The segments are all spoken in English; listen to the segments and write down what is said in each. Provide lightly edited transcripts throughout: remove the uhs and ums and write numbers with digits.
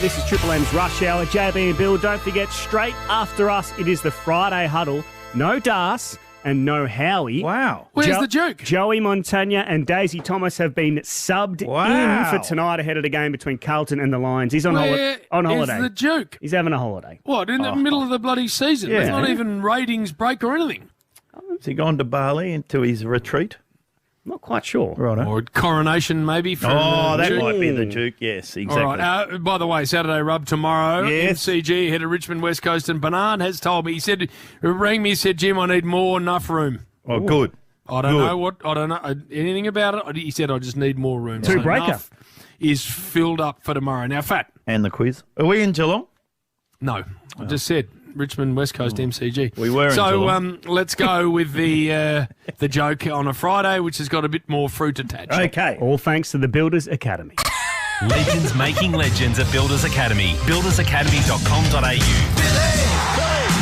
This is Triple M's Rush Hour. JB and Bill, don't forget, straight after us, it is the Friday Huddle. No Das and no Howie. Wow. Where's the Duke? Joey Montagna and Daisy Thomas have been subbed in for tonight ahead of the game between Carlton and the Lions. He's on holiday. Where's the Duke? He's having a holiday. What, in the middle of the bloody season? Yeah. It's not even ratings break or anything. Has he gone to Bali into his retreat? Not quite sure. Righto. Or coronation, maybe. For that Duke. might be the Duke. Yes, exactly. All right. By the way, Saturday Rub tomorrow. Yes. MCG, head of Richmond, West Coast, and Banan has told me. He rang me, said, Jim, I need enough room. Oh, good. I don't know anything about it. He said, I just need more room. Two breaker. Enough is filled up for tomorrow. Now, Fat. And the quiz. Are we in Geelong? No, I just said Richmond, West Coast, MCG. We were in Geelong. Let's go with the joke on a Friday, which has got a bit more fruit attached. Okay. All thanks to the Builders Academy. Legends making legends at Builders Academy. buildersacademy.com.au.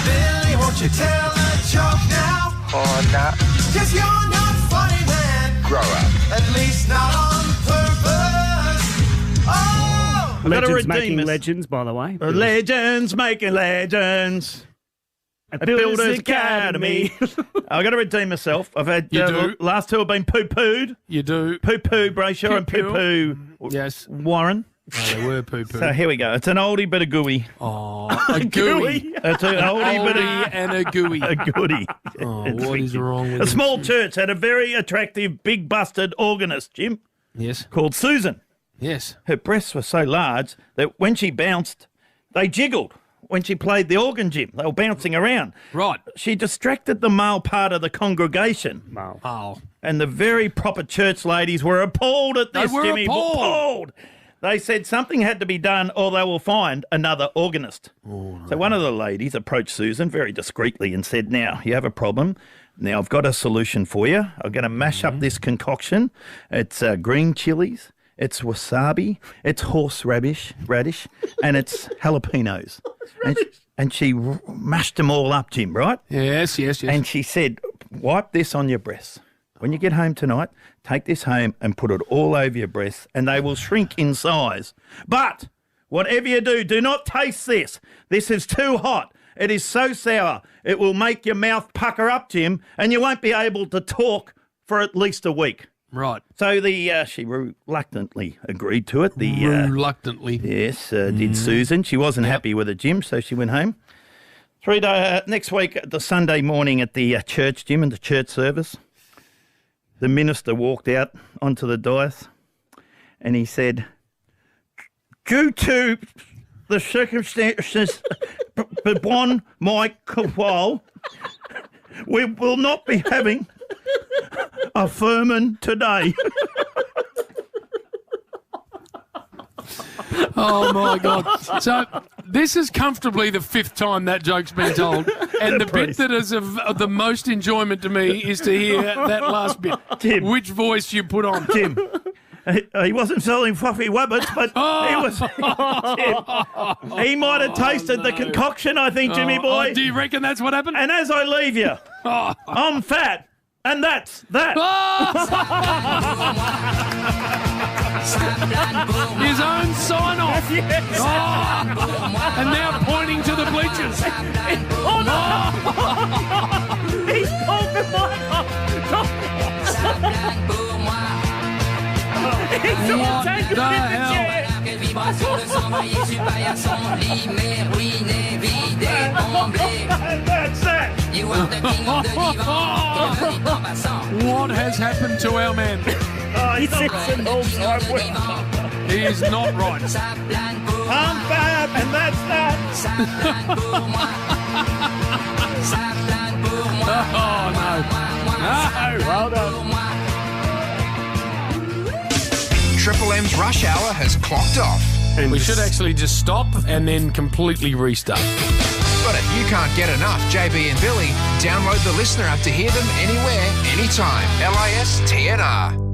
Billy, won't you tell a joke now? Oh, nah. 'Cause you're not funny, man. Grow up. At least not on purpose. Oh! I've got to Legends redeem making us. legends, by the way. Legends making legends. At Builders Academy. I've got to redeem myself. I've had You do? last two have been poo-pooed. You do. Poo-poo Brayshaw and Poo-poo. poo-poo Yes. Warren. Oh, they were poo-poo. So here we go. It's an oldie but a gooey. Oh, a gooey. It's an oldie but Oldie and a gooey. a goodie. Oh, what is wrong with A it? small church had a very attractive, big-busted organist, Jim, Yes. called Susan. Yes. Her breasts were so large that when she bounced, they jiggled. When she played the organ, Jim, they were bouncing around. Right. She distracted the male part of the congregation. Oh. And the very proper church ladies were appalled at this, They were Jimmy. appalled. They said something had to be done or they will find another organist. So one of the ladies approached Susan very discreetly and said, now, you have a problem. Now, I've got a solution for you. I'm going to mash up this concoction. It's green chilies, it's wasabi, it's horseradish, and it's jalapenos. And she mashed them all up, Jim, right? Yes. And she said, wipe this on your breasts. When you get home tonight, take this home and put it all over your breasts and they will shrink in size. But whatever you do, do not taste this. This is too hot. It is so sour. It will make your mouth pucker up, Jim, and you won't be able to talk for at least a week. Right. So she reluctantly agreed to it. Reluctantly. Yes, did Susan. She wasn't happy with it, Jim, so she went home. Next week, the Sunday morning at the church, Jim, in the church service, the minister walked out onto the dais and he said, due to the circumstances upon my control, we will not be having a sermon today. Oh, my God. So this is comfortably the fifth time that joke's been told. And the bit that is of the most enjoyment to me is to hear that last bit. Tim. Which voice you put on. Tim. He wasn't selling fluffy wabbits, but he was. Tim, he might have tasted the concoction, I think, Jimmy boy. Oh, do you reckon that's what happened? And as I leave you, I'm fat, and that's that. His own sign-off. And now pointing to the bleachers. He's pulled the mic off. What the hell? That's that. What has happened to our man? He sits and holds time with. He is not right. I'm fat, and that's that. Oh, no. Well done. Triple M's Rush Hour has clocked off. And We should actually just stop and then completely restart. But if you can't get enough JB and Billy, download the Listener app to hear them anywhere, anytime. LISTNR.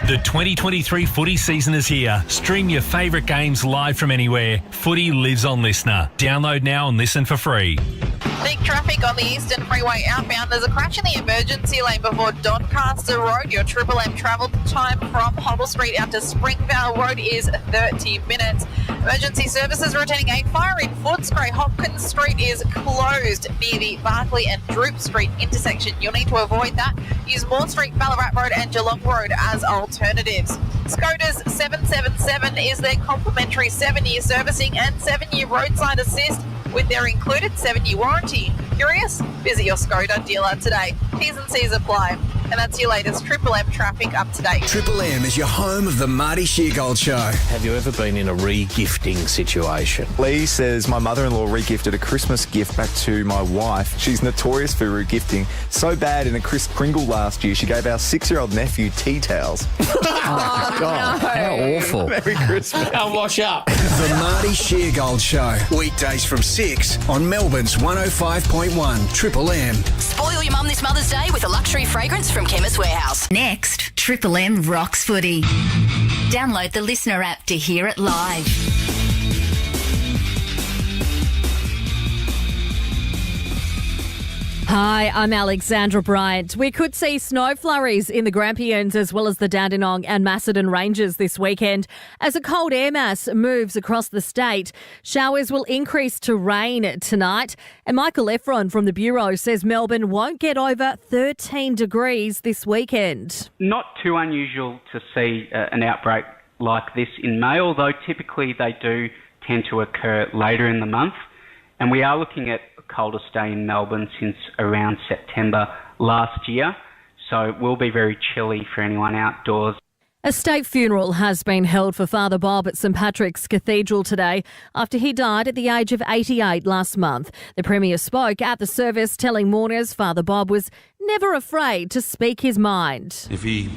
The 2023 footy season is here. Stream your favourite games live from anywhere. Footy lives on Listener. Download now and listen for free. Thick traffic on the Eastern Freeway outbound. There's a crash in the emergency lane before Doncaster Road. Your Triple M travel time from Hoddle Street out to Springvale Road is 30 minutes. Emergency services returning a fire in Footscray. Hopkins Street is closed near the Barclay and Droop Street intersection. You'll need to avoid that. Use Moore Street, Ballarat Road and Geelong Road as alternatives. Skoda's 777 is their complimentary 7-year servicing and 7-year roadside assist with their included 7-year warranty. Curious? Visit your Skoda dealer today. T's and C's apply. And that's your latest Triple M traffic up to date. Triple M is your home of the Marty Sheargold Show. Have you ever been in a re-gifting situation? Lee says my mother-in-law re-gifted a Christmas gift back to my wife. She's notorious for re-gifting. So bad in a crisp Pringle last year, she gave our 6-year-old nephew tea towels. Oh, God, how awful. Merry Christmas. I'll wash up. The Marty Sheargold Show. Weekdays from 6 on Melbourne's 105.1 Triple M. Spoil your mum this Mother's Day with a luxury fragrance from Chemist Warehouse. Next, Triple M rocks footy. Download the Listener app to hear it live. Hi, I'm Alexandra Bryant. We could see snow flurries in the Grampians as well as the Dandenong and Macedon Ranges this weekend. As a cold air mass moves across the state, showers will increase to rain tonight. And Michael Efron from the Bureau says Melbourne won't get over 13 degrees this weekend. Not too unusual to see an outbreak like this in May, although typically they do tend to occur later in the month. And we are looking at a colder stay in Melbourne since around September last year, so it will be very chilly for anyone outdoors. A state funeral has been held for Father Bob at St Patrick's Cathedral today after he died at the age of 88 last month. The Premier spoke at the service telling mourners Father Bob was never afraid to speak his mind. If he,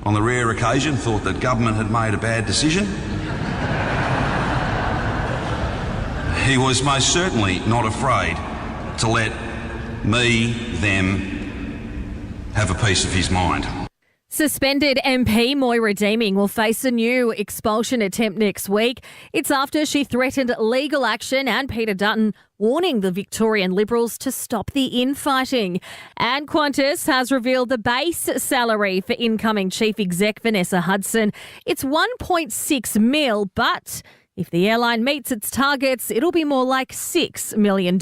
on the rare occasion, thought that government had made a bad decision, he was most certainly not afraid to let me, them, have a piece of his mind. Suspended MP Moira Deeming will face a new expulsion attempt next week. It's after she threatened legal action and Peter Dutton warning the Victorian Liberals to stop the infighting. And Qantas has revealed the base salary for incoming Chief Exec Vanessa Hudson. It's $1.6 million, but if the airline meets its targets, it'll be more like $6 million.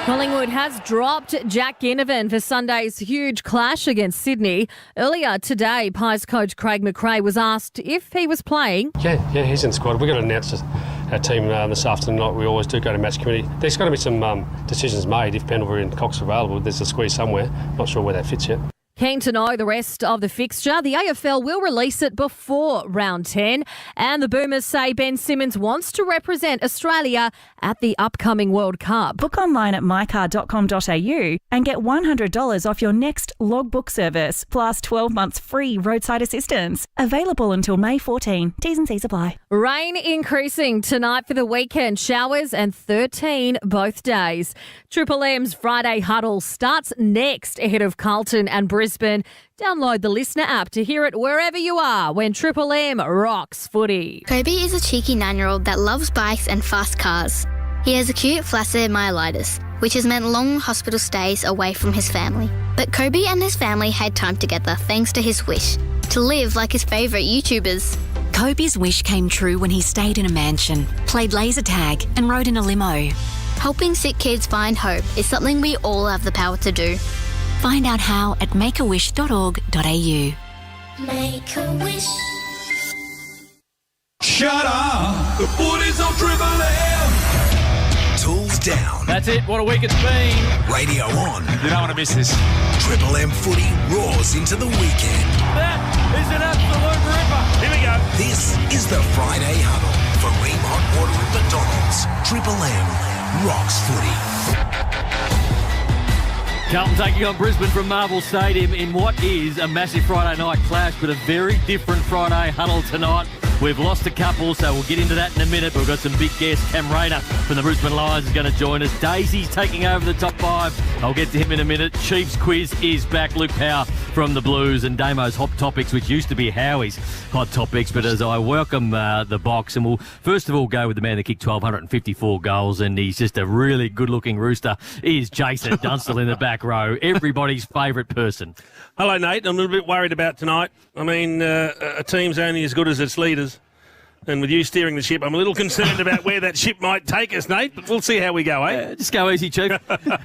Collingwood has dropped Jack Ginnivan for Sunday's huge clash against Sydney. Earlier today, Pies coach Craig McRae was asked if he was playing. Yeah, he's in the squad. We've got to announce our team this afternoon, like we always do, go to match committee. There's going to be some decisions made if Pendlebury and Cox are available. There's a squeeze somewhere. Not sure where that fits yet. Keen to know the rest of the fixture? The AFL will release it before round 10. And the Boomers say Ben Simmons wants to represent Australia at the upcoming World Cup. Book online at mycar.com.au and get $100 off your next logbook service, plus 12 months free roadside assistance. Available until May 14. T's and C's apply. Rain increasing tonight for the weekend. Showers and 13 both days. Triple M's Friday Huddle starts next ahead of Carlton and Brisbane. Download the Listener app to hear it wherever you are when Triple M rocks footy. Kobe is a cheeky 9-year-old that loves bikes and fast cars. He has acute flaccid myelitis, which has meant long hospital stays away from his family. But Kobe and his family had time together thanks to his wish to live like his favourite YouTubers. Kobe's wish came true when he stayed in a mansion, played laser tag and rode in a limo. Helping sick kids find hope is something we all have the power to do. Find out how at makeawish.org.au. Make a wish. Shut up! The footy's on Triple M. Tools down. That's it. What a week it's been. Radio on. You don't want to miss this. Triple M footy roars into the weekend. That is an absolute ripper. Here we go. This is the Friday Huddle for Ream Hot Water at McDonald's. Triple M rocks footy. Carlton taking on Brisbane from Marvel Stadium in what is a massive Friday night clash, but a very different Friday Huddle tonight. We've lost a couple, so we'll get into that in a minute. We've got some big guests. Cam Rayner from the Brisbane Lions is going to join us. Daisy's taking over the top 5. I'll get to him in a minute. Chiefs quiz is back. Luke Power from the Blues and Damo's Hot Topics, which used to be Howie's Hot Topics. But as I welcome the box, and we'll first of all go with the man that kicked 1,254 goals, and he's just a really good-looking rooster, is Jason Dunstall in the back row. Everybody's favourite person. Hello, Nate. I'm a little bit worried about tonight. I mean, a team's only as good as its leaders. And with you steering the ship, I'm a little concerned about where that ship might take us, Nate. But we'll see how we go, eh? Just go easy, Chief.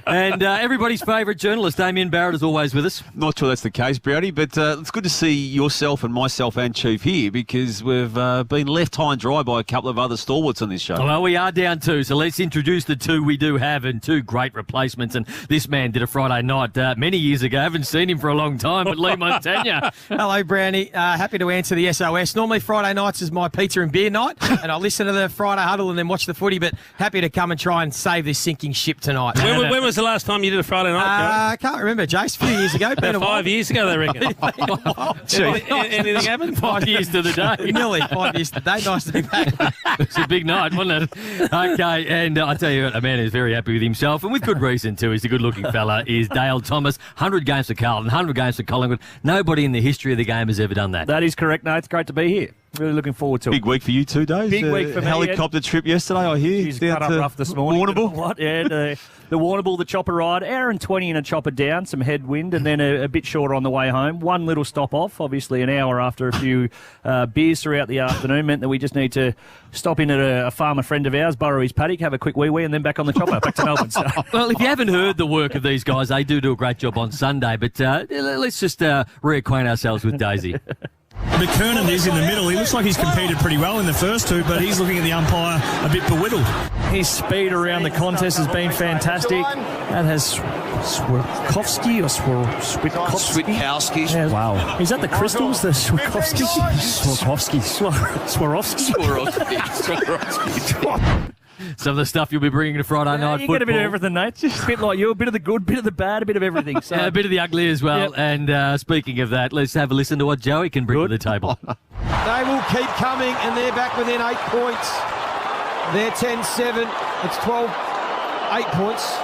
And everybody's favourite journalist, Damien Barrett, is always with us. Not sure that's the case, Browdy, but it's good to see yourself and myself and Chief here because we've been left high and dry by a couple of other stalwarts on this show. Well, we are down 2, so let's introduce the 2 we do have and 2 great replacements. And this man did a Friday night many years ago. I haven't seen him for a long time, but Lee Montagna. Hello, Brownie. Happy to answer the SOS. Normally Friday nights is my pizza and beer night, and I listen to the Friday huddle and then watch the footy, but happy to come and try and save this sinking ship tonight. When was the last time you did a Friday night? I can't remember, Jace. A few years ago. About 5 years ago, they reckon. Anything happened? 5 years to the day. Nearly 5 years to the day. Nice to be back. It was a big night, wasn't it? Okay, and I tell you what, a man who's very happy with himself, and with good reason too, he's a good-looking fella, is Dale Thomas. 100 games for Carlton, 100 games for Collingwood. Nobody in the history of the game has ever done that. That is correct, Nate. It's great to be here. Really looking forward to it. Big week for you too, Dave. Big week for me. Helicopter trip yesterday, I hear. She's cut up rough this morning. Warrnambool? What? Yeah, the Warrnambool, the chopper ride. Hour and 20 in a chopper down, some headwind, and then a bit shorter on the way home. One little stop off, obviously an hour after a few beers throughout the afternoon, meant that we just need to stop in at a farmer friend of ours, borrow his paddock, have a quick wee-wee, and then back on the chopper, back to Melbourne. So. Well, if you haven't heard the work of these guys, they do a great job on Sunday, but let's just reacquaint ourselves with Daisy. McKernan is in the middle. He looks like he's competed pretty well in the first 2, but he's looking at the umpire a bit bewildered. His speed around the contest has been fantastic. That has Switkowski or Switkowski. Yeah, wow. Is that the Crystals, the Switkowski? Swarovski. Some of the stuff you'll be bringing to Friday night you football. Get a bit of everything, Nate. Just a bit like you, a bit of the good, a bit of the bad, a bit of everything. So. A bit of the ugly as well. Yep. And speaking of that, let's have a listen to what Joey can bring to the table. They will keep coming, and they're back within 8 points. They're 10-7. It's 12. 8 points.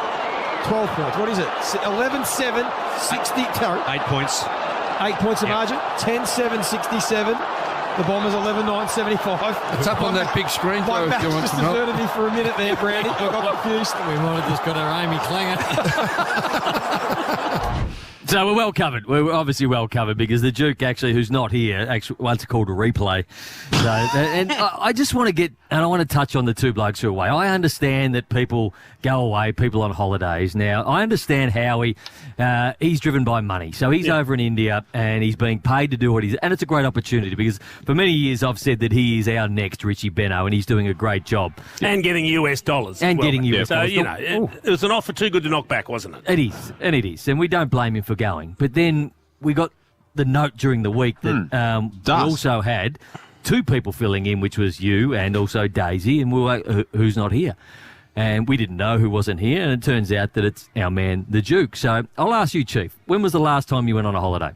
12 points. What is it? 11-7, 60. 8 points. 8 points of margin. 10-7, 67. The Bombers 11-9, 75. It's up on that big screen. My back just deserted me for a minute there, Brownie. I got confused. We might have just got our Amy Clanger. So we're well covered. We're obviously well covered because the Duke, actually, who's not here, actually wants called a replay. So, and I just want to get, and I want to touch on the 2 blokes who are away. I understand that people go away, people on holidays. Now, I understand Howie. He's driven by money. So he's over in India and he's being paid to do what he's, and it's a great opportunity because for many years I've said that he is our next Richie Benno and he's doing a great job. And getting US dollars. And getting US dollars. So, you know, it was an offer too good to knock back, wasn't it? It is, and it is. And we don't blame him for going. But then we got the note during the week that we also had 2 people filling in, which was you and also Daisy, and we were like, who's not here? And we didn't know who wasn't here, and it turns out that it's our man, the Duke. So I'll ask you, Chief, when was the last time you went on a holiday?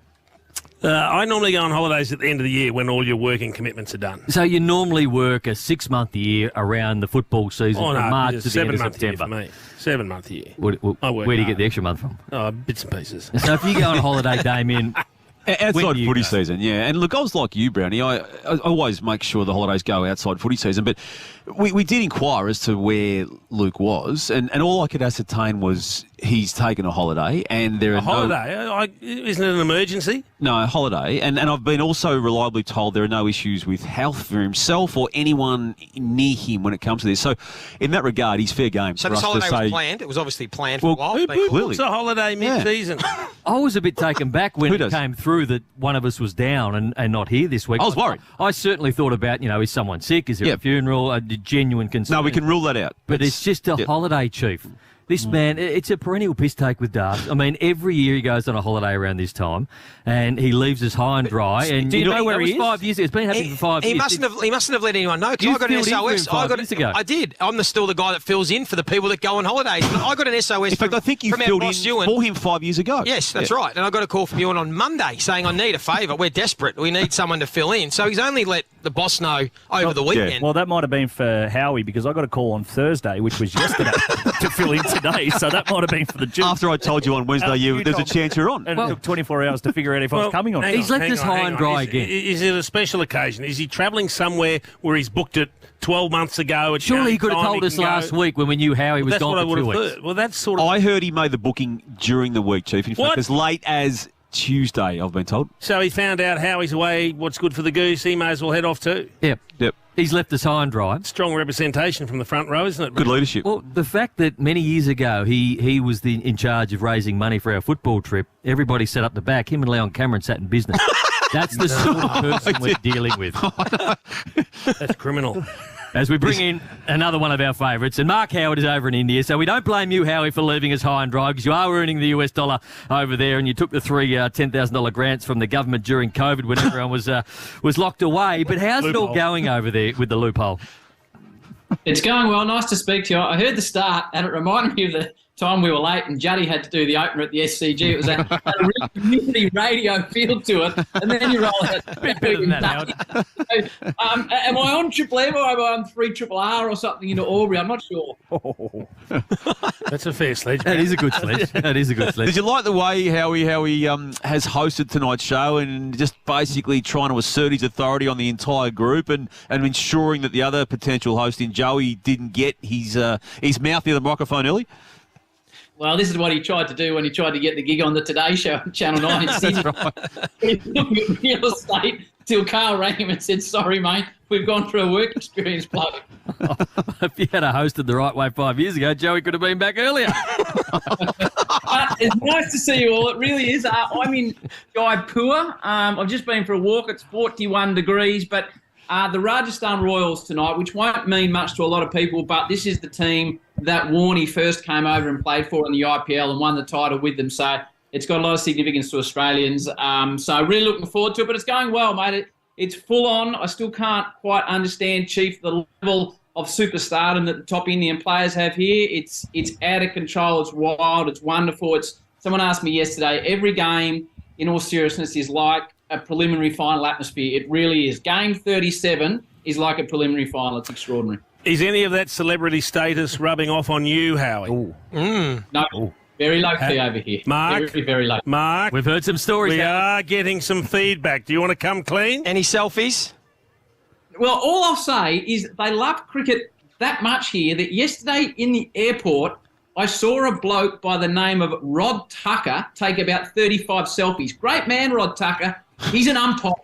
I normally go on holidays at the end of the year when all your working commitments are done. So you normally work a 6-month year around the football season from March to the end of September. 7 month year for me. 7-month year. Where do you get the extra month from? Oh, bits and pieces. So if you go on holiday, Damien... Outside footy season, yeah. And look, I was like you, Brownie. I always make sure the holidays go outside footy season. But we did inquire as to where Luke was, and all I could ascertain was he's taken a holiday, and there are holiday? Isn't it an emergency? No, a holiday. And I've been also reliably told there are no issues with health for himself or anyone near him when it comes to this. So in that regard, he's fair game. So for this us holiday to say, was planned? It was obviously planned for a while. Who books a holiday mid-season? I was a bit taken back when it came through that one of us was down and not here this week. I was worried. I certainly thought about, is someone sick? Is there a funeral? A genuine concern? No, we can rule that out. But it's just a holiday, Chief. This man, it's a perennial piss take with Darth. I mean, every year he goes on a holiday around this time, and he leaves us high and dry. And Do you know where he is? 5 years. It's been happening for 5 years. He mustn't have let anyone know, because You I got an filled in for him SOS. 5 years ago. I did. I'm still the guy that fills in for the people that go on holidays. But I got an SOS In fact, I think you from our filled in boss, Ewan. for him 5 years ago. Yes, that's right. And I got a call from Ewan on Monday saying, I need a favour. We're desperate. We need someone to fill in. So he's only let the boss know over the weekend. Well, that might have been for Howie, because I got a call on Thursday, which was yesterday, to fill in today. So that might have been for the June. After I told you on Wednesday, there's a chance you're on. And it took 24 hours to figure out if I was coming on. He's left us high and dry again. Is it a special occasion? Is he travelling somewhere where he's booked it 12 months ago? Surely he could have told us last week when we knew Howie was That's what I gone would for 2 have weeks. heard. Well, that's sort of... I heard he made the booking during the week, Chief. In fact, What? as late as Tuesday, I've been told. So he found out Howie's away, what's good for the goose, he may as well head off too. Yep. Yep. He's left us high and dry. Strong representation from the front row, isn't it? Good leadership. Well, the fact that many years ago he was in charge of raising money for our football trip, everybody sat up the back, him and Leon Cameron sat in business. That's the sort of person we're dealing with. That's criminal. As we bring in another one of our favourites, and Mark Howard is over in India, so we don't blame you, Howie, for leaving us high and dry, because you are earning the US dollar over there, and you took the three $10,000 grants from the government during COVID when everyone was locked away. But how's it all going over there with the loophole? It's going well. Nice to speak to you. I heard the start, and it reminded me of the time we were late and Juddy had to do the opener at the SCG. It was a real community radio feel to it, and then you roll out. Bit better than that, Howard. Am I on Triple M or am I on 3RRR or something into Albury? I'm not sure. That's a fair sledge. That is a good sledge. That is a good sledge. Did you like the way how he has hosted tonight's show and just basically trying to assert his authority on the entire group and ensuring that the other potential host in Joey didn't get his mouth near the microphone early? Well, this is what he tried to do when he tried to get the gig on the Today Show on Channel 9 in Sydney. He was looking at real estate till Carl rang him and said, sorry, mate, we've gone through a work experience bloke. If he had hosted the right way 5 years ago, Joey could have been back earlier. It's nice to see you all. It really is. I'm in Jaipur. I've just been for a walk. It's 41 degrees, but the Rajasthan Royals tonight, which won't mean much to a lot of people, but this is the team that Warney first came over and played for in the IPL and won the title with them. So it's got a lot of significance to Australians. So really looking forward to it, but it's going well, mate. It's full on. I still can't quite understand, Chief, the level of superstardom that the top Indian players have here. It's out of control. It's wild. It's wonderful. Someone asked me yesterday, every game, in all seriousness, is like a preliminary final atmosphere. It really is. Game 37 is like a preliminary final. It's extraordinary. Is any of that celebrity status rubbing off on you, Howie? No. Very low key over here. Mark? Very, very low. Mark? We've heard some stories. We Howard. are getting some feedback. Do you want to come clean? Any selfies? Well, all I'll say is they love cricket that much here that yesterday in the airport, I saw a bloke by the name of Rod Tucker take about 35 selfies. Great man, Rod Tucker. He's an umpire.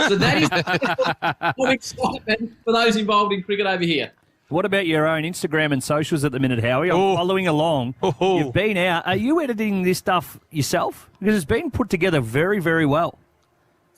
So that is more excitement for those involved in cricket over here. What about your own Instagram and socials at the minute, Howie? I'm following along. You've been out. Are you editing this stuff yourself? Because it's been put together very, very well.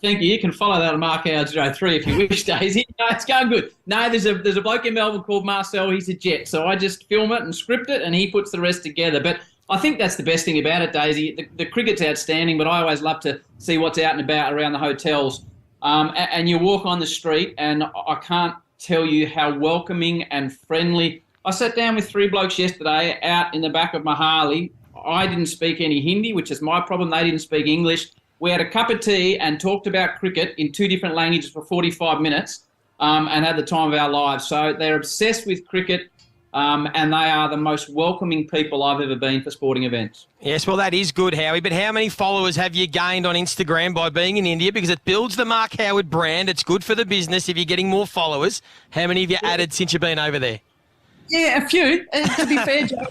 Thank you. You can follow that on Mark Howard 03 if you wish, Daisy. No, it's going good. No, there's a bloke in Melbourne called Marcel. He's a jet. So I just film it and script it and he puts the rest together. But I think that's the best thing about it, Daisy. The cricket's outstanding, but I always love to see what's out and about around the hotels. And you walk on the street and I can't tell you how welcoming and friendly. I sat down with three blokes yesterday out in the back of my Harley. I didn't speak any Hindi, which is my problem. They didn't speak English. We had a cup of tea and talked about cricket in two different languages for 45 minutes and had the time of our lives. So they're obsessed with cricket and they are the most welcoming people I've ever been for sporting events. Yes, well, that is good, Howie. But how many followers have you gained on Instagram by being in India? Because it builds the Mark Howard brand. It's good for the business if you're getting more followers. How many have you added since you've been over there? Yeah, a few. To be fair, Joe,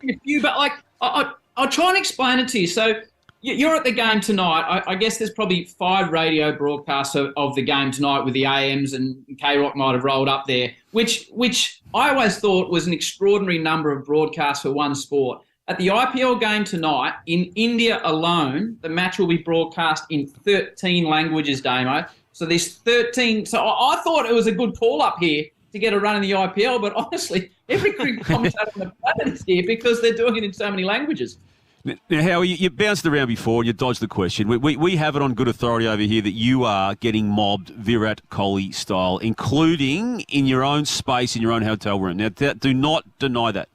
a few. But, I'll try and explain it to you. So you're at the game tonight. I guess there's probably 5 radio broadcasts of the game tonight with the AMs, and K-Rock might have rolled up there, which I always thought was an extraordinary number of broadcasts for one sport. At the IPL game tonight, in India alone, the match will be broadcast in 13 languages, Damo. So there's 13. So I thought it was a good call up here to get a run in the IPL, but honestly, every cricket commentator on the planet is here because they're doing it in so many languages. Now, Howie, you bounced around before and you dodged the question. We have it on good authority over here that you are getting mobbed Virat Kohli style, including in your own space, in your own hotel room. Now, do not deny that.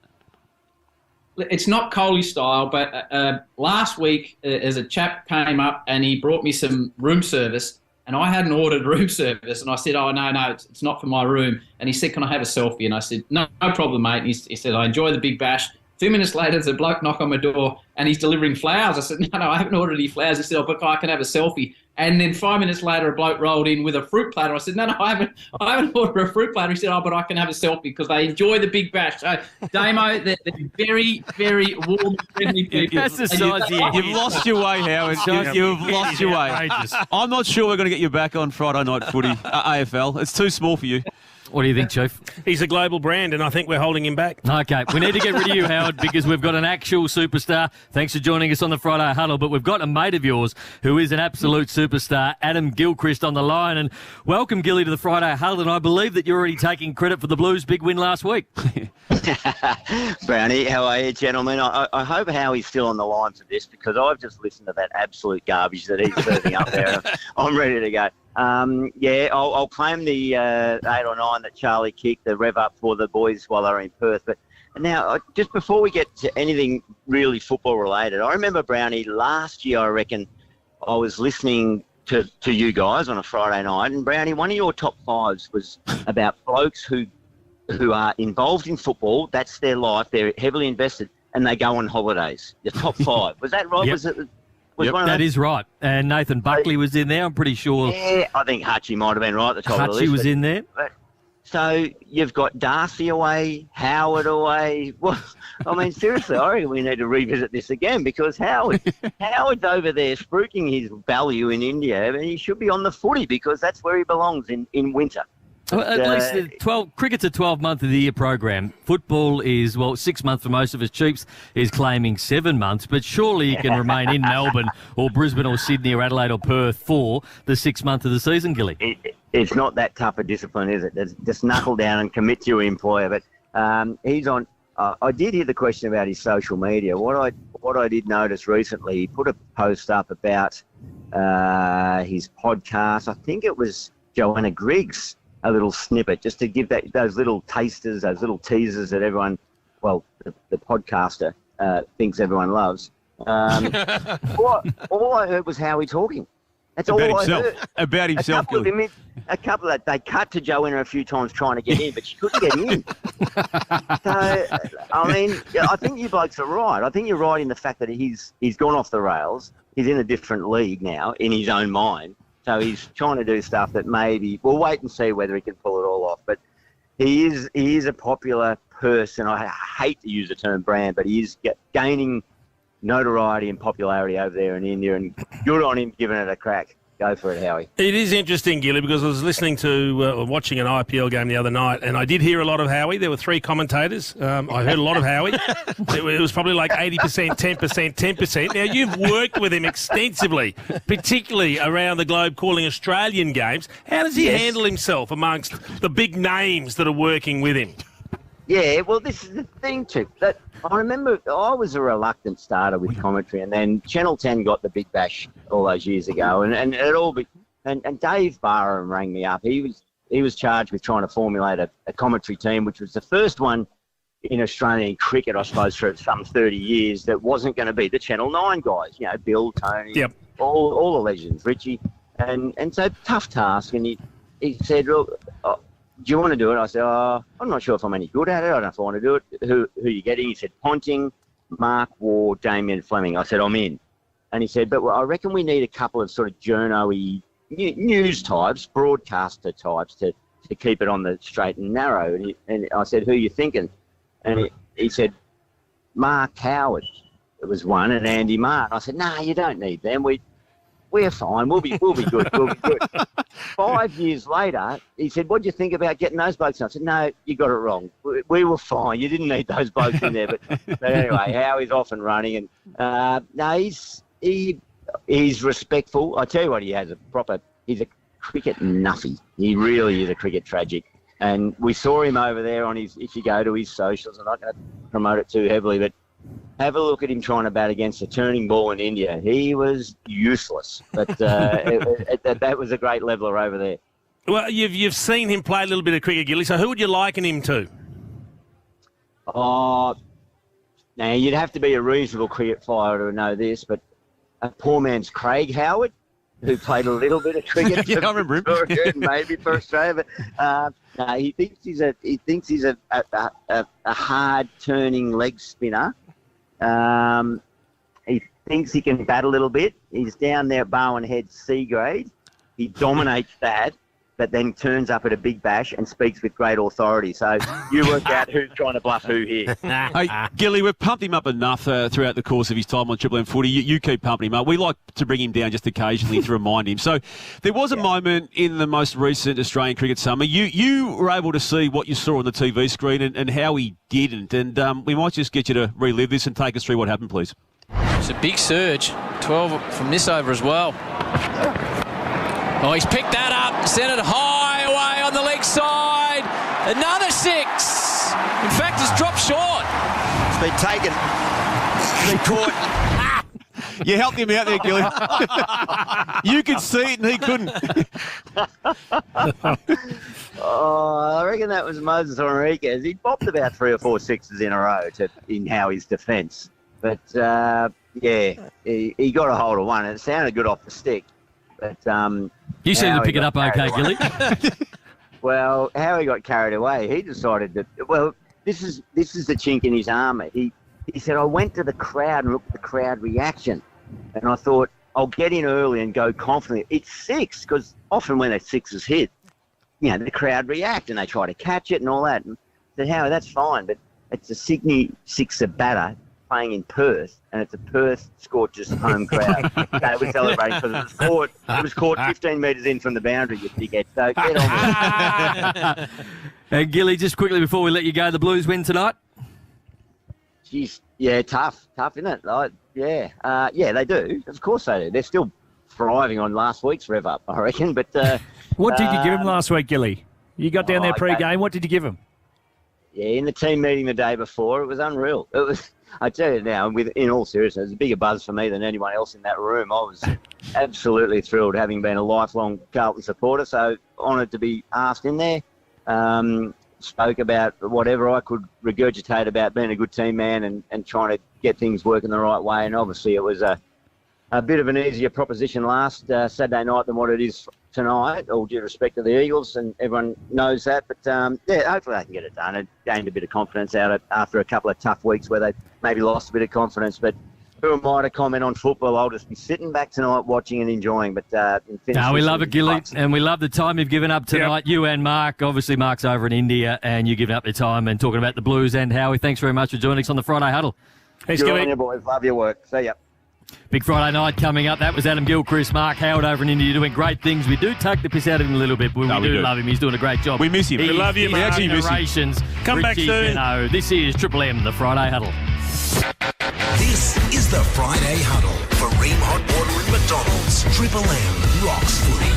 It's not Kohli style, but last week, as a chap came up and he brought me some room service, and I hadn't ordered room service, and I said, "Oh no, it's not for my room." And he said, "Can I have a selfie?" And I said, "No problem, mate." And he said, "I enjoy the Big Bash." 2 minutes later, there's a bloke knock on my door, and he's delivering flowers. I said, "No, I haven't ordered any flowers." He said, "Oh, but I can have a selfie." And then 5 minutes later, a bloke rolled in with a fruit platter. I said, "No, I haven't ordered a fruit platter." He said, "Oh, but I can have a selfie," because they enjoy the Big Bash. So, Damo, they're very, very warm, friendly people. That's the size You've lost your way, Howard. You've lost your way. I'm not sure we're going to get you back on Friday night footy, AFL. It's too small for you. What do you think, Chief? He's a global brand, and I think we're holding him back. Okay, we need to get rid of you, Howard, because we've got an actual superstar. Thanks for joining us on the Friday Huddle, but we've got a mate of yours who is an absolute superstar, Adam Gilchrist, on the line. And welcome, Gilly, to the Friday Huddle, and I believe that you're already taking credit for the Blues' big win last week. Brownie, how are you, gentlemen? I hope Howie's still on the line for this, because I've just listened to that absolute garbage that he's serving up there. I'm ready to go. I'll claim the 8 or 9 that Charlie kicked, the rev up for the boys while they were in Perth. But now, just before we get to anything really football related, I remember, Brownie, last year, I reckon, I was listening to you guys on a Friday night, and Brownie, one of your top 5s was about blokes who are involved in football. That's their life. They're heavily invested, and they go on holidays. The top 5. Was that right? Yep. Was it? That is right. And Nathan Buckley was in there, I'm pretty sure. Yeah, I think Hutchie might have been right at the top of the list. Hutchie was in there. So you've got Darcy away, Howard away. Well, I mean, seriously, I reckon we need to revisit this again, because Howard's over there spruiking his value in India, and he should be on the footy, because that's where he belongs in winter. Well, at least cricket's a 12-month of the year program. Football is, 6 months for most of us. Chiefs is claiming 7 months, but surely you can remain in Melbourne or Brisbane or Sydney or Adelaide or Perth for the 6 months of the season, Gilly. It's not that tough a discipline, is it? Just knuckle down and commit to your employer. But he's on. I did hear the question about his social media. What I did notice recently, he put a post up about his podcast. I think it was Joanna Griggs. A little snippet, just to give those little tasters, those little teasers that everyone, the podcaster thinks everyone loves. All I heard was Howie talking. That's about all himself. I heard. About himself. A couple of they cut to Joanna a few times trying to get in, but she couldn't get in. So, I mean, I think you blokes are right. I think you're right in the fact that he's gone off the rails. He's in a different league now, in his own mind. So he's trying to do stuff that maybe we'll wait and see whether he can pull it all off. But he is a popular person. I hate to use the term brand, but he is gaining notoriety and popularity over there in India, and good on him giving it a crack. Go for it, Howie. It is interesting, Gilly, because I was listening to, watching an IPL game the other night, and I did hear a lot of Howie. There were 3 commentators. I heard a lot of Howie. It was probably like 80%, 10%, 10%. Now, you've worked with him extensively, particularly around the globe calling Australian games. How does he handle himself amongst the big names that are working with him? Yeah, well, this is the thing, too. That I remember I was a reluctant starter with commentary, and then Channel 10 got the Big Bash all those years ago, and it all and Dave Barham rang me up. He was charged with trying to formulate a commentary team, which was the first one in Australian cricket, I suppose, for some 30 years that wasn't going to be the Channel 9 guys. You know, Bill, Tony, all the legends, Richie, and so tough task. And he said, "Well, do you want to do it?" I said, "I'm not sure if I'm any good at it. I don't know if I want to do it. Who are you getting?" He said, "Ponting, Mark Ward, Damien Fleming." I said, "I'm in." And he said, "But I reckon we need a couple of sort of journo-y news types, broadcaster types to keep it on the straight and narrow." And I said, "Who are you thinking?" And he said, "Mark Howard." It was one, and Andy Martin. I said, "Nah, you don't need them. We're fine. We'll be good. We'll be good." 5 years later, he said, "What do you think about getting those blokes?" And I said, "No, you got it wrong. We were fine. You didn't need those blokes in there." But anyway, Howie's off and running, and no, he's respectful. I tell you what, he's a cricket nuffy. He really is a cricket tragic. And we saw him over there on his. If you go to his socials, I'm not going to promote it too heavily, but have a look at him trying to bat against a turning ball in India. He was useless, but that was a great leveler over there. Well, you've seen him play a little bit of cricket, Gilly. So who would you liken him to? Oh, now you'd have to be a reasonable cricket flyer to know this, but a poor man's Craig Howard, who played a little bit of cricket. Yeah, I remember him. Maybe for Australia, but no, he thinks he's a hard turning leg spinner. He thinks he can bat a little bit. He's down there at Barwon Head C grade. He dominates that, but then turns up at a big bash and speaks with great authority. So you work out who's trying to bluff who here. Hey, Gilly, we've pumped him up enough throughout the course of his time on Triple M footy. You keep pumping him up. We like to bring him down just occasionally to remind him. So there was a moment in the most recent Australian cricket summer. You were able to see what you saw on the TV screen and how he didn't. And we might just get you to relive this and take us through what happened, please. It's a big surge. 12 from this over as well. Oh, he's picked that up, sent it high away on the leg side. Another 6. In fact, it's dropped short. It's been taken. It's been caught. You helped him out there, Gilly. You could see it and he couldn't. I reckon that was Moses Enriquez. He bopped about 3 or 4 sixes in a row in Howie's defence. But, he got a hold of one. It sounded good off the stick. But you seem to pick it up okay, Gilly. Well, Howie got carried away. He decided that, well, this is the chink in his armour. He said, I went to the crowd and looked at the crowd reaction. And I thought, I'll get in early and go confidently. It's 6, because often when a 6 is hit, the crowd react and they try to catch it and all that. And I said, Howie, that's fine, but it's a Sydney 6er batter playing in Perth, and it's a Perth Scorchers home crowd. They were celebrating because it was caught 15 metres in from the boundary, you dickhead. So get on with it. And Gilly, just quickly before we let you go, the Blues win tonight? Jeez, yeah, tough, isn't it? Yeah, they do. Of course they do. They're still thriving on last week's rev up, I reckon. But what did you give them last week, Gilly? You got down there pre-game. What did you give them? Yeah, in the team meeting the day before, it was unreal. It was. I tell you now, in all seriousness, it was a bigger buzz for me than anyone else in that room. I was absolutely thrilled, having been a lifelong Carlton supporter. So honoured to be asked in there. Spoke about whatever I could regurgitate about being a good team man and trying to get things working the right way. And obviously it was a bit of an easier proposition last Saturday night than what it is tonight, all due respect to the Eagles, and everyone knows that. But, hopefully they can get it done. It gained a bit of confidence out of after a couple of tough weeks where they maybe lost a bit of confidence. But who am I to comment on football? I'll just be sitting back tonight watching and enjoying. But we love it, Gilly, and we love the time you've given up tonight. Yep. You and Mark. Obviously, Mark's over in India, and you've given up your time and talking about the Blues. And Howie, thanks very much for joining us on the Friday Huddle. Thanks, Gilly. Good on you, boys. Love your work. See ya. Big Friday night coming up. That was Adam Gilchrist, Mark Howard over in India doing great things. We do take the piss out of him a little bit, but we do love him. He's doing a great job. We miss him. We love you, Mark. Generations. Come back soon. This is Triple M, the Friday Huddle. This is the Friday Huddle for Ream Hot Water and McDonald's. Triple M rocks footy.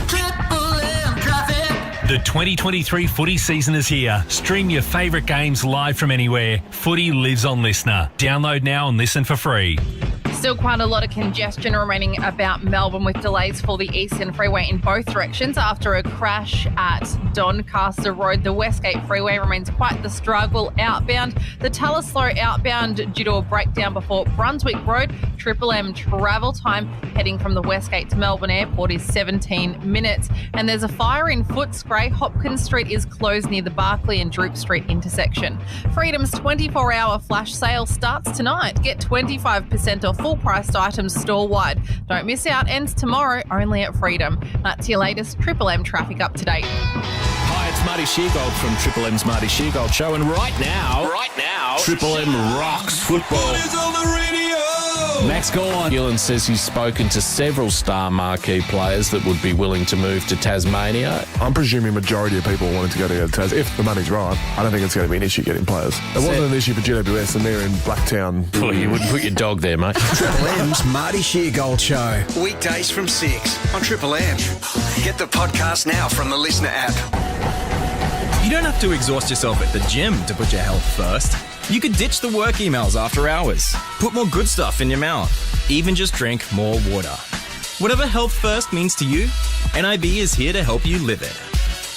Triple M traffic. The 2023 footy season is here. Stream your favourite games live from anywhere. Footy lives on Listener. Download now and listen for free. Still quite a lot of congestion remaining about Melbourne with delays for the Eastern Freeway in both directions after a crash at Doncaster Road. The Westgate Freeway remains quite the struggle outbound. The Talaslo outbound due to a breakdown before Brunswick Road. Triple M travel time heading from the Westgate to Melbourne Airport is 17 minutes. And there's a fire in Footscray. Hopkins Street is closed near the Barclay and Droop Street intersection. Freedom's 24-hour flash sale starts tonight. Get 25% off full-priced items store-wide. Don't miss out. Ends tomorrow only at Freedom. That's your latest Triple M traffic up to date. Hi, it's Marty Sheargold from Triple M's Marty Sheargold Show, and right now, Triple M rocks football. Footy's on the radio. Max, go on. Gillen says he's spoken to several star marquee players that would be willing to move to Tasmania. I'm presuming majority of people wanted to go to Tas. If the money's right, I don't think it's going to be an issue getting players. It wasn't an issue for GWS, and they're in Blacktown. Well, you wouldn't put your dog there, mate. Triple M's Marty Sheargold Show. Weekdays from 6 on Triple M. Get the podcast now from the Listener app. You don't have to exhaust yourself at the gym to put your health first. You could ditch the work emails after hours. Put more good stuff in your mouth. Even just drink more water. Whatever health first means to you, NIB is here to help you live it.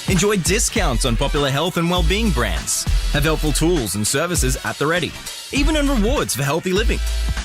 Enjoy discounts on popular health and wellbeing brands. Have helpful tools and services at the ready. Even earn rewards for healthy living.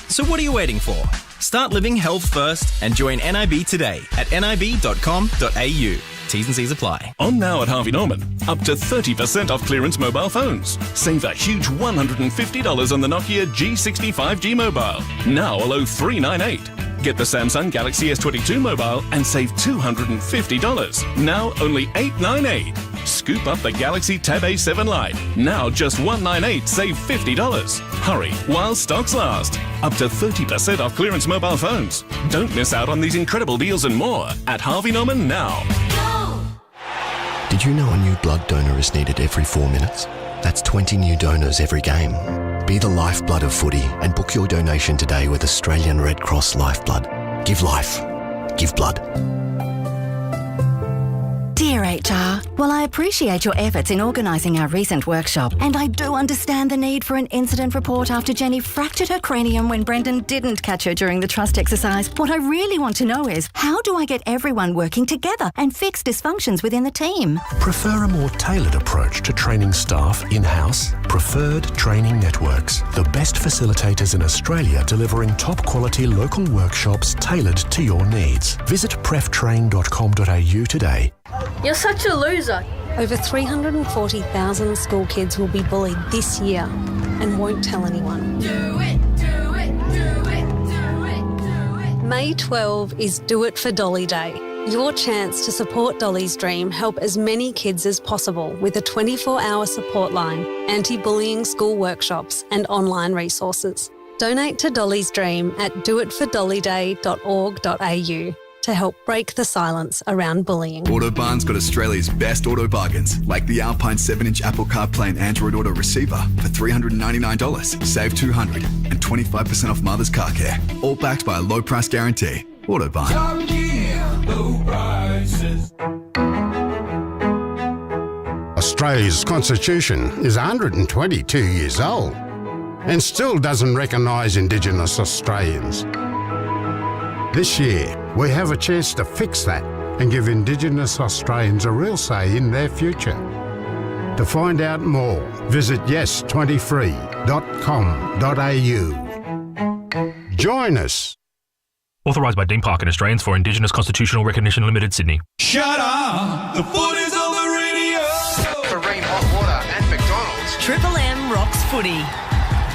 So what are you waiting for? Start living health first and join NIB today at nib.com.au. T's and C's apply. On now at Harvey Norman. Up to 30% off clearance mobile phones. Save a huge $150 on the Nokia G65G mobile. Now a low $398. Get the Samsung Galaxy S22 mobile and save $250. Now only $898. Scoop up the Galaxy Tab A7 Lite. Now just $198, save $50. Hurry while stocks last. Up to 30% off clearance mobile phones. Don't miss out on these incredible deals and more at Harvey Norman now. Did you know a new blood donor is needed every 4 minutes? That's 20 new donors every game. Be the lifeblood of footy and book your donation today with Australian Red Cross Lifeblood. Give life. Give blood. Dear HR, well, I appreciate your efforts in organising our recent workshop, and I do understand the need for an incident report after Jenny fractured her cranium when Brendan didn't catch her during the trust exercise. What I really want to know is, how do I get everyone working together and fix dysfunctions within the team? Prefer a more tailored approach to training staff in-house? Preferred Training Networks, the best facilitators in Australia delivering top-quality local workshops tailored to your needs. Visit preftrain.com.au today. You're such a loser. Over 340,000 school kids will be bullied this year and won't tell anyone. Do it, do it, do it, do it, do it. May 12 is Do It for Dolly Day. Your chance to support Dolly's dream. Help as many kids as possible with a 24-hour support line, anti-bullying school workshops and online resources. Donate to Dolly's dream at doitfordollyday.org.au. to help break the silence around bullying. Autobarn's got Australia's best auto bargains, like the Alpine 7-inch Apple CarPlay and Android Auto receiver for $399. Save $200 and 25% off mother's car care. All backed by a low price guarantee. Autobarn. Australia's constitution is 122 years old and still doesn't recognise Indigenous Australians. This year, we have a chance to fix that and give Indigenous Australians a real say in their future. To find out more, visit yes23.com.au. Join us. Authorised by Dean Parkin, Australians for Indigenous Constitutional Recognition Limited, Sydney. Shut up! The foot is on the radio! For Ream Hot Water and McDonald's. Triple M rocks footy.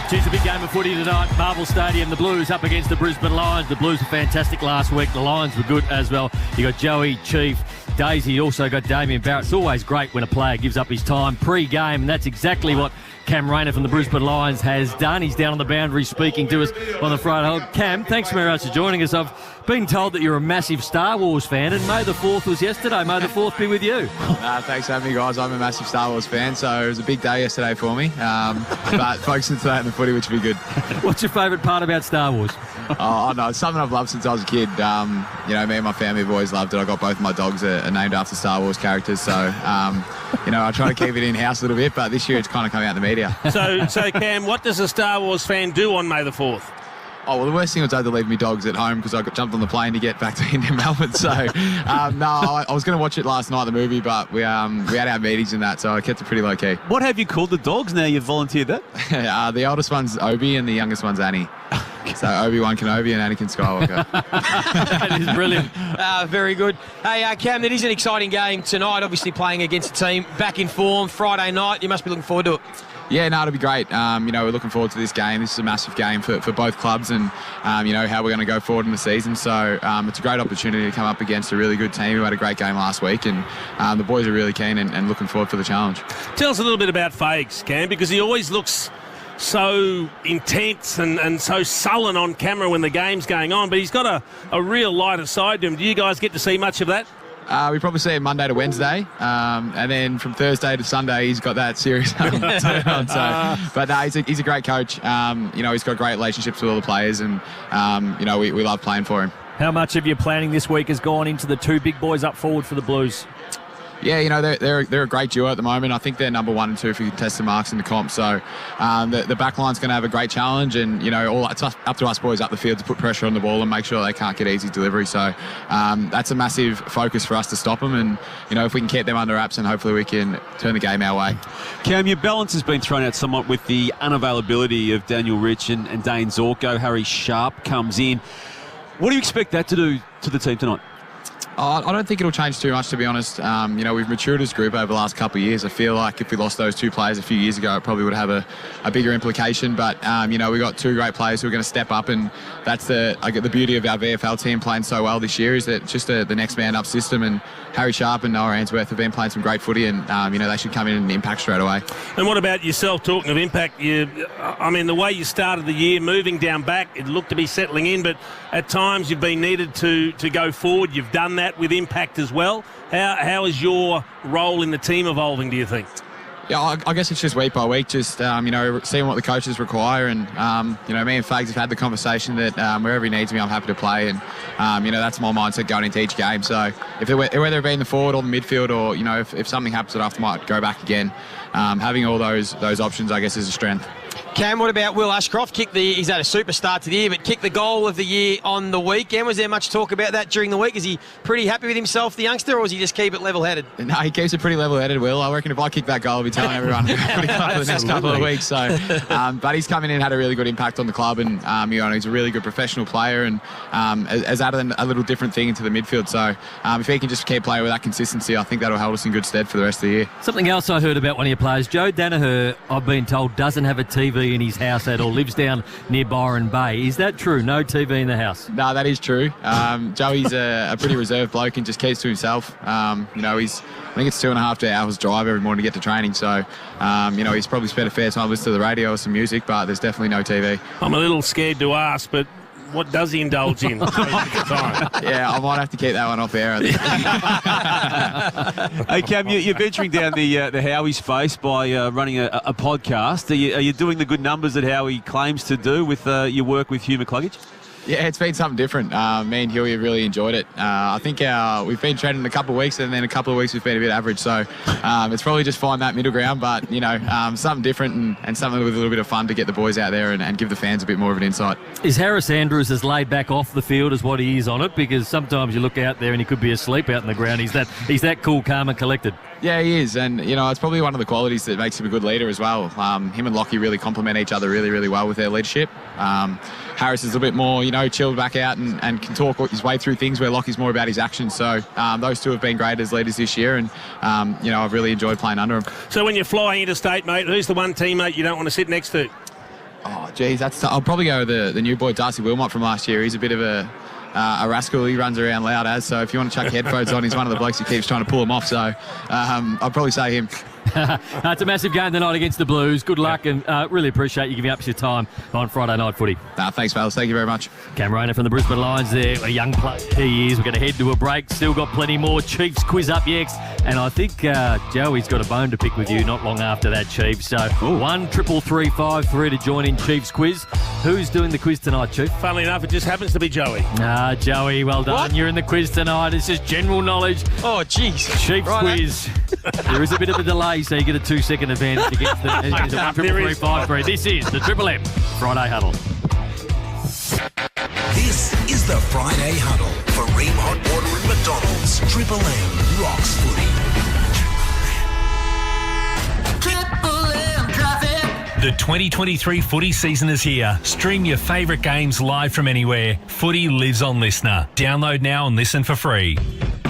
Geez, a big game of footy tonight. Marvel Stadium, the Blues up against the Brisbane Lions. The Blues were fantastic last week. The Lions were good as well. You got Joey, Chief, Daisy. You also got Damien Barrett. It's always great when a player gives up his time pre-game, and that's exactly what Cam Rayner from the Brisbane Lions has done. He's down on the boundary speaking to us on the Friday hold. Cam, thanks very much for joining us. I've been told that you're a massive Star Wars fan, and May the 4th was yesterday. May the 4th be with you. Thanks for having me, guys. I'm a massive Star Wars fan, so it was a big day yesterday for me. But focusing today on the footy, which will be good. What's your favourite part about Star Wars? Oh, no, it's something I've loved since I was a kid. Me and my family have always loved it. I got both my dogs are named after Star Wars characters, so I try to keep it in-house a little bit, but this year it's kind of coming out in the media. So Cam, what does a Star Wars fan do on May the 4th? Oh, well, the worst thing was I had to leave my dogs at home because I got jumped on the plane to get back to India, Melbourne. So, I was going to watch it last night, the movie, but we had our meetings and that, so I kept it pretty low-key. What have you called the dogs now you've volunteered that? The oldest one's Obi and the youngest one's Annie. So Obi-Wan Kenobi and Anakin Skywalker. That is brilliant. Very good. Hey, Cam, it is an exciting game tonight, obviously playing against a team back in form Friday night. You must be looking forward to it. Yeah, no, it'll be great. We're looking forward to this game. This is a massive game for both clubs and, how we're going to go forward in the season. So it's a great opportunity to come up against a really good team who had a great game last week. And the boys are really keen and looking forward for the challenge. Tell us a little bit about Fags, Cam, because he always looks so intense and so sullen on camera when the game's going on, but he's got a real lighter side to him. Do you guys get to see much of that? We probably see him Monday to Wednesday, and then from Thursday to Sunday, he's got that serious turn on. So, but no, he's a great coach. He's got great relationships with all the players, and we love playing for him. How much of your planning this week has gone into the two big boys up forward for the Blues? Yeah, they're a great duo at the moment. I think they're number 1 and 2 for contested marks in the comp. So the back line's going to have a great challenge, and it's up to us boys up the field to put pressure on the ball and make sure they can't get easy delivery. So that's a massive focus for us to stop them, and if we can keep them under wraps, and hopefully we can turn the game our way. Cam, your balance has been thrown out somewhat with the unavailability of Daniel Rich and Dane Zorko. Harry Sharp comes in. What do you expect that to do to the team tonight? I don't think it'll change too much, to be honest. We've matured as a group over the last couple of years. I feel like if we lost those two players a few years ago, it probably would have a bigger implication. But, we've got two great players who are going to step up, and that's the beauty of our VFL team playing so well this year, is that it's just the next man up system, and Harry Sharp and Noah Ainsworth have been playing some great footy, and, they should come in and impact straight away. And what about yourself, talking of impact? The way you started the year, moving down back, it looked to be settling in, but at times you've been needed to go forward. You've done that with impact as well. How is your role in the team evolving, do you think? Yeah, I guess it's just week by week, just, seeing what the coaches require. And, me and Fags have had the conversation that wherever he needs me, I'm happy to play. And, that's my mindset going into each game. So whether it be in the forward or the midfield, or, if something happens that I might go back again, having all those options, I guess, is a strength. Cam, what about Will Ashcroft? He's had a super start to the year, but kicked the goal of the year on the weekend. Was there much talk about that during the week? Is he pretty happy with himself, the youngster, or does he just keep it level-headed? No, he keeps it pretty level-headed, Will. I reckon if I kick that goal, I'll be telling everyone for the next couple of weeks. So, but he's come in and had a really good impact on the club, and he's a really good professional player, and has added a little different thing into the midfield. So if he can just keep playing with that consistency, I think that'll hold us in good stead for the rest of the year. Something else I heard about one of your players, Joe Danaher, I've been told, doesn't have a TV in his house at all, lives down near Byron Bay. Is that true? No TV in the house? No, that is true. Joey's a pretty reserved bloke and just keeps to himself. I think it's 2.5 hours drive every morning to get to training. So, he's probably spent a fair time listening to the radio or some music, but there's definitely no TV. I'm a little scared to ask, but what does he indulge in? Yeah, I might have to keep that one off air, I think. Hey, Cam, you're venturing down the Howie space by running a podcast. Are you doing the good numbers that Howie claims to do with your work with Hugh McCluggage? Yeah, it's been something different. Me and Huey have really enjoyed it. I think we've been training a couple of weeks, and then a couple of weeks we've been a bit average. So it's probably just find that middle ground, but, something different and something with a little bit of fun to get the boys out there and give the fans a bit more of an insight. Is Harris Andrews as laid back off the field as what he is on it? Because sometimes you look out there and he could be asleep out in the ground. He's that cool, calm and collected. Yeah, he is, and it's probably one of the qualities that makes him a good leader as well. Him and Lockie really complement each other really, really well with their leadership. Harris is a bit more, chilled back out and can talk his way through things, where Lockie's more about his actions. So those two have been great as leaders this year, and I've really enjoyed playing under them. So when you're flying interstate, mate, who's the one teammate you don't want to sit next to? Oh, geez, I'll probably go with the new boy Darcy Wilmot from last year. He's a bit of a rascal. He runs around loud as, so if you want to chuck headphones on, he's one of the blokes who keeps trying to pull them off. So I'd probably say him. It's a massive game tonight against the Blues. Good luck, and really appreciate you giving up your time on Friday Night Footy. Thanks, fellas. Thank you very much. Cam Rayner from the Brisbane Lions there. A young player he is. We're going to head to a break. Still got plenty more. Chiefs quiz up next. And I think Joey's got a bone to pick with you not long after that, Chief. So 1-333-5-3 to join in Chiefs quiz. Who's doing the quiz tonight, Chief? Funnily enough, it just happens to be Joey. Joey, well done. What? You're in the quiz tonight. It's just general knowledge. Oh, jeez. Chiefs quiz. There is a bit of a delay, so you get a 2-second advantage against the 1-333-5-3. This is the Triple M Friday Huddle. This is the Friday Huddle for Ream Hot Water and McDonald's. Triple M rocks footy. Triple M traffic. The 2023 footy season is here. Stream your favourite games live from anywhere. Footy lives on Listener. Download now and listen for free.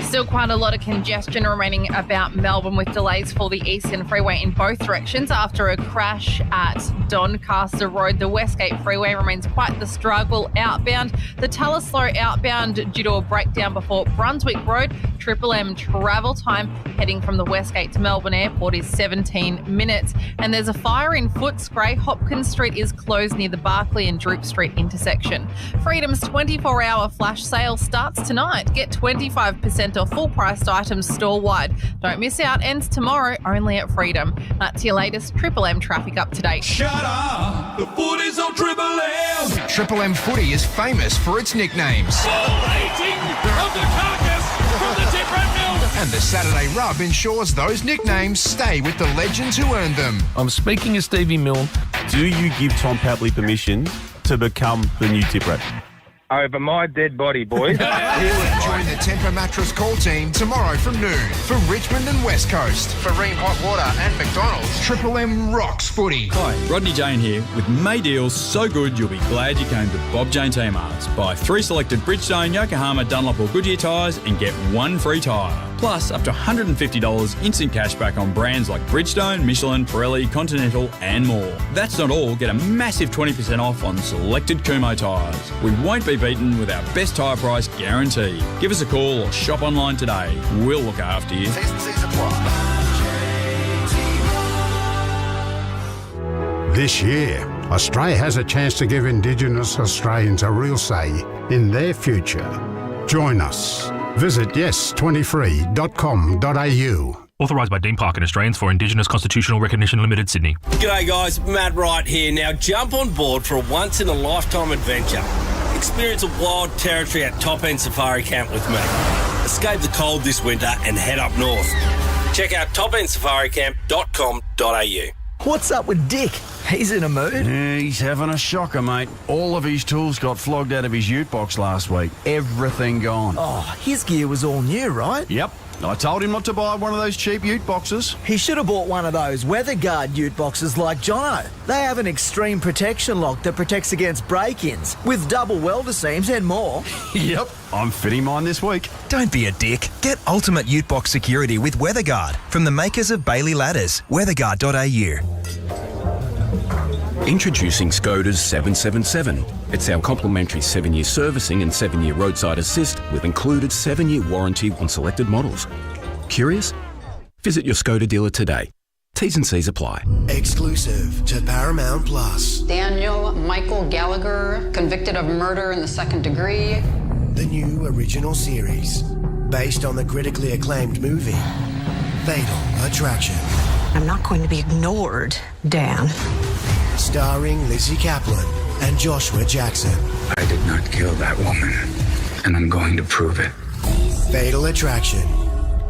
Still quite a lot of congestion remaining about Melbourne with delays for the Eastern Freeway in both directions after a crash at Doncaster Road. The Westgate Freeway remains quite the struggle outbound. The Talaslo outbound due to a breakdown before Brunswick Road. Triple M travel time heading from the Westgate to Melbourne Airport is 17 minutes. And there's a fire in Footscray. Hopkins Street is closed near the Barclay and Droop Street intersection. Freedom's 24-hour flash sale starts tonight. Get 25% off full-priced items store-wide. Don't miss out. Ends tomorrow only at Freedom. That's your latest Triple M traffic up-to-date. Shut up! The footy's on Triple M! Triple M footy is famous for its nicknames. Rating of the carcass from the Tip Rat Mill! And the Saturday Rub ensures those nicknames stay with the legends who earned them. I'm speaking of Stevie Milne. Do you give Tom Papley permission to become the new Tip Rat? Over my dead body, boys. Join the Temper Mattress call team tomorrow from noon for Richmond and West Coast. For Ream Hot Water and McDonald's, Triple M rocks footy. Hi, Rodney Jane here with May deals so good you'll be glad you came to Bob Jane T-Marts. Buy 3 selected Bridgestone, Yokohama, Dunlop or Goodyear tyres and get 1 free tyre. Plus, up to $150 instant cashback on brands like Bridgestone, Michelin, Pirelli, Continental and more. That's not all. Get a massive 20% off on selected Kumho tyres. We won't be beaten with our best tyre price guarantee. Give us a call or shop online today. We'll look after you. This year, Australia has a chance to give Indigenous Australians a real say in their future. Join us. Visit yes23.com.au. Authorised by Dean Parkin Australians for Indigenous Constitutional Recognition Limited, Sydney. G'day guys, Matt Wright here. Now jump on board for a once-in-a-lifetime adventure. Experience a wild territory at Top End Safari Camp with me. Escape the cold this winter and head up north. Check out topendsafaricamp.com.au. What's up with Dick? He's in a mood. Yeah, he's having a shocker, mate. All of his tools got flogged out of his ute box last week. Everything gone. Oh, his gear was all new, right? Yep. I told him not to buy one of those cheap ute boxes. He should have bought one of those WeatherGuard ute boxes like Jono. They have an extreme protection lock that protects against break-ins, with double welder seams and more. Yep, I'm fitting mine this week. Don't be a dick. Get ultimate ute box security with WeatherGuard from the makers of Bailey Ladders. weatherguard.au. Introducing Skoda's 777. It's our complimentary 7-year servicing and 7-year roadside assist with included 7-year warranty on selected models. Curious? Visit your Skoda dealer today. T's and C's apply. Exclusive to Paramount Plus. Daniel Michael Gallagher, convicted of murder in the 2nd degree. The new original series, based on the critically acclaimed movie, Fatal Attraction. I'm not going to be ignored, Dan. Starring Lizzie Kaplan and Joshua Jackson. I did not kill that woman, and I'm going to prove it. Fatal Attraction,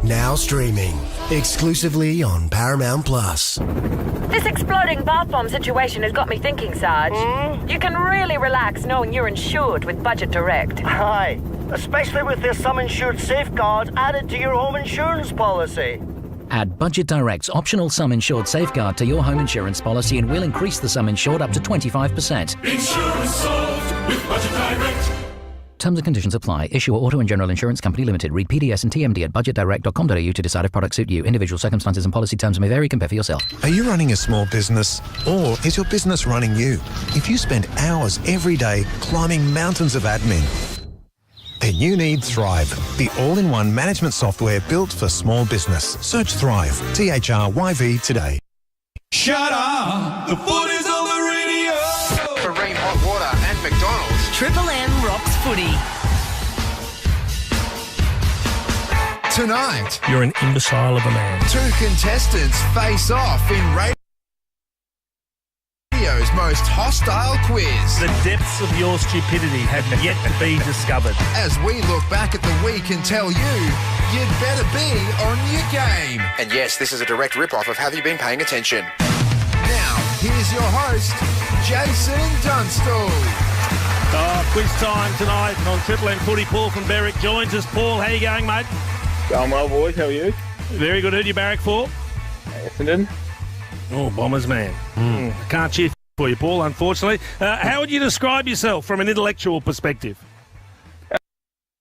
now streaming exclusively on Paramount Plus. This exploding bath bomb situation has got me thinking, Sarge. You can really relax knowing you're insured with Budget Direct. Aye, especially with their sum insured safeguards added to your home insurance policy. Add Budget Direct's optional sum insured safeguard to your home insurance policy and we'll increase the sum insured up to 25%. Insurance solved with Budget Direct. Terms and conditions apply. Issuer Auto and General Insurance Company Limited. Read PDS and TMD at budgetdirect.com.au to decide if products suit you. Individual circumstances and policy terms may vary. Compare for yourself. Are you running a small business or is your business running you? If you spend hours every day climbing mountains of admin, then you need Thrive, the all-in-one management software built for small business. Search Thrive, THRYV today. Shut up! The foot is on the radio! For Ream Hot Water and McDonald's, Triple M rocks footy. tonight, You're an imbecile of a man. 2 contestants face off in radio's most hostile quiz. The depths of your stupidity have yet to be discovered. As we look back at the week and tell you'd better be on your game. And yes, this is a direct rip-off of Have You Been Paying Attention? Now, here's your host, Jason Dunstall. Quiz time tonight on Triple M Footy. Paul from Berwick joins us. Paul, how you going, mate? Going well, boys. How are you? Very good. Who do you barrack for? Essendon. Oh, Bombers, man. I can't cheer for you, Paul, unfortunately. How would you describe yourself from an intellectual perspective?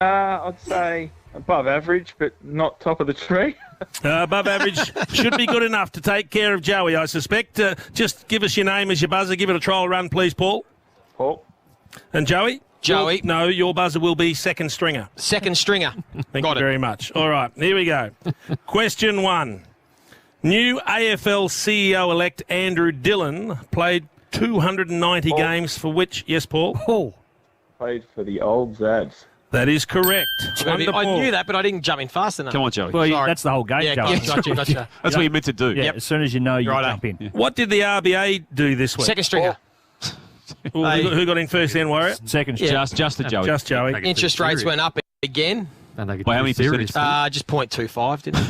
I'd say Above average, but not top of the tree. Above average should be good enough to take care of Joey, I suspect. Just give us your name as your buzzer. Give it a trial run, please, Paul. Paul. And Joey? Joey. No, your buzzer will be second stringer. Second stringer. Thank you very much. All right, here we go. Question 1. New AFL CEO-elect Andrew Dillon played 290 games for which? Yes, Paul? Played for the old Zads. That is correct. I knew that, but I didn't jump in fast enough. Come on, Joey. Well, Sorry. that's the whole game, Yeah, Joey. gotcha. That's what you're meant to do. Yeah, as soon as you know, you jump in. Yeah. What did the RBA do this week? Second stringer. Who got in first then, Warrior? Second Yeah. Just to Joey. Just Joey. Interest rates went up again. By how many percentage? Just 0.25, didn't it?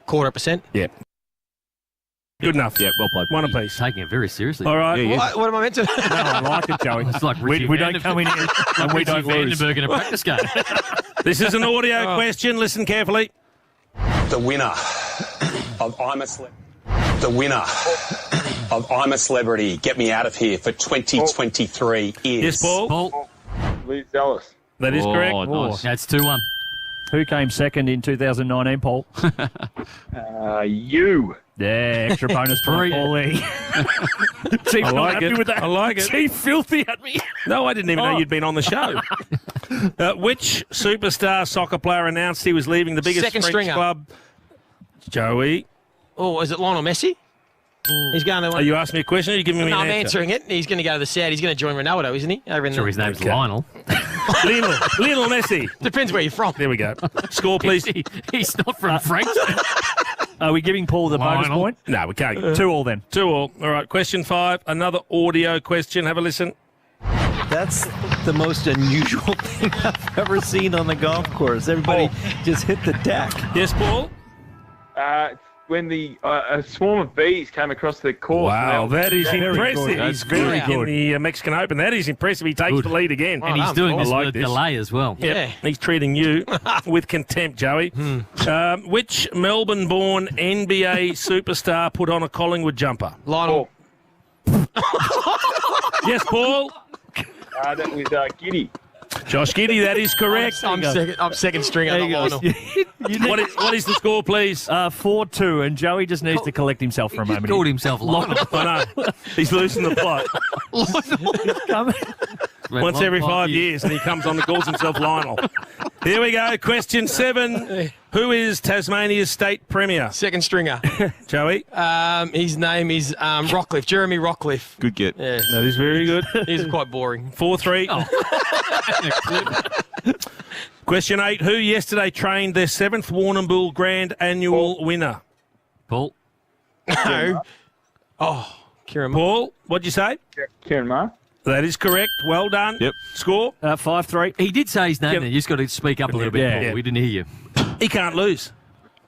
0.25%. Yeah. Good enough. Yeah, well played. One apiece. Taking it very seriously. All right. Yeah. What am I meant to? No, I like it, Joey. It's like we don't come in here and we don't lose. in a practice game. This is an audio question. Listen carefully. The winner of I'm a Celebrity, Get Me Out of Here for 2023 is... Yes, Paul? Lee Ellis. That is correct. Nice. That's 2-1. Who came second in 2019, Paul? You. Yeah, extra bonus for Paulie. See, I like happy it. with that. I like it. See, filthy at me. No, I didn't even know you'd been on the show. Which superstar soccer player announced he was leaving the biggest Second French stringer. club? Joey. Oh, is it Lionel Messi? He's going to... Are you asking me a question or are you giving me No, an I'm answer? answering it. He's going to go to the Saud. He's going to join Ronaldo, isn't he? Over in Sure, his name's Lionel. Lionel Messi. Depends where you're from. There we go. Score, please. He's not from France. Are we giving Paul the bonus point? No, we can't. 2-2 then. 2-2. All right, question 5. Another audio question. Have a listen. That's the most unusual thing I've ever seen on the golf course. Everybody just hit the deck. Yes, Paul? When a swarm of bees came across the course. Wow, that is impressive. That's He's very good. in the Mexican Open. That is impressive. He takes the lead again. And he's doing this like with a delay as well. Yep. Yeah. He's treating you with contempt, Joey. Which Melbourne-born NBA superstar put on a Collingwood jumper? Lionel. Yes, Paul? That was Giddy. Josh Giddey, that is correct. I'm second stringer. There you go. What is the score, please? 4-2, and Joey just needs to collect himself for a moment. He called himself Lionel. I know. He's losing the plot. Once every 5 years, and he comes on and calls himself Lionel. Here we go. Question 7. Who is Tasmania's state premier? Second stringer. Joey? His name is Rockcliffe. Jeremy Rockcliffe. Good get. Yeah. That is very good. He's quite boring. 4-3. Question 8. Who yesterday trained their 7th Warrnambool Grand Annual winner? Paul? No. Kieran. Paul, what'd you say? Kieran Marr. That is correct. Well done. Yep. Score? 5-3. He did say his name there. You just got to speak up a little bit, Yeah. Paul. Yeah. We didn't hear you. He can't lose.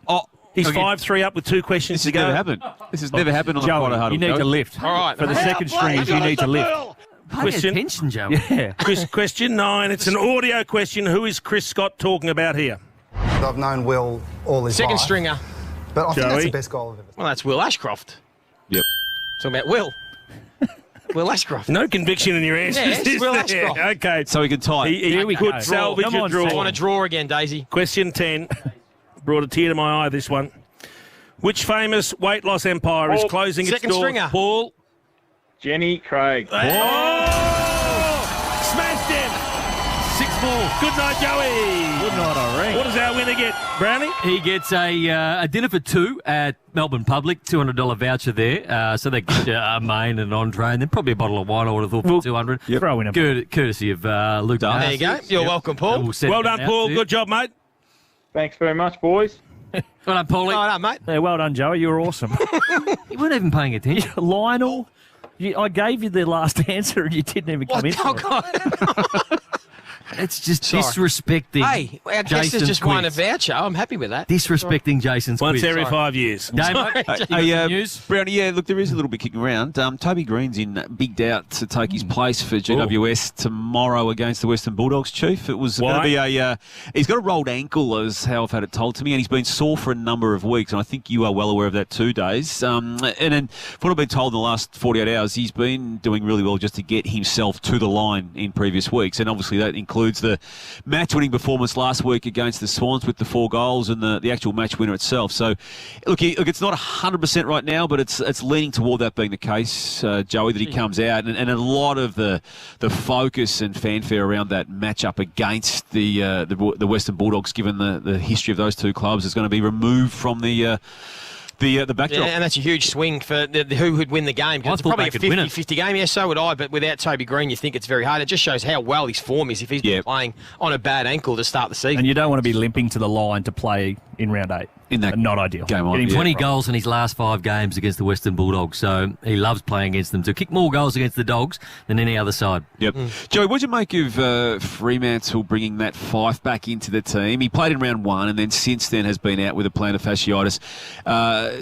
Oh, He's okay. 5-3 up with 2 questions This to has go. never happened. This has never happened on the Quarter Joey, Huddle. you need to lift. All right. For the second stringers, you need to lift. Pay attention, Joey. Yeah. Question 9. It's an audio question. Who is Chris Scott talking about here? I've known Will all his Second life, stringer. but I think that's Joey? the best goal I've ever seen. Well, that's Will Ashcroft. Yep. Talking about Will. Will Ashcroft. No conviction in your answers. Yes, is Will there? Ashcroft. Okay. So he can tie. He Here we could go. salvage Come a on, draw. I want to draw again, Daisy. Question 10. Brought a tear to my eye, this one. Which famous weight loss empire is Paul. closing its Second doors? stringer. Paul. Jenny Craig. Smashed him. 6-4. Good night, Joey. Good night, Irene. What does our winner get, Brownie? He gets a dinner for 2 at Melbourne Public, $200 voucher there. So they get a main and an entree, and then probably a bottle of wine, I would have thought, for $200. Throw in a Courtesy of Luke. There you go. You're welcome, Paul. Well done, Paul. Good job, mate. Thanks very much, boys. Well done, Paulie. Oh, no, mate. Yeah, well done, Joey. You were awesome. You weren't even paying attention. Lionel, I gave you the last answer and you didn't even come in. Oh, God. It's just Sorry. disrespecting. Hey, our guest has Jason's just won a quiz. voucher. I'm happy with that. Disrespecting Jason's Once quiz. every 5 years. Damo, you got some news? Brownie, yeah, look, there is a little bit kicking around. Toby Green's in big doubt to take his place for GWS tomorrow against the Western Bulldogs, Chief. It was going to be he's got a rolled ankle, as how I've had it told to me, and he's been sore for a number of weeks, and I think you are well aware of that too, Days. And then, from what I've been told in the last 48 hours, he's been doing really well just to get himself to the line in previous weeks, and obviously that includes includes the match-winning performance last week against the Swans with the 4 goals and the actual match winner itself. So, look, it's not 100% right now, but it's leaning toward that being the case, Joey, that he comes out. And a lot of the focus and fanfare around that matchup against the Western Bulldogs, given the history of those two clubs, is going to be removed from the backdrop. Yeah, and that's a huge swing for who would win the game. Because it's probably a 50-50 game. Yeah, so would I. But without Toby Green, you think it's very hard. It just shows how well his form is if he's been playing on a bad ankle to start the season. And you don't want to be limping to the line to play in round 8. In that not ideal. Game on. Getting 20 goals in his last 5 games against the Western Bulldogs, so he loves playing against them. To kick more goals against the Dogs than any other side. Yep. Joey, what did you make of Fremantle bringing that Fife back into the team? He played in round 1 and then since then has been out with a plantar fasciitis.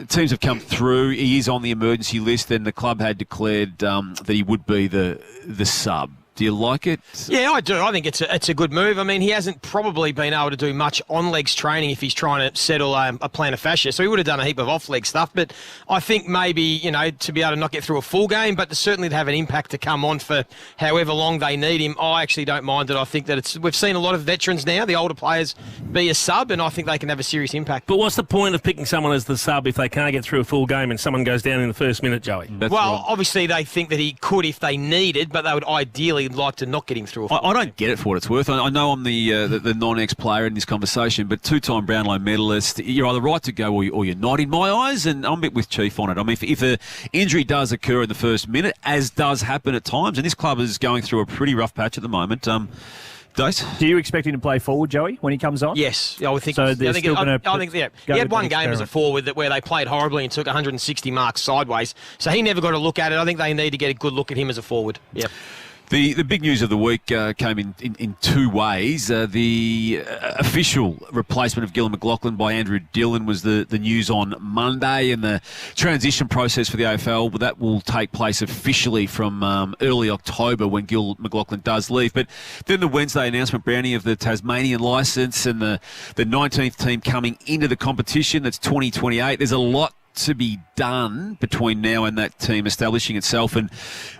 Teams have come through. He is on the emergency list and the club had declared that he would be the sub. Do you like it? Yeah, I do. I think it's a good move. I mean, he hasn't probably been able to do much on-legs training if he's trying to settle a plantar fascia, so he would have done a heap of off-leg stuff. But I think maybe, to be able to not get through a full game, but certainly to have an impact to come on for however long they need him, I actually don't mind it. I think that we've seen a lot of veterans now, the older players, be a sub, and I think they can have a serious impact. But what's the point of picking someone as the sub if they can't get through a full game and someone goes down in the first minute, Joey? Obviously they think that he could if they needed, but they would ideally like to not get him through a full I don't get it for what it's worth. I know I'm the non-ex player in this conversation, but 2-time Brownlow medalist, you're either right to go or you're not in my eyes, and I'm a bit with Chief on it. I mean, if an injury does occur in the first minute, as does happen at times, and this club is going through a pretty rough patch at the moment, Dace? Do you expect him to play forward, Joey, when he comes on? Yes, I would think. So I they're think still going to. I think yeah. He had one game as a forward where they played horribly and took 160 marks sideways, so he never got a look at it. I think they need to get a good look at him as a forward. Yep. The big news of the week came in 2 ways. The official replacement of Gillon McLachlan by Andrew Dillon was the news on Monday, and the transition process for the AFL, that will take place officially from early October when Gil McLachlan does leave. But then the Wednesday announcement, Brownie, of the Tasmanian licence and the 19th team coming into the competition, that's 2028. There's a lot to be done between now and that team establishing itself, and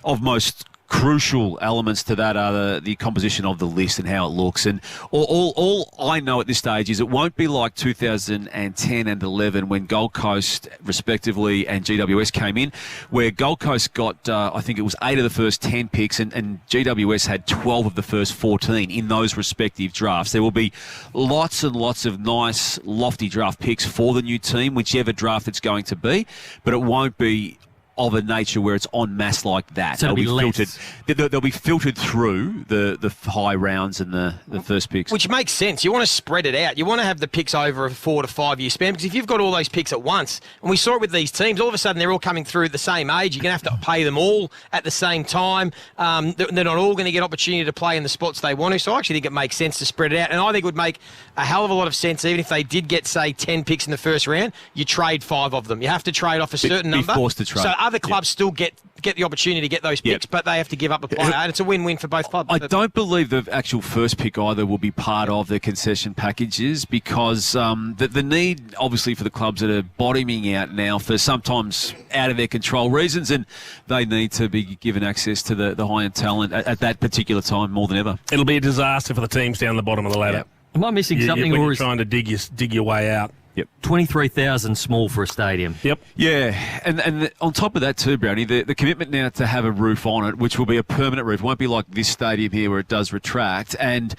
of most crucial elements to that are the composition of the list and how it looks. And all I know at this stage is it won't be like 2010 and 11 when Gold Coast, respectively, and GWS came in, where Gold Coast got, I think it was 8 of the first 10 picks and GWS had 12 of the first 14 in those respective drafts. There will be lots and lots of nice, lofty draft picks for the new team, whichever draft it's going to be, but it won't be of a nature where it's en masse like that. So they'll be filtered through the high rounds and the first picks. Which makes sense. You want to spread it out. You want to have the picks over a 4 to 5 year span, because if you've got all those picks at once, and we saw it with these teams, all of a sudden they're all coming through at the same age. You're going to have to pay them all at the same time. They're not all going to get opportunity to play in the spots they want to. So I actually think it makes sense to spread it out. And I think it would make a hell of a lot of sense, even if they did get, say, 10 picks in the first round, you trade 5 of them. You have to trade off a certain number. Be forced to trade. So other clubs still get the opportunity to get those picks, but they have to give up a player, and it's a win-win for both clubs. I don't believe the actual first pick either will be part of the concession packages, because the need, obviously, for the clubs that are bottoming out now for sometimes out of their control reasons, and they need to be given access to the high-end talent at that particular time more than ever. It'll be a disaster for the teams down the bottom of the ladder. Yep. Am I missing something, when or you're is trying to dig your way out? Yep. 23,000 small for a stadium. Yep. Yeah, and on top of that too, Brownie, the commitment now to have a roof on it, which will be a permanent roof, won't be like this stadium here where it does retract. And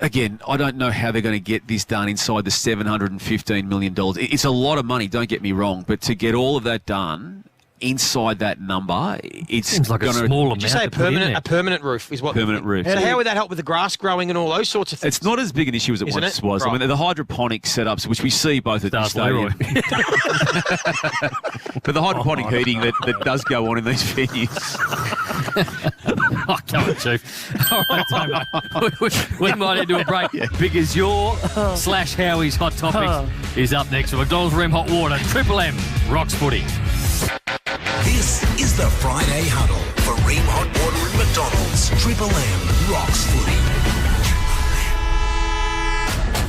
again, I don't know how they're going to get this done inside the $715 million. It's a lot of money, don't get me wrong, but to get all of that done inside that number, it seems like a small amount. Did you say a permanent roof is what? Permanent roof. So how would that help with the grass growing and all those sorts of things? It's not as big an issue as it once was. Right. I mean, the hydroponic setups, which we see both at the stadium, but the hydroponic heating that does go on in these venues. Oh, come on, Chief. All right, time. We might need to do a break, because your / Howie's Hot Topics is up next with McDonald's Rem Hot Water. Triple M rocks footy. This is the Friday Huddle for Ream Hot Water and McDonald's. Triple M rocks footy.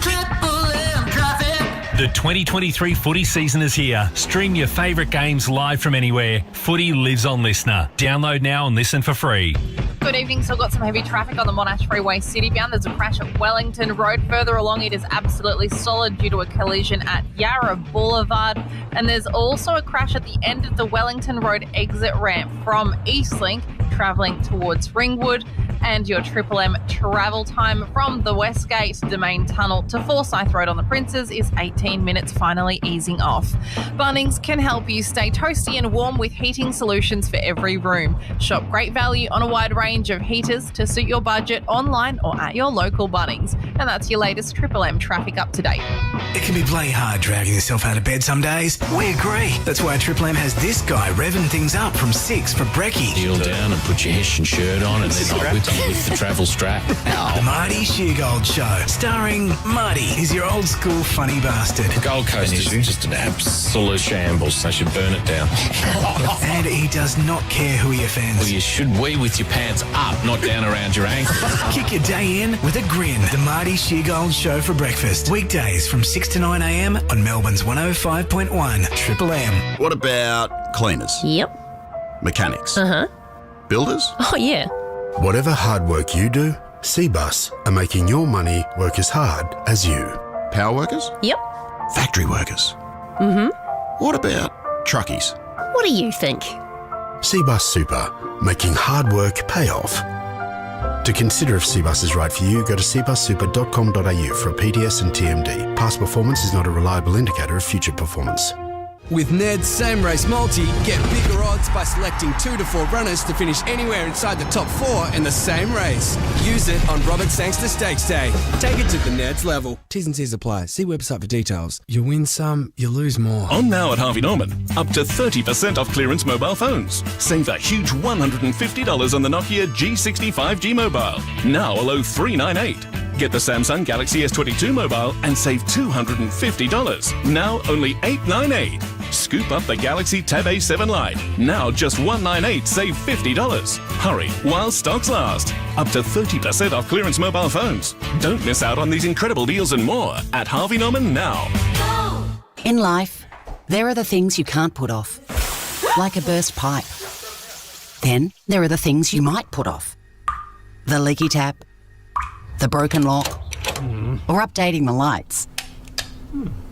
Triple M traffic. The 2023 footy season is here. Stream your favourite games live from anywhere. Footy lives on Listener. Download now and listen for free. Good evening. So I've got some heavy traffic on the Monash Freeway citybound. There's a crash at Wellington Road. Further along, it is absolutely solid due to a collision at Yarra Boulevard. And there's also a crash at the end of the Wellington Road exit ramp from Eastlink, travelling towards Ringwood. And your Triple M travel time from the Westgate Domain Tunnel to Forsyth Road on the Princes is 18 minutes, finally easing off. Bunnings can help you stay toasty and warm with heating solutions for every room. Shop great value on a wide range of heaters to suit your budget online or at your local Bunnings. And that's your latest Triple M traffic up to date. It can be bloody hard dragging yourself out of bed some days. We agree. That's why Triple M has this guy revving things up from 6 for brekkie. Kneel down and put your Hessian shirt on and then I'll whip you with the travel strap. The Marty Sheargold Show, starring Marty. He's your old school funny bastard. Gold Coast is just an absolute shambles. They should burn it down. And he does not care who he offends. Well, you should wee with your pants up, not down around your ankles. Kick your day in with a grin. The Marty Sheargold Show for breakfast. Weekdays from 6 to 9 a.m. on Melbourne's 105.1 Triple M. What about cleaners? Yep. Mechanics? Uh-huh. Builders? Oh, yeah. Whatever hard work you do, Cbus are making your money work as hard as you. Power workers? Yep. Factory workers? Mm-hmm. What about truckies? What do you think? Cbus Super, making hard work pay off. To consider if Cbus is right for you, go to cbussuper.com.au for a PDS and TMD. Past performance is not a reliable indicator of future performance. With Ned's Same Race Multi, get bigger odds by selecting 2 to 4 runners to finish anywhere inside the top 4 in the same race. Use it on Robert Sangster Stakes Day. Take it to the Ned's level. T's and C's apply. See website for details. You win some, you lose more. On now at Harvey Norman, up to 30% off clearance mobile phones. Save a huge $150 on the Nokia G65G mobile. Now a low $398. Get the Samsung Galaxy S22 mobile and save $250. Now only $898. Scoop up the Galaxy Tab A7 Lite. Now just $198, save $50. Hurry while stocks last. Up to 30% off clearance mobile phones. Don't miss out on these incredible deals and more at Harvey Norman now. In life, there are the things you can't put off, like a burst pipe. Then there are the things you might put off. The leaky tap, the broken lock, or updating the lights.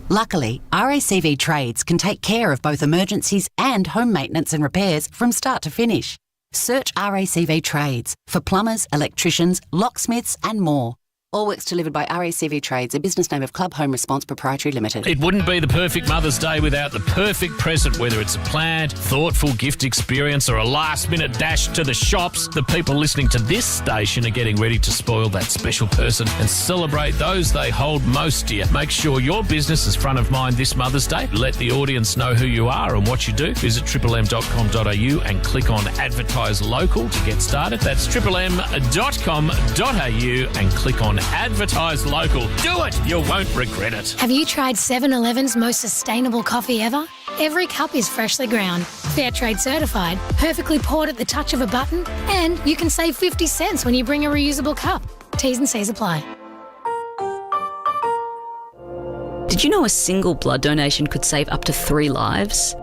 Luckily, RACV Trades can take care of both emergencies and home maintenance and repairs from start to finish. Search RACV Trades for plumbers, electricians, locksmiths and more. All works delivered by RACV Trades, a business name of Club Home Response Proprietary Limited. It wouldn't be the perfect Mother's Day without the perfect present, whether it's a planned, thoughtful gift experience or a last-minute dash to the shops. The people listening to this station are getting ready to spoil that special person and celebrate those they hold most dear. Make sure your business is front of mind this Mother's Day. Let the audience know who you are and what you do. Visit triplem.com.au and click on Advertise Local to get started. That's triplem.com.au and click on Advertise Local. Do it! You won't regret it. Have you tried 7-Eleven's most sustainable coffee ever? Every cup is freshly ground, fair trade certified, perfectly poured at the touch of a button, and you can save 50 cents when you bring a reusable cup. T's and C's apply. Did you know a single blood donation could save up to 3 lives?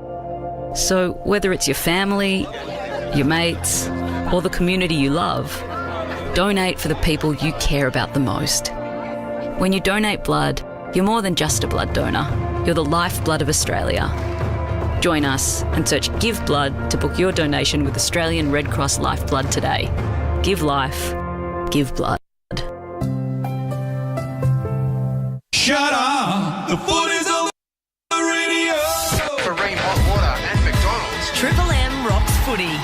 So whether it's your family, your mates, or the community you love, donate for the people you care about the most. When you donate blood, you're more than just a blood donor. You're the lifeblood of Australia. Join us and search Give Blood to book your donation with Australian Red Cross Lifeblood today. Give life. Give blood. Shut up! The foot is on the radio! For Ream Hot Water and McDonald's. Triple M rocks footy.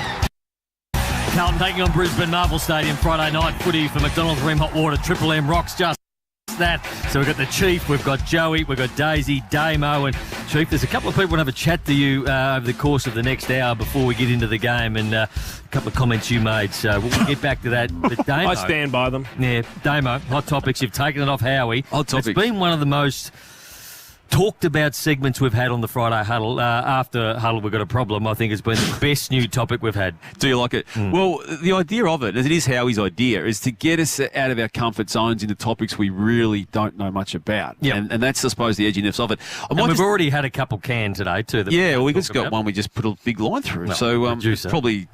Carlton taking on Brisbane Marvel Stadium Friday night footy for McDonald's Ream Hot Water. Triple M rocks just that. So we've got the Chief, we've got Joey, we've got Daisy, Damo, and Chief, there's a couple of people want to have a chat to you over the course of the next hour before we get into the game, and a couple of comments you made, so we'll get back to that. But Damo, I stand by them. Yeah, Damo, hot topics, you've taken it off Howie. Hot topics. It's been one of the most talked about segments we've had on the Friday Huddle. After Huddle, we've got a problem. I think it's been the best new topic we've had. Do you like it? Well, the idea of it, as it is Howie's idea, is to get us out of our comfort zones into topics we really don't know much about. Yep. And that's, I suppose, the edginess of it. And we've already had a couple canned today too. Yeah, well, we just got one we just put a big line through. Well, so probably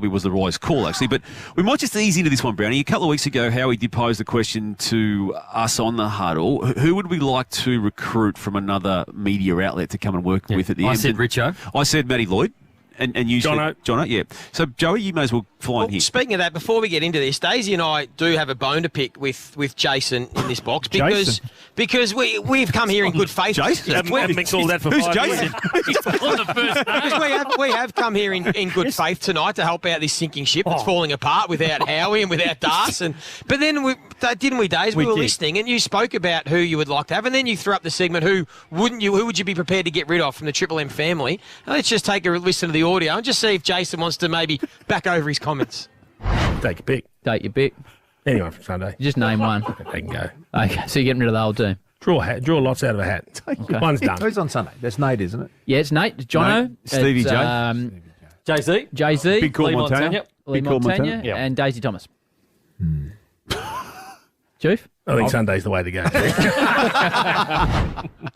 was the wise call, actually. But we might just ease into this one, Brownie. A couple of weeks ago, Howie did pose the question to us on the Huddle. Who would we like to recruit from another media outlet to come and work with at the end? I said Richo. I said Matty Lloyd. And you Jono. said Jono, yeah. So, Joey, you may as well fly in here. Speaking of that, before we get into this, Daisy and I do have a bone to pick with Jason in this box because we've come here in good faith. Jason? Haven't been called that for Who's 5 Jason? years. Because we have come here in good faith tonight to help out this sinking ship that's falling apart without Howie and without Das. But then, didn't we, Daisy? We were listening and you spoke about who you would like to have, and then you threw up the segment, who would you be prepared to get rid of from the Triple M family? Now, let's just take a listen to the audio and just see if Jason wants to maybe back over his comments. Take a pick. Take your pick. Anyone from Sunday. Just name one. They can go. Okay, so you're getting rid of the whole team. Draw lots out of a hat. Okay. One's done. Who's on Sunday? That's Nate, isn't it? Yeah, it's Nate, Jono, Stevie J. Jay-Z, Big Call Lee Montana. Lee Big Call Montana, Montana. and Daisy Thomas. Chief? I think Sunday's the way to go.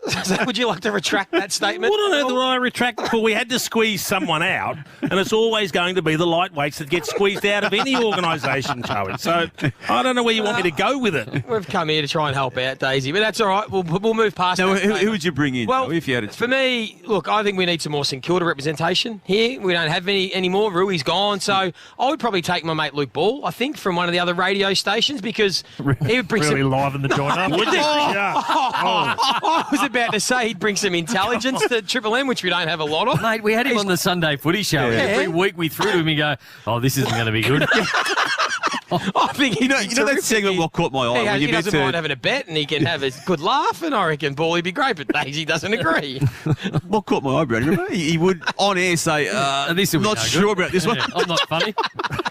So would you like to retract that statement? What on earth would I retract it for? We had to squeeze someone out, and it's always going to be the lightweights that get squeezed out of any organisation, Joey. So I don't know where you want me to go with it. We've come here to try and help out Daisy, but that's all right. We'll move past Now, that. who would you bring in, Well, Joey, if you had it? For me, look, I think we need some more St Kilda representation here. We don't have any more. Rui's gone, so I would probably take my mate Luke Ball, I think, from one of the other radio stations because he would bring Really some... liven the joint up. Would you? I was about to say he'd bring some intelligence to Triple M, which we don't have a lot of. Mate, we had him on the Sunday Footy Show. Yeah. Every week we threw to him and go, oh, this isn't going to be good. I think You know that segment what caught my eye? when He you doesn't bet mind having a bet and he can have a good laugh, and I reckon Ball, be great, but Daisy doesn't agree. What caught my eye, Brad? Remember? He would on air say, this will I'm be not no sure good. about this one. Yeah, I'm not funny.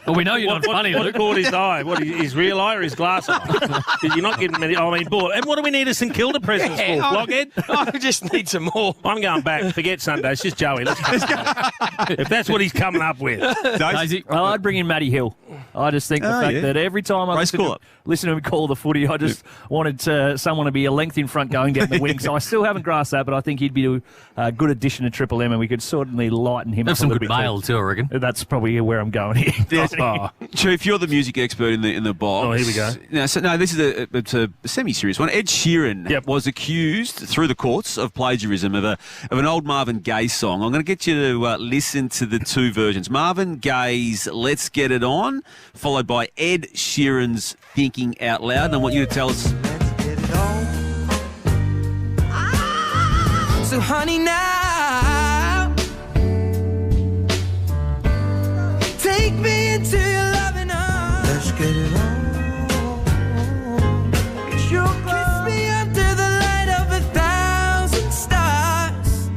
Well, we know you're not funny, What Luke. caught his eye? What, his real eye or his glass eye? You're not getting many. I mean, Ball. And what do we need a St Kilda presence for? Blockhead? I just need some more. I'm going back. Forget Sunday. It's just Joey. Let's go. If that's what he's coming up with. Daisy? Well, I'd bring in Matty Hill. I just think the fact that every time I listen to him call the footy, I just wanted someone to be a length in front going, getting the wings. So I still haven't grasped that, but I think he'd be a good addition to Triple M, and we could certainly lighten him up Have a some little good bit. mail too, I reckon. That's probably where I'm going here. Chief, you're the music expert in the box. Oh, here we go. No, this is a semi-serious one. Ed Sheeran was accused through the courts of plagiarism of an old Marvin Gaye song. I'm going to get you to listen to the two versions. Marvin Gaye's "Let's Get It On," followed by Ed Sheeran's "Thinking Out Loud." And I want you to tell us. So honey, now take me into your loving arms. Let's get it on. You'll kiss me under the light of 1,000 stars.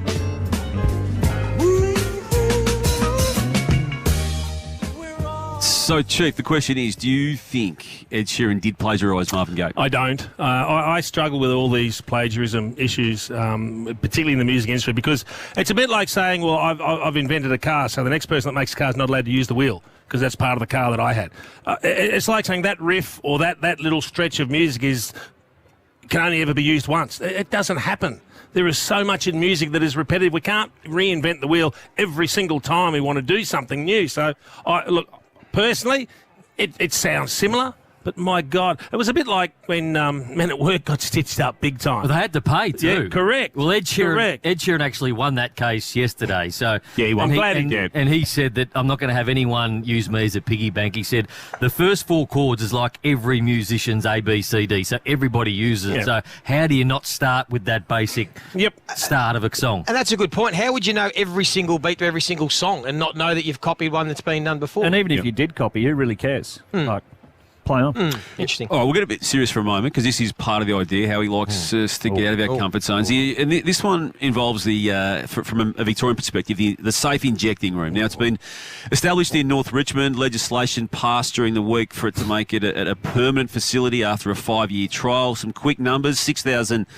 So, Chief, the question is, do you think Ed Sheeran did plagiarise Marvin Gaye? I don't. I struggle with all these plagiarism issues, particularly in the music industry, because it's a bit like saying, well, I've invented a car, so the next person that makes a car is not allowed to use the wheel because that's part of the car that I had. It's like saying that riff or that little stretch of music can only ever be used once. It doesn't happen. There is so much in music that is repetitive. We can't reinvent the wheel every single time we want to do something new. So, look, personally, it sounds similar, but my God, it was a bit like when Men at Work got stitched up big time. Well, they had to pay too. Yeah, correct. Well, Ed Correct. Sheeran actually won that case yesterday. So yeah, he won. And I'm glad he did. And he said that I'm not going to have anyone use me as a piggy bank. He said the first four chords is like every musician's A, B, C, D. So everybody uses it. Yeah. So how do you not start with that basic start of a song? And that's a good point. How would you know every single beat to every single song and not know that you've copied one that's been done before? And even if you did copy, who really cares? Like, play on. Interesting. All right, we'll get a bit serious for a moment because this is part of the idea, how he likes us to get out of our comfort zones. And this one involves from a Victorian perspective, the safe injecting room. Now, it's been established in North Richmond. Legislation passed during the week for it to make it a permanent facility after a 5-year trial. Some quick numbers, 6,000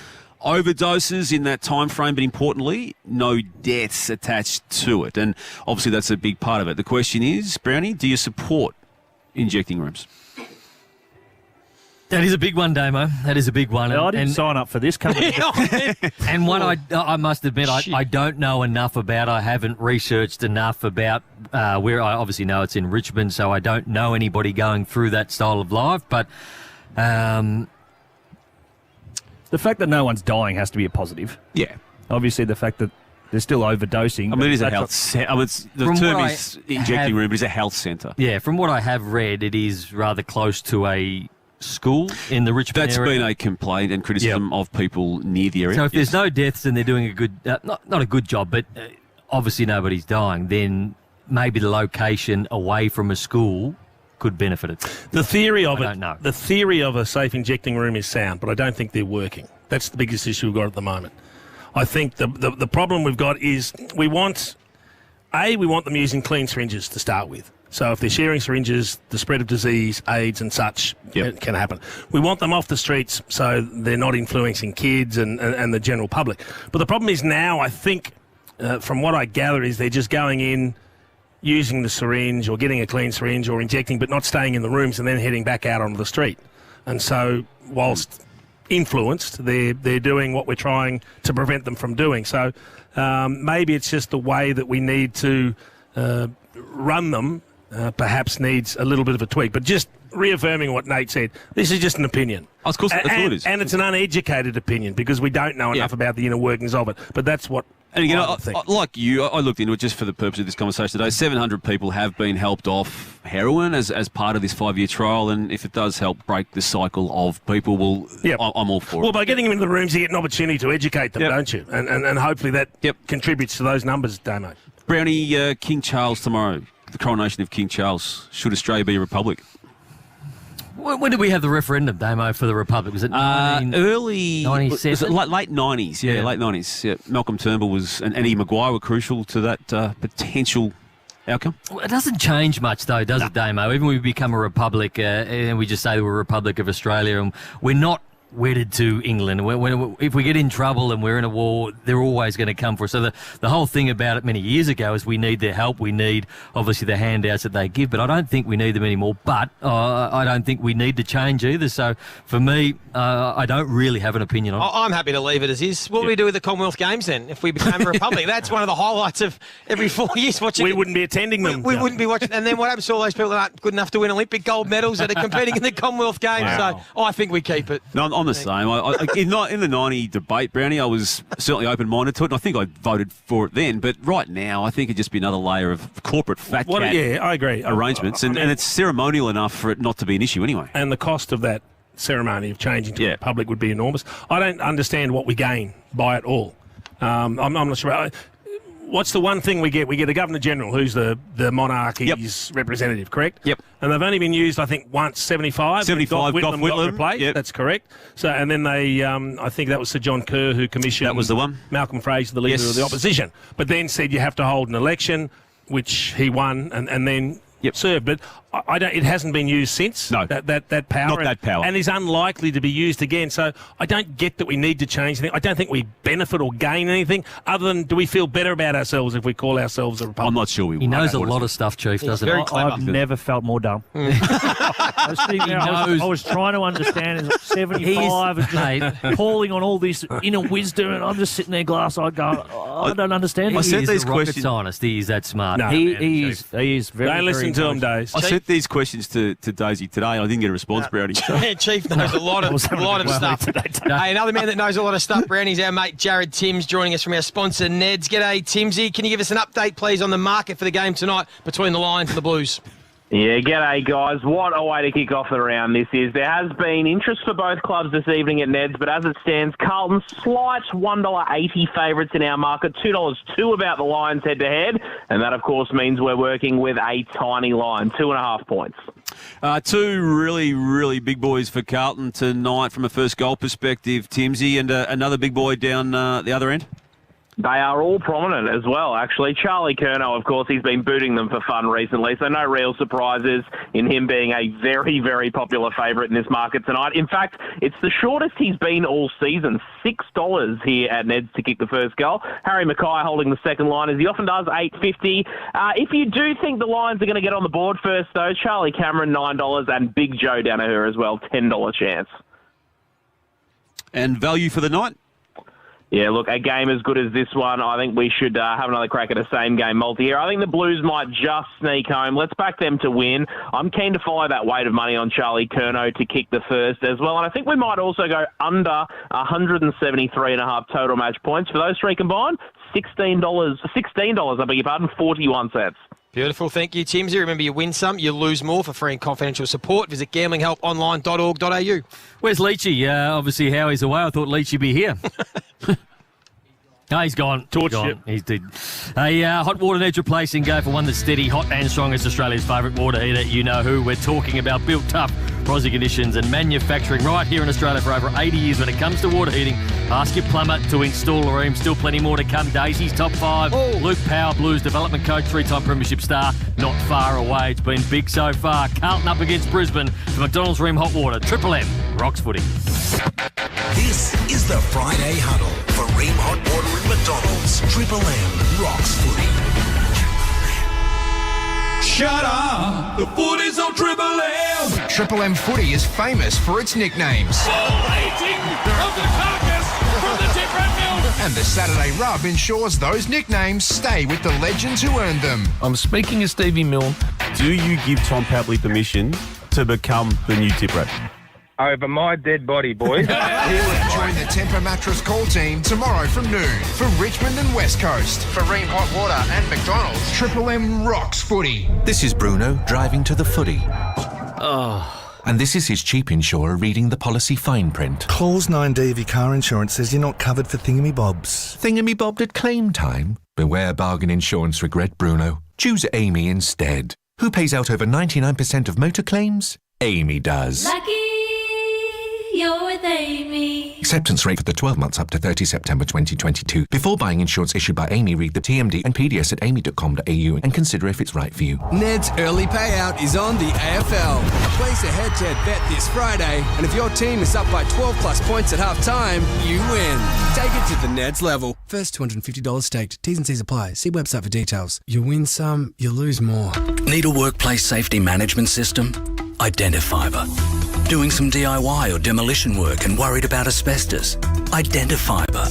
overdoses in that time frame, but importantly, no deaths attached to it. And obviously that's a big part of it. The question is, Brownie, do you support injecting rooms? That is a big one, Damo. That is a big one. I didn't sign up for this company. And one I must admit I don't know enough about. I haven't researched enough about where I obviously know it's in Richmond, so I don't know anybody going through that style of life. But the fact that no one's dying has to be a positive. Yeah. Obviously, the fact that they're still overdosing. I mean, it is a health centre. The term is injecting room, but it's a health centre. Yeah, from what I have read, it is rather close to a school in the Richmond area. That's been a complaint and criticism of people near the area. So if there's no deaths and they're doing a good, not a good job, but obviously nobody's dying, then maybe the location away from a school could benefit it. The theory of I don't know. the theory of a safe injecting room is sound, but I don't think they're working. That's the biggest issue we've got at the moment. I think the problem we've got is we want them using clean syringes to start with. So if they're sharing syringes, the spread of disease, AIDS and such can happen. We want them off the streets so they're not influencing kids and the general public. But the problem is now, I think, from what I gather, is they're just going in, using the syringe or getting a clean syringe or injecting, but not staying in the rooms and then heading back out onto the street. And so whilst influenced, they're doing what we're trying to prevent them from doing. So maybe it's just the way that we need to run them perhaps needs a little bit of a tweak. But just reaffirming what Nate said, this is just an opinion. Of course, that's what it is. And it's an uneducated opinion because we don't know enough about the inner workings of it. But that's what And again, like you, I looked into it just for the purpose of this conversation today. 700 people have been helped off heroin as part of this 5-year trial, and if it does help break the cycle of people, I'm all for it. Well, by getting them into the rooms, you get an opportunity to educate them, don't you? And hopefully that contributes to those numbers, Damo. Brownie, King Charles tomorrow, the coronation of King Charles. Should Australia be a republic? When did we have the referendum, Damo, for the Republic? Was it early 97? Late 90s, late 90s. Yeah. Malcolm Turnbull and Eddie Maguire were crucial to that potential outcome. Well, it doesn't change much, though, does it, Damo? Even when we become a republic and we just say we're a Republic of Australia, and we're not wedded to England. If we get in trouble and we're in a war, they're always going to come for us. So the whole thing about it many years ago is we need their help. We need, obviously, the handouts that they give, but I don't think we need them anymore. But I don't think we need to change either. So for me, I don't really have an opinion on it. I'm happy to leave it as is. What do we do with the Commonwealth Games then if we became a republic? That's one of the highlights of every 4 years watching. We wouldn't be attending them. We wouldn't be watching. And then what happens to all those people that aren't good enough to win Olympic gold medals that are competing in the Commonwealth Games? Wow. So I think we keep it. No, I'm the same. In the 90 debate, Brownie, I was certainly open-minded to it, and I think I voted for it then. But right now, I think it'd just be another layer of corporate fat cat I agree. arrangements, and it's ceremonial enough for it not to be an issue anyway. And the cost of that ceremony of changing to the Republic would be enormous. I don't understand what we gain by it all. I'm not sure. What's the one thing we get? We get a Governor-General who's the monarchy's representative, correct? Yep. And they've only been used, I think, once, 75. 75, Gough Whitlam got Whitlam. replaced. Yep. That's correct. So, and then they, I think that was Sir John Kerr who commissioned... That was the one. Malcolm Fraser, the leader of the opposition. But then said you have to hold an election, which he won, and then... served, but I don't. It hasn't been used since. No, that power, not that power, and is unlikely to be used again. So I don't get that we need to change anything. I don't think we benefit or gain anything other than do we feel better about ourselves if we call ourselves a republic? I'm not sure we. He knows a lot of stuff, Chief, doesn't he? I've never felt more dumb. I was sitting there, I was trying to understand. He's 75 and calling on all this inner wisdom, and I'm just sitting there, glass-eyed, going, I don't understand. I said these questions. Honest, he is that smart. No, he is very. Don't listen to him, Days. I sent these questions to Daisy today. I didn't get a response, Brownie. Yeah, Chief knows a lot of stuff. Hey, another man that knows a lot of stuff, Brownie's our mate Jared Timms, joining us from our sponsor Neds. G'day, Timsy. Can you give us an update, please, on the market for the game tonight between the Lions and the Blues? Yeah, g'day guys. What a way to kick off the round this is. There has been interest for both clubs this evening at Neds, but as it stands, Carlton slight $1.80 favourites in our market, $2.02 about the Lions head-to-head, and that, of course, means we're working with a tiny line, 2.5 points. Two really, really big boys for Carlton tonight from a first goal perspective, Timsy, and another big boy down the other end. They are all prominent as well, actually. Charlie Curnow, of course, he's been booting them for fun recently, so no real surprises in him being a very, very popular favourite in this market tonight. In fact, it's the shortest he's been all season, $6 here at Ned's to kick the first goal. Harry Mackay holding the second line, as he often does, $8.50. If you do think the Lions are going to get on the board first, though, Charlie Cameron, $9, and Big Joe Danaher as well, $10 chance. And value for the night? Yeah, look, a game as good as this one, I think we should have another crack at a same-game multi here. I think the Blues might just sneak home. Let's back them to win. I'm keen to follow that weight of money on Charlie Curnow to kick the first as well. And I think we might also go under 173.5 total match points. For those three combined, $16, I beg your pardon, 41 cents. Beautiful. Thank you, Timsy. Remember, you win some, you lose more. For free and confidential support, visit gamblinghelponline.org.au. Where's Leachy? Obviously, Howie's away. I thought Leachy'd be here. No, he's gone. He's dead. A hot water needs replacing. Go for one that's steady, hot and strong as Australia's favourite water heater. You know who we're talking about. Built tough, Aussie conditions and manufacturing right here in Australia for over 80 years. When it comes to water heating, ask your plumber to install a room. Still plenty more to come. Daisy's top 5. Luke Power, Blues development coach, 3-time premiership star. Not far away. It's been big so far. Carlton up against Brisbane for McDonald's Ream Hot Water. Triple M rocks footy. This is the Friday Huddle for Ream Hot Water and McDonald's. Triple M rocks footy. Shut up! The footy's on Triple M! Triple M footy is famous for its nicknames. Eating of the carcass from the tip rat mill! And the Saturday Rub ensures those nicknames stay with the legends who earned them. I'm speaking of Stevie Milne. Do you give Tom Papley permission to become the new tip rat? Over my dead body, boys. Join the Temper Mattress call team tomorrow from noon for Richmond and West Coast. For Ream Hot Water and McDonald's, Triple M rocks footy. This is Bruno driving to the footy. Oh. And this is his cheap insurer reading the policy fine print. Clause 9D of your car insurance says you're not covered for thingamybobs. Thingamy-bobbed at claim time? Beware bargain insurance regret, Bruno. Choose Amy instead. Who pays out over 99% of motor claims? Amy does. Lucky you're with Amy. Acceptance rate for the 12 months up to 30 September 2022. Before buying insurance issued by Amy, read the TMD and PDS at amy.com.au and consider if it's right for you. Ned's early payout is on the AFL. Place a head-to-head bet this Friday, and if your team is up by 12 plus points at half-time, you win. Take it to the Ned's level. First $250 staked. T's and C's apply. See website for details. You win some, you lose more. Need a workplace safety management system? Identifiber. Doing some DIY or demolition work and worried about asbestos? Identifiber.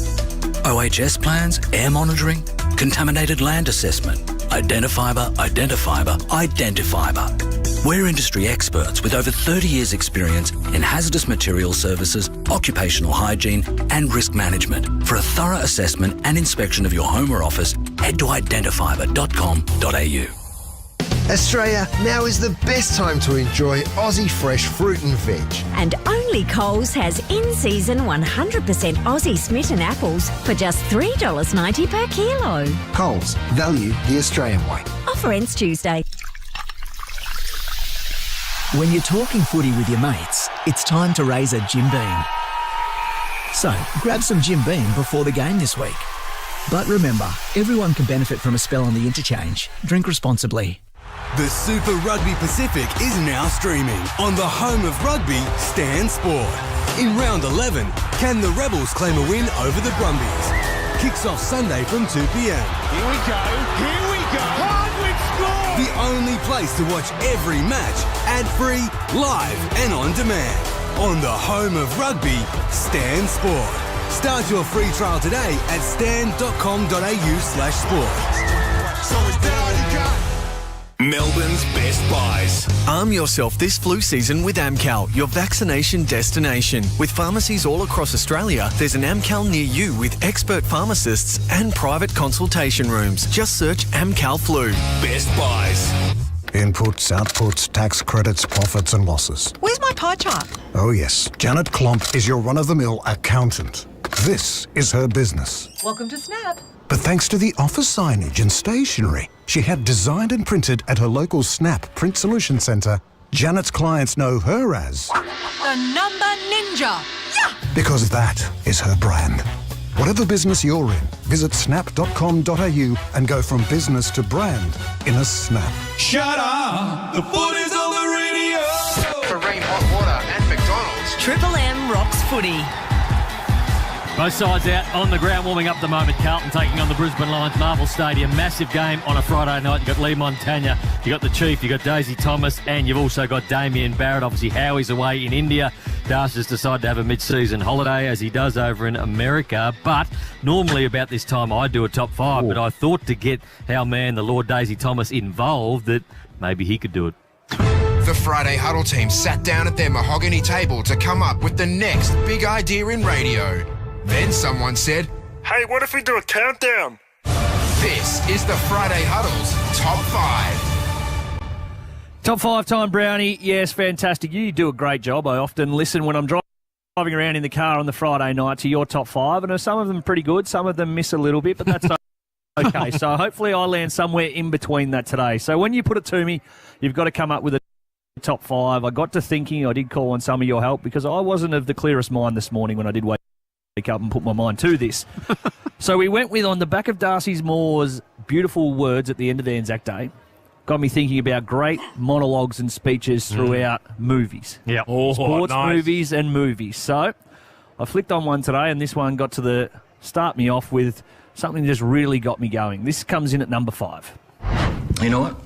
OHS plans, air monitoring, contaminated land assessment. Identifiber, Identifiber, Identifiber. We're industry experts with over 30 years' experience in hazardous material services, occupational hygiene and risk management. For a thorough assessment and inspection of your home or office, head to identifiber.com.au. Australia, now is the best time to enjoy Aussie fresh fruit and veg. And only Coles has in-season 100% Aussie Smitten apples for just $3.90 per kilo. Coles, value the Australian way. Offer ends Tuesday. When you're talking footy with your mates, it's time to raise a Jim Beam. So, grab some Jim Beam before the game this week. But remember, everyone can benefit from a spell on the interchange. Drink responsibly. The Super Rugby Pacific is now streaming on the home of rugby, Stan Sport. In round 11, can the Rebels claim a win over the Brumbies? Kicks off Sunday from 2 p.m. Here we go. Hardwick score! The only place to watch every match, ad-free, live and on demand. On the home of rugby, Stan Sport. Start your free trial today at stan.com.au/sport. Melbourne's Best Buys. Arm yourself this flu season with Amcal, your vaccination destination. With pharmacies all across Australia, there's an Amcal near you with expert pharmacists and private consultation rooms. Just search Amcal Flu. Best Buys. Inputs, outputs, tax credits, profits and losses. Where's my pie chart? Oh yes, Janet Klomp is your run-of-the-mill accountant. This is her business. Welcome to Snap. But thanks to the office signage and stationery she had designed and printed at her local Snap Print Solution Centre, Janet's clients know her as... The number ninja. Yeah! Because that is her brand. Whatever business you're in, visit snap.com.au and go from business to brand in a snap. Shut up! The footy's on the radio! For Ream Hot Water and McDonald's. Triple M rocks footy. Both sides out on the ground warming up at the moment. Carlton taking on the Brisbane Lions, Marvel Stadium. Massive game on a Friday night. You've got Lee Montagna, you've got the Chief, you've got Daisy Thomas, and you've also got Damien Barrett. Obviously, Howie's away in India. Darcy's decided to have a mid-season holiday, as he does over in America. But normally about this time I do a top five, but I thought to get our man, the Lord Daisy Thomas, involved, that maybe he could do it. The Friday Huddle team sat down at their mahogany table to come up with the next big idea in radio. Then someone said, "Hey, what if we do a countdown?" This is the Friday Huddle's Top 5. Top 5 time, Brownie. Yes, fantastic. You do a great job. I often listen when I'm driving around in the car on the Friday night to your top 5, and some of them are pretty good, some of them miss a little bit, but that's okay. So hopefully I land somewhere in between that today. So when you put it to me, you've got to come up with a top 5. I got to thinking, I did call on some of your help because I wasn't of the clearest mind this morning when I did wake up and put my mind to this. So we went with, on the back of Darcy Moore's beautiful words at the end of the Anzac Day, got me thinking about great monologues and speeches throughout movies. Yeah, sports, nice. movies and movies. So I flicked on one today, and this one got to start me off with something that just really got me going. This comes in at number 5. You know what?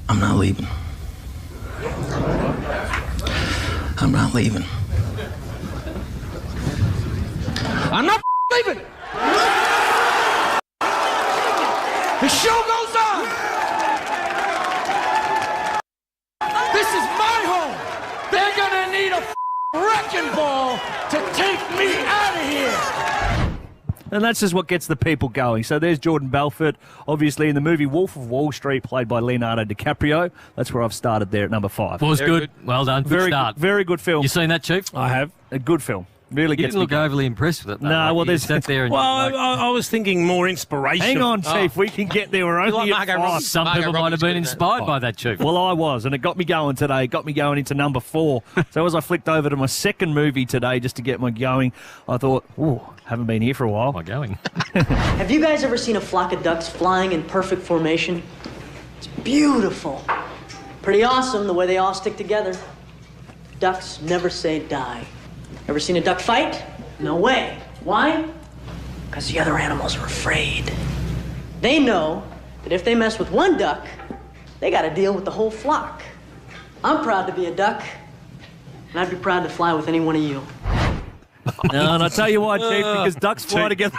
I'm not leaving. I'm not leaving. I'm not leaving. The show goes on. This is my home. They're gonna need a wrecking ball to take me out of here. And that's just what gets the people going. So there's Jordan Belfort, obviously in the movie Wolf of Wall Street, played by Leonardo DiCaprio. That's where I've started there at number 5. Was good. Well done. Good start. Very good film. You seen that, Chief? I have. A good film. Really you gets didn't look overly impressed with it. Though. No, well, there's sat there. And I was thinking more inspiration. Hang on, Chief. We can get there. We're only at 5. Some people might have been inspired by that, Chief. Well, I was, and it got me going today. It got me going into number 4. So as I flicked over to my second movie today just to get my going, I thought, ooh, haven't been here for a while. My going. Have you guys ever seen a flock of ducks flying in perfect formation? It's beautiful. Pretty awesome the way they all stick together. Ducks never say die. Ever seen a duck fight? No way. Why? Because the other animals are afraid. They know that if they mess with one duck, they got to deal with the whole flock. I'm proud to be a duck, and I'd be proud to fly with any one of you. No, and I'll tell you why, Chief, because ducks fly together.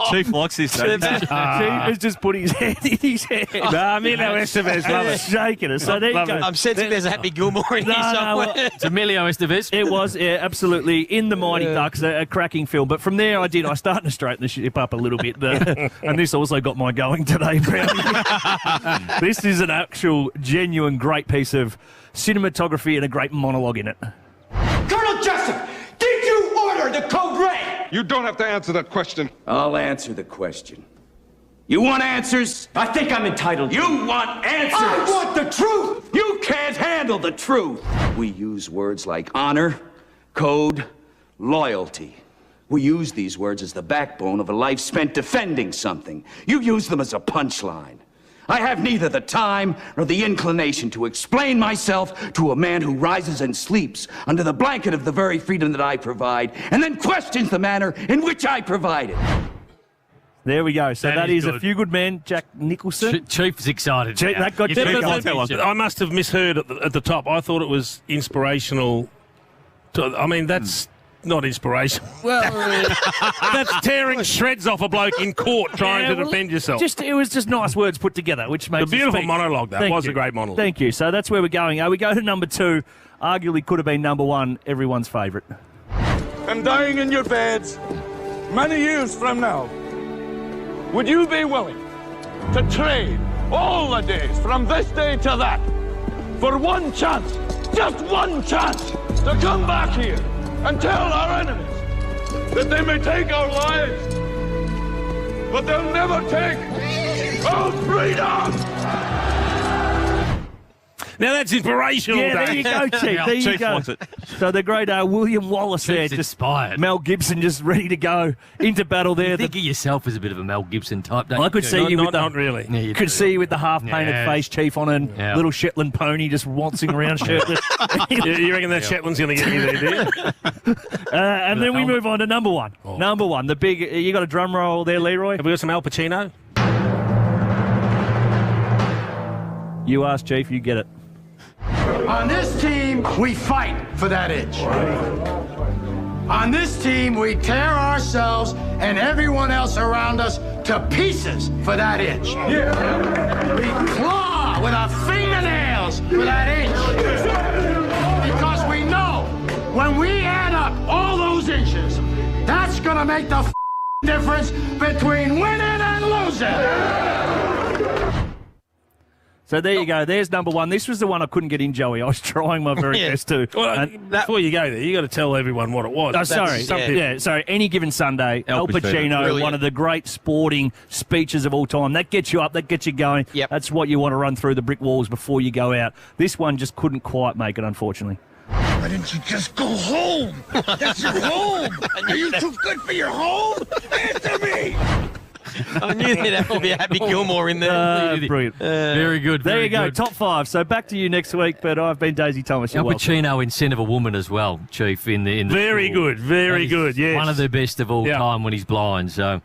Chief likes this, Chief has just put his hand in his head. No, Emilio Estevez, love it. Shaking it. So there you go. I'm sensing there's a Happy Gilmore in here somewhere. It's Emilio Estevez. It was, yeah, absolutely, in the Mighty Ducks, a cracking film. But from there, I started to straighten the ship up a little bit. And this also got my going today, Brownie. This is an actual, genuine, great piece of cinematography and a great monologue in it. Colonel Jessup, did you order the code red? You don't have to answer that question. I'll answer the question. You want answers? I think I'm entitled. You want answers? I want the truth. You can't handle the truth. We use words like honor, code, loyalty. We use these words as the backbone of a life spent defending something. You use them as a punchline. I have neither the time nor the inclination to explain myself to a man who rises and sleeps under the blanket of the very freedom that I provide, and then questions the manner in which I provide it. There we go. So that is good. A Few Good Men, Jack Nicholson. Chief is excited. Chief, that got I must have misheard at the top. I thought it was inspirational. I mean, that's not inspiration. Well, that's tearing shreds off a bloke in court trying to defend yourself. It was just nice words put together, which makes a beautiful monologue. That was a great monologue. Thank you. So that's where we're going. We go to number 2. Arguably could have been number 1, everyone's favourite. And dying in your beds many years from now, would you be willing to trade all the days from this day to that for one chance, just one chance, to come back here and tell our enemies that they may take our lives, but they'll never take our freedom? Now that's inspirational. Yeah, there you go, Chief. There you Chief go. wants it. So the great William Wallace there, Chief's just inspired. Mel Gibson just ready to go into battle there. You think of yourself as a bit of a Mel Gibson type, don't I you? could see you with the not really. Yeah, you could do. see you with the half-painted Yes. face, Chief, on a Yeah. little Shetland pony just waltzing around shirtless. You reckon that Shetland's going to get you there, do you? And then we move on to number one. Oh. Number one, the big. You got a drum roll there, Leroy? Have we got some Al Pacino? You ask, Chief. You get it. On this team, we fight for that itch. On this team, we tear ourselves and everyone else around us to pieces for that itch. We claw with our fingernails for that itch. Because we know when we add up all those inches, that's gonna make the difference between winning and losing. So there you go. There's number one. This was the one I couldn't get in, Joey. I was trying my very best to. Well, before you go there, you got to tell everyone what it was. Oh, sorry. Sorry. Any Given Sunday, Al Pacino, Brilliant. one of the great sporting speeches of all time. That gets you up. That gets you going. Yep. That's what you want to run through the brick walls before you go out. This one just couldn't quite make it, unfortunately. Why didn't you just go home? That's your home. Are you too good for your home? Answer me. I knew there'd have to be a Happy Gilmore in there. Brilliant. Very good. There very you go. good. Top five. So back to you next week. But I've been Daisy Thomas. You're Al welcome. Pacino in Scent of a Woman as well, Chief. In the Very school. good, very He's good, yes. one of the best of all time when he's blind. So,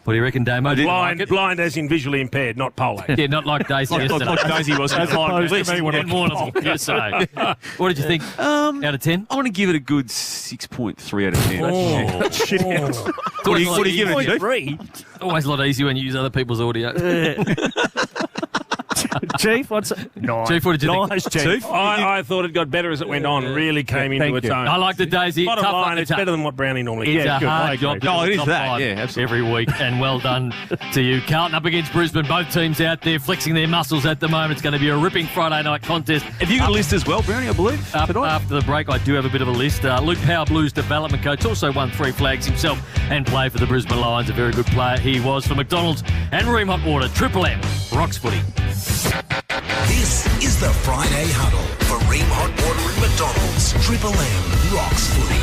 what do you reckon, Damo? Didn't like it? Blind as in visually impaired, not polo. Yeah, not like Daisy yesterday. Like Daisy was As blind. opposed to me when I'm born. Yes, so. What did you think? Out of 10? I want to give it a good 6.3 out of 10. That's shit. What do you give it, Chief? 0.3. Always a lot easier when you use other people's audio. Chief, what's it? Nice. Chief, what did you think? Nice, Chief. I thought it got better as it went on. Really came into Thank its you. own. I like the Daisy. Bottom Tough line, one, it's better than what Brownie normally It's gets. a hard job. Oh, it is Top that. five Yeah, absolutely. every week, and well done to you. Carlton up against Brisbane. Both teams out there flexing their muscles at the moment. It's going to be a ripping Friday night contest. Have you got a list as well, Brownie, I believe? After the break, I do have a bit of a list. Luke Power, Blues development coach, also won 3 flags himself and played for the Brisbane Lions. A very good player he was for McDonald's and Ream Hot Water. Triple M, Rocks Footy. This is the Friday Huddle for Ream Hot Water and McDonald's. Triple M Rocks Footy.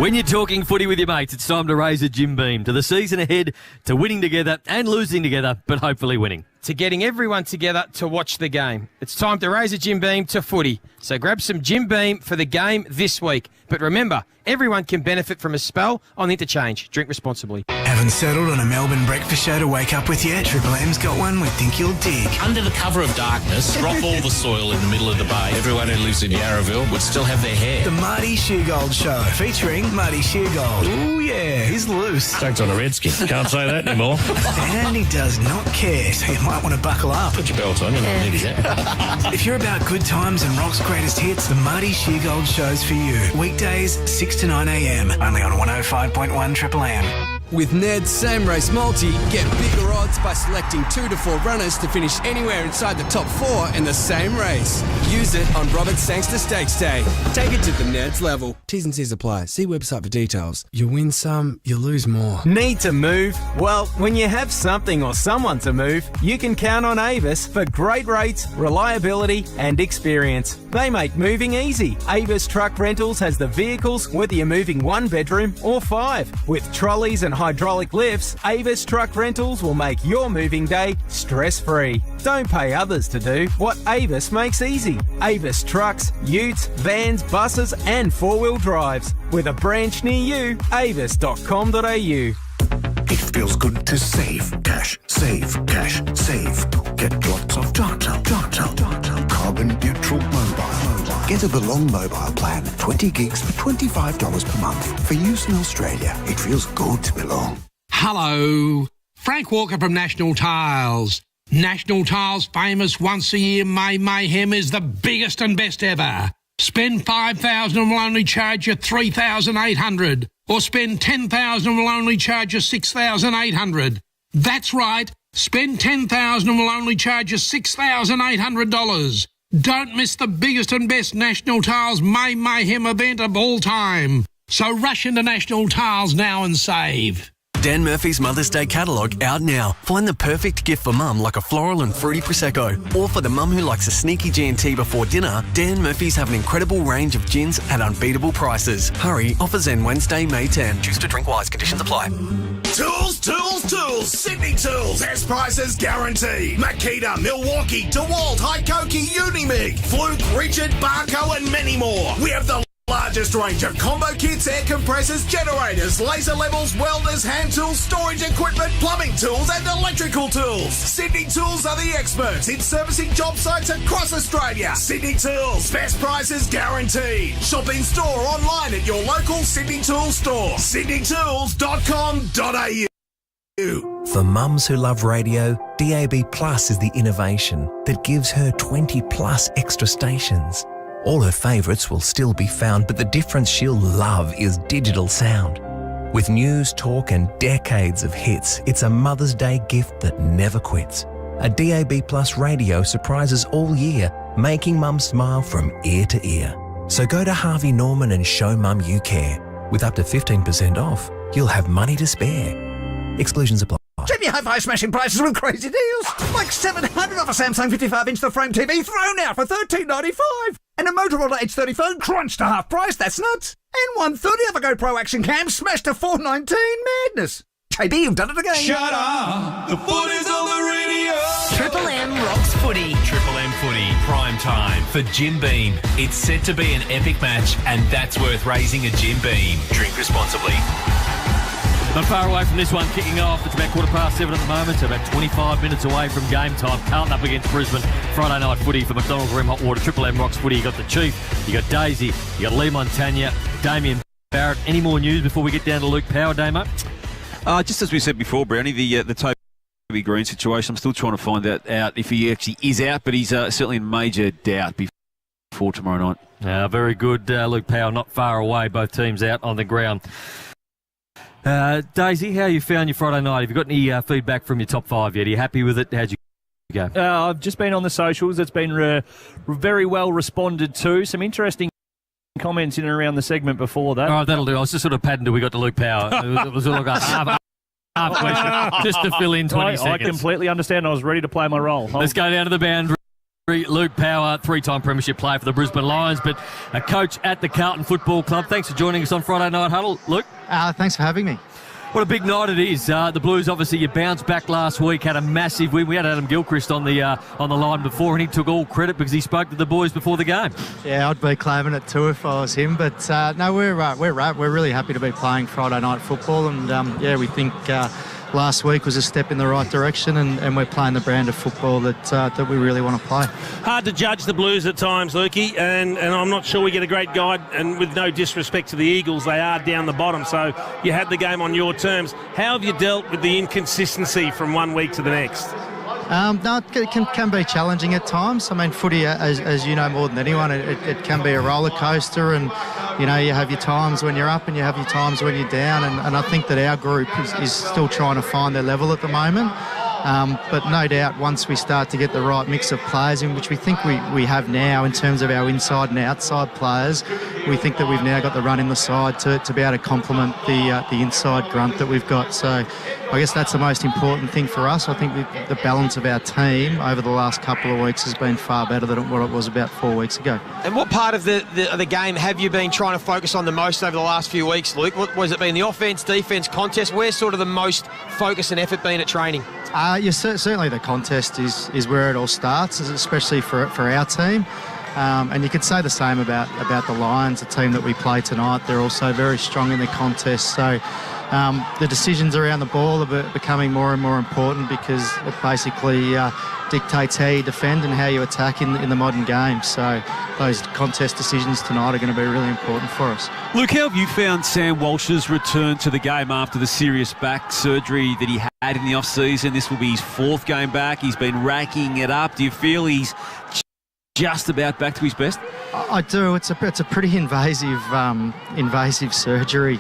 When you're talking footy with your mates, it's time to raise a Jim Beam to the season ahead, to winning together and losing together, but hopefully winning. To getting everyone together to watch the game. It's time to raise a Jim Beam to footy. So grab some Jim Beam for the game this week. But remember, everyone can benefit from a spell on the interchange. Drink responsibly. Haven't settled on a Melbourne breakfast show to wake up with yet? Triple M's got one we think you'll dig. Under the cover of darkness, drop all the soil in the middle of the bay. Everyone who lives in Yarraville would still have their hair. The Marty Sheargold Show, featuring Marty Sheargold. Ooh, yeah, he's loose. Takes on a redskin. Can't say that anymore. And he does not care, so you might want to buckle up. Put your belt on, you're not needed yet. If you're about good times and rock's greatest hits, the Marty Sheargold Show's for you. Weekdays, 6 to 9 a.m, only on 105.1 Triple M. With Ned's Same Race Multi, get bigger odds by selecting 2 to 4 runners to finish anywhere inside the top 4 in the same race. Use it on Robert Sangster Stakes Day. Take it to the Ned's level. T's and C's apply. See website for details. You win some, you lose more. Need to move? Well, when you have something or someone to move, you can count on Avis for great rates, reliability and experience. They make moving easy. Avis Truck Rentals has the vehicles, whether you're moving 1 bedroom or 5. With trolleys and hydraulic lifts, Avis Truck Rentals will make your moving day stress-free. Don't pay others to do what Avis makes easy. Avis Trucks, utes, vans, buses and 4-wheel drives. With a branch near you, avis.com.au. It feels good to save cash, save cash, save. Get lots of data. Carbon neutral mobile. Get a Belong mobile plan, 20 gigs for $25 per month. For use in Australia, it feels good to belong. Hello, Frank Walker from National Tiles. National Tiles' famous once-a-year May Mayhem is the biggest and best ever. Spend $5,000 and we'll only charge you $3,800. Or spend $10,000 and we'll only charge you $6,800. That's right. Spend $10,000 and we'll only charge you $6,800. Don't miss the biggest and best National Tiles May Mayhem event of all time. So rush into National Tiles now and save. Dan Murphy's Mother's Day catalogue out now. Find the perfect gift for mum, like a floral and fruity Prosecco. Or for the mum who likes a sneaky G&T before dinner, Dan Murphy's have an incredible range of gins at unbeatable prices. Hurry, offers end Wednesday, May 10. Choose to drink wise. Conditions apply. Tools, tools, tools. Sydney Tools. Best prices guaranteed. Makita, Milwaukee, DeWalt, Hykoki, Unimig, Fluke, Richard, Barco and many more. We have the largest range of combo kits, air compressors, generators, laser levels, welders, hand tools, storage equipment, plumbing tools and electrical tools. Sydney Tools are the experts in servicing job sites across Australia. Sydney Tools, best prices guaranteed. Shop in store or online at your local Sydney Tools store. sydneytools.com.au. For mums who love radio, DAB Plus is the innovation that gives her 20 plus extra stations. All her favourites will still be found, but the difference she'll love is digital sound. With news, talk and decades of hits, it's a Mother's Day gift that never quits. A DAB Plus radio surprises all year, making mum smile from ear to ear. So go to Harvey Norman and show mum you care. With up to 15% off, you'll have money to spare. Exclusions apply. Jimmy Hi-Fi smashing prices with crazy deals. Like $700 off a Samsung 55-inch The Frame TV thrown out for $13.95. And a Motorola H30 phone crunched to half price. That's nuts. And $130 off a GoPro action cam smashed to $419. Madness. JB, you've done it again. Shut up. The foot is on the radio. Triple M rocks footy. Triple M footy, prime time for Jim Beam. It's set to be an epic match, and that's worth raising a Jim Beam. Drink responsibly. Not far away from this one kicking off. It's about 7:15 at the moment, so about 25 minutes away from game time. Carlton up against Brisbane. Friday night footy for McDonald's Rim Hot Water. Triple M rocks footy. You got the Chief, you got Daisy, you got Lee Montagna, Damien Barrett. Any more news before we get down to Luke Power, Damo? Just as we said before, Brownie, the Toby Green situation, I'm still trying to find out if he actually is out, but he's certainly in major doubt before tomorrow night. Very good. Luke Power not far away. Both teams out on the ground. Daisy, how you found your Friday night? Have you got any feedback from your top five yet? Are you happy with it? How'd you go? I've just been on the socials. It's been very well responded to. Some interesting comments in and around the segment before that. All right, that'll do. I was just sort of padding till we got to Luke Power. It was all like half question, just to fill in 20 seconds. I completely understand. I was ready to play my role. Let's go down to the boundary. Luke Power, three-time premiership player for the Brisbane Lions, but a coach at the Carlton Football Club. Thanks for joining us on Friday Night Huddle, Luke. Thanks for having me. What a big night it is. The Blues, obviously, you bounced back last week, had a massive win. We had Adam Gilchrist on the line before, and he took all credit because he spoke to the boys before the game. Yeah, I'd be claiming it too if I was him. But no, we're really happy to be playing Friday night football, and we think last week was a step in the right direction, and we're playing the brand of football that we really want to play. Hard to judge the Blues at times, Lukey, and I'm not sure we get a great guide, and with no disrespect to the Eagles, they are down the bottom, so you had the game on your terms. How have you dealt with the inconsistency from one week to the next? No, it can be challenging at times. I mean, footy, as you know more than anyone, it can be a roller coaster, and you have your times when you're up and you have your times when you're down, and I think that our group is still trying to find their level at the moment. But no doubt, once we start to get the right mix of players in, which we think we have now in terms of our inside and outside players, we think that we've now got the run in the side to be able to complement the inside grunt that we've got. So I guess that's the most important thing for us. I think the balance of our team over the last couple of weeks has been far better than what it was about 4 weeks ago. And what part of the game have you been trying to focus on the most over the last few weeks, Luke? What was it been, the offence, defence, contest? Where's sort of the most focus and effort been at training? Certainly the contest is where it all starts, especially for our team. And you could say the same about the Lions, the team that we play tonight. They're also very strong in the contest. So the decisions around the ball are becoming more and more important because it basically dictates how you defend and how you attack in the modern game. So those contest decisions tonight are going to be really important for us. Luke, how have you found Sam Walsh's return to the game after the serious back surgery that he had in the off-season? This will be his fourth game back. He's been racking it up. Do you feel he's just about back to his best? I do. It's a pretty invasive surgery.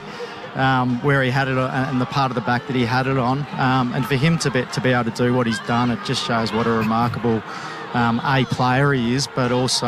Where he had it and the part of the back that he had it on, and for him to be able to do what he's done, it just shows what a remarkable player he is, but also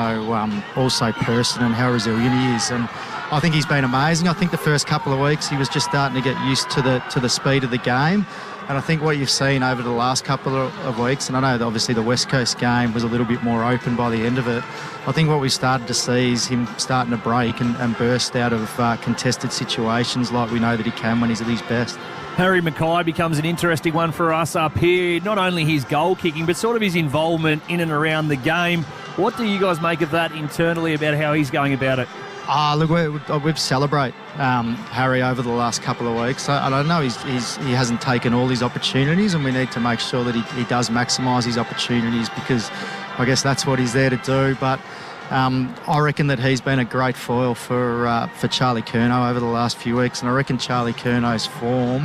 person and how resilient he is. And I think he's been amazing. I think the first couple of weeks he was just starting to get used to the speed of the game. And I think what you've seen over the last couple of weeks, and I know that obviously the West Coast game was a little bit more open by the end of it, I think what we started to see is him starting to break and burst out of contested situations like we know that he can when he's at his best. Harry Mackay becomes an interesting one for us up here. Not only his goal kicking, but sort of his involvement in and around the game. What do you guys make of that internally about how he's going about it? Look, we've celebrate Harry over the last couple of weeks. I know he hasn't taken all his opportunities, and we need to make sure that he does maximise his opportunities, because I guess that's what he's there to do. But I reckon that he's been a great foil for Charlie Curnow over the last few weeks, and I reckon Charlie Curnow's form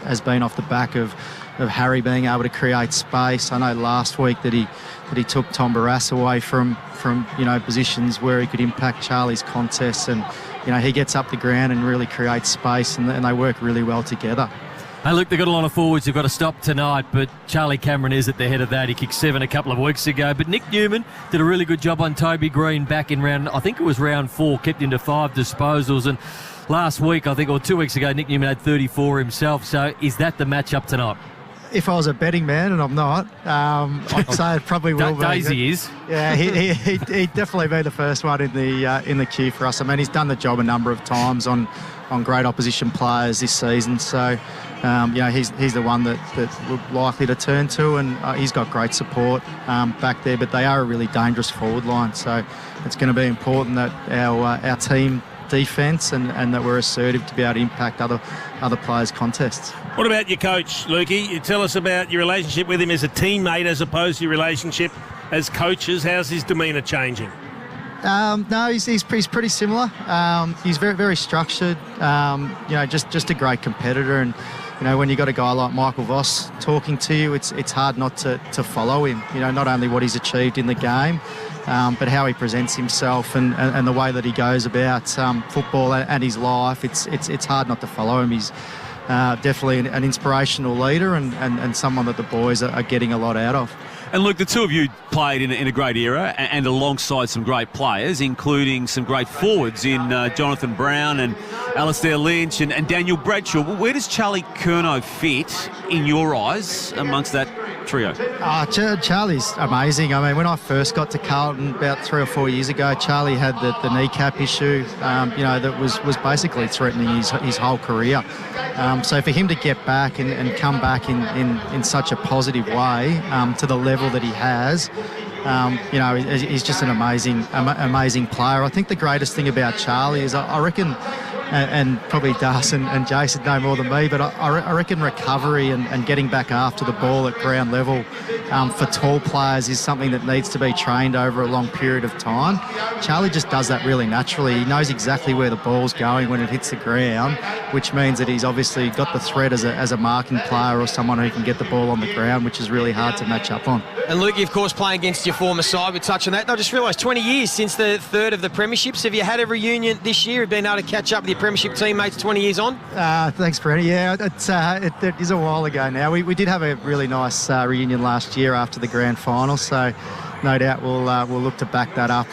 has been off the back of Harry being able to create space. I know last week that he took Tom Barrass away from positions where he could impact Charlie's contests, and he gets up the ground and really creates space, and they work really well together. Hey, look, they've got a lot of forwards who've got to stop tonight, but Charlie Cameron is at the head of that. He kicked 7 a couple of weeks ago, but Nick Newman did a really good job on Toby Green back in round 4, kept him to 5 disposals, and last week, or 2 weeks ago, Nick Newman had 34 himself. So is that the matchup tonight? If I was a betting man, and I'm not, I'd say it probably will be. Daisy is. Yeah, he'd definitely be the first one in the queue for us. I mean, he's done the job a number of times on great opposition players this season. So, he's the one that we're likely to turn to, and he's got great support back there. But they are a really dangerous forward line, so it's going to be important that our team defence and that we're assertive to be able to impact other players' contests. What about your coach, Lukey? Tell us about your relationship with him as a teammate as opposed to your relationship as coaches. How's his demeanour changing? No, he's pretty similar. He's very, very structured. Just a great competitor, and when you got a guy like Michael Voss talking to you, it's hard not to follow him. Not only what he's achieved in the game, but how he presents himself and the way that he goes about football and his life. It's hard not to follow him. He's definitely an inspirational leader and someone that the boys are getting a lot out of. And look, the two of you played in a great era and alongside some great players, including some great forwards in Jonathan Brown and Alistair Lynch and Daniel Bradshaw. Where does Charlie Curnow fit, in your eyes, amongst that trio? Charlie's amazing. I mean, when I first got to Carlton about 3 or 4 years ago, Charlie had the kneecap issue, that was basically threatening his whole career. So for him to get back and come back in such a positive way to the level that he has, he's just an amazing player. I think the greatest thing about Charlie is I reckon, and probably Das and Jason know more than me, but I reckon recovery and getting back after the ball at ground level for tall players is something that needs to be trained over a long period of time. Charlie just does that really naturally. He knows exactly where the ball's going when it hits the ground, which means that he's obviously got the threat as a marking player or someone who can get the ball on the ground, which is really hard to match up on. And Luke, of course, playing against your former side, we touch on that. I just realised 20 years since the third of the premierships. Have you had a reunion this year? Have you been able to catch up with your premiership teammates 20 years on? Thanks, Brady. Yeah, it is a while ago now. We did have a really nice reunion last year after the grand final, so no doubt we'll look to back that up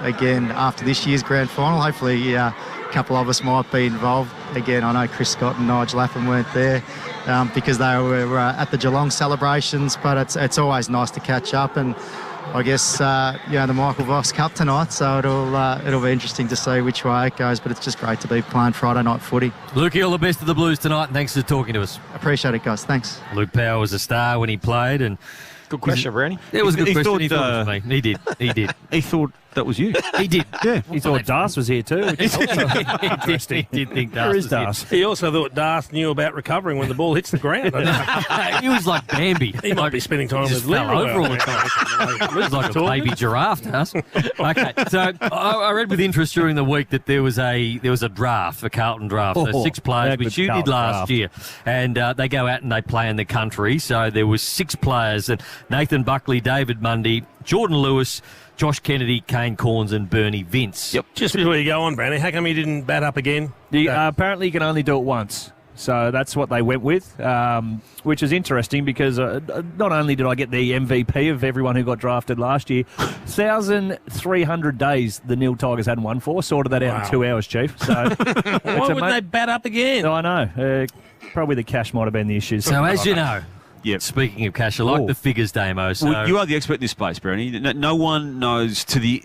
again after this year's grand final. Hopefully a couple of us might be involved. Again, I know Chris Scott and Nigel Lapham weren't there because they were at the Geelong celebrations, but it's always nice to catch up, and I guess the Michael Voss Cup tonight, so it'll be interesting to see which way it goes, but it's just great to be playing Friday night footy. Lukey, all the best of the Blues tonight, and thanks for talking to us. Appreciate it, guys. Thanks. Luke Power was a star when he played, and good question, Brownie. It was a good question. He thought, thought it was me. He did. He thought that was you. He did. Yeah. He thought Das was here too. Interesting. He did think Das was here. He also thought Das knew about recovering when the ball hits the ground. He was like Bambi. He might be spending time with fell over all the time. He was like a baby giraffe, Das. Okay, so I read with interest during the week that there was a draft, a Carlton draft. So 6 players, which you did last year. And they go out and they play in the country. So there was 6 players, and Nathan Buckley, David Mundy, Jordan Lewis, Josh Kennedy, Kane Corns and Bernie Vince. Yep. Just before you go on, Brownie, how come you didn't bat up again? Apparently you can only do it once. So that's what they went with, which is interesting because not only did I get the MVP of everyone who got drafted last year, 1,300 days the Nil Tigers hadn't won for. Sorted that out in 2 hours, Chief. So why would they bat up again? I know. Probably the cash might have been the issue. So as you know, Yep. Speaking of cash, I like the figures, Damo. So well, you are the expert in this space, Brownie. No one knows basically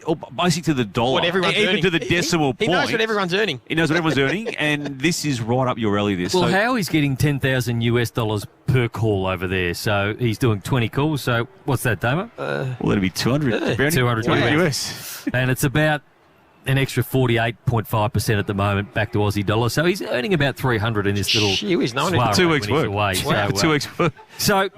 to the dollar, what everyone's even earning. to the decimal point. He knows what everyone's earning. He knows what everyone's earning, and this is right up your alley. This. Well, so, Howie's getting $10,000 per call over there, so he's doing 20 calls. So what's that, Damo? well, that'd be 200. Brownie. 200 US, and it's about an extra 48.5% at the moment back to Aussie dollars. So he's earning about 300 in this little for 2 weeks work. Away. Wow. So, 2 weeks work. So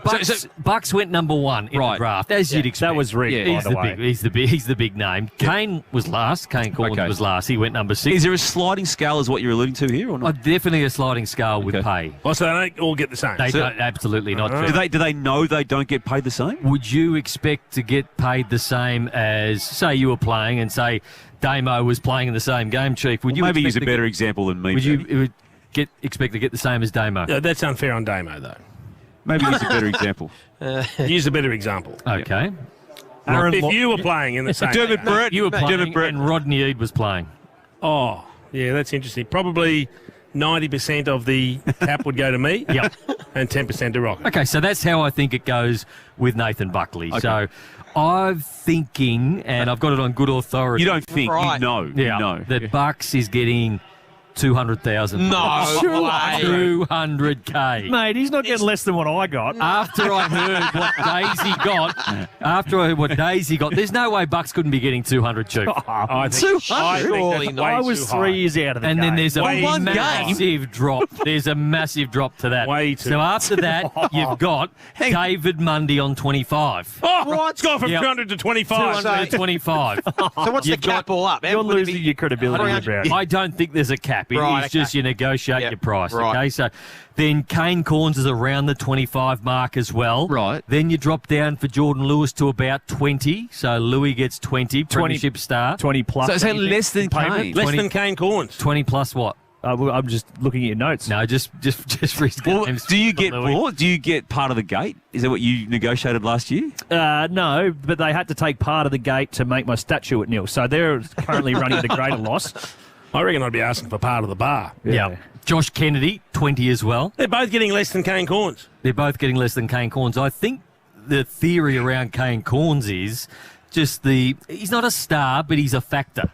Bucks went number one in the draft, as you'd expect. That was rigged, by the way. He's the big name. Kane was last. Kane Corns was last. He went number 6. Is there a sliding scale as what you're alluding to here or not? Definitely a sliding scale with pay. Well, so they don't all get the same? They don't, absolutely not. Do they know they don't get paid the same? Would you expect to get paid the same as, say, you were playing and say Damo was playing in the same game, Chief? Would you maybe use a better example than me. Would you expect to get the same as Damo? No, that's unfair on Damo, though. Maybe use a better example. Use a better example. Okay. If you were playing in the same Dermot game. Brett. You were playing and Rodney Eade was playing. Oh, yeah, that's interesting. Probably 90% of the cap would go to me. Yep. And 10% to Rocket. Okay, so that's how I think it goes with Nathan Buckley. Okay. So I'm thinking, and I've got it on good authority. You don't think, you know. Yeah, you know. that Bucks is getting 200,000. No way. 200K. Mate, he's not getting less than what I got. After I heard what Daisy got, there's no way Bucks couldn't be getting 200, Chief. I think 200? I was 3 years out of the and game. then there's a One massive drop. There's a massive drop to that. Way too So after that, you've got David Mundy on 25. Oh, it's gone from Yep. 200 to 25. 200 to 25. So what's the cap all up? You're losing your credibility, Brownie. I don't think there's a cap. It Right, is just okay. you negotiate Yep, your price. right. Okay, so then Kane Corns is around the 25 mark as well. Right. Then you drop down for Jordan Lewis to about 20. So Louis gets 20, premiership star. 20 plus. So less than Kane. Less than Kane Corns. 20 plus what? I'm just looking at your notes. No, just for his Well, games. do you get Louis. more? Do you get part of the gate? Is that what you negotiated last year? No, but they had to take part of the gate to make my statue at nil. So they're currently running at a greater loss. I reckon I'd be asking for part of the bar. Yeah. Josh Kennedy, 20 as well. They're both getting less than Kane Corns. They're both getting less than Kane Corns. I think the theory around Kane Corns is just he's not a star, but he's a factor.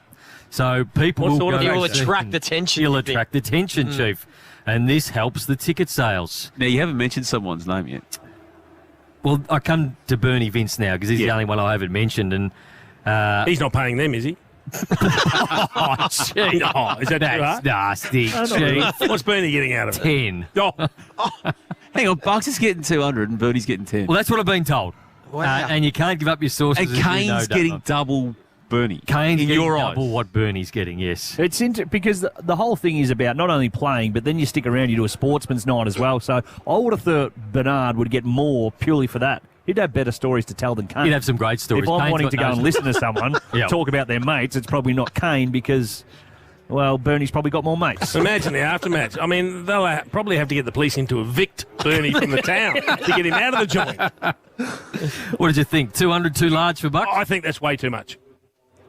So people will He will attract attention. He'll attract attention, Chief. And this helps the ticket sales. Now, you haven't mentioned someone's name yet. Well, I come to Bernie Vince now because he's the only one I haven't mentioned. And he's not paying them, is he? oh, gee. Oh, is that too hard? That's nasty. Gee. What's Bernie getting out of it? 10. Oh. Hang on, Bucks is getting 200 and Bernie's getting 10. Well, that's what I've been told. Wow. And you can't give up your sources. And Kane's getting double Bernie. Kane's in getting your double eyes. what Bernie's getting, yes. It's because the whole thing is about not only playing, but then you stick around, you do a sportsman's night as well. So I would have thought Bernard would get more purely for that. He'd have better stories to tell than Kane. He'd have some great stories. If I'm Kane's wanting got to go those- and listen to someone Yeah. talk about their mates, it's probably not Kane because, well, Bernie's probably got more mates. Imagine the aftermatch. I mean, they'll probably have to get the police in to evict Bernie from the town to get him out of the joint. What did you think? 200 too large for Bucks? I think that's way too much.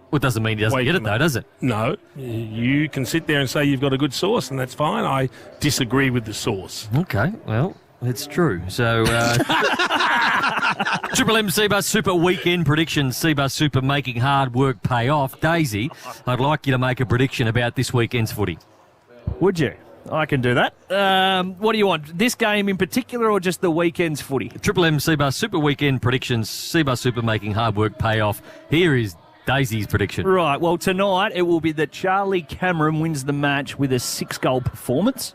Well, it doesn't mean he doesn't Way get too it, though, much. does it? No. You can sit there and say you've got a good source, and that's fine. I disagree with the source. Okay, well, it's true. So, Triple M Seabus Super Weekend predictions. Seabus Super making hard work pay off. Daisy, I'd like you to make a prediction about this weekend's footy. Would you? I can do that. What do you want? This game in particular or just the weekend's footy? Triple M Seabus Super Weekend predictions. Seabus Super making hard work pay off. Here is Daisy's prediction. Right, well, tonight it will be that Charlie Cameron wins the match with a 6-goal performance.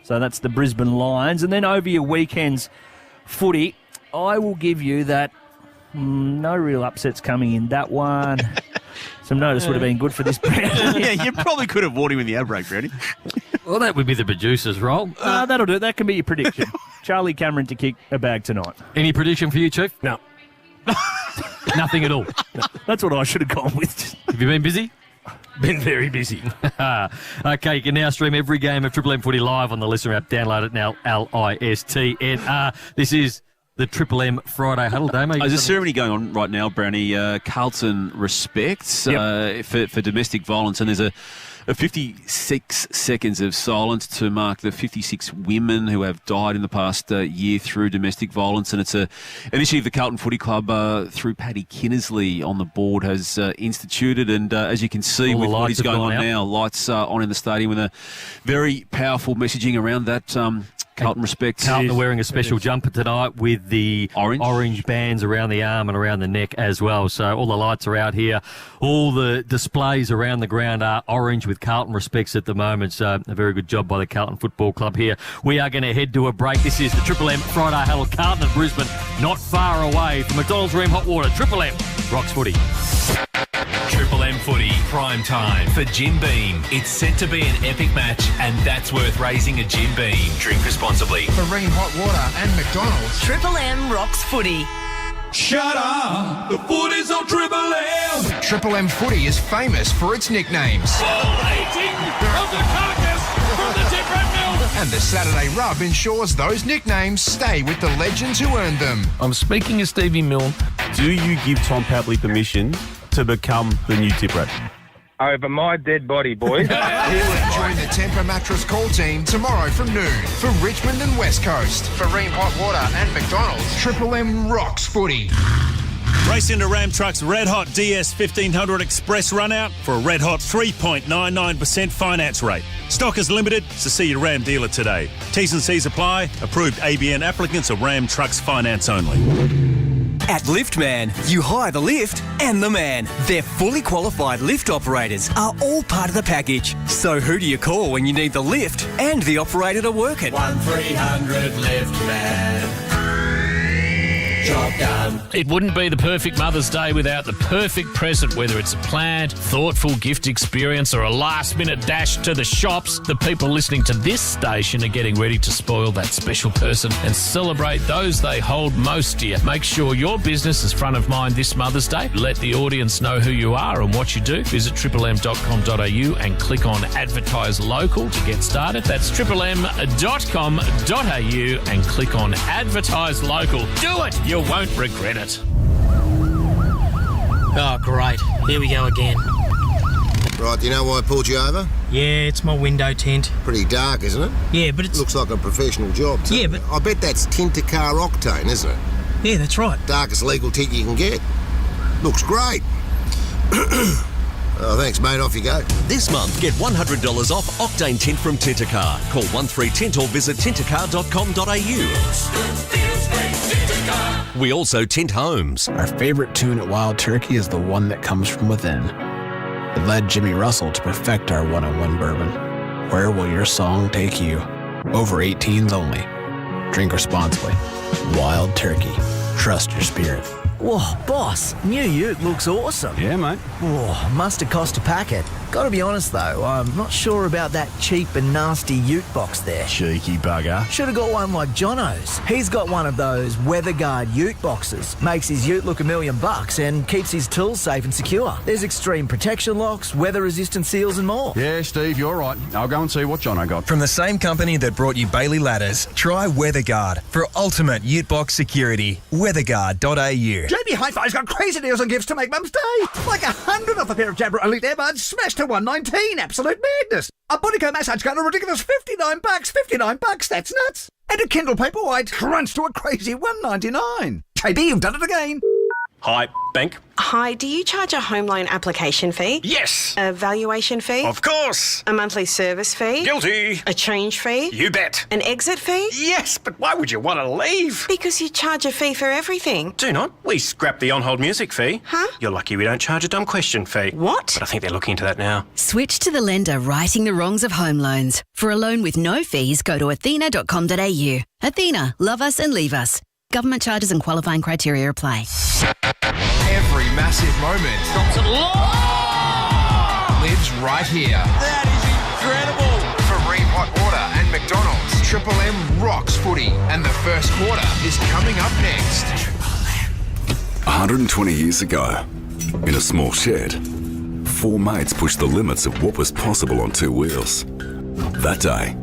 So that's the Brisbane Lions. And then over your weekend's footy, I will give you that no real upsets coming in that one. Some notice would have been good for this brand. Yeah, you probably could have warned him in the outbreak, Brady. Well, that would be the producer's role. That'll do. That can be your prediction. Charlie Cameron to kick a bag tonight. Any prediction for you, Chief? No. Nothing at all. That's what I should have gone with. Have you been busy? Been very busy. Okay, you can now stream every game of Triple M Footy live on the Listener app. Download it now, LISTNR. This is the Triple M Friday Huddle. Damo, there's a ceremony going on right now, Brownie. Carlton respects for domestic violence, and there's a 56 seconds of silence to mark the 56 women who have died in the past year through domestic violence. And it's an initiative the Carlton Footy Club, through Paddy Kinnersley on the board, has instituted. And as you can see with what is going on now, lights on in the stadium with a very powerful messaging around that. Carlton respects. Carlton are wearing a special jumper tonight with the orange bands around the arm and around the neck as well. So all the lights are out here. All the displays around the ground are orange with Carlton respects at the moment. So a very good job by the Carlton Football Club here. We are going to head to a break. This is the Triple M Friday Huddle. Carlton and Brisbane not far away from McDonald's Room Hot Water. Triple M rocks footy. Triple M Footy, prime time for Jim Beam. It's set to be an epic match, and that's worth raising a Jim Beam. Drink responsibly. Marine Hot Water and McDonald's. Triple M rocks footy. Shut up! The footy's on Triple M! Triple M Footy is famous for its nicknames. Eating of the carcass from the different milk! And the Saturday Rub ensures those nicknames stay with the legends who earned them. I'm speaking of Stevie Milne. Do you give Tom Papley permission to become the new tip rat? Over my dead body, boys. Join the Tempur Mattress call team tomorrow from noon for Richmond and West Coast. For Ream Hot Water and McDonald's, Triple M rocks footy. Race into Ram Truck's Red Hot DS 1500 Express Runout for a red hot 3.99% finance rate. Stock is limited, so see your Ram dealer today. T's and C's apply. Approved ABN applicants are Ram Trucks Finance only. At Liftman, you hire the lift and the man. Their fully qualified lift operators are all part of the package. So who do you call when you need the lift and the operator to work it? 1300 Liftman. Job done. It wouldn't be the perfect Mother's Day without the perfect present, whether it's a planned, thoughtful gift experience or a last-minute dash to the shops. The people listening to this station are getting ready to spoil that special person and celebrate those they hold most dear. Make sure your business is front of mind this Mother's Day. Let the audience know who you are and what you do. Visit triplem.com.au and click on Advertise Local to get started. That's triplem.com.au and click on Advertise Local. Do it! You won't regret it. Oh, great. Here we go again. Right, do you know why I pulled you over? Yeah, it's my window tint. Pretty dark, isn't it? Yeah, but it's... Looks like a professional job, too. Yeah, but... I bet that's tint to car octane, isn't it? Yeah, that's right. Darkest legal tint you can get. Looks great. Oh, thanks, mate. Off you go. This month, get $100 off Octane Tint from Tintercar. Call 13Tint or visit tintercar.com.au. We also tint homes. Our favourite tune at Wild Turkey is the one that comes from within. It led Jimmy Russell to perfect our one-on-one bourbon. Where will your song take you? Over 18s only. Drink responsibly. Wild Turkey. Trust your spirit. Whoa, boss, new ute looks awesome. Yeah, mate. Whoa, must have cost a packet. Gotta be honest though, I'm not sure about that cheap and nasty ute box there. Cheeky bugger. Should have got one like Jono's. He's got one of those WeatherGuard ute boxes. Makes his ute look $1 million and keeps his tools safe and secure. There's extreme protection locks, weather-resistant seals and more. Yeah, Steve, you're right. I'll go and see what Jono got. From the same company that brought you Bailey Ladders, try WeatherGuard for ultimate ute box security. WeatherGuard.au. JB Hi-Fi's got crazy deals on gifts to make Mum's Day. Like 100 off a pair of Jabra Elite earbuds, smashed to $119. Absolute madness. A Bodyco massage gun, a ridiculous $59. $59, that's nuts. And a Kindle Paperwhite, crunched to a crazy $199. JB, you've done it again. Hi, bank. Hi, do you charge a home loan application fee? Yes. A valuation fee? Of course. A monthly service fee? Guilty. A change fee? You bet. An exit fee? Yes, but why would you want to leave? Because you charge a fee for everything. Do not. We scrapped the on-hold music fee. Huh? You're lucky we don't charge a dumb question fee. What? But I think they're looking into that now. Switch to the lender righting the wrongs of home loans. For a loan with no fees, go to athena.com.au. Athena, love us and leave us. Government charges and qualifying criteria apply. Every massive moment lives right here. That is incredible. For Ream Hot Water and McDonald's, Triple M rocks footy, and the first quarter is coming up next. 120 years ago, in a small shed, four mates pushed the limits of what was possible on two wheels. That day,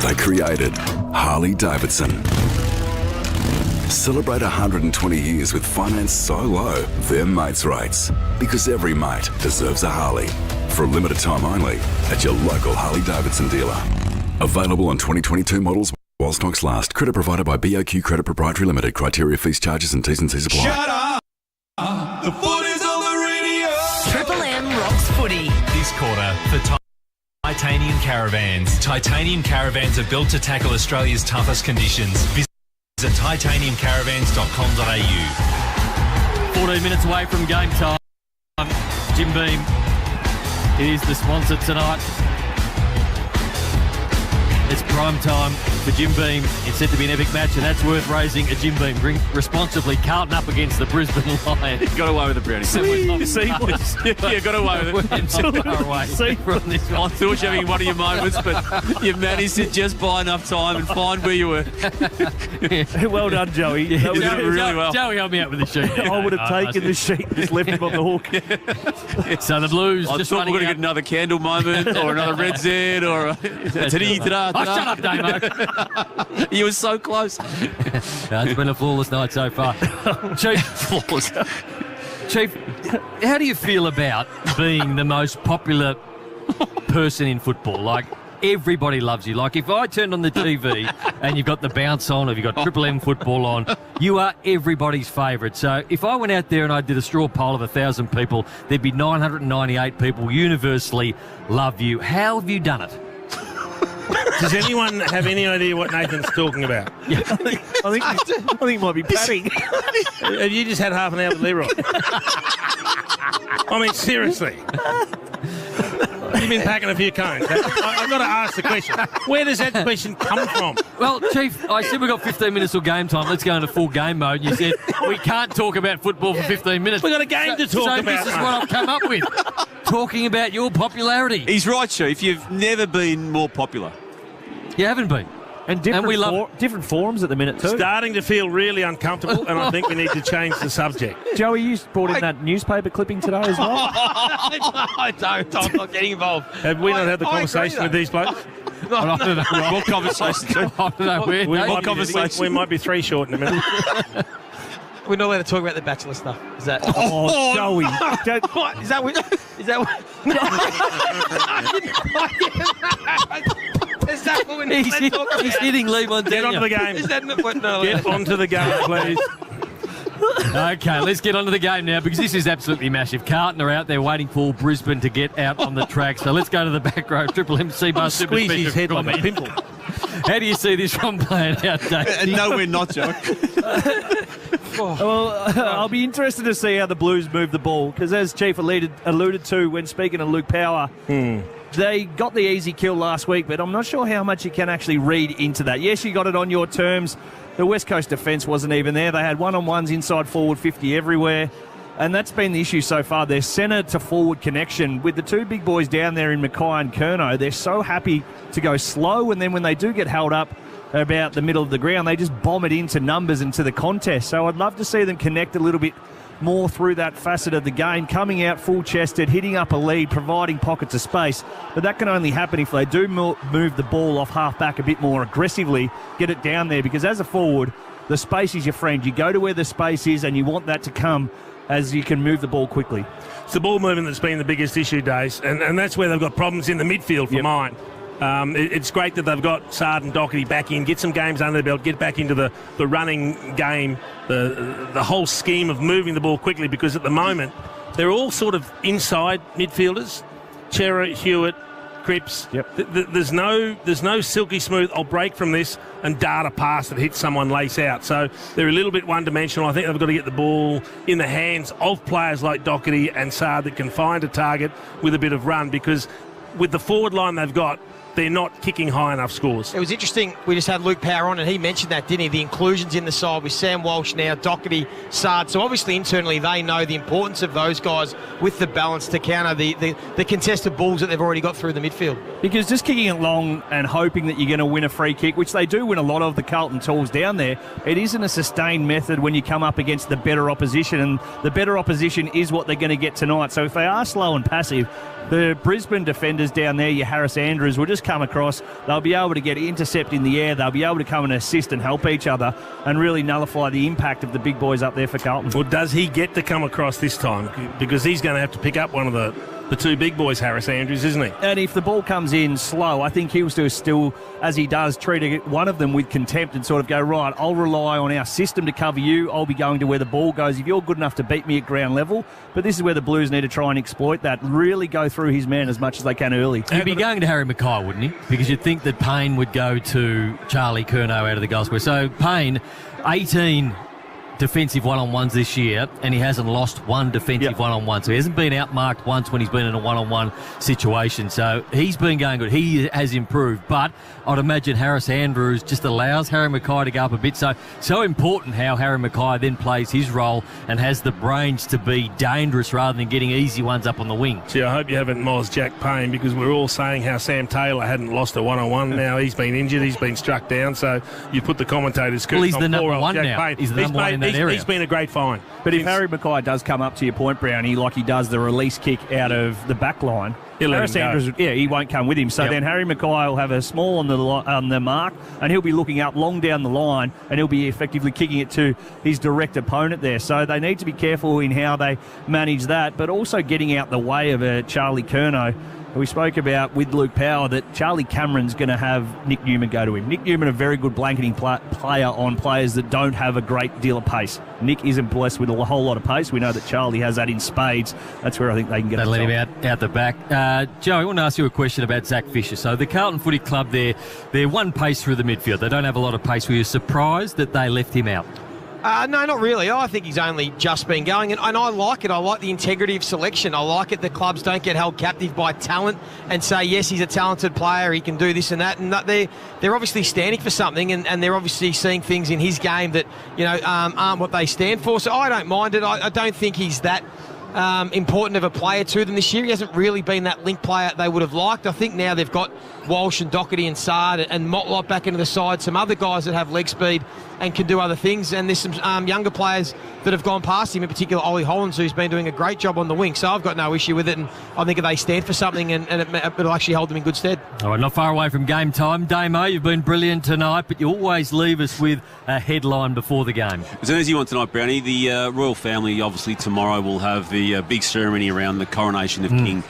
they created Harley-Davidson. Celebrate 120 years with finance so low, they're mates' rates. Because every mate deserves a Harley. For a limited time only, at your local Harley-Davidson dealer. Available on 2022 models while stocks last. Credit provided by BOQ Credit Proprietary Limited. Criteria, fees, charges and T's and C's apply. Shut up! The footy's on the radio! Triple M rocks footy. This quarter for Titanium Caravans. Titanium Caravans are built to tackle Australia's toughest conditions. Visit titaniumcaravans.com.au. 14 minutes away from game time. Jim Beam is the sponsor tonight. It's prime time for Jim Beam. It's said to be an epic match, and that's worth raising a Jim Beam. Bring responsibly Carlton up against the Brisbane Lions. Got away with the Brownie. Yeah, got away with it. So far away from this one. I thought you were having one of your moments, but you managed to just buy enough time and find where you were. Well done, Joey. Yeah, That was really well. Joey helped me out with the sheet. I would have taken the sheet and just left him on the hook. So the Blues I just thought we were running going to get another candle moment or another red Z or a ta-da. Oh, shut up, Damo. You were so close. It's been a flawless night so far. Chief, flawless. Chief, how do you feel about being the most popular person in football? Like, everybody loves you. Like, if I turned on the TV and you've got the bounce on, or you've got Triple M football on, you are everybody's favourite. So if I went out there and I did a straw poll of 1,000 people, there'd be 998 people universally love you. How have you done it? Does anyone have any idea what Nathan's talking about? I think it might be Paddy. Have you just had half an hour with Leroy? I mean, seriously. You've been packing a few cones. I've got to ask the question. Where does that question come from? Well, Chief, I said we've got 15 minutes till game time. Let's go into full game mode. And you said we can't talk about football for 15 minutes. We've got a game to talk about. So this is what I've come up with. Talking about your popularity. He's right, Chief. You've never been more popular. You haven't been. And different forums at the minute too. Starting to feel really uncomfortable, and I think we need to change the subject. Joey, you brought in that newspaper clipping today as well. I don't. I'm not getting involved. Have we not had the conversation with these blokes? I don't know. What conversation? I don't know. We might be three short in a minute. We're not allowed to talk about the Bachelor stuff. Is that? Oh, Joey. What? Is that what? Is that what? Is that what we need to talk about? He's hitting Lee Montagna. Get onto the game. Is that what? No. Get onto the game, please. Okay, let's get onto the game now, because this is absolutely massive. Carlton are out there waiting for Brisbane to get out on the track. So let's go to the back row. Triple MC Bar Super Squeeze his head like a pimple. How do you see this one playing out, Dave? No, we're not, Joe. Well, I'll be interested to see how the Blues move the ball, because as Chief alluded to when speaking of Luke Power, they got the easy kill last week, but I'm not sure how much you can actually read into that. Yes, you got it on your terms. The West Coast defence wasn't even there. They had one-on-ones inside forward 50 everywhere, and that's been the issue so far. Their centre to forward connection with the two big boys down there in Mackay and Curnow, they're so happy to go slow, and then when they do get held up about the middle of the ground, they just bomb it into numbers and to the contest. So I'd love to see them connect a little bit more through that facet of the game, coming out full-chested, hitting up a lead, providing pockets of space. But that can only happen if they do move the ball off half-back a bit more aggressively, get it down there, because as a forward, the space is your friend. You go to where the space is, and you want that to come as you can move the ball quickly. It's the ball movement that's been the biggest issue, Dace, and that's where they've got problems in the midfield for mine. It's great that they've got Sard and Doherty back in, get some games under their belt, get back into the running game, the whole scheme of moving the ball quickly, because at the moment they're all sort of inside midfielders. Chera, Hewitt, Cripps. There's no silky smooth, I'll break from this and dart a pass that hits someone lace out. So they're a little bit one-dimensional. I think they've got to get the ball in the hands of players like Doherty and Sard that can find a target with a bit of run, because with the forward line they've got, they're not kicking high enough scores. It was interesting. We just had Luke Power on, and he mentioned that, didn't he? The inclusions in the side with Sam Walsh now, Doherty, Sard. So obviously internally they know the importance of those guys with the balance to counter the contested balls that they've already got through the midfield. Because just kicking it long and hoping that you're going to win a free kick, which they do win a lot of, the Carlton tools down there, it isn't a sustained method when you come up against the better opposition, and the better opposition is what they're going to get tonight. So if they are slow and passive, the Brisbane defenders down there, your Harris Andrews, will just come across. They'll be able to get intercept in the air. They'll be able to come and assist and help each other and really nullify the impact of the big boys up there for Carlton. Well, does he get to come across this time? Because he's going to have to pick up one of the two big boys, Harris Andrews, isn't he? And if the ball comes in slow, I think he'll still, as he does, treat one of them with contempt and sort of go, right, I'll rely on our system to cover you. I'll be going to where the ball goes. If you're good enough to beat me at ground level. But this is where the Blues need to try and exploit that, really go through his man as much as they can early. He'd be going to Harry Mackay, wouldn't he? Because you'd think that Payne would go to Charlie Curnow out of the goal square. So Payne, 18 defensive one-on-ones this year, and he hasn't lost one defensive one-on-one. So he hasn't been outmarked once when he's been in a one-on-one situation. So he's been going good. He has improved. But I'd imagine Harris Andrews just allows Harry Mackay to go up a bit. So important how Harry Mackay then plays his role and has the brains to be dangerous rather than getting easy ones up on the wing. See, I hope you haven't mozzed Jack Payne, because we're all saying how Sam Taylor hadn't lost a one-on-one. Now he's been injured. He's been struck down. So you put the commentators' well, he's the number one Jack now. Payne. He's the number one in that area. He's been a great find. But if Harry Mackay does come up to your point, Brownie, like he does the release kick out of the back line, Harris Andrews, he won't come with him. So then Harry Mackay will have a small on the mark, and he'll be looking up long down the line, and he'll be effectively kicking it to his direct opponent there. So they need to be careful in how they manage that, but also getting out the way of a Charlie Curnow. We spoke about with Luke Power that Charlie Cameron's going to have Nick Newman go to him. Nick Newman, a very good blanketing player on players that don't have a great deal of pace. Nick isn't blessed with a whole lot of pace. We know that Charlie has that in spades. That's where I think they can get it. They let him out the back. Joe, I want to ask you a question about Zach Fisher. So the Carlton Footy Club, they're one pace through the midfield. They don't have a lot of pace. Were you surprised that they left him out? No, not really. I think he's only just been going, and I like it. I like the integrity of selection. I like it that clubs don't get held captive by talent and say, yes, he's a talented player, he can do this and that, and that they're obviously standing for something, and they're obviously seeing things in his game that aren't what they stand for. So I don't mind it. I don't think he's that important of a player to them this year. He hasn't really been that link player they would have liked. I think now they've got Walsh and Doherty and Sard and Motlop back into the side, some other guys that have leg speed and can do other things, and there's some younger players that have gone past him, in particular Ollie Hollands, who's been doing a great job on the wing. So I've got no issue with it, and I think they stand for something, and it'll actually hold them in good stead. All right, not far away from game time. Damo, you've been brilliant tonight, but you always leave us with a headline before the game. It's an easy one tonight, Brownie. The royal family, obviously, tomorrow will have the big ceremony around the coronation of King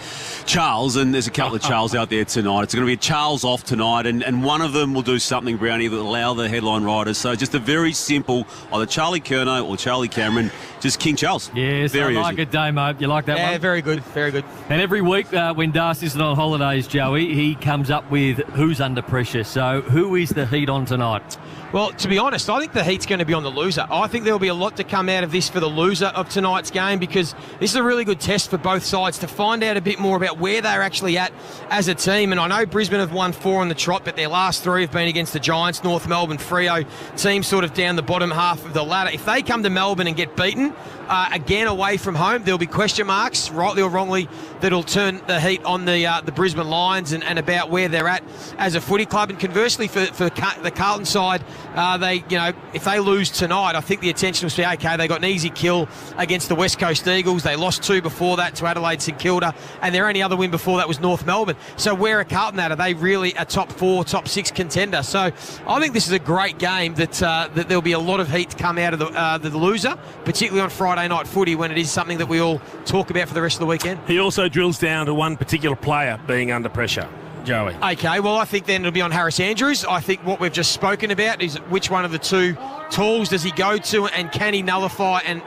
Charles, and there's a couple of Charles out there tonight. It's going to be a Charles off tonight, and one of them will do something, Brownie, that will allow the headline writers. So just a very simple, either Charlie Curnow or Charlie Cameron, just King Charles. Yes, very I like it, Damo. You like that one? Yeah, very good, very good. And every week when Darcy isn't on holidays, Joey, he comes up with who's under pressure. So who is the Heat on tonight? Well, to be honest, I think the Heat's going to be on the loser. I think there'll be a lot to come out of this for the loser of tonight's game, because this is a really good test for both sides to find out a bit more about where they're actually at as a team. And I know Brisbane have won 4 on the trot, but their last 3 have been against the Giants, North Melbourne, Freo, teams sort of down the bottom half of the ladder. If they come to Melbourne and get beaten, again away from home, there'll be question marks, rightly or wrongly, that'll turn the Heat on the Brisbane Lions and about where they're at as a footy club. And conversely, for the Carlton side, if they lose tonight, I think the attention will be, okay, they got an easy kill against the West Coast Eagles. They lost 2 before that to Adelaide St Kilda, and their only other win before that was North Melbourne. So where are Carlton at? Are they really a top 4, top 6 contender? So I think this is a great game that there'll be a lot of heat to come out of the loser, particularly on Friday night footy, when it is something that we all talk about for the rest of the weekend. He also drills down to one particular player being under pressure. Joey. Okay, well, I think then it'll be on Harris Andrews. I think what we've just spoken about is which one of the 2 tools does he go to, and can he nullify and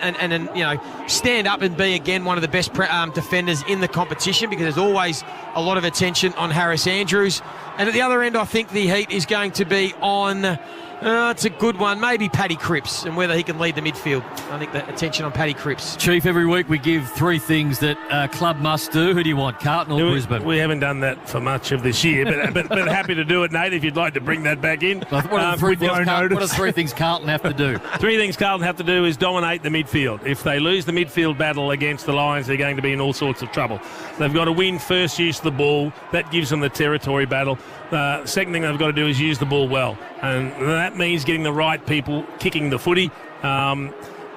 stand up and be again one of the best defenders in the competition, because there's always a lot of attention on Harris Andrews. And at the other end, I think the heat is going to be on It's a good one. Maybe Paddy Cripps and whether he can lead the midfield. I think the attention on Paddy Cripps. Chief, every week we give 3 things that a club must do. Who do you want, Carlton or Brisbane? We haven't done that for much of this year, but happy to do it, Nate, if you'd like to bring that back in. What are the 3 things Carlton have to do? 3 things Carlton have to do is dominate the midfield. If they lose the midfield battle against the Lions, they're going to be in all sorts of trouble. They've got to win first use of the ball. That gives them the territory battle. Second thing they've got to do is use the ball well. And that means getting the right people kicking the footy.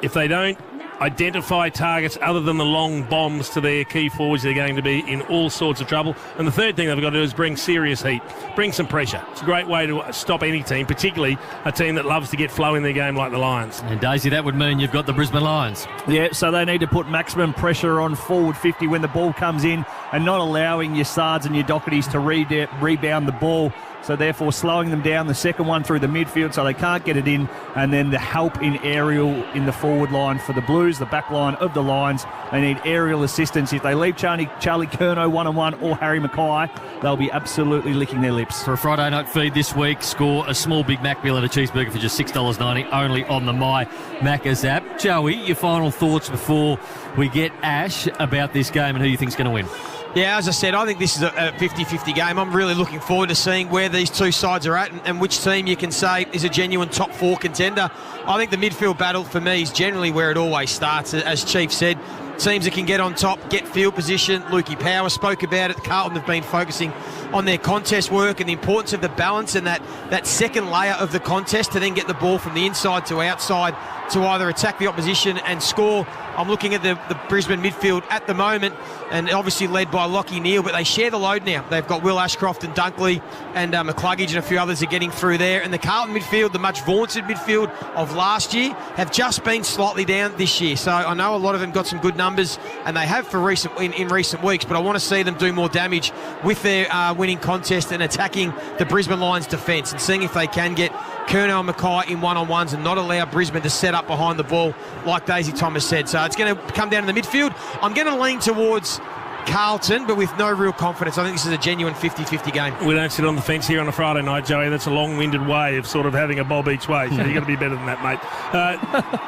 If they don't identify targets other than the long bombs to their key forwards, they're going to be in all sorts of trouble. And the third thing they've got to do is bring serious heat, bring some pressure. It's a great way to stop any team, particularly a team that loves to get flow in their game like the Lions. And Daisy, that would mean you've got the Brisbane Lions. Yeah, so they need to put maximum pressure on forward 50 when the ball comes in and not allowing your Sards and your Dohertys to rebound the ball. So therefore slowing them down, the second one through the midfield so they can't get it in, and then the help in aerial in the forward line for the Blues, the back line of the Lions. They need aerial assistance. If they leave Charlie Curnow one-on-one or Harry Mackay, they'll be absolutely licking their lips. For a Friday night feed this week, score a small Big Mac meal and a cheeseburger for just $6.90 only on the My Macca's app. Joey, your final thoughts before we get Ash about this game and who you think's going to win? Yeah, as I said, I think this is a 50-50 game. I'm really looking forward to seeing where these two sides are at and which team you can say is a genuine top 4 contender. I think the midfield battle for me is generally where it always starts, as Chief said. Teams that can get on top, get field position. Lukey Power spoke about it. Carlton have been focusing on their contest work and the importance of the balance and that second layer of the contest to then get the ball from the inside to outside to either attack the opposition and score. I'm looking at the Brisbane midfield at the moment, and obviously led by Lachie Neale, but they share the load now. They've got Will Ashcroft and Dunkley and McCluggage and a few others are getting through there. And the Carlton midfield, the much vaunted midfield of last year, have just been slightly down this year. So I know a lot of them got some good numbers, and they have for in recent weeks, but I want to see them do more damage with their winning contest and attacking the Brisbane Lions defence and seeing if they can get Curnow and Mackay in one-on-ones and not allow Brisbane to set up behind the ball like Daisy Thomas said. So it's going to come down to the midfield. I'm going to lean towards Carlton, but with no real confidence. I think this is a genuine 50-50 game. We don't sit on the fence here on a Friday night, Joey. That's a long-winded way of sort of having a bob each way. So you've got to be better than that, mate.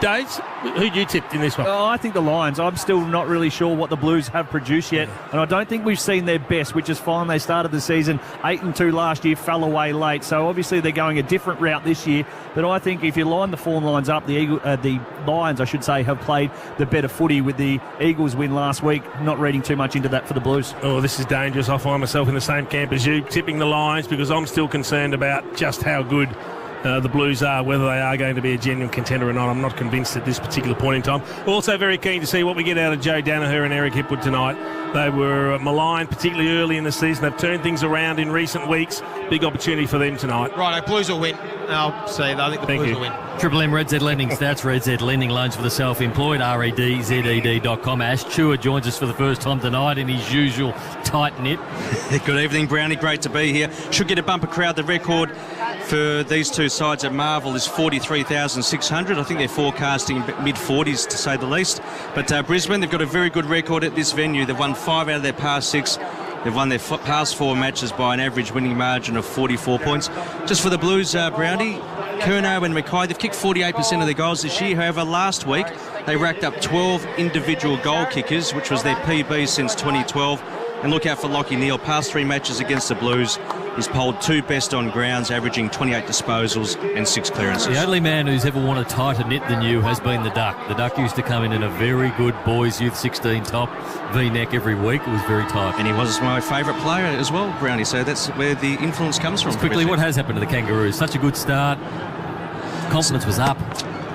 Daves, who'd you tip in this one? I think the Lions. I'm still not really sure what the Blues have produced yet, and I don't think we've seen their best, which is fine. They started the season 8-2 last year, fell away late. So obviously they're going a different route this year. But I think if you line the form lines up, the Lions, I should say, have played the better footy with the Eagles win last week. Not reading too much into that for the Blues. Oh, this is dangerous. I find myself in the same camp as you, tipping the Lions, because I'm still concerned about just how good the Blues are, whether they are going to be a genuine contender or not. I'm not convinced at this particular point in time. Also very keen to see what we get out of Joe Danaher and Eric Hipwood tonight. They were maligned, particularly early in the season. They've turned things around in recent weeks. Big opportunity for them tonight. Right, Blues will win. I'll say that. I think the Blues will win. Triple M Red Z Lending Stats, Red Z Lending Loans for the self-employed, REDZED.com. Ash Chua joins us for the first time tonight in his usual tight knit. Good evening, Brownie. Great to be here. Should get a bumper crowd. The record for these two sides at Marvel is 43,600. I think they're forecasting mid-40s to say the least. But Brisbane, they've got a very good record at this venue. They've won 5 out of their past 6. They've won their past 4 matches by an average winning margin of 44 points. Just for the Blues, Brownie, Curnow and Mackay, they've kicked 48% of their goals this year. However, last week they racked up 12 individual goal kickers, which was their PB since 2012. And look out for Lachie Neale. Past 3 matches against the Blues, he's polled 2 best on grounds, averaging 28 disposals and 6 clearances. The only man who's ever worn a tighter knit than you has been the Duck. The Duck used to come in a very good boys youth 16 top V-neck every week. It was very tight. And he was my favourite player as well, Brownie, so that's where the influence comes from. Just quickly, what has happened to the Kangaroos? Such a good start. Confidence was up.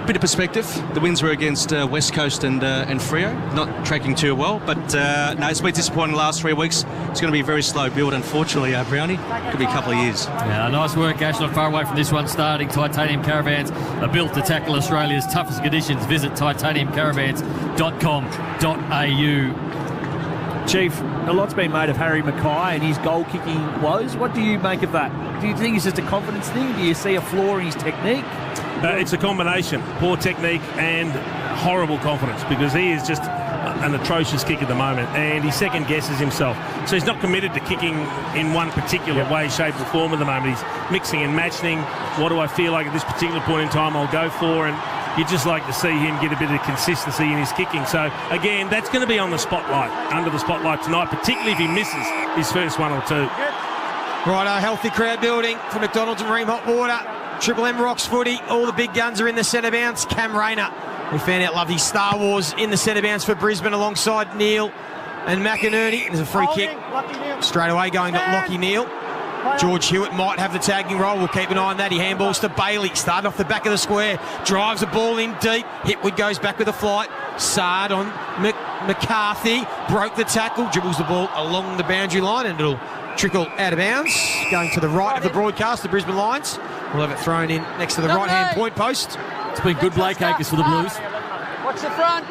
Bit of perspective. The wins were against West Coast and Freo. Not tracking too well, but no, it's been disappointing the last 3 weeks. It's going to be a very slow build, unfortunately, Brownie. Could be a couple of years. Yeah, nice work, Ash. Not far away from this one starting. Titanium Caravans are built to tackle Australia's toughest conditions. Visit titaniumcaravans.com.au. Chief, a lot's been made of Harry Mackay and his goal-kicking woes. What do you make of that? Do you think it's just a confidence thing? Do you see a flaw in his technique? It's a combination. Poor technique and horrible confidence, because he is just an atrocious kick at the moment, and he second guesses himself. So he's not committed to kicking in one particular way, shape or form at the moment. He's mixing and matching. What do I feel like at this particular point in time I'll go for? And you'd just like to see him get a bit of consistency in his kicking. So, again, that's going to be on the spotlight, under the spotlight tonight, particularly if he misses his first one or two. Right, a healthy crowd building for McDonald's and Ream Hot Water. Triple M Rocks footy. All the big guns are in the centre bounce. Cam Rayner, we found out, loved his Star Wars in the centre bounce for Brisbane alongside Neil and McInerney. There's a free kick straight away going to Lockie Neal. George Hewitt might have the tagging role. We'll keep an eye on that. He handballs to Bailey. Starting off the back of the square. Drives the ball in deep. Hipwood goes back with a flight. Sard on McCarthy. Broke the tackle. Dribbles the ball along the boundary line and it'll trickle out of bounds. Going to the right of the broadcast, the Brisbane Lions. We'll have it thrown in next to the right-hand point post. It's been good Blake Acres for the Blues. Watch the front.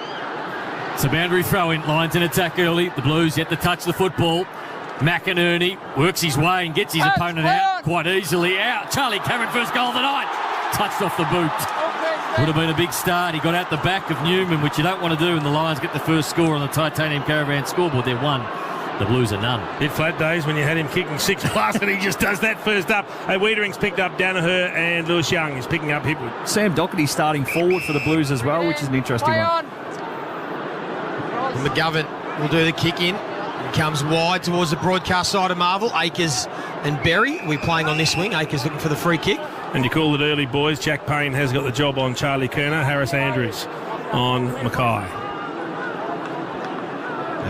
It's a boundary throw-in. Lions in attack early. The Blues yet to touch the football. McInerney works his way and gets his opponent out quite easily. Out. Charlie Cameron, first goal of the night. Touched off the boot. Would have been a big start. He got out the back of Newman, which you don't want to do, and the Lions get the first score on the Titanium Caravan scoreboard. They're one. The Blues are none. Bit flat days when you had him kicking 6+ and he just does that first up. Wiedering's picked up Danaher and Lewis Young is picking up Hipwood. Sam Doherty starting forward for the Blues as well, which is an interesting one. McGovern will do the kick in. He comes wide towards the broadcast side of Marvel. Akers and Berry will be playing on this wing. Akers looking for the free kick. And you call it early, boys. Jack Payne has got the job on Charlie Kerner. Harris Andrews on Mackay.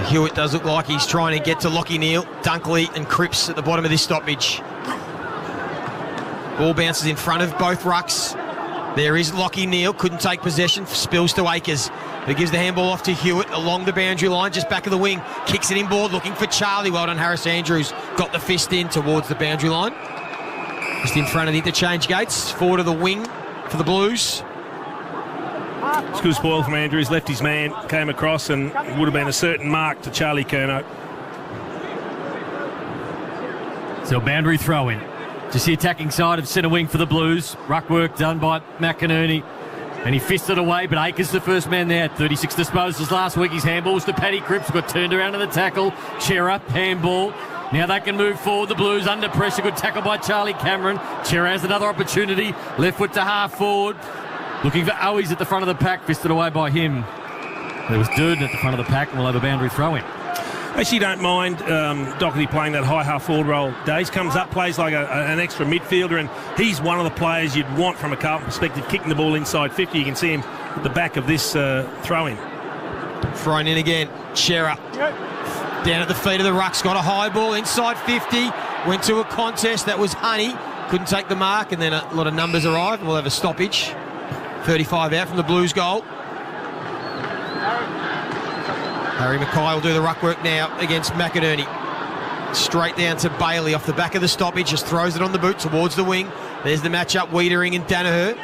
Hewitt does look like he's trying to get to Lockie Neal. Dunkley and Cripps at the bottom of this stoppage. Ball bounces in front of both rucks. There is Lockie Neal. Couldn't take possession. Spills to Akers, who gives the handball off to Hewitt along the boundary line, just back of the wing. Kicks it inboard, looking for Charlie. Well done, Harris Andrews. Got the fist in towards the boundary line. Just in front of the interchange gates. Forward of the wing for the Blues. It's good spoil from Andrews. Left his man, came across, and it would have been a certain mark to Charlie Kerno. So boundary throw-in. Just the attacking side of centre wing for the Blues. Ruck work done by McInerney. And he fisted away, but Akers the first man there. 36 disposals last week. His handballs to Paddy Cripps. Got turned around in the tackle. Chera, handball. Now they can move forward. The Blues under pressure. Good tackle by Charlie Cameron. Chera has another opportunity. Left foot to half forward. Looking for Owies at the front of the pack. Fisted away by him. There was Durden at the front of the pack, and we'll have a boundary throw-in. Actually don't mind Doherty playing that high half forward role. Days comes up, plays like an extra midfielder, and he's one of the players you'd want from a Carlton perspective, kicking the ball inside 50. You can see him at the back of this throw-in. Thrown in again. Chera down at the feet of the rucks. Got a high ball inside 50. Went to a contest. That was Honey. Couldn't take the mark, and then a lot of numbers arrived. We'll have a stoppage. 35 out from the Blues goal. Harry Mackay will do the ruck work now against McInerney. Straight down to Bailey off the back of the stoppage. Just throws it on the boot towards the wing. There's the matchup. Wiedering and Danaher.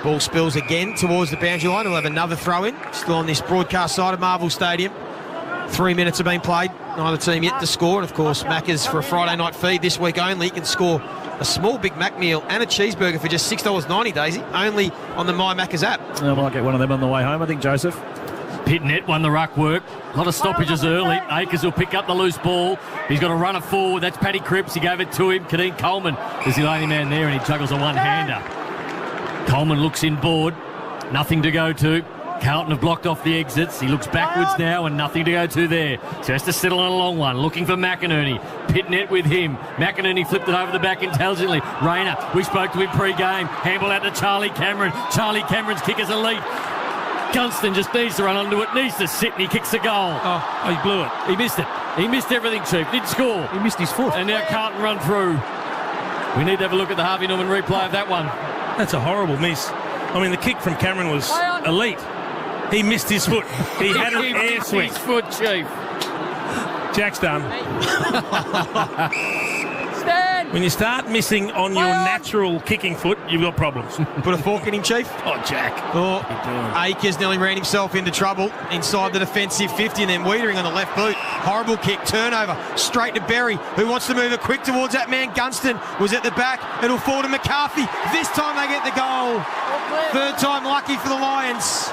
Ball spills again towards the boundary line. We'll have another throw-in. Still on this broadcast side of Marvel Stadium. 3 minutes have been played. Neither team yet to score. And, of course, Macca's for a Friday night feed this week only. You can score a small Big Mac meal and a cheeseburger for just $6.90, Daisy. Only on the My Macca's app. I might get one of them on the way home, I think, Joseph. Pitnet won the ruck work. A lot of stoppages early. Akers will pick up the loose ball. He's got to run it forward. That's Paddy Cripps. He gave it to him. Kadeem Coleman is the only man there, and he juggles a one-hander. Coleman looks inboard. Nothing to go to. Carlton have blocked off the exits. He looks backwards now and nothing to go to there. So he has to settle on a long one. Looking for McInerney. Pitnet with him. McInerney flipped it over the back intelligently. Rayner, we spoke to him pre-game. Handball out to Charlie Cameron. Charlie Cameron's kick is elite. Gunston just needs to run onto it, needs to sit, and he kicks the goal. Oh, he blew it. He missed it. He missed everything, Chief. Didn't score. He missed his foot. And now Carlton run through. We need to have a look at the Harvey Norman replay of that one. That's a horrible miss. I mean, the kick from Cameron was elite. He missed his foot. He had an air swing. His foot, Chief. Jack's done. Stand. When you start missing on your natural kicking foot, you've got problems. Put a fork in him, Chief. Oh, Jack. Oh, Akers nearly ran himself into trouble inside the defensive 50, and then Wiedering on the left boot. Horrible kick, turnover, straight to Berry, who wants to move it quick towards that man. Gunston was at the back. It'll fall to McCarthy. This time they get the goal. Third time lucky for the Lions.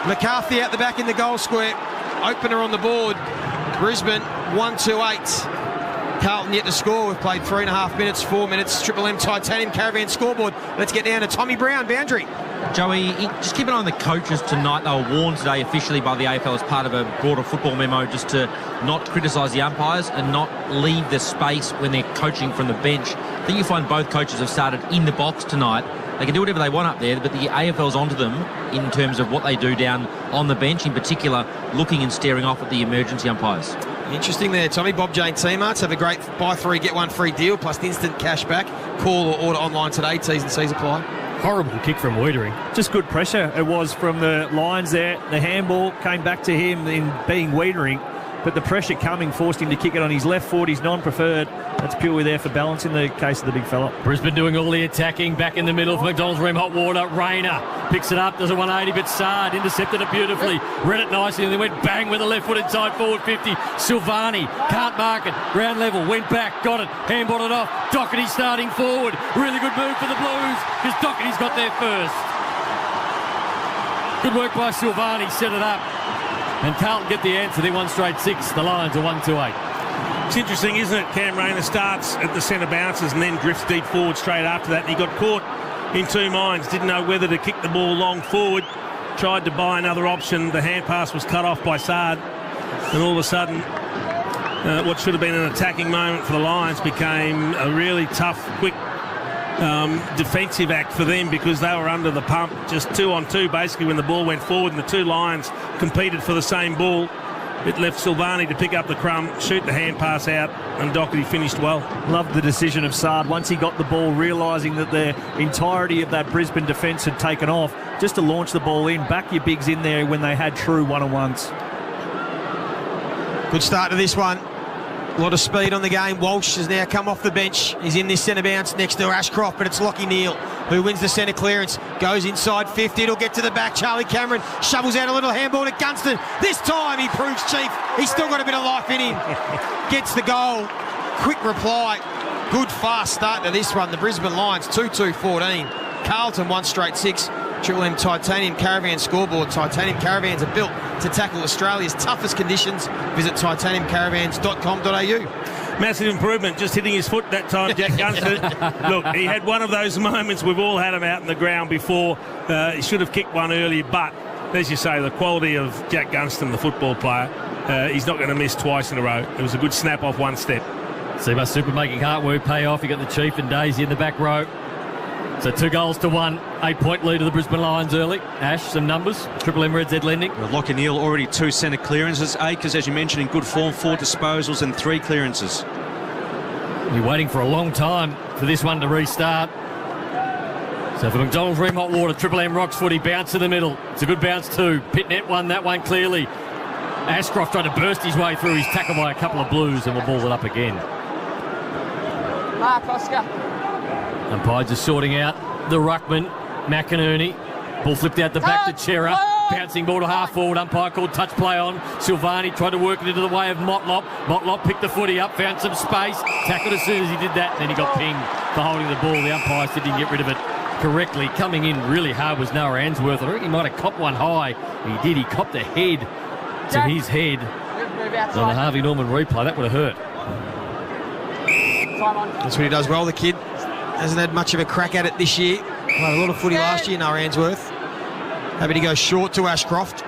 McCarthy out the back in the goal square. opener on the board. Brisbane 1-2-8. Carlton yet to score. We've played 3.5 minutes, 4 minutes. Triple M Titanium Caravan scoreboard. Let's get down to Tommy Brown, boundary. Joey, just keep an eye on the coaches tonight. They were warned today officially by the AFL as part of a broader football memo just to not criticise the umpires and not leave the space when they're coaching from the bench. I think you find both coaches have started in the box tonight. They can do whatever they want up there, but the AFL's onto them in terms of what they do down on the bench, in particular looking and staring off at the emergency umpires. Interesting there, Tommy. Bob Jane T-Marts have a great buy 3, get 1 free deal plus instant cash back. Call or order online today. T's and C's apply. Horrible kick from Wiedering. Just good pressure it was from the Lions there. The handball came back to him in being Wiedering, but the pressure coming forced him to kick it on his left foot. He's non-preferred. That's purely there for balance in the case of the big fella. Brisbane doing all the attacking. Back in the middle for McDonald's Room Hot Water. Rayner picks it up. Does a 180, but Sard intercepted it beautifully. Read it nicely and then went bang with the left foot inside forward 50. Silvani can't mark it. Round level. Went back. Got it. Handballed it off. Doherty starting forward. Really good move for the Blues because Doherty's got there first. Good work by Silvani. Set it up. And Carlton get the answer. They're 1 straight 6. The Lions are 1-2-8. It's interesting, isn't it? Cam Rayner starts at the centre bounces and then drifts deep forward straight after that. And he got caught in two minds. Didn't know whether to kick the ball long forward. Tried to buy another option. The hand pass was cut off by Sard. And all of a sudden, what should have been an attacking moment for the Lions became a really tough, quick defensive act for them because they were under the pump. Just 2-on-2 basically when the ball went forward and the two Lions competed for the same ball. It left Silvani to pick up the crumb, shoot the hand pass out, and Doherty finished well. Loved the decision of Sard once he got the ball, realising that the entirety of that Brisbane defence had taken off, just to launch the ball in, back your bigs in there when they had true one-on-ones. Good start to this one. A lot of speed on the game. Walsh has now come off the bench. He's in this centre bounce next to Ashcroft, but it's Lockie Neal who wins the centre clearance. Goes inside 50. It'll get to the back. Charlie Cameron shovels out a little handball to Gunston. This time he proves chief. He's still got a bit of life in him. Gets the goal. Quick reply. Good fast start to this one. The Brisbane Lions 2-2-14. Carlton 1 straight 6. Triple M Titanium Caravan scoreboard. Titanium Caravans are built to tackle Australia's toughest conditions. Visit titaniumcaravans.com.au. Massive improvement, just hitting his foot that time, Jack Gunston. Look, he had one of those moments. We've all had him out in the ground before. He should have kicked one earlier, but as you say, the quality of Jack Gunston, the football player, he's not going to miss twice in a row. It was a good snap off one step. Seamus Super making hard work pay off. You got the Chief and Daisy in the back row. So 2-1, 8-point lead of the Brisbane Lions early. Ash, some numbers. Triple M Red Z lending. Well, Lockie Neal already 2 centre clearances. Akers, as you mentioned, in good form, 4 disposals and 3 clearances. You're waiting for a long time for this one to restart. So for McDonald's Ream Hot Water, Triple M Rocks footy, bounce to the middle. It's a good bounce too. Pitnet won that one clearly. Ashcroft tried to burst his way through. He's tackled by a couple of Blues and we'll ball it up again. Mark, Oscar. Umpires are sorting out the ruckman, McInerney. Ball flipped out the back to Chera. Bouncing ball to half forward. Umpire called touch play on. Silvani tried to work it into the way of Motlop. Motlop picked the footy up, found some space. Tackled as soon as he did that. And then he got pinged for holding the ball. The umpire didn't get rid of it correctly. Coming in really hard was Noah Answorth. I think he might have copped one high. He did. He copped a head to his head on the Harvey Norman replay. That would have hurt. That's what he does well, the kid. Hasn't had much of a crack at it this year. Played a lot of footy last year, Noah Answorth. Happy to go short to Ashcroft.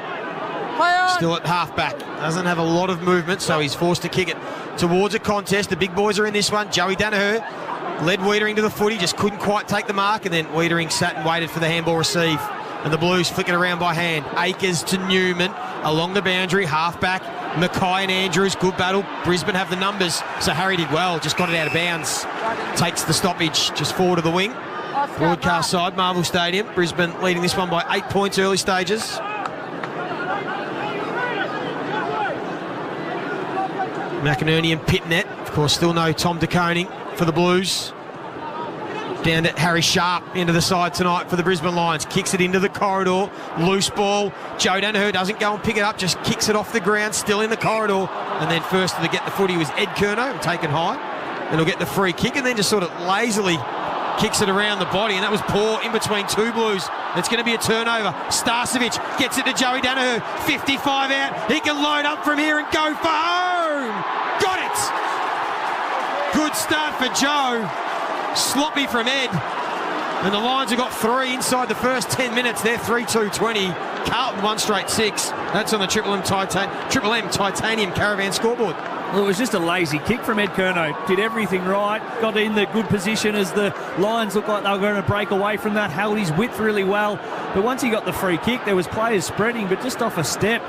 Still at half-back. Doesn't have a lot of movement, so he's forced to kick it towards a contest. The big boys are in this one. Joey Danaher led Wiedering to the footy, just couldn't quite take the mark, and then Wiedering sat and waited for the handball receive. And the Blues flick it around by hand. Akers to Newman along the boundary, half-back. Mackay and Andrews, good battle. Brisbane have the numbers, so Harry did well, just got it out of bounds. Takes the stoppage just forward of the wing. Broadcast side, Marvel Stadium. Brisbane leading this one by 8 points early stages. McInerney and Pitnet. Of course, still no Tom De Koning for the Blues. Down to Harry Sharp into the side tonight for the Brisbane Lions. Kicks it into the corridor. Loose ball. Joe Danaher doesn't go and pick it up, just kicks it off the ground, still in the corridor. And then first to get the footy was Ed Curnow, taken high. And he'll get the free kick and then just sort of lazily kicks it around the body, and that was poor in between two Blues. It's going to be a turnover. Starcevic gets it to Joey Danaher. 55 out. He can load up from here and go for home. Got it. Good start for Joe. Sloppy from Ed. And the Lions have got 3 inside the first 10 minutes. They're 3-2-20. Carlton 1 straight 6. That's on the Triple M Titanium Caravan scoreboard. Well, it was just a lazy kick from Ed Curnow. Did everything right. Got in the good position as the Lions looked like they were going to break away from that. Held his width really well. But once he got the free kick, there was players spreading, but just off a step,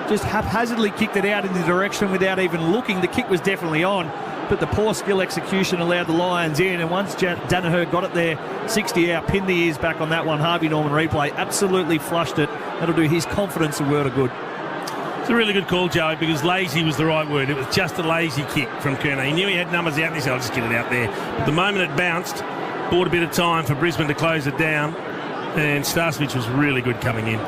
just haphazardly kicked it out in the direction without even looking. The kick was definitely on, but the poor skill execution allowed the Lions in. And once Danaher got it there, 60 out, pinned the ears back on that one. Harvey Norman replay absolutely flushed it. That'll do his confidence a world of good. It's a really good call, Joey, because lazy was the right word. It was just a lazy kick from Curnow. He knew he had numbers out, and he said, I'll just get it out there. But the moment it bounced, bought a bit of time for Brisbane to close it down, and Starcevic was really good coming in.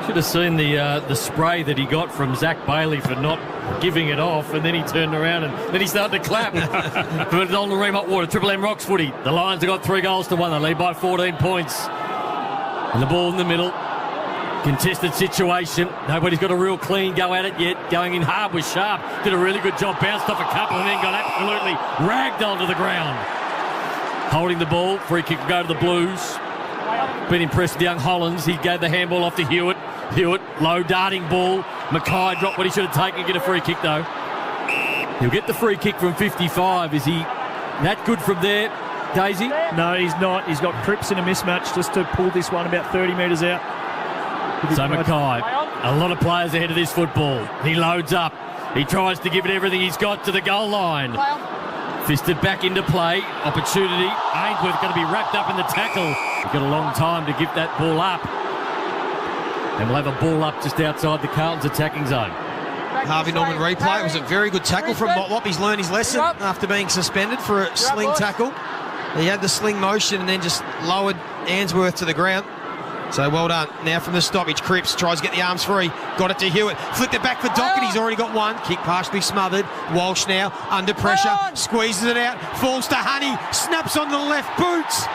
Should have seen the spray that he got from Zach Bailey for not giving it off, and then he turned around and then he started to clap. But it's on the Ream Hot Water. Triple M Rocks footy. The Lions have got 3-1. They lead by 14 points. And the ball in the middle. Contested situation. Nobody's got a real clean go at it yet. Going in hard was Sharp. Did a really good job. Bounced off a couple and then got absolutely ragdolled to the ground. Holding the ball. Free kick will go to the Blues. Been impressed with young Hollands. He gave the handball off to Hewitt. Hewitt, low darting ball. Mackay dropped what he should have taken. Get a free kick though. He'll get the free kick from 55. Is he that good from there, Daisy? No, he's not. He's got Cripps in a mismatch just to pull this one about 30 metres out. So Mackay, a lot of players ahead of this football. He loads up. He tries to give it everything he's got to the goal line. Fisted back into play. Opportunity. Ainsworth going to be wrapped up in the tackle. He's got a long time to give that ball up. And we'll have a ball up just outside the Carlton's attacking zone. Harvey Norman replay. It was a very good tackle from Motlop. He's learned his lesson after being suspended for a sling tackle. He had the sling motion and then just lowered Ainsworth to the ground. So well done. Now from the stoppage, Cripps tries to get the arms free. Got it to Hewitt. Flicked it back for Dockett. He's already got one. Kick partially smothered. Walsh now under pressure. Squeezes it out. Falls to Honey. Snaps onto the left boots.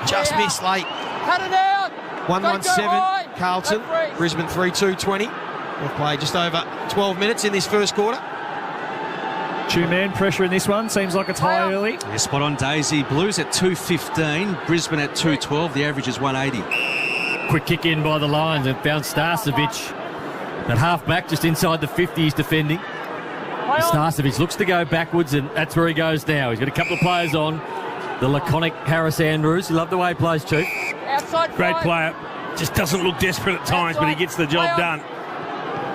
Just missed late. Cut it out. 1-1-7 Carlton. Brisbane 3-2-20. We've played just over 12 minutes in this first quarter. Two-man pressure in this one. Seems like it's high early. Yeah, spot on, Daisy. Blues at 2.15. Brisbane at 2.12. The average is 180. Quick kick in by the Lions and found Starcevic. That half-back just inside the 50 he's defending. Starcevic looks to go backwards, and that's where he goes now. He's got a couple of players on. The laconic Harris Andrews. You love the way he plays, Chief. Great player. Just doesn't look desperate at times, but he gets the job done.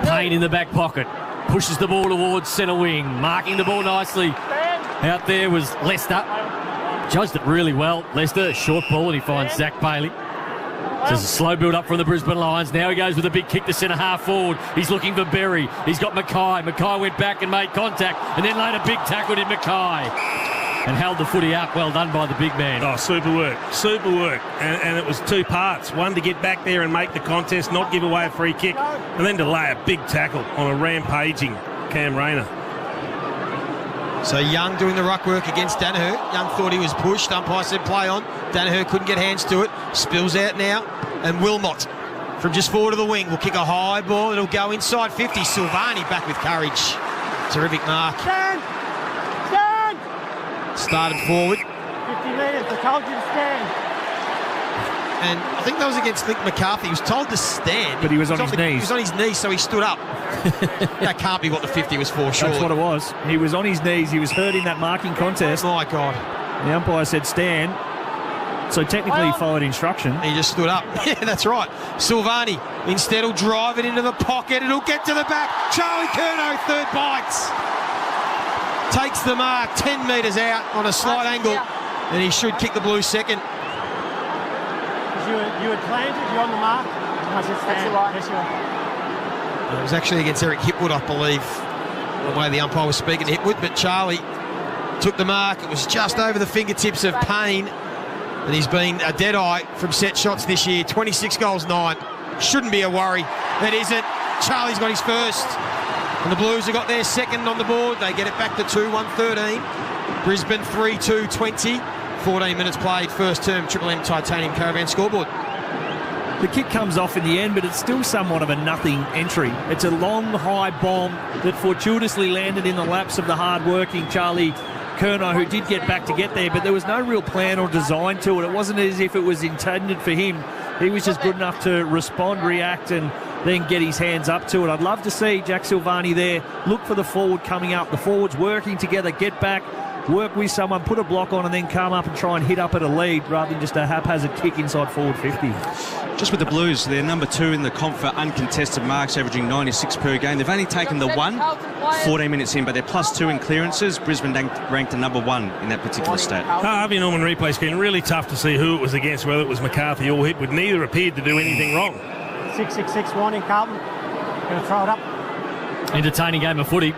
Payne in the back pocket. Pushes the ball towards centre wing. Marking the ball nicely. Out there was Lester. Judged it really well. Lester, short ball, and he finds Zach Bailey. So there's a slow build-up from the Brisbane Lions. Now he goes with a big kick to centre-half forward. He's looking for Berry. He's got Mackay. Mackay went back and made contact, and then laid a big tackle in Mackay. And held the footy up. Well done by the big man. Oh, super work. Super work. And it was two parts. One, to get back there and make the contest, not give away a free kick, and then to lay a big tackle on a rampaging Cam Rayner. So Young doing the ruck work against Danaher. Young thought he was pushed. Umpire said play on. Danaher couldn't get hands to it. Spills out now. And Wilmot from just forward of the wing will kick a high ball. It'll go inside 50. Silvani back with courage. Terrific mark. Started forward. 50 metres, I told you to stand. And I think that was against Link McCarthy. He was told to stand. But he was on his knees. He was on his knees, so he stood up. That can't be what the 50 was for, surely. That's what it was. He was on his knees. He was hurt in that marking contest. My God. The umpire said stand. So technically he followed instruction. He just stood up. Yeah, that's right. Silvani instead will drive it into the pocket. It'll get to the back. Charlie Curnow, third bites. Takes the mark 10 metres out on a slight angle, and he should kick the Blues second. You had planted, you're on the mark. I said stand. That's right. It was actually against Eric Hipwood, I believe, the way the umpire was speaking to Hipwood, but Charlie took the mark. It was just over the fingertips of Payne, and he's been a dead-eye from set shots this year. 26 goals, 9. Shouldn't be a worry. It isn't. Charlie's got his first. And the Blues have got their second on the board. They get it back to 2-1-13. Brisbane 3-2-20. 14 minutes played, first term Triple M Titanium Caravan scoreboard. The kick comes off in the end, but it's still somewhat of a nothing entry. It's a long, high bomb that fortuitously landed in the laps of the hard-working Charlie Curnow, who did get back to get there, but there was no real plan or design to it. It wasn't as if it was intended for him. He was just good enough to respond, react, and then get his hands up to it. I'd love to see Jack Silvani there look for the forward coming up. The forwards working together, get back, work with someone, put a block on, and then come up and try and hit up at a lead rather than just a haphazard kick inside forward 50. Just with the Blues, they're number 2 in the comp for uncontested marks, averaging 96 per game. They've only taken the one 14 minutes in, but they're +2 in clearances. Brisbane ranked a number 1 in that particular stat. Harvey Norman replay screen, really tough to see who it was against, whether it was McCarthy or Hipwood. Neither appeared to do anything wrong. 666 warning, Carlton. Going to throw it up. Entertaining game of footy.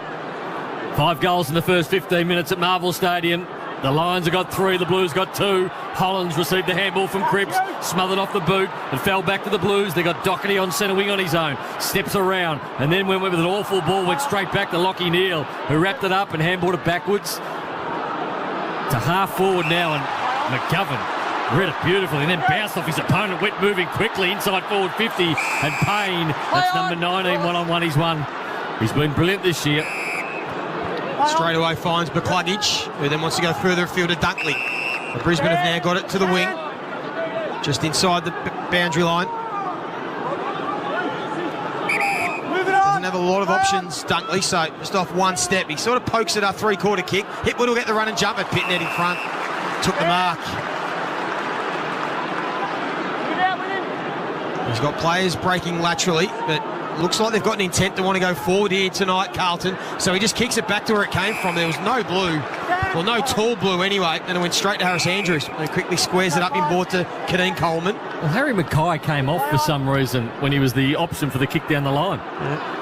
5 goals in the first 15 minutes at Marvel Stadium. The Lions have got 3, the Blues got 2. Hollins received the handball from Cripps, smothered off the boot and fell back to the Blues. They got Doherty on centre wing on his own, steps around and then went with an awful ball, went straight back to Lockie Neal, who wrapped it up and handballed it backwards to half forward now, and McGovern read it beautifully and then bounced off his opponent, went moving quickly inside forward 50, and Payne, that's number 19, one-on-one he's won. He's been brilliant this year. Straight away finds McCluggage, who then wants to go further afield to Dunkley. The Brisbane have now got it to the wing, just inside the boundary line. Doesn't have a lot of options, Dunkley, so just off one step. He sort of pokes it up, three-quarter kick. Hipwood will get the run and jump at Pitnet in front. Took the mark. He's got players breaking laterally, but looks like they've got an intent to want to go forward here tonight, Carlton. So he just kicks it back to where it came from. There was no blue, well, no tall blue anyway, and it went straight to Harris Andrews. And quickly squares it up in board to Kadeen Coleman. Well, Harry Mackay came off for some reason when he was the option for the kick down the line. Yeah.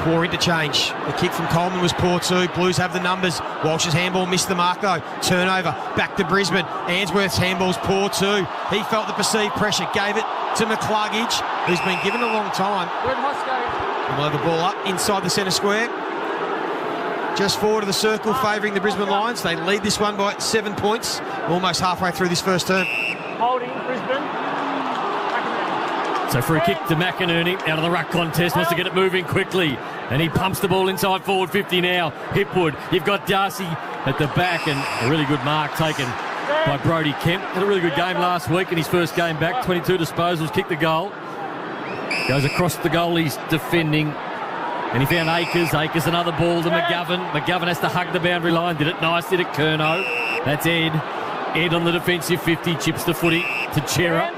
Poor interchange. The kick from Coleman was poor too. Blues have the numbers. Walsh's handball missed the mark though. Turnover back to Brisbane. Answorth's handball's poor too. He felt the perceived pressure, gave it to McCluggage, who's been given a long time. We'll have the ball up inside the centre square. Just forward of the circle, favouring the Brisbane Lions. They lead this one by 7 points, almost halfway through this first term. Holding Brisbane. So for a kick to McInerney out of the ruck contest, wants to get it moving quickly, and he pumps the ball inside forward 50 now. Hipwood, you've got Darcy at the back, and a really good mark taken by Brodie Kemp. Had a really good game last week in his first game back. 22 disposals, kicked the goal. Goes across the goal, he's defending. And he found Akers. Akers another ball to McGovern. McGovern has to hug the boundary line. Did it nice, did it Curnow. That's Ed. Ed on the defensive 50, chips the footy to Chera.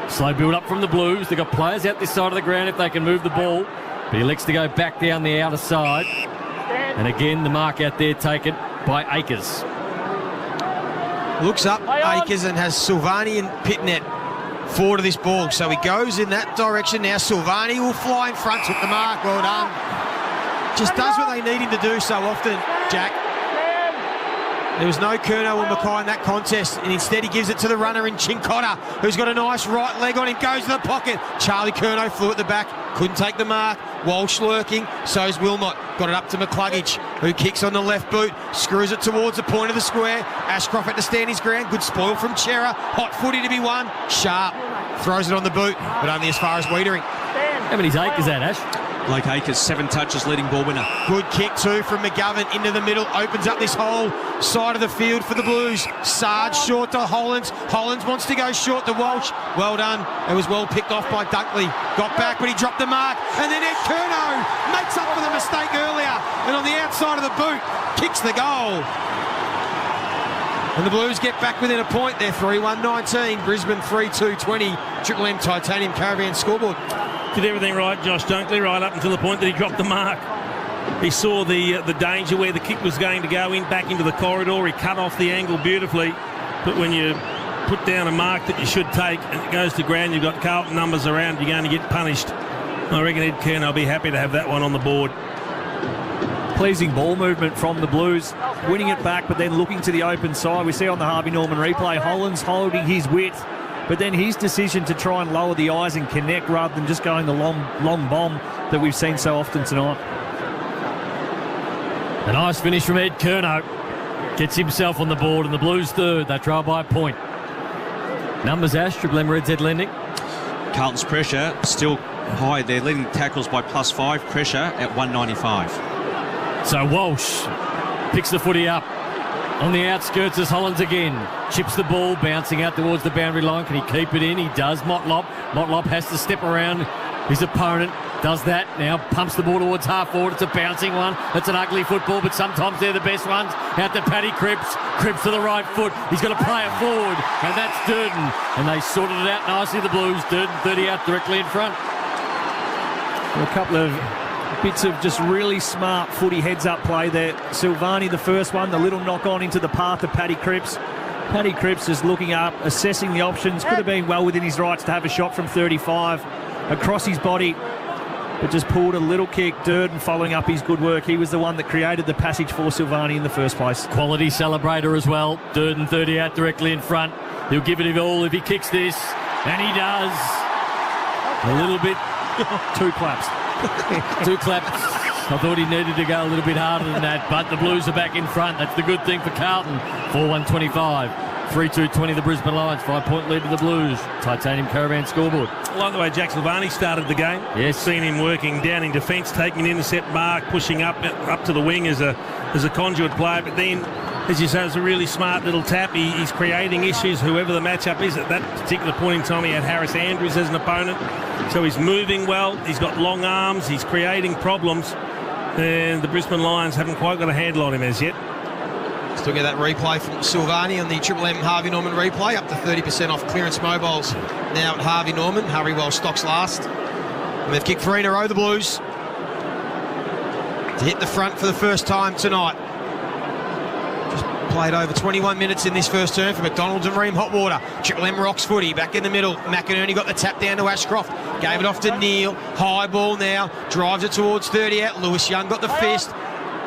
Slow build up from the Blues. They've got players out this side of the ground if they can move the ball. But he elects to go back down the outer side. And again, the mark out there taken by Akers. Looks up Akers and has Silvani and Pitnet forward of this ball. So he goes in that direction now. Silvani will fly in front, took the mark. Well done. Just does what they need him to do so often, Jack. There was no Curnow or Mackay in that contest, and instead he gives it to the runner in Chincotta, who's got a nice right leg on him, goes to the pocket. Charlie Curnow flew at the back, couldn't take the mark. Walsh lurking, so's Wilmot. Got it up to McCluggage, who kicks on the left boot, screws it towards the point of the square. Ashcroft had to stand his ground. Good spoil from Chera. Hot footy to be won. Sharp throws it on the boot, but only as far as Wiedering. How many's Akers at, Ash? Blake Akers, 7 touches, leading ball winner. Good kick too from McGovern into the middle, opens up this whole side of the field for the Blues. Sarge short to Hollins. Hollins wants to go short to Walsh. Well done. It was well picked off by Dunkley. Got back, but he dropped the mark. And then Ed Curnow makes up for the mistake earlier. And on the outside of the boot, kicks the goal. And the Blues get back within a point. They're 3-1-19. Brisbane 3-2-20. Triple M Titanium Caravan scoreboard. Did everything right, Josh Dunkley, right up until the point that he dropped the mark. He saw the danger where the kick was going to go in, back into the corridor. He cut off the angle beautifully. But when you put down a mark that you should take and it goes to ground, you've got Carlton numbers around, you're going to get punished. I reckon Ed Curnow will be happy to have that one on the board. Pleasing ball movement from the Blues, winning it back but then looking to the open side. We see on the Harvey Norman replay, Hollins holding his width, but then his decision to try and lower the eyes and connect rather than just going the long bomb that we've seen so often tonight. A nice finish from Ed Curnow. Gets himself on the board, and the Blues third. They trail by a point. Numbers, Ash, Triple M Red Z lending. Carlton's pressure still high. They're leading tackles by +5. Pressure at 195. So Walsh picks the footy up. On the outskirts is Hollands again. Chips the ball, bouncing out towards the boundary line. Can he keep it in? He does. Motlop has to step around his opponent. Does that. Now pumps the ball towards half forward. It's a bouncing one. It's an ugly football, but sometimes they're the best ones. Out to Paddy Cripps. Cripps to the right foot. He's got to play it forward, and that's Durden. And they sorted it out nicely, the Blues. Durden 30 out directly in front. A couple of bits of just really smart footy heads-up play there. Silvani, the first one, the little knock-on into the path of Paddy Cripps. Paddy Cripps is looking up, assessing the options. Could have been well within his rights to have a shot from 35 across his body, but just pulled a little kick. Durden following up his good work. He was the one that created the passage for Silvani in the first place. Quality celebrator as well. Durden 30 out directly in front. He'll give it all if he kicks this, and he does. A little bit. 2 claps. 2 claps. I thought he needed to go a little bit harder than that, but the Blues are back in front. That's the good thing for Carlton. 4-1-25. 3-2-20 the Brisbane Lions. 5-point lead to the Blues. Titanium Caravan scoreboard. I like the way Jack Silvani started the game. Yes. Seen him working down in defence, taking an intercept mark, pushing up to the wing as a conduit player. But then, as you say, it's a really smart little tap. He's creating issues, whoever the matchup is. At that particular point in time, he had Harris Andrews as an opponent. So he's moving well. He's got long arms. He's creating problems. And the Brisbane Lions haven't quite got a handle on him as yet. Still get that replay from Silvani on the Triple M Harvey Norman replay. Up to 30% off clearance mobiles now at Harvey Norman. Harvey Wells stocks last. And they've kicked 3 in a row, the Blues, to hit the front for the first time tonight. Just played over 21 minutes in this first term for McDonald's and Ream Hotwater. Triple M rocks footy back in the middle. McInerney got the tap down to Ashcroft. Gave it off to Neal. High ball now. Drives it towards 30 out. Lewis Young got the fist.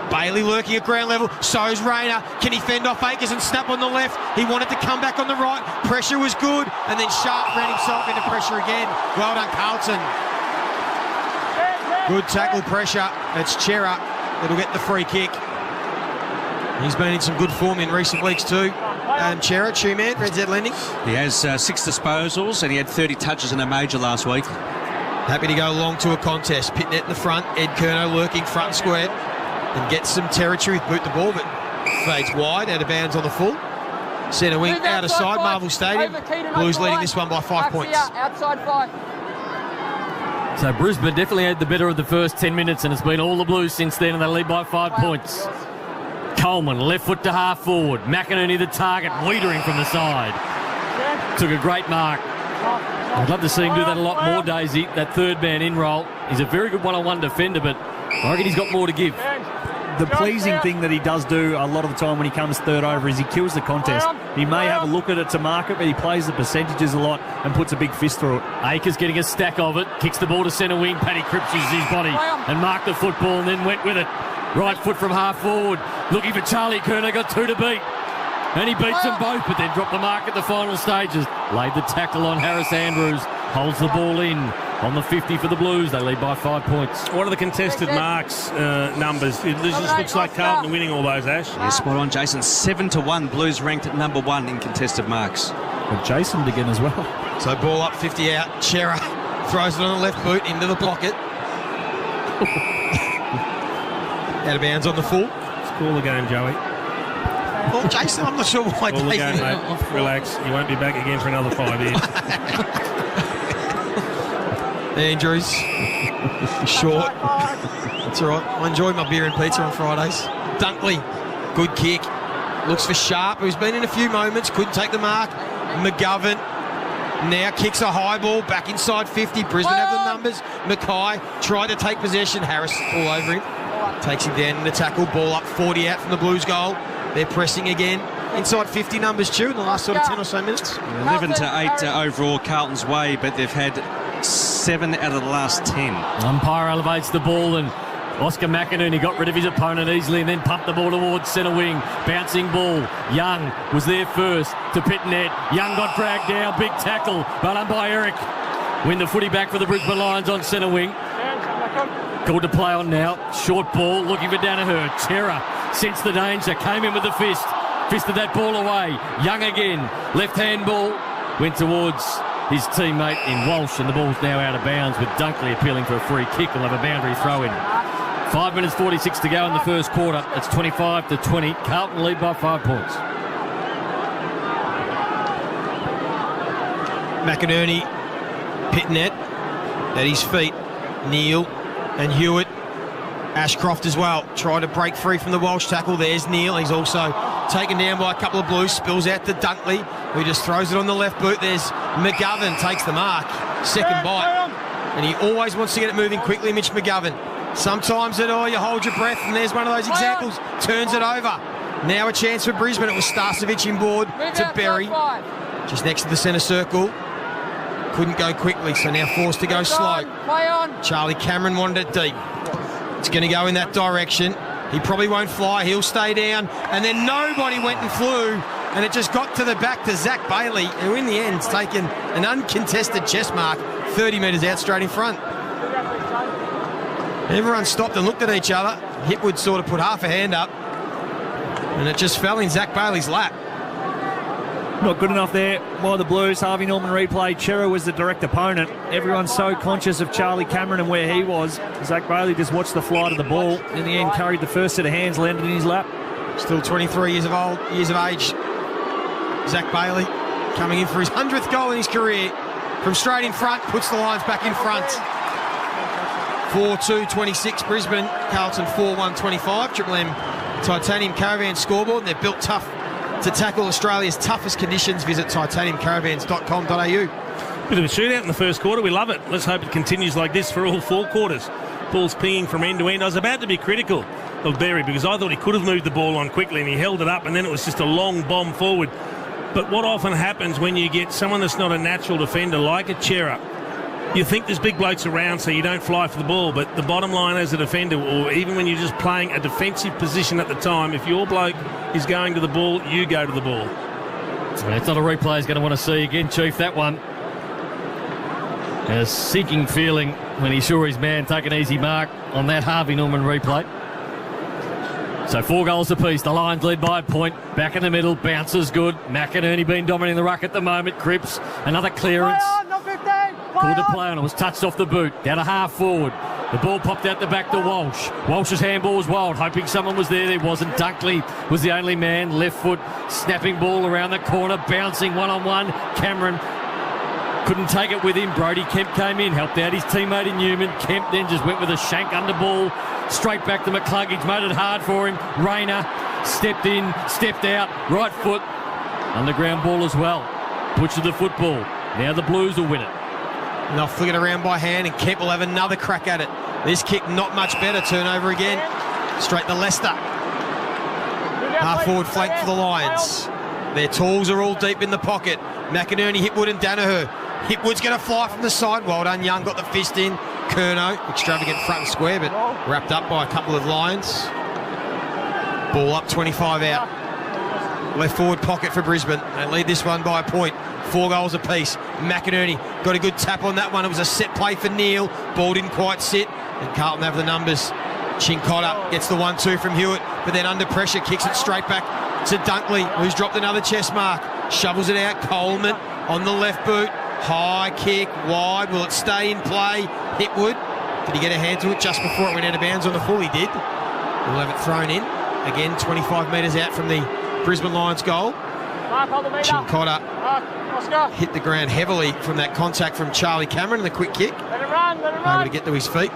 Bailey lurking at ground level. So's Rayner. Can he fend off Akers and snap on the left? He wanted to come back on the right. Pressure was good. And then Sharp ran himself into pressure again. Well done, Carlton. Good tackle pressure. It's Chera that'll get the free kick. He's been in some good form in recent weeks too. Chera, Two-Man, Red Z Lending. He has 6 disposals and he had 30 touches in a major last week. Happy to go long to a contest. Pitnet in the front. Ed Curnow lurking front and square. And gets some territory with boot the ball, but fades wide, out of bounds on the full. Centre wing, out of side, Marvel Stadium. Blues leading this one by 5 points. Outside 5. So Brisbane definitely had the better of the first 10 minutes, and it's been all the Blues since then, and they lead by 5 points. Coleman, left foot to half forward. McInerney the target, Wiedering from the side. Took a great mark. I'd love to see him do that a lot more, Daisy. That third man in roll. He's a very good one-on-one defender, but I reckon he's got more to give. The pleasing thing that he does do a lot of the time when he comes third over is he kills the contest. He may have a look at it to mark it, but he plays the percentages a lot and puts a big fist through it. Akers getting a stack of it, kicks the ball to centre wing. Paddy Cripps uses his body and marked the football and then went with it. Right foot from half forward, looking for Charlie Kerner, got 2 to beat. And he beats them both, but then dropped the mark at the final stages. Laid the tackle on Harris Andrews, holds the ball in. On the 50 for the Blues, they lead by 5 points. What are the contested marks numbers? It just looks like Carlton are winning all those, Ash. Yeah, spot on, Jason. 7-1. Blues ranked at number 1 in contested marks. And Jason again as well. So ball up, 50 out. Chera throws it on the left boot into the pocket. Out of bounds on the full. Let's call the game, Joey. Well, Jason, I'm not sure why. Call the game, mate. Relax. You won't be back again for another 5 years. Andrews, short. That's all right. I enjoy my beer and pizza on Fridays. Dunkley, good kick. Looks for Sharp, who's been in a few moments. Couldn't take the mark. McGovern now kicks a high ball back inside 50. Brisbane have the numbers. Mackay tried to take possession. Harris all over him. Takes him down in the tackle. Ball up 40 out from the Blues goal. They're pressing again. Inside 50 numbers, Chew, in the last sort of 10 or so minutes. 11-8 overall Carlton's way, but they've had 7 out of the last 10. Umpire elevates the ball and Oscar McInerney got rid of his opponent easily and then pumped the ball towards centre wing. Bouncing ball. Young was there first to Pitnet. Young got dragged down. Big tackle. Well done by Eric. Win the footy back for the Brisbane Lions on centre wing. Called to play on now. Short ball looking for Danaher. Chera sensed the danger. Came in with the fist. fisted that ball away. Young again. Left hand ball. Went towards his teammate in Walsh, and the ball's now out of bounds with Dunkley appealing for a free kick. We'll have a boundary throw in. 5 minutes 46 to go in the first quarter. It's 25-20. Carlton lead by 5 points. McInerney, Pitnet at his feet. Neal and Hewitt. Ashcroft as well, trying to break free from the Walsh tackle. There's Neal. He's also taken down by a couple of Blues. Spills out to Dunkley, who just throws it on the left boot. There's McGovern, takes the mark. Second bite. And he always wants to get it moving quickly, Mitch McGovern. Sometimes you hold your breath, and there's one of those examples. Turns it over. Now a chance for Brisbane. It was Starcevic inboard to Berry. Just next to the centre circle. Couldn't go quickly, so now forced to go slow. Charlie Cameron wanted it deep. It's going to go in that direction. He probably won't fly. He'll stay down. And then nobody went and flew. And it just got to the back to Zach Bailey, who in the end's taken an uncontested chest mark 30 metres out straight in front. Everyone stopped and looked at each other. Hipwood sort of put half a hand up. And it just fell in Zach Bailey's lap. Not good enough there by the Blues. Harvey Norman replay. Chera was the direct opponent. Everyone's so conscious of Charlie Cameron and where he was. Zach Bailey just watched the flight of the ball. In the end, carried the first set of hands, landed in his lap. Still 23 years of age. Zach Bailey coming in for his 100th goal in his career. From straight in front, puts the Lions back in front. 4-2-26 Brisbane. Carlton 4-1-25. Triple M Titanium Caravan scoreboard. They're built tough to tackle Australia's toughest conditions. Visit titaniumcaravans.com.au. Bit of a shootout in the first quarter. We love it. Let's hope it continues like this for all 4 quarters. Ball's pinging from end to end. I was about to be critical of Berry because I thought he could have moved the ball on quickly and he held it up and then it was just a long bomb forward. But what often happens when you get someone that's not a natural defender like a Chera, you think there's big blokes around so you don't fly for the ball, but the bottom line as a defender, or even when you're just playing a defensive position at the time, if your bloke is going to the ball, you go to the ball. It's not a replay he's going to want to see again, Chief, that one. A sinking feeling when he saw his man take an easy mark on that Harvey Norman replay. So 4 goals apiece. The Lions lead by a point. Back in the middle. Bounces good. McInerney been dominating the ruck at the moment. Cripps. Another clearance. Called to play on it. Was touched off the boot. Down a half forward. The ball popped out the back to Walsh. Walsh's handball was wild. Hoping someone was there. There wasn't. Dunkley was the only man. Left foot. Snapping ball around the corner. Bouncing one-on-one. Cameron couldn't take it with him. Brody Kemp came in. Helped out his teammate in Newman. Kemp then just went with a shank under ball. Straight back to McCluggage. Made it hard for him. Rayner stepped in. Stepped out. Right foot. Underground ball as well. Butchered the football. Now the Blues will win it. And they'll flick it around by hand, and Kemp will have another crack at it. This kick not much better. Turnover again. Straight to Leicester. Half forward flank for the Lions. Their tools are all deep in the pocket. McInerney, Hipwood and Danaher. Hipwood's going to fly from the side. Well done, Young. Got the fist in. Curnow, extravagant front and square, but wrapped up by a couple of Lions. Ball up, 25 out. Left forward pocket for Brisbane. They lead this one by a point. 4 goals apiece. McInerney got a good tap on that one. It was a set play for Neal. Ball didn't quite sit. And Carlton have the numbers. Chincotta gets the 1-2 from Hewitt, but then under pressure kicks it straight back to Dunkley, who's dropped another chest mark. Shovels it out. Coleman on the left boot. High kick, wide. Will it stay in play? Hipwood. Did he get a hand to it just before it went out of bounds on the full? He did. We'll have it thrown in. Again, 25 metres out from the Brisbane Lions goal. Chincotta hit the ground heavily from that contact from Charlie Cameron and the quick kick. Able to get to his feet.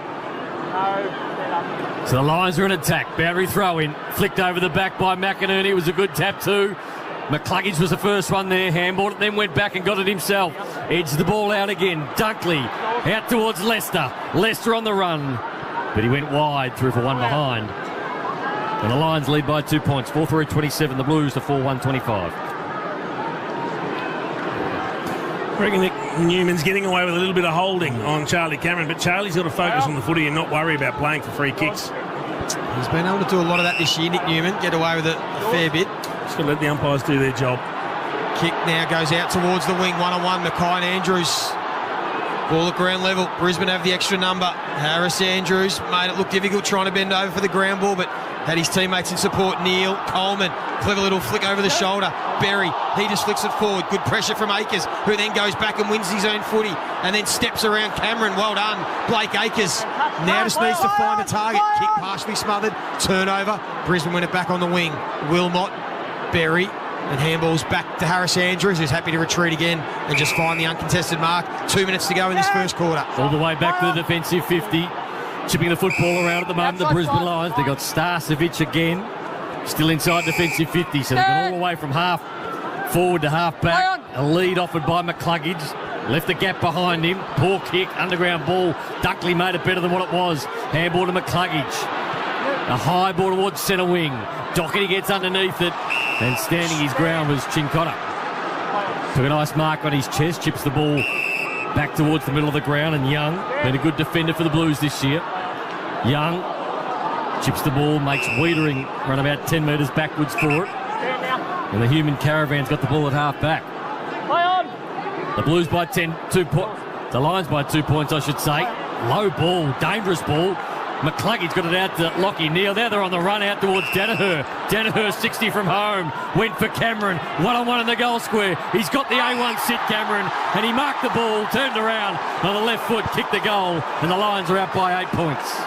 So the Lions are in attack. Boundary throw in. Flicked over the back by McInerney. It was a good tap too. McCluggage was the first one there. Handballed it, then went back and got it himself. Edged the ball out again. Dunkley out towards Leicester. Leicester on the run. But he went wide, through for one behind. And the Lions lead by 2 points. 4-3-27. The Blues to 4-1-25. I reckon Nick Newman's getting away with a little bit of holding on Charlie Cameron, but Charlie's got to focus on the footy and not worry about playing for free kicks. He's been able to do a lot of that this year, Nick Newman. Get away with it a fair bit. Just got to let the umpires do their job. Kick now goes out towards the wing. 1-on-1. Mackay and Andrews. Ball at ground level. Brisbane have the extra number. Harris Andrews made it look difficult trying to bend over for the ground ball, but Had his teammates in support. Neil, Coleman, clever little flick over the shoulder. Berry, he just flicks it forward. Good pressure from Akers, who then goes back and wins his own footy and then steps around Cameron. Well done, Blake Akers. Now just needs to find a target. Kick partially smothered. Turnover. Brisbane win it back on the wing. Wilmot, Berry, and handballs back to Harris Andrews, who's happy to retreat again and just find the uncontested mark. 2 minutes to go in this first quarter. All the way back to the defensive 50. Chipping the football around at the moment, the Brisbane Lions. They've got Starcevic again, still inside defensive 50, so they've gone all the way from half forward to half back. A lead offered by McCluggage. Left the gap behind him. Poor kick, underground ball. Dunkley made it better than what it was. Handball to McCluggage. A high ball towards centre wing. Doherty gets underneath it, and standing his ground was Chincotta. Took a nice mark on his chest, chips the ball back towards the middle of the ground, and Young, been a good defender for the Blues this year. Young chips the ball, makes Wiedering run about 10 metres backwards for it. And the Human Caravan's got the ball at half back. The Blues by 2 points. The Lions by 2 points, I should say. Low ball, dangerous ball. McCluggage got it out to Lockie Neal. Now they're on the run out towards Danaher. Danaher 60 from home. Went for Cameron. 1-on-1 in the goal square. He's got the A1 sit, Cameron. And he marked the ball, turned around on the left foot, kicked the goal. And the Lions are out by 8 points.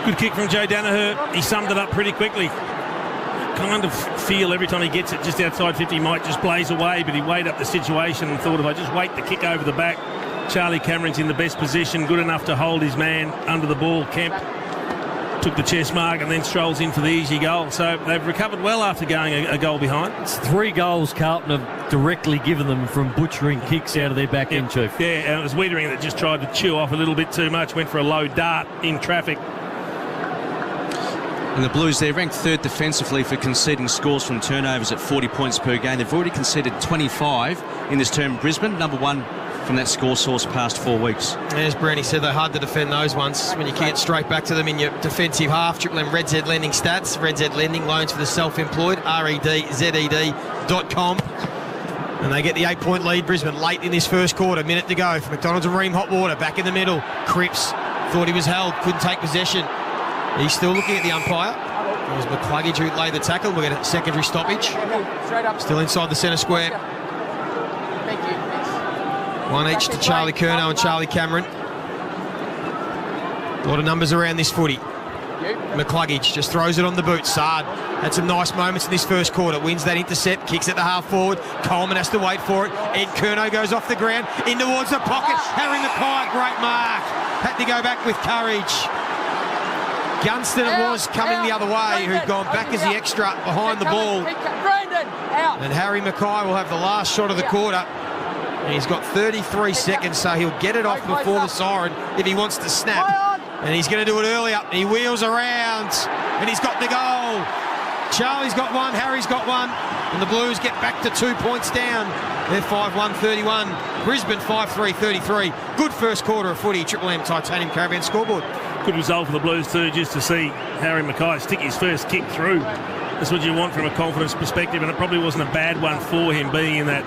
Good kick from Joe Danaher. He summed it up pretty quickly. Kind of feel every time he gets it just outside 50, he might just blaze away, but he weighed up the situation and thought, if I just wait the kick over the back, Charlie Cameron's in the best position, good enough to hold his man under the ball. Kemp took the chest mark and then strolls in for the easy goal. So they've recovered well after going a goal behind. It's 3 goals Carlton have directly given them from butchering kicks out of their back end, Chief. Yeah, and it was Wiedering that just tried to chew off a little bit too much, went for a low dart in traffic. And the Blues, they're ranked 3rd defensively for conceding scores from turnovers at 40 points per game. They've already conceded 25 in this term. Brisbane, number 1 from that score source past 4 weeks. As Brownie said, they're hard to defend those ones when you kick it straight back to them in your defensive half. Triple M Red Z Lending stats. Red Z Lending, loans for the self-employed. REDZED.com. And they get the 8-point lead, Brisbane, late in this first quarter. Minute to go for McDonald's and Ream Hot Water. Back in the middle. Cripps thought he was held, couldn't take possession. He's still looking at the umpire. It was McCluggage who laid the tackle. We'll get a secondary stoppage. Still inside the centre square. One each to Charlie Curnow and Charlie Cameron. A lot of numbers around this footy. McCluggage just throws it on the boot. Sard had some nice moments in this first quarter. Wins that intercept, kicks it the half forward. Coleman has to wait for it. Ed Curnow goes off the ground, in towards the pocket. Harry Mackay, great mark. Had to go back with courage. Gunston it was coming the other way, who'd gone back as the extra behind the ball. And Harry Mackay will have the last shot of the quarter. And he's got 33 seconds, so he'll get it off before the siren if he wants to snap. And he's going to do it earlier. He wheels around, and he's got the goal. Charlie's got one, Harry's got one, and the Blues get back to 2 points down. They're 5-1-31. Brisbane 5-3-33. Good first quarter of footy. Triple M Titanium Caravan scoreboard. Good result for the Blues too, just to see Harry Mackay stick his first kick through. That's what you want from a confidence perspective, and it probably wasn't a bad one for him, being in that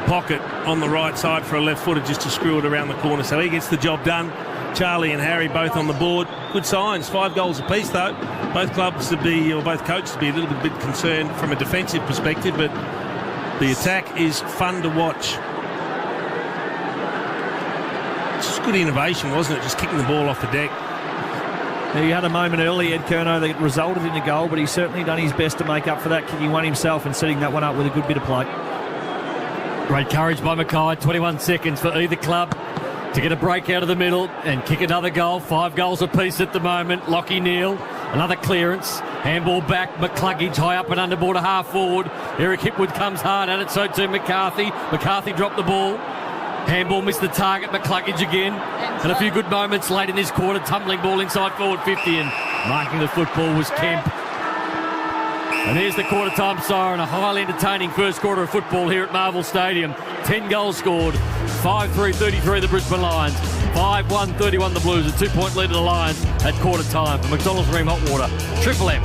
pocket on the right side for a left footer just to screw it around the corner. So he gets the job done. Charlie and Harry both on the board. Good signs. 5 goals apiece though. Both clubs to be, or both coaches to be a little bit concerned from a defensive perspective, but the attack is fun to watch. It's just good innovation, wasn't it? Just kicking the ball off the deck. He had a moment early, Ed Curnow, that resulted in a goal, but he's certainly done his best to make up for that, kicking one himself and setting that one up with a good bit of play. Great courage by Mackay. 21 seconds for either club to get a break out of the middle and kick another goal. 5 goals apiece at the moment. Lockie Neal, another clearance. Handball back. McCluggage high up and under border half forward. Eric Hipwood comes hard at it, so too McCarthy. McCarthy dropped the ball. Handball missed the target. McCluggage again. And a few good moments late in this quarter. Tumbling ball inside forward 50, and marking the football was Kemp. And there's the quarter-time siren. A highly entertaining first quarter of football here at Marvel Stadium. 10 goals scored. 5-3-33 the Brisbane Lions. 5-1-31 the Blues. A 2-point lead to the Lions at quarter time. For McDonald's Ream Hot Water. Triple M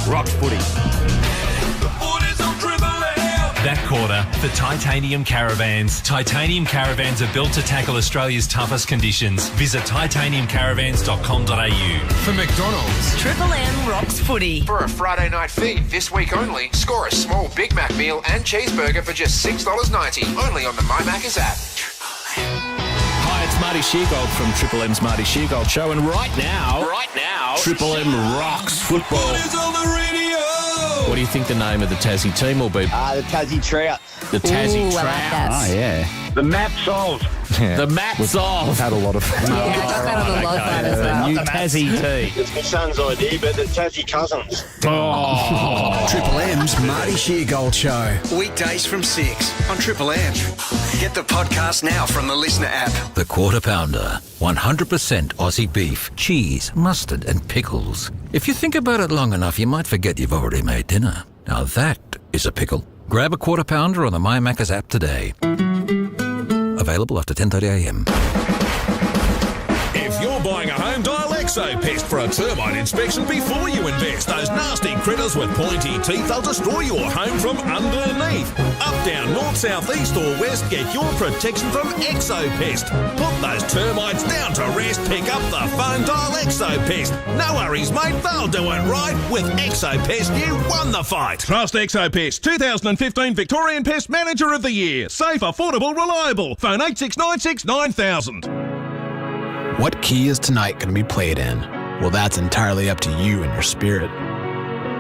rocks footy. The footy's on Triple M. That quarter for Titanium Caravans. Titanium Caravans are built to tackle Australia's toughest conditions. Visit titaniumcaravans.com.au. For McDonald's. Triple M rocks footy. For a Friday night feed this week only, score a small Big Mac meal and cheeseburger for just $6.90. Only on the My Macca's app. Hi, it's Marty Sheargold from Triple M's Marty Sheargold Show, and right now, Triple M rocks football. What do you think the name of the Tassie team will be? The Tassie Trout. The Tassie Ooh, Trout. I like that. Oh, yeah. The map solved. The map solved. We've had a lot of fun. Yeah, I've had a lot of fun as well. The new Tassie team. It's my son's idea, but the Tassie cousins. Triple M's Marty Sheargold Show. Weekdays from 6 on Triple M. Get the podcast now from the Listener app. The Quarter Pounder. 100% Aussie beef, cheese, mustard and pickles. If you think about it long enough, you might forget you've already made dinner. Now that is a pickle. Grab a Quarter Pounder on the My Macca's app today. Available after 10:30am. If you're buying a home, dial Exopest for a termite inspection before you invest. Those nasty critters with pointy teeth, they'll destroy your home from underneath. Up, down, north, south, east or west, get your protection from Exopest. Put those termites down to rest, pick up the phone, dial Exopest. No worries, mate, they'll do it right. With Exopest, you won the fight. Trust Exopest, 2015 Victorian Pest Manager of the Year. Safe, affordable, reliable. Phone 8696 9000. What key is tonight going to be played in? Well, that's entirely up to you and your spirit.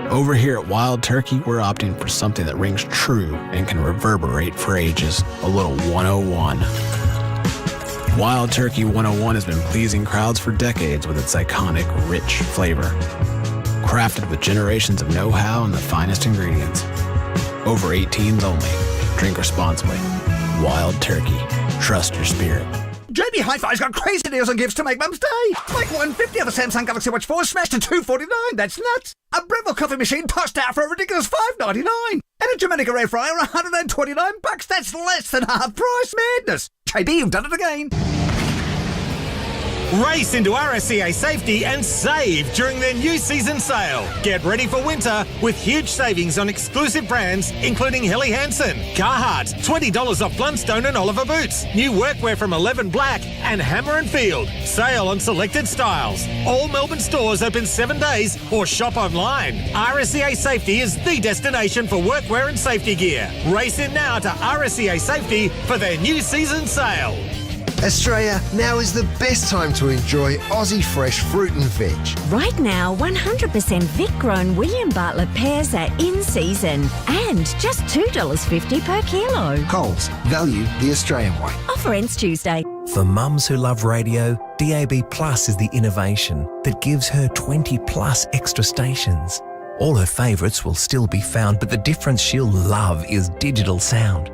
Over here at Wild Turkey, we're opting for something that rings true and can reverberate for ages. A little 101. Wild Turkey 101 has been pleasing crowds for decades with its iconic, rich flavor. Crafted with generations of know-how and the finest ingredients. Over 18s only. Drink responsibly. Wild Turkey. Trust your spirit. JB Hi-Fi's got crazy deals on gifts to make Mum's Day. Like $150 of a Samsung Galaxy Watch 4 smashed to $249. That's nuts. A Breville coffee machine tossed out for a ridiculous $5.99. And a Germanica air fryer, $129. That's less than half price. Madness. JB, you've done it again. Race into RSCA Safety and save during their new season sale. Get ready for winter with huge savings on exclusive brands including Helly Hansen, Carhartt, $20 off Blundstone and Oliver boots, new workwear from 11 Black and Hammer & Field. Sale on selected styles. All Melbourne stores open 7 days or shop online. RSCA Safety is the destination for workwear and safety gear. Race in now to RSCA Safety for their new season sale. Australia, now is the best time to enjoy Aussie fresh fruit and veg. Right now, 100% Vic-grown William Bartlett pears are in season and just $2.50 per kilo. Coles, value the Australian way. Offer ends Tuesday. For mums who love radio, DAB Plus is the innovation that gives her 20 plus extra stations. All her favourites will still be found, but the difference she'll love is digital sound.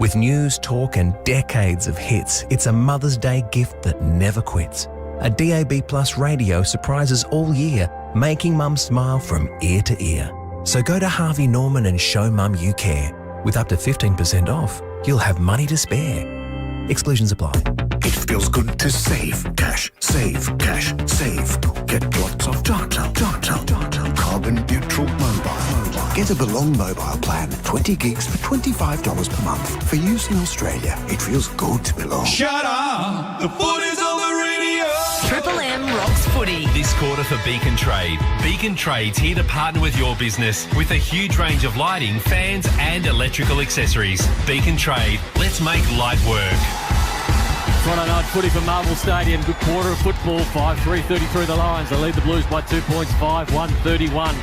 With news, talk and decades of hits, it's a Mother's Day gift that never quits. A DAB Plus radio surprises all year, making mum smile from ear to ear. So go to Harvey Norman and show mum you care. With up to 15% off, you'll have money to spare. Exclusions apply. It feels good to save cash, save cash, save. Get lots of data, carbon neutral mobile. Get a Belong mobile plan, 20 gigs for $25 per month. For use in Australia, it feels good to belong. Shut up! The footy's on the radio! Triple M rocks footy. This quarter for Beacon Trade. Beacon Trade's here to partner with your business with a huge range of lighting, fans and electrical accessories. Beacon Trade. Let's make light work. Friday night footy from Marvel Stadium. Good quarter of football. 5-3 through the lines. They lead the Blues by 2 points. 5-1-31.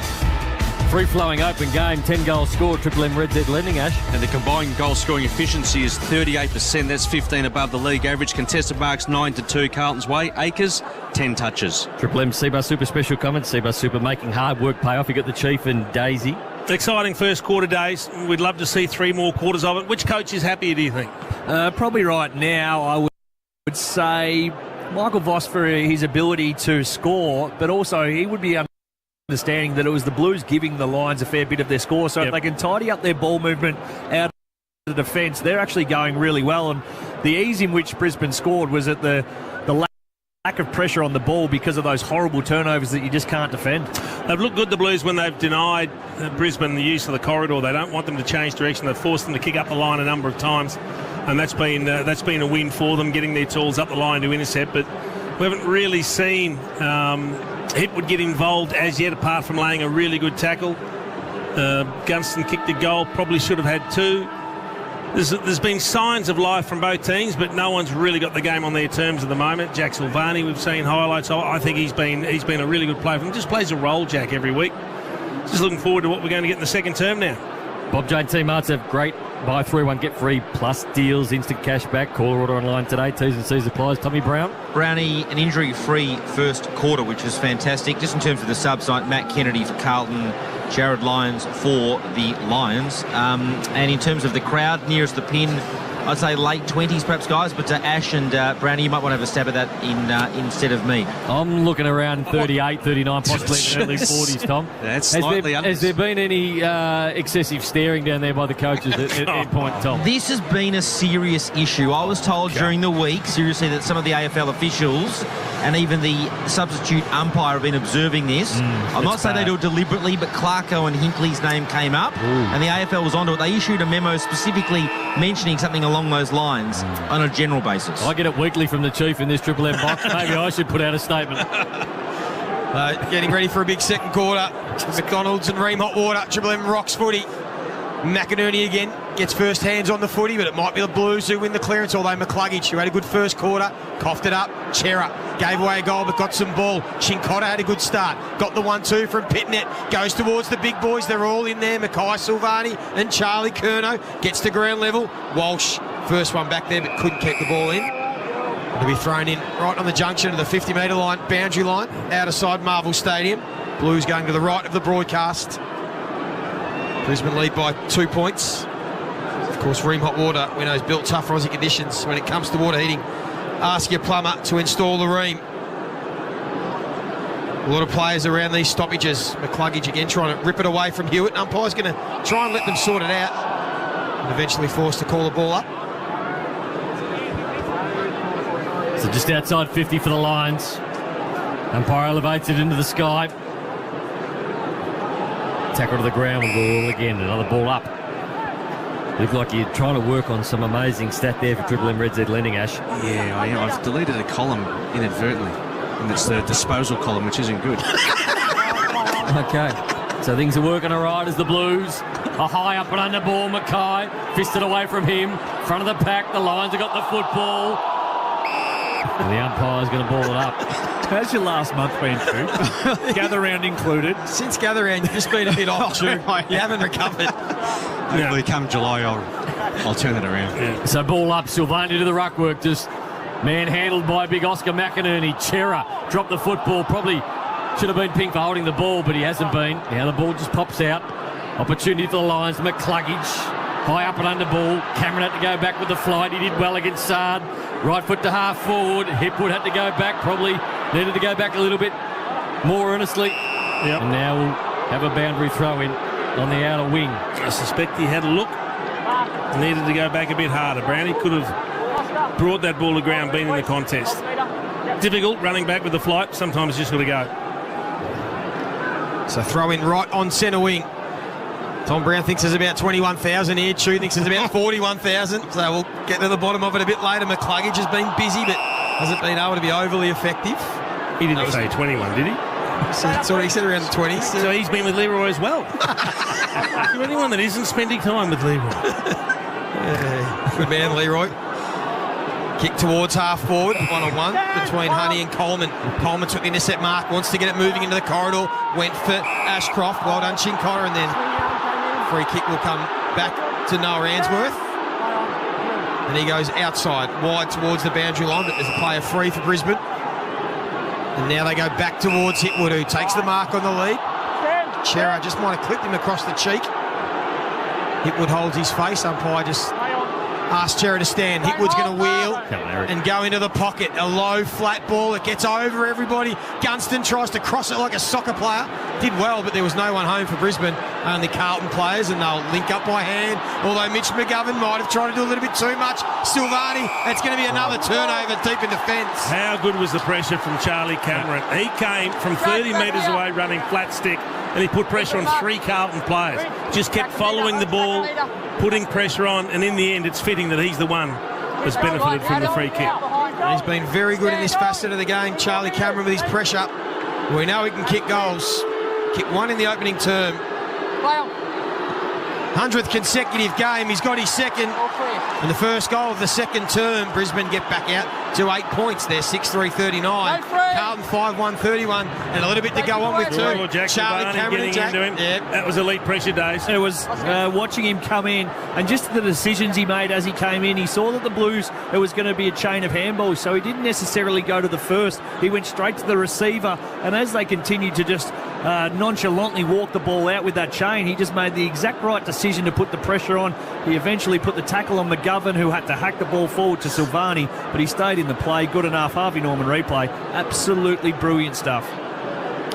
Free-flowing open game. 10 goals scored. Triple M Red Z lending, Ash. And the combined goal-scoring efficiency is 38%. That's 15 above the league average. Contested marks 9-2 Carlton's way. Acres, 10 touches. Triple M Seabus Super special comments. Seabus Super making hard work pay off. You got the Chief and Daisy. Exciting first quarter days. We'd love to see 3 more quarters of it. Which coach is happier, do you think? Probably right now, I would say Michael Voss for his ability to score, but also he would be understanding that it was the Blues giving the Lions a fair bit of their score. So if they can tidy up their ball movement out of the defence, they're actually going really well. And the ease in which Brisbane scored was at the lack of pressure on the ball because of those horrible turnovers that you just can't defend. They've looked good, the Blues, when they've denied Brisbane the use of the corridor. They don't want them to change direction. They've forced them to kick up the line a number of times, and that's been a win for them, getting their tools up the line to intercept. But we haven't really seen Hipwood get involved as yet, apart from laying a really good tackle. Gunston kicked a goal, probably should have had two. There's been signs of life from both teams, but no one's really got the game on their terms at the moment. Jack Silvani, we've seen highlights. I think he's been a really good player for them. Just plays a role, Jack, every week. Just looking forward to what we're going to get in the second term now. Bob Jane Team Arts have great buy 3 1 get free plus deals, instant cash back. Call or order online today. T's and C's applies. Tommy Brown. Brownie, an injury-free first quarter, which is fantastic. Just in terms of the sub-site, Matt Kennedy for Carlton, Jared Lyons for the Lions. And in terms of the crowd, nearest the pin, I'd say late 20s perhaps, guys. But Ash and Brownie, you might want to have a stab at that instead of me. I'm looking around 38, 39, possibly in the early 40s, Tom. That's slightly under. Has there been any excessive staring down there by the coaches at any point, Tom? This has been a serious issue. I was told during the week, seriously, that some of the AFL officials and even the substitute umpire have been observing this. I'm not saying they do it deliberately, but Clarko and Hinkley's name came up, and the AFL was onto it. They issued a memo specifically mentioning something along those lines on a general basis. I get it weekly from the chief in this Triple M box. Maybe I should put out a statement. Getting ready for a big second quarter. McDonald's and Ream Hot Water. Triple M rocks footy. McInerney again gets first hands on the footy, but it might be the Blues who win the clearance, although McCluggage, who had a good first quarter, coughed it up. Chera gave away a goal but got some ball. Chincotta had a good start. Got the 1-2 from Pitnet. Goes towards the big boys. They're all in there. Mackay Silvani and Charlie Curnow. Gets to ground level. Walsh, first one back there, but couldn't keep the ball in. To be thrown in right on the junction of the 50-metre line, boundary line, out of side Marvel Stadium. Blues going to the right of the broadcast. Brisbane lead by 2 points. Of course, Ream Hot Water, we know, is built tough for Aussie conditions when it comes to water heating. Ask your plumber to install the Ream. A lot of players around these stoppages. McCluggage again trying to rip it away from Hewitt. Umpire's going to try and let them sort it out. And eventually forced to call the ball up. So just outside 50 for the Lions. Umpire elevates it into the sky. Tackle to the ground with the ball again. Another ball up. Looked like you're trying to work on some amazing stat there for Triple M Red Z Lending, Ash. Yeah, I've deleted a column inadvertently, and it's the disposal column, which isn't good. Okay. So things are working all right as the Blues. A high up and under ball, Mackay. Fisted away from him. Front of the pack. The Lions have got the football. And the umpire's going to ball it up. How's your last month been, Drew? Gather round included. Since gather round, you've just been a bit off, Drew. You haven't recovered. Hopefully come July, I'll turn it around. Yeah. So ball up, Silvani to the ruck work, just manhandled by big Oscar McInerney. Chera dropped the football, probably should have been pink for holding the ball, but he hasn't been. Now the ball just pops out. Opportunity for the Lions, McCluggage. High up and under ball. Cameron had to go back with the flight. He did well against Sard. Right foot to half forward. Hipwood had to go back, probably needed to go back a little bit more earnestly. Yep. And now we'll have a boundary throw in on the outer wing. I suspect he had a look. Needed to go back a bit harder. Brownie could have brought that ball to ground, been in the contest. Difficult running back with the flight. Sometimes just got to go. So throw in right on centre wing. Tom Brown thinks there's about 21,000 here. Chu thinks there's about 41,000. So we'll get to the bottom of it a bit later. McCluggage has been busy, but hasn't been able to be overly effective. He didn't say 21, did he? That's what he said, around the 20s. So he's been with Leroy as well. Is there anyone that isn't spending time with Leroy? Yeah, good man, Leroy. Kick towards half forward, one-on-one between Honey and Coleman. Coleman took the intercept mark, wants to get it moving into the corridor, went for Ashcroft, well done Chincotta, and then free kick will come back to Noah Answorth. And he goes outside, wide towards the boundary line, but there's a player free for Brisbane. And now they go back towards Hipwood, who takes the mark on the lead. Chera just might have clipped him across the cheek. Hipwood holds his face, umpire just Ask Cherry to stand. Hipwood's going to wheel and go into the pocket. A low, flat ball. It gets over everybody. Gunston tries to cross it like a soccer player. Did well, but there was no one home for Brisbane. Only Carlton players, and they'll link up by hand. Although Mitch McGovern might have tried to do a little bit too much. Silvani, it's going to be another turnover deep in defence. How good was the pressure from Charlie Cameron? He came from 30 metres away running flat stick, and he put pressure on 3 Carlton players. Just kept following the ball, putting pressure on, and in the end it's fitting that he's the one that's benefited from the free kick. And he's been very good in this facet of the game, Charlie Cameron, with his pressure. We know he can kick goals. Kicked 1 in the opening term. 100th consecutive game. He's got his second. And the first goal of the second term, Brisbane get back out to 8 points. They're 6-3-39. Carlton 5-1-31. And a little bit to go on with too. Charlie Cameron and Jack. That was elite pressure days. It was watching him come in and just the decisions he made as he came in. He saw that the Blues, it was going to be a chain of handballs, so he didn't necessarily go to the first. He went straight to the receiver. And as they continued to just nonchalantly walk the ball out with that chain, he just made the exact right decision to put the pressure on. He eventually put the tackle on McGovern, who had to hack the ball forward to Silvani, but he stayed in the play. Good enough. Harvey Norman replay. Absolutely brilliant stuff.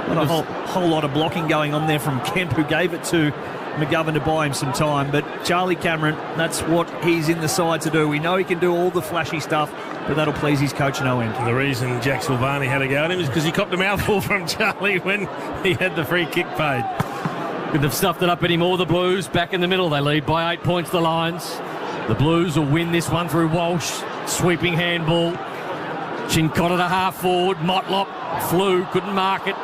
Not a whole lot of blocking going on there from Kemp, who gave it to McGovern to buy him some time. But Charlie Cameron, that's what he's in the side to do. We know he can do all the flashy stuff, but that'll please his coach no end. The reason Jack Silvani had to go at him is because he copped a mouthful from Charlie when he had the free kick paid. They've stuffed it up anymore, the Blues. Back in the middle, they lead by 8 points, the Lions. The Blues will win this one through Walsh. Sweeping handball. Chincotta to half forward. Motlop flew, couldn't mark it.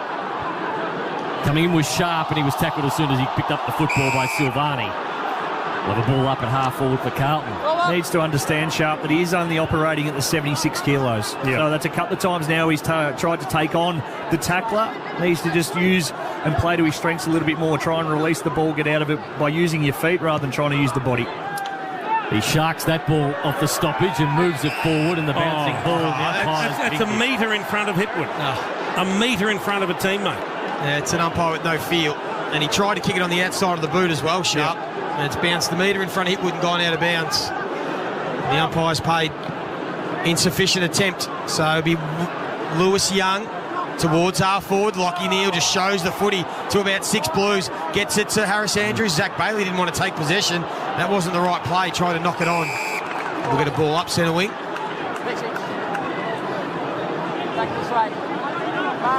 Coming in was Sharp, and he was tackled as soon as he picked up the football by Silvani. Well, the ball up at half forward for Carlton. Needs to understand, Sharp, that he is only operating at the 76 kilos. Yep. So that's a couple of times now he's tried to take on the tackler. Needs to just use and play to his strengths a little bit more. Try and release the ball, get out of it by using your feet rather than trying to use the body. He sharks that ball off the stoppage and moves it forward, and the bouncing ball. That's a metre in front of Hipwood. A metre in front of a teammate. Yeah, it's an umpire with no feel. And he tried to kick it on the outside of the boot as well, Sharp. Yep. And it's bounced the metre in front of Hipwood and gone out of bounds. The umpire's paid insufficient attempt. So it'll be Lewis Young towards half forward. Lockie Neal just shows the footy to about 6 Blues. Gets it to Harris Andrews. Zach Bailey didn't want to take possession. That wasn't the right play. Tried to knock it on. We'll get a ball up centre wing.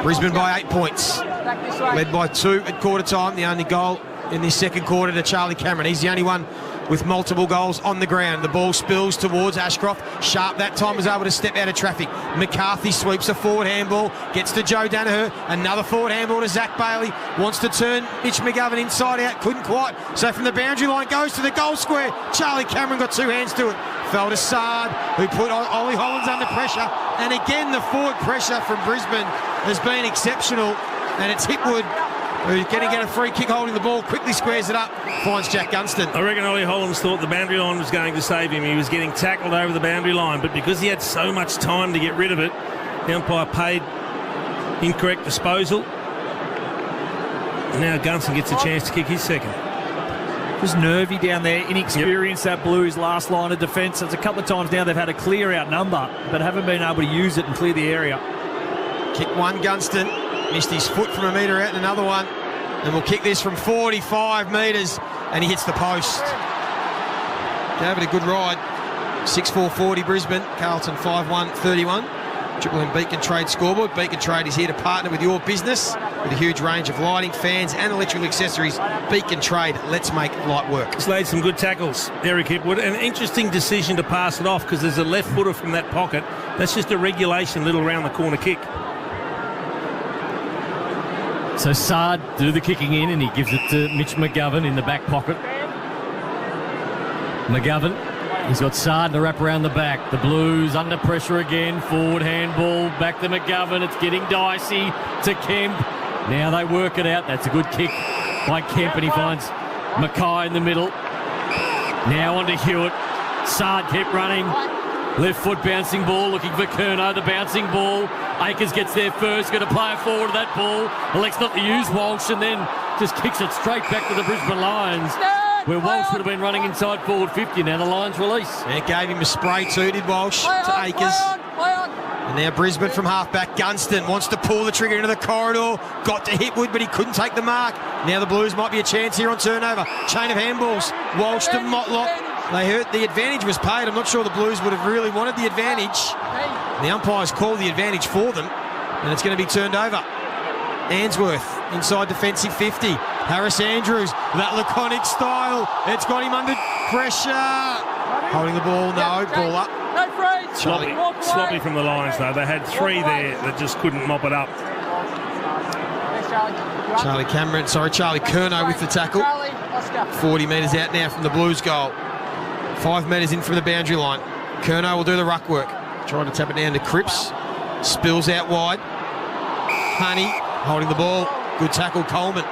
Brisbane by 8 points. Led by 2 at quarter time. The only goal in this second quarter to Charlie Cameron. He's the only one with multiple goals on the ground. The ball spills towards Ashcroft. Sharp that time was able to step out of traffic. McCarthy sweeps a forward handball. Gets to Joe Danaher. Another forward handball to Zach Bailey. Wants to turn Mitch McGovern inside out. Couldn't quite. So from the boundary line goes to the goal square. Charlie Cameron got 2 hands to it. Fell to Sard, who put Ollie Hollands under pressure. And again, the forward pressure from Brisbane has been exceptional. And it's Hipwood who's going to get a free kick holding the ball, quickly squares it up, finds Jack Gunston. I reckon Ollie Hollands thought the boundary line was going to save him. He was getting tackled over the boundary line, but because he had so much time to get rid of it, the umpire paid incorrect disposal. Now Gunston gets a chance to kick his second. Just nervy down there, inexperienced, that Blues last line of defence. It's a couple of times now they've had a clear out number, but haven't been able to use it and clear the area. Kick one, Gunston. Missed his foot from a metre out and another one. And we'll kick this from 45 metres, and he hits the post. Gave it a good ride. 6-4-40 Brisbane. Carlton 5-1-31. Triple M Beacon Trade scoreboard. Beacon Trade is here to partner with your business with a huge range of lighting, fans and electrical accessories. Beacon Trade, let's make light work. He's laid some good tackles, Eric Hipwood. An interesting decision to pass it off because there's a left footer from that pocket. That's just a regulation little round the corner kick. So Sard do the kicking in, and he gives it to Mitch McGovern in the back pocket. McGovern, he's got Sard to wrap around the back. The Blues under pressure again. Forward handball back to McGovern. It's getting dicey to Kemp. Now they work it out. That's a good kick by Kemp, and he finds Mackay in the middle. Now on to Hewitt. Sard kept running. Left foot bouncing ball, looking for Curnow, the bouncing ball. Akers gets there first, going to play it forward to that ball. Elects not to use Walsh, and then just kicks it straight back to the Brisbane Lions. where Walsh would have been running inside forward 50. Now the Lions release. It gave him a spray too, did Walsh, to Akers. And now Brisbane from halfback. Gunston wants to pull the trigger into the corridor. Got to Hipwood, but he couldn't take the mark. Now the Blues might be a chance here on turnover. Chain of handballs. Walsh to Motlop. They hurt. The advantage was paid. I'm not sure the Blues would have really wanted the advantage. The umpires called the advantage for them, and it's going to be turned over. Ainsworth inside defensive 50. Harris Andrews, that laconic style. It's got him under pressure. Holding the ball, no. Ball up. Sloppy from the Lions, though. They had 3 there that just couldn't mop it up. Charlie Curnow with the tackle. 40 metres out now from the Blues goal. 5 metres in from the boundary line. Curnow will do the ruck work. Trying to tap it down to Cripps. Spills out wide. Honey holding the ball. Good tackle, Coleman.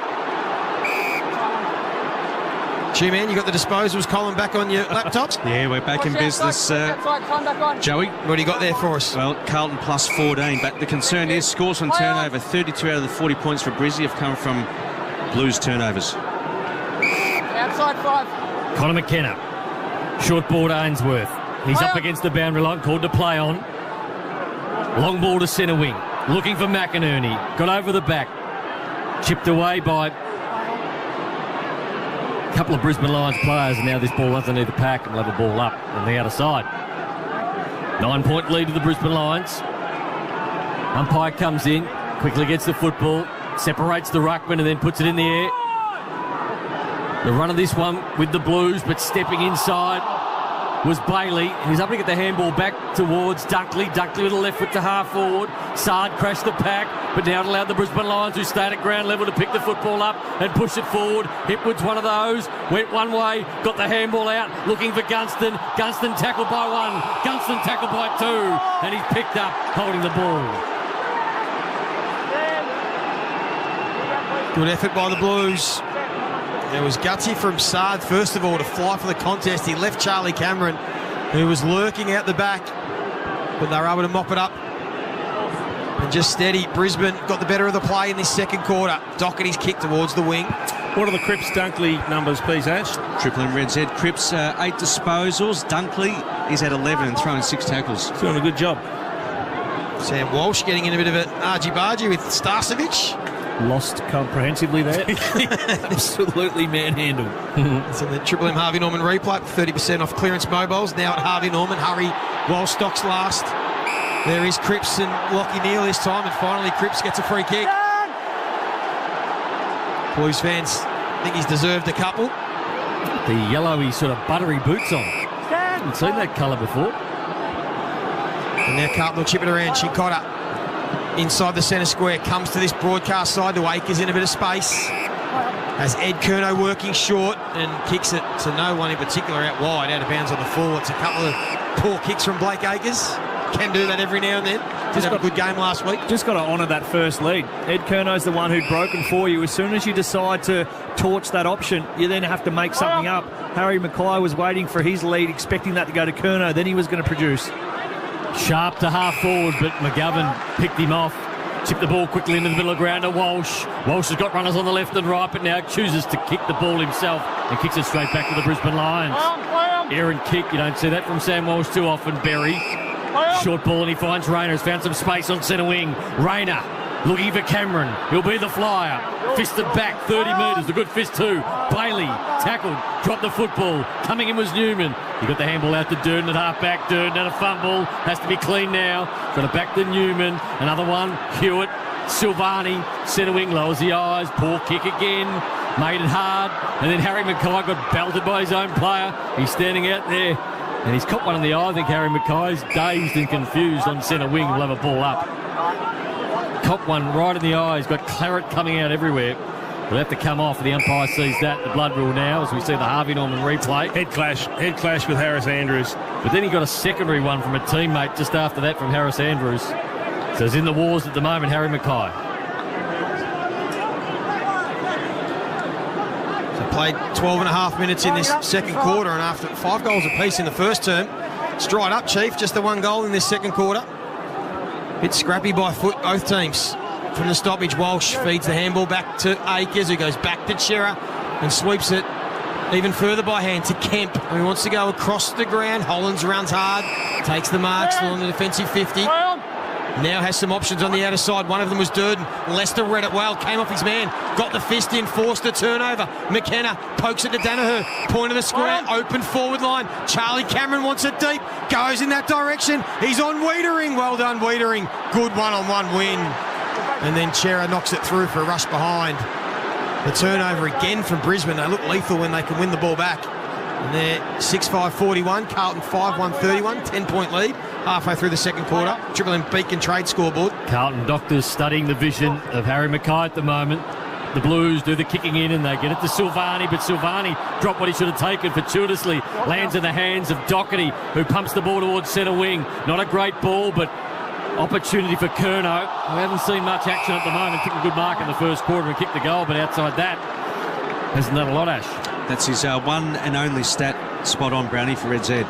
G-Man, you got the disposals column back on your laptop? Yeah, we're back in business. Joey, what do you got there for us? Well, Carlton plus 14, but the concern is scores on turnover. 32 out of the 40 points for Brizzy have come from Blues turnovers. Outside 5. Connor McKenna. Short ball to Ainsworth. He's up against the boundary line, called to play on. Long ball to centre wing. Looking for McInerney. Got over the back. Chipped away by a couple of Brisbane Lions players, and now this ball underneath the pack and will have a ball up on the outer side. 9-point lead to the Brisbane Lions. Umpire comes in, quickly gets the football, separates the ruckman and then puts it in the air. The run of this one with the Blues, but stepping inside was Bailey. He's up to get the handball back towards Dunkley. Dunkley with the left foot to half forward. Sard crashed the pack, but now it allowed the Brisbane Lions, who stayed at ground level, to pick the football up and push it forward. Hipwood's one of those. Went one way, got the handball out, looking for Gunston. Gunston tackled by 1. Gunston tackled by 2. And he's picked up, holding the ball. Good effort by the Blues. It was gutsy from Sard, first of all, to fly for the contest. He left Charlie Cameron, who was lurking out the back, but they were able to mop it up. And just steady. Brisbane got the better of the play in this second quarter. Doherty's kick towards the wing. What are the Cripps Dunkley numbers, please, Ash? Triple M Red Z. Cripps 8 disposals. Dunkley is at 11 and throwing 6 tackles. Doing a good job. Sam Walsh getting in a bit of an argy-bargy with Starcevic. Lost comprehensively there. Absolutely manhandled. So the Triple M Harvey Norman replay, 30% off clearance mobiles. Now at Harvey Norman. Hurry while stock's last. There is Cripps and Lockie Neal this time, and finally Cripps gets a free kick. Blues fans think he's deserved a couple. The yellowy sort of buttery boots on. Haven't seen that colour before. And now Carlton will chip it around. Chicotta inside the centre square, comes to this broadcast side to Akers in a bit of space. Has Ed Curnow working short and kicks it to no one in particular out wide, out of bounds on the full. It's a couple of poor kicks from Blake Akers. Can do that every now and then. Just had a good game last week. Just got to honour that first lead. Ed Curnow's the one who'd broken for you. As soon as you decide to torch that option, you then have to make something up. Harry Mackay was waiting for his lead, expecting that to go to Curnow. Then he was going to produce. Sharp to half forward, but McGovern picked him off. Chipped the ball quickly into the middle of the ground to Walsh. Walsh has got runners on the left and right, but now chooses to kick the ball himself and kicks it straight back to the Brisbane Lions. Errant kick, you don't see that from Sam Walsh too often. Berry. Short ball and he finds Rayner. Has found some space on centre wing. Rayner looking for Cameron. He'll be the flyer. Fisted back 30 metres. A good fist too. Bailey tackled. Dropped the football. Coming in was Newman. He got the handball out to Durden at half-back. Durden and a fumble. Has to be clean now. Got it back to Newman. Another one. Hewitt. Silvani. Centre wing lowers the eyes. Poor kick again. Made it hard. And then Harry Mackay got belted by his own player. He's standing out there. And he's caught one in the eye. I think Harry Mackay's dazed and confused on centre wing. Will have a ball up. Cop one right in the eye. He's got claret coming out everywhere. Will have to come off. The umpire sees that. The blood rule now as we see the Harvey Norman replay. Head clash with Harris Andrews. But then he got a secondary one from a teammate just after that from Harris Andrews. So he's in the wars at the moment, Harry Mackay. Played 12 and a half minutes in this second quarter, and after 5 goals apiece in the first term, it's dried up, Chief. Just the 1 goal in this second quarter. Bit scrappy by foot, both teams. From the stoppage, Walsh feeds the handball back to Akers, who goes back to Chera and sweeps it Even further by hand to Kemp, who wants to go across the ground. Hollins runs hard, takes the mark, still on the defensive 50. Now has some options on the outer side. One of them was Durden. Lester read it well, came off his man, got the fist in, forced the turnover. McKenna pokes it to Danaher, point of the square, open forward line. Charlie Cameron wants it deep, goes in that direction. He's on Wiedering. Well done, Wiedering. Good one-on-one win. And then Chera knocks it through for a rush behind. The turnover again from Brisbane. They look lethal when they can win the ball back. And they're 6-5-41, Carlton 5-1-31, 10-point lead halfway through the second quarter. Triple M Beacon Trade scoreboard. Carlton doctors studying the vision of Harry Mackay at the moment. The Blues do the kicking in and they get it to Silvani, but Silvani dropped what he should have taken fortuitously. Lands in the hands of Doherty, who pumps the ball towards centre wing. Not a great ball, but opportunity for Curnow. We haven't seen much action at the moment. Took a good mark in the first quarter and kicked the goal, but outside that, hasn't done a lot, Ash. That's his one and only stat. Spot on, Brownie, for Red Z.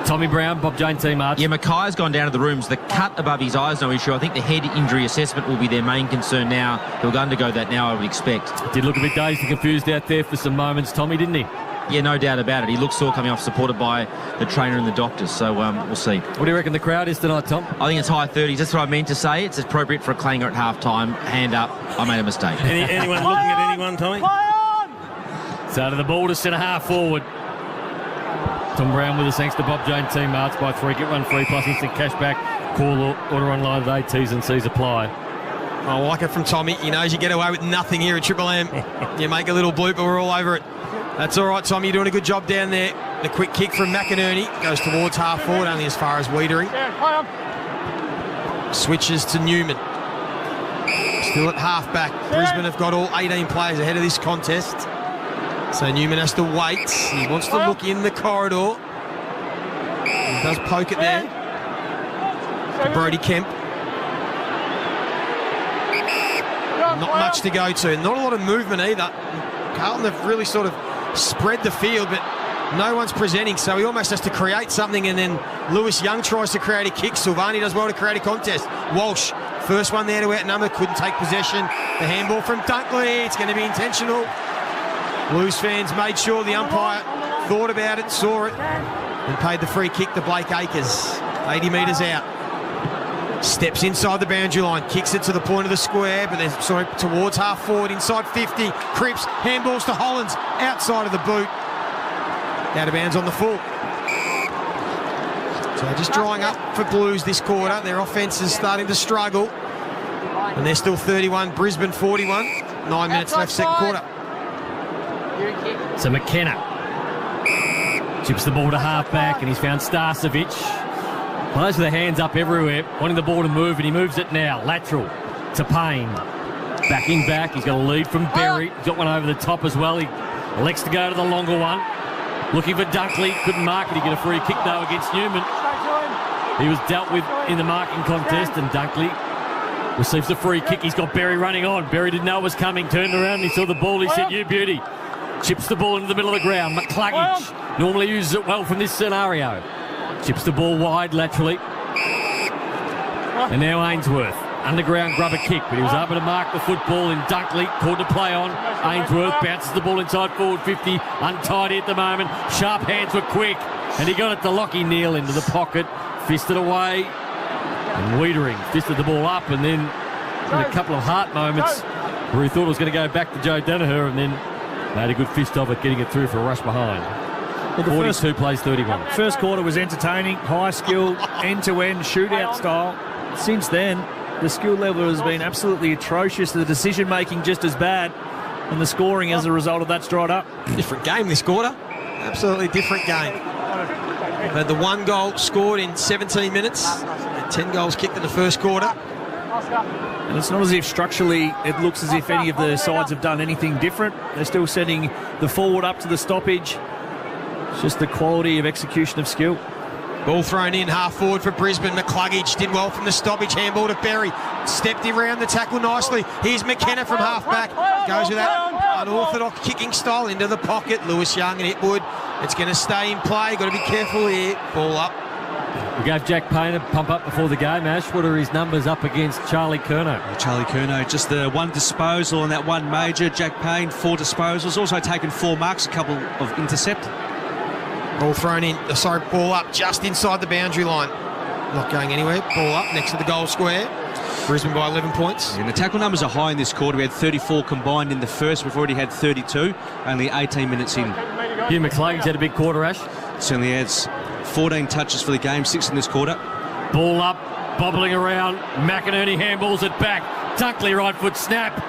Tommy Brown, Bob Jane team Arch. Yeah, Mackay's gone down to the rooms. The cut above his eyes, no issue. I think the head injury assessment will be their main concern now. He'll undergo that now, I would expect. Did look a bit dazed and confused out there for some moments, Tommy, didn't he? Yeah, no doubt about it. He looks sore coming off, supported by the trainer and the doctors. So we'll see. What do you reckon the crowd is tonight, Tom? I think it's high 30s. That's what I meant to say. It's appropriate for a clanger at half-time. Hand up. I made a mistake. Anyone looking at anyone, Tommy? So to the ball to centre half forward. Tom Brown with us, thanks to Bob Jane team March by 3. Get 1 free plus instant cash back. Call order online today. T's and C's apply. I like it from Tommy. He knows you get away with nothing here at Triple M. You make a little blooper, we're all over it. That's all right, Tommy. You're doing a good job down there. The quick kick from McInerney goes towards half forward, only as far as Wiedering. Switches to Newman. Still at half back. Brisbane have got all 18 players ahead of this contest. So Newman has to wait. He wants to look in the corridor. He does poke it there. To Brody Kemp. Not much to go to. Not a lot of movement either. Carlton have really sort of spread the field, but no one's presenting, so he almost has to create something, and then Lewis Young tries to create a kick. Silvani does well to create a contest. Walsh, first one there to outnumber, couldn't take possession. The handball from Dunkley, it's going to be intentional. Blues fans made sure the umpire thought about it, saw it, and paid the free kick to Blake Acres. 80 metres out. Steps inside the boundary line, kicks it to the point of the square, but then towards half forward, inside 50. Cripps, handballs to Hollins, outside of the boot. Out of bounds on the full. So just drying up for Blues this quarter. Their offence is starting to struggle. And they're still 31, Brisbane 41. 9 minutes left, second quarter. So McKenna chips the ball to half back, and he's found Starcevic. Those with the hands up everywhere, wanting the ball to move, and he moves it now. Lateral to Payne. Backing back, he's got a lead from Berry. He's got one over the top as well. He elects to go to the longer one. Looking for Dunkley, couldn't mark it. He get a free kick though against Newman. He was dealt with in the marking contest, and Dunkley receives the free kick. He's got Berry running on. Berry didn't know it was coming. Turned around and he saw the ball. He said, "You beauty." Chips the ball into the middle of the ground. McCluggage normally uses it well from this scenario. Chips the ball wide laterally. And now Ainsworth. Underground grubber kick, but he was able to mark the football in Dunkley. Called to play on. Ainsworth bounces the ball inside forward 50. Untidy at the moment. Sharp hands were quick. And he got it to Lockie Neal into the pocket. Fisted away. And Wiedering fisted the ball up, and then in a couple of heart moments where he thought it was going to go back to Joe Danaher, and then made a good fist of it, getting it through for a rush behind. Well, 42 plays 31. First quarter was entertaining, high skill, end-to-end, shootout style. Since then, the skill level has been absolutely atrocious. The decision-making just as bad, and the scoring as a result of that's dried up. Different game this quarter. Absolutely different game. Had the 1 goal scored in 17 minutes, and 10 goals kicked in the first quarter. And it's not as if structurally it looks as if any of the sides have done anything different. They're still sending the forward up to the stoppage. It's just the quality of execution of skill. Ball thrown in, half forward for Brisbane. McCluggage did well from the stoppage. Handball to Berry. Stepped around the tackle nicely. Here's McKenna from half back. Goes with that unorthodox kicking style into the pocket. Lewis Young and Itwood. It's going to stay in play. Got to be careful here. Ball up. We gave Jack Payne a pump up before the game, Ash. What are his numbers up against Charlie Curnow? Charlie Curnow, just the one disposal and that one major. Jack Payne, 4 disposals. Also taken 4 marks, a couple of intercept. Ball thrown in. Ball up just inside the boundary line. Not going anywhere. Ball up next to the goal square. Brisbane by 11 points. And the tackle numbers are high in this quarter. We had 34 combined in the first. We've already had 32. Only 18 minutes in. Hugh McCluggage had a big quarter, Ash. Certainly adds 14 touches for the game, 6 in this quarter. Ball up, bobbling around. McInerney handballs it back. Dunkley right foot snap.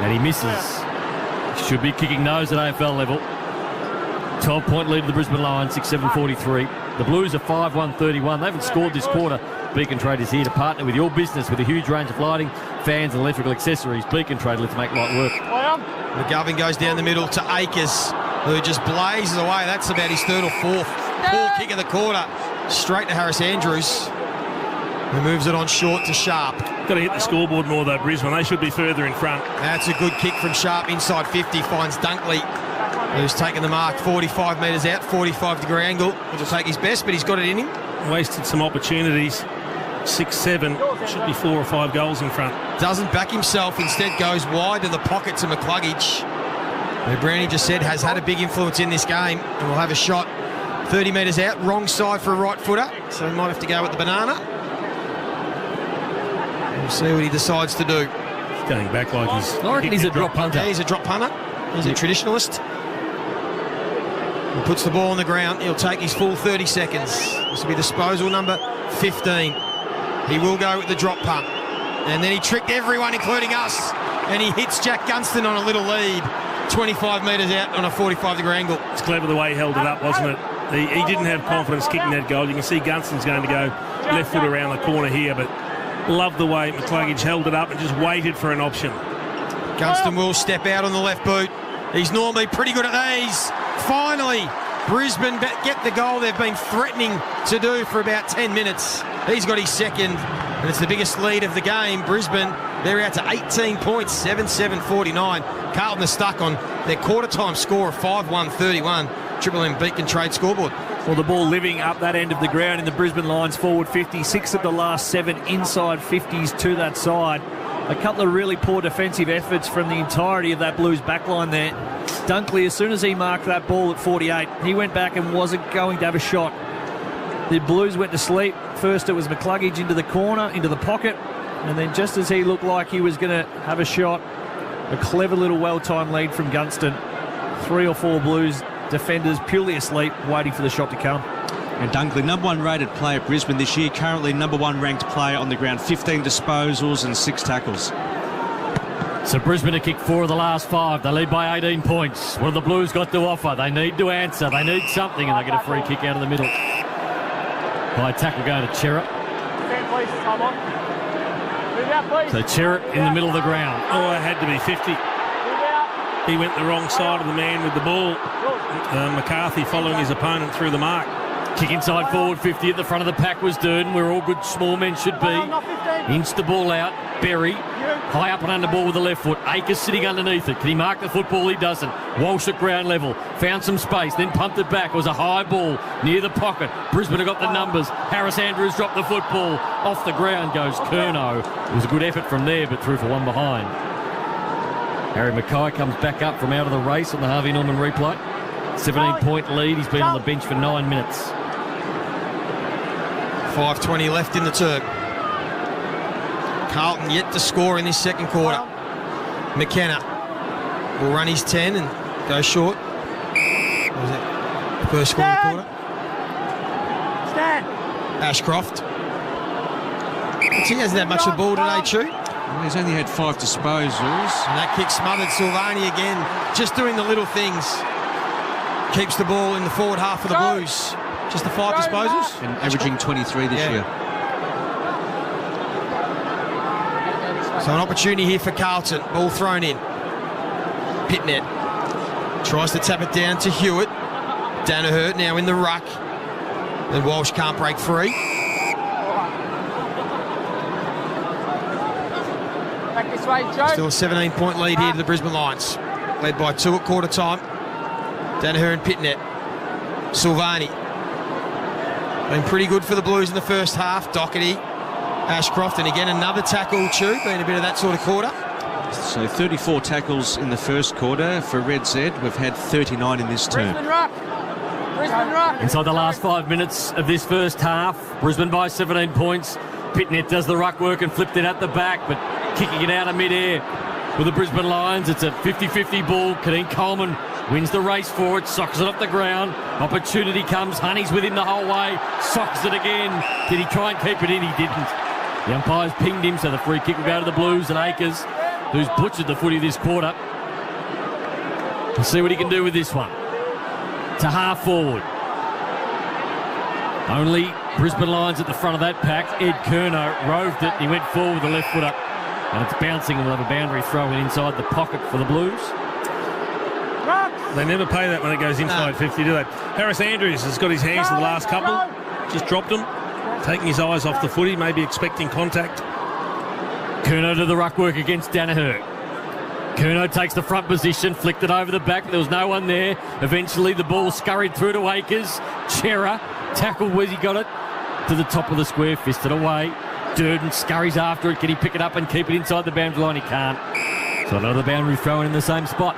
And he misses. Should be kicking those at AFL level. 12-point lead to the Brisbane Lions, 6-7-43. The Blues are 5-1-31. They haven't scored this quarter. Beacon Trade is here to partner with your business with a huge range of lighting, fans and electrical accessories. Beacon Trade, let's make light work. McGovern goes down the middle to Akers, who just blazes away. That's about his 3rd or 4th. Poor kick of the quarter. Straight to Harris Andrews, who moves it on short to Sharp. Got to hit the scoreboard more, though, Brisbane. They should be further in front. That's a good kick from Sharp inside 50. Finds Dunkley, who's taken the mark 45 metres out, 45-degree angle. He'll take his best, but he's got it in him. Wasted some opportunities. 6-7. Should be 4 or 5 goals in front. Doesn't back himself. Instead goes wide to the pocket to McCluggage, who Brownie just said has had a big influence in this game and will have a shot 30 metres out. Wrong side for a right footer, so he might have to go with the banana. We'll see what he decides to do. He's going back like he's... I reckon he's a drop punter. Yeah, he's a drop punter. He's a traditionalist. He puts the ball on the ground. He'll take his full 30 seconds. This will be disposal number 15. He will go with the drop punt. And then he tricked everyone, including us. And he hits Jack Gunston on a little lead. 25 metres out on a 45-degree angle. It's clever the way he held it up, wasn't it? He didn't have confidence kicking that goal. You can see Gunston's going to go left foot around the corner here, but love the way McCluggage held it up and just waited for an option. Gunston will step out on the left boot. He's normally pretty good at these. Finally, Brisbane get the goal they've been threatening to do for about 10 minutes. He's got his second, and it's the biggest lead of the game. Brisbane, they're out to 18 points, 7-7-49. Carlton are stuck on their quarter-time score of 5-1-31. Triple M Beacon Trade scoreboard. Well, the ball living up that end of the ground in the Brisbane Lions forward 50. 6 of the last 7 inside 50s to that side. A couple of really poor defensive efforts from the entirety of that Blues backline there. Dunkley, as soon as he marked that ball at 48, he went back and wasn't going to have a shot. The Blues went to sleep. First it was McCluggage into the corner, into the pocket, and then just as he looked like he was going to have a shot, a clever little well-timed lead from Gunston. 3 or 4 Blues defenders purely asleep, waiting for the shot to come. And Dunkley, number 1 rated player at Brisbane this year, currently number 1 ranked player on the ground, 15 disposals and 6 tackles. So Brisbane have kicked 4 of the last 5. They lead by 18 points. What have the Blues got to offer? They need to answer. They need something, and they get a free kick out of the middle. High tackle going to Cherrett. So Cherrett in the middle of the ground. Oh, it had to be 50. He went the wrong side of the man with the ball. McCarthy following his opponent through the mark. Kick inside forward 50 at the front of the pack was Durden, where all good small men should be. Inched the ball out. Berry, high up and under ball with the left foot. Akers sitting underneath it. Can he mark the football? He doesn't. Walsh at ground level. Found some space, then pumped it back. It was a high ball near the pocket. Brisbane have got the numbers. Harris Andrews dropped the football. Off the ground goes Curnow. It was a good effort from there, but threw for one behind. Harry Mackay comes back up from out of the race on the Harvey Norman replay. 17-point lead. He's been on the bench for 9 minutes. 5:20 left in the Turk. Carlton yet to score in this second quarter. McKenna will run his 10 and go short. What was that? First score in the quarter. Ashcroft. He hasn't had much of the ball today, Chu. Well, he's only had 5 disposals. And that kick smothered Silvani again. Just doing the little things. Keeps the ball in the forward half of the Blues. Just the 5 disposals. And averaging 23 this year. So an opportunity here for Carlton. Ball thrown in. Pitnet tries to tap it down to Hewitt. Danaher now in the ruck. And Walsh can't break free. Back this way, Joe. Still a 17-point lead here to the Brisbane Lions. Led by 2 at quarter time. Danaher and Pitnet. Silvani. Been pretty good for the Blues in the first half. Doherty, Ashcroft, and again another tackle, Chew, been a bit of that sort of quarter. So 34 tackles in the first quarter for Red Z. We've had 39 in this term. Brisbane Rock. Inside the last 5 minutes of this first half, Brisbane by 17 points. Pitnet does the ruck work and flipped it at the back, but kicking it out of mid-air with the Brisbane Lions. It's a 50-50 ball. Kadeem Coleman wins the race for it, sockers it off the ground. Opportunity comes. Honey's with him the whole way. Sockers it again. Did he try and keep it in? He didn't. The umpires pinged him, so the free kick will go to the Blues, and Akers, who's butchered the footy this quarter. We'll see what he can do with this one. To half forward. Only Brisbane Lions at the front of that pack. Ed Curnow roved it. He went forward with the left foot up. And it's bouncing, and we'll have a boundary throw in inside the pocket for the Blues. They never pay that when it goes inside 50, do they? Harris Andrews has got his hands to the last couple. Just dropped them. Taking his eyes off the footy, maybe expecting contact. Curnow to the ruck work against Danaher. Curnow takes the front position, flicked it over the back. There was no one there. Eventually the ball scurried through to Akers. Chera tackled where he got it to the top of the square, fisted away. Durden scurries after it. Can he pick it up and keep it inside the boundary line? He can't. So another boundary thrown in the same spot.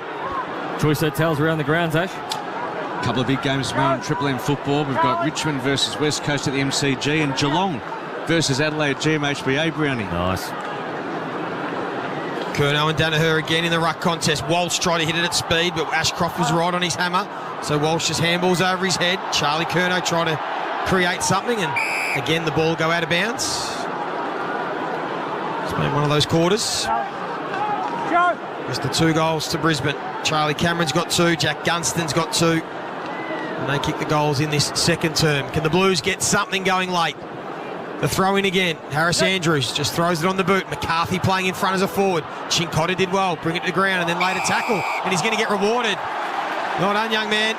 Choice hotels around the grounds, Ash. A couple of big games tomorrow in Triple M football. We've got Richmond versus West Coast at the MCG and Geelong versus Adelaide GMHBA, Brownie. Nice. Curnow and Danaher again in the ruck contest. Walsh tried to hit it at speed, but Ashcroft was right on his hammer. So Walsh just handballs over his head. Charlie Curnow tried to create something, and again the ball will go out of bounds. It's been one of those quarters. Just the 2 goals to Brisbane. Charlie Cameron's got 2, Jack Gunston's got 2. And they kick the goals in this second term. Can the Blues get something going late? The throw in again. Harris Andrews just throws it on the boot. McCarthy playing in front as a forward. Chincotta did well. Bring it to the ground and then later tackle. And he's going to get rewarded. Well done, young man.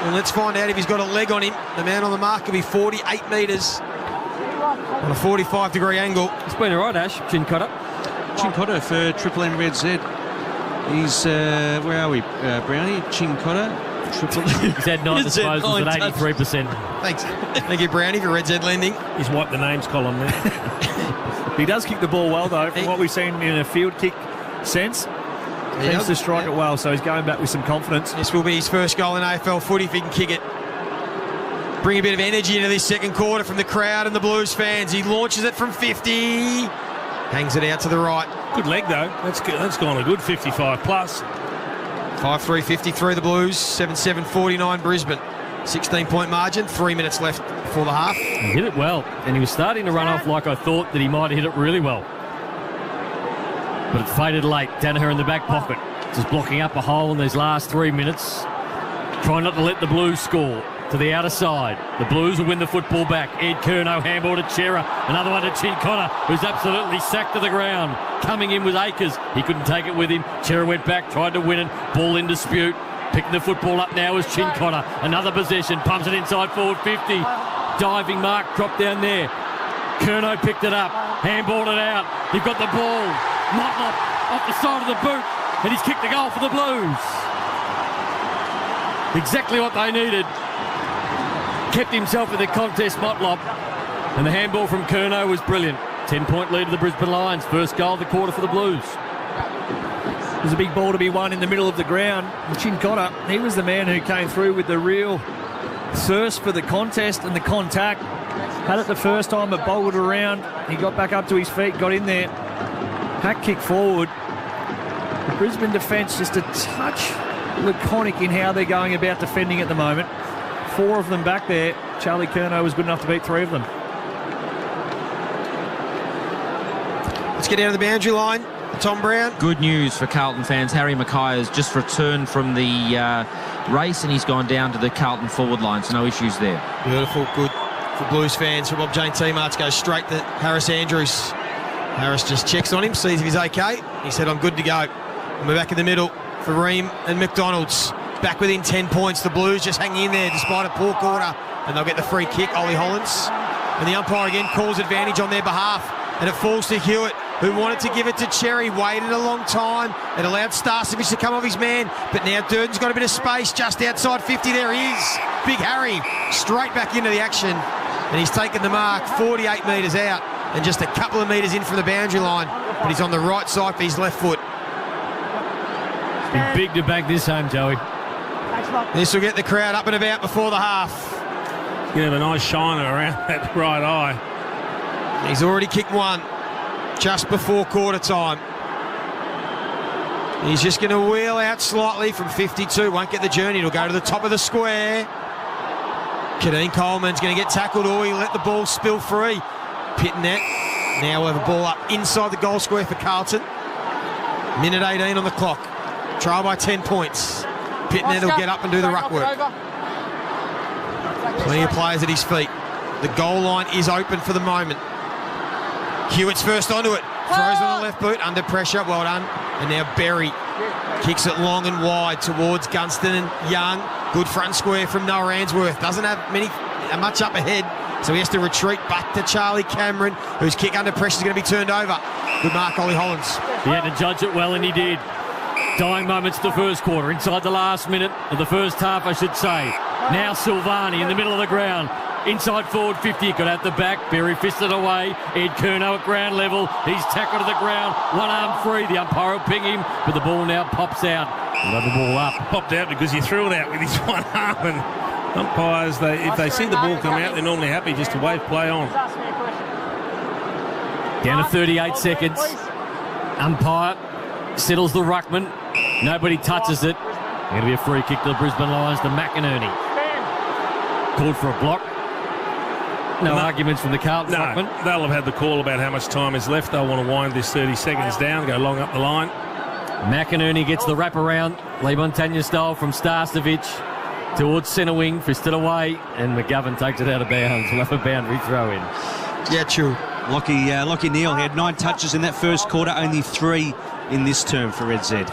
And let's find out if he's got a leg on him. The man on the mark will be 48 metres on a 45-degree angle. It's been all right, Ash. Chincotta. Chincotta for Triple M Red Z. He's, where are we, Brownie? Chincotta. He's had 9 disposals at 83%. Thanks. Thank you, Brownie, for Red Z lending. He's wiped the names column there. He does kick the ball well, though, from what we've seen in a field kick sense. He tends to strike it well, so he's going back with some confidence. This will be his first goal in AFL footy if he can kick it. Bring a bit of energy into this second quarter from the crowd and the Blues fans. He launches it from 50. Hangs it out to the right. Good leg, though. That's gone a good 55 plus. 5-3-53 the Blues, 7-7-49 Brisbane. 16-point margin, 3 minutes left before the half. He hit it well, and he was starting to run off like I thought that he might have hit it really well. But it faded late. Danaher in the back pocket, just blocking up a hole in these last 3 minutes. Trying not to let the Blues score. To the outer side. The Blues will win the football back. Ed Curnow, handball to Chera. Another one to Chincotta, who's absolutely sacked to the ground. Coming in with Akers. He couldn't take it with him. Chera went back, tried to win it. Ball in dispute. Picking the football up now is Chincotta. Another possession. Pumps it inside forward 50. Diving mark, dropped down there. Curnow picked it up. Handballed it out. You've got the ball. Motlop off the side of the boot. And he's kicked the goal for the Blues. Exactly what they needed. Kept himself in the contest, Motlop. And the handball from Curnow was brilliant. 10-point lead to the Brisbane Lions. First goal of the quarter for the Blues. There's a big ball to be won in the middle of the ground. And Chincotta, he was the man who came through with the real thirst for the contest and the contact. Had it the first time, but bowled around. He got back up to his feet, got in there. Hack kick forward. The Brisbane defence just a touch laconic in how they're going about defending at the moment. 4 of them back there. Charlie Curnow was good enough to beat 3 of them. Let's get down to the boundary line. Tom Brown. Good news for Carlton fans. Harry Mackay has just returned from the race and he's gone down to the Carlton forward line, so no issues there. Beautiful, good for Blues fans. For Bob Jane T-Marts goes straight to Harris Andrews. Harris just checks on him, sees if he's okay. He said, I'm good to go. And we're back in the middle for Ream and McDonald's. Back within 10 points. The Blues just hanging in there despite a poor quarter. And they'll get the free kick, Ollie Hollands. And the umpire again calls advantage on their behalf. And it falls to Hewitt, who wanted to give it to Cherry. Waited a long time. It allowed Starcevich to come off his man. But now Durden's got a bit of space just outside 50. There he is. Big Harry straight back into the action, and he's taken the mark 48 metres out and just a couple of metres in from the boundary line, but he's on the right side for his left foot. Be big to back this home, Joey. This will get the crowd up and about before the half. You have a nice shiner around that right eye. He's already kicked one just before quarter time. He's just going to wheel out slightly from 52. Won't get the journey. It'll go to the top of the square. Kadeen Coleman's going to get tackled, or he let the ball spill free. Pitnet now will have a ball up inside the goal square for Carlton. Minute 18 on the clock. Trail by 10 points. Pitnet will get up and do the ruck work. Plenty of players at his feet. The goal line is open for the moment. Hewitt's first onto it. Throws on the left boot, under pressure, well done. And now Berry kicks it long and wide towards Gunston and Young. Good front square from Noah Answorth. Doesn't have much up ahead, so he has to retreat back to Charlie Cameron, whose kick under pressure is going to be turned over. Good mark, Ollie Hollins. He had to judge it well, and he did. Dying moments the first quarter, inside the last minute of the first half, I should say. Now Silvani in the middle of the ground. Inside forward 50, got out the back. Berry fisted away. Ed Curnow at ground level. He's tackled to the ground. One arm free. The umpire will ping him, but the ball now pops out. Another ball up. Popped out because he threw it out with his one arm. And umpires, if they see the ball come out, they're normally happy just to wave play on. Down to 38 seconds. Umpire settles the ruckman. Nobody touches it. Going to be a free kick to the Brisbane Lions to McInerney. Called for a block. No arguments from the Carlton ruckman. They'll have had the call about how much time is left. They'll want to wind this 30 seconds down, go long up the line. McInerney gets the wrap around, Lee Montagna style from Starcevic towards centre wing, fisted away, and McGovern takes it out of bounds. We'll have a boundary throw in. Yeah, true. Lockie Neal had 9 touches in that first quarter, only 3 in this term for Red Z.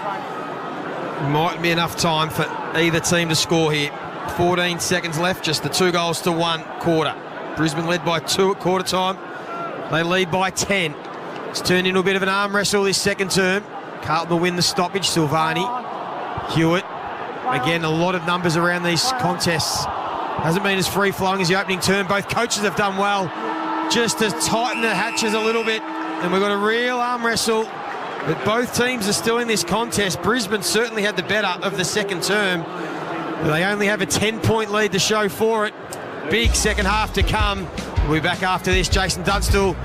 Might be enough time for either team to score here. 14 seconds left, just the 2 goals to 1 quarter. Brisbane led by 2 at quarter time. They lead by 10. It's turned into a bit of an arm wrestle this second term. Carlton will win the stoppage. Silvani, Hewitt. Again, a lot of numbers around these contests. Hasn't been as free-flowing as the opening term. Both coaches have done well just to tighten the hatches a little bit. And we've got a real arm wrestle. But both teams are still in this contest. Brisbane certainly had the better of the second term. They only have a 10-point lead to show for it. Big second half to come. We'll be back after this. Jason Dunstall,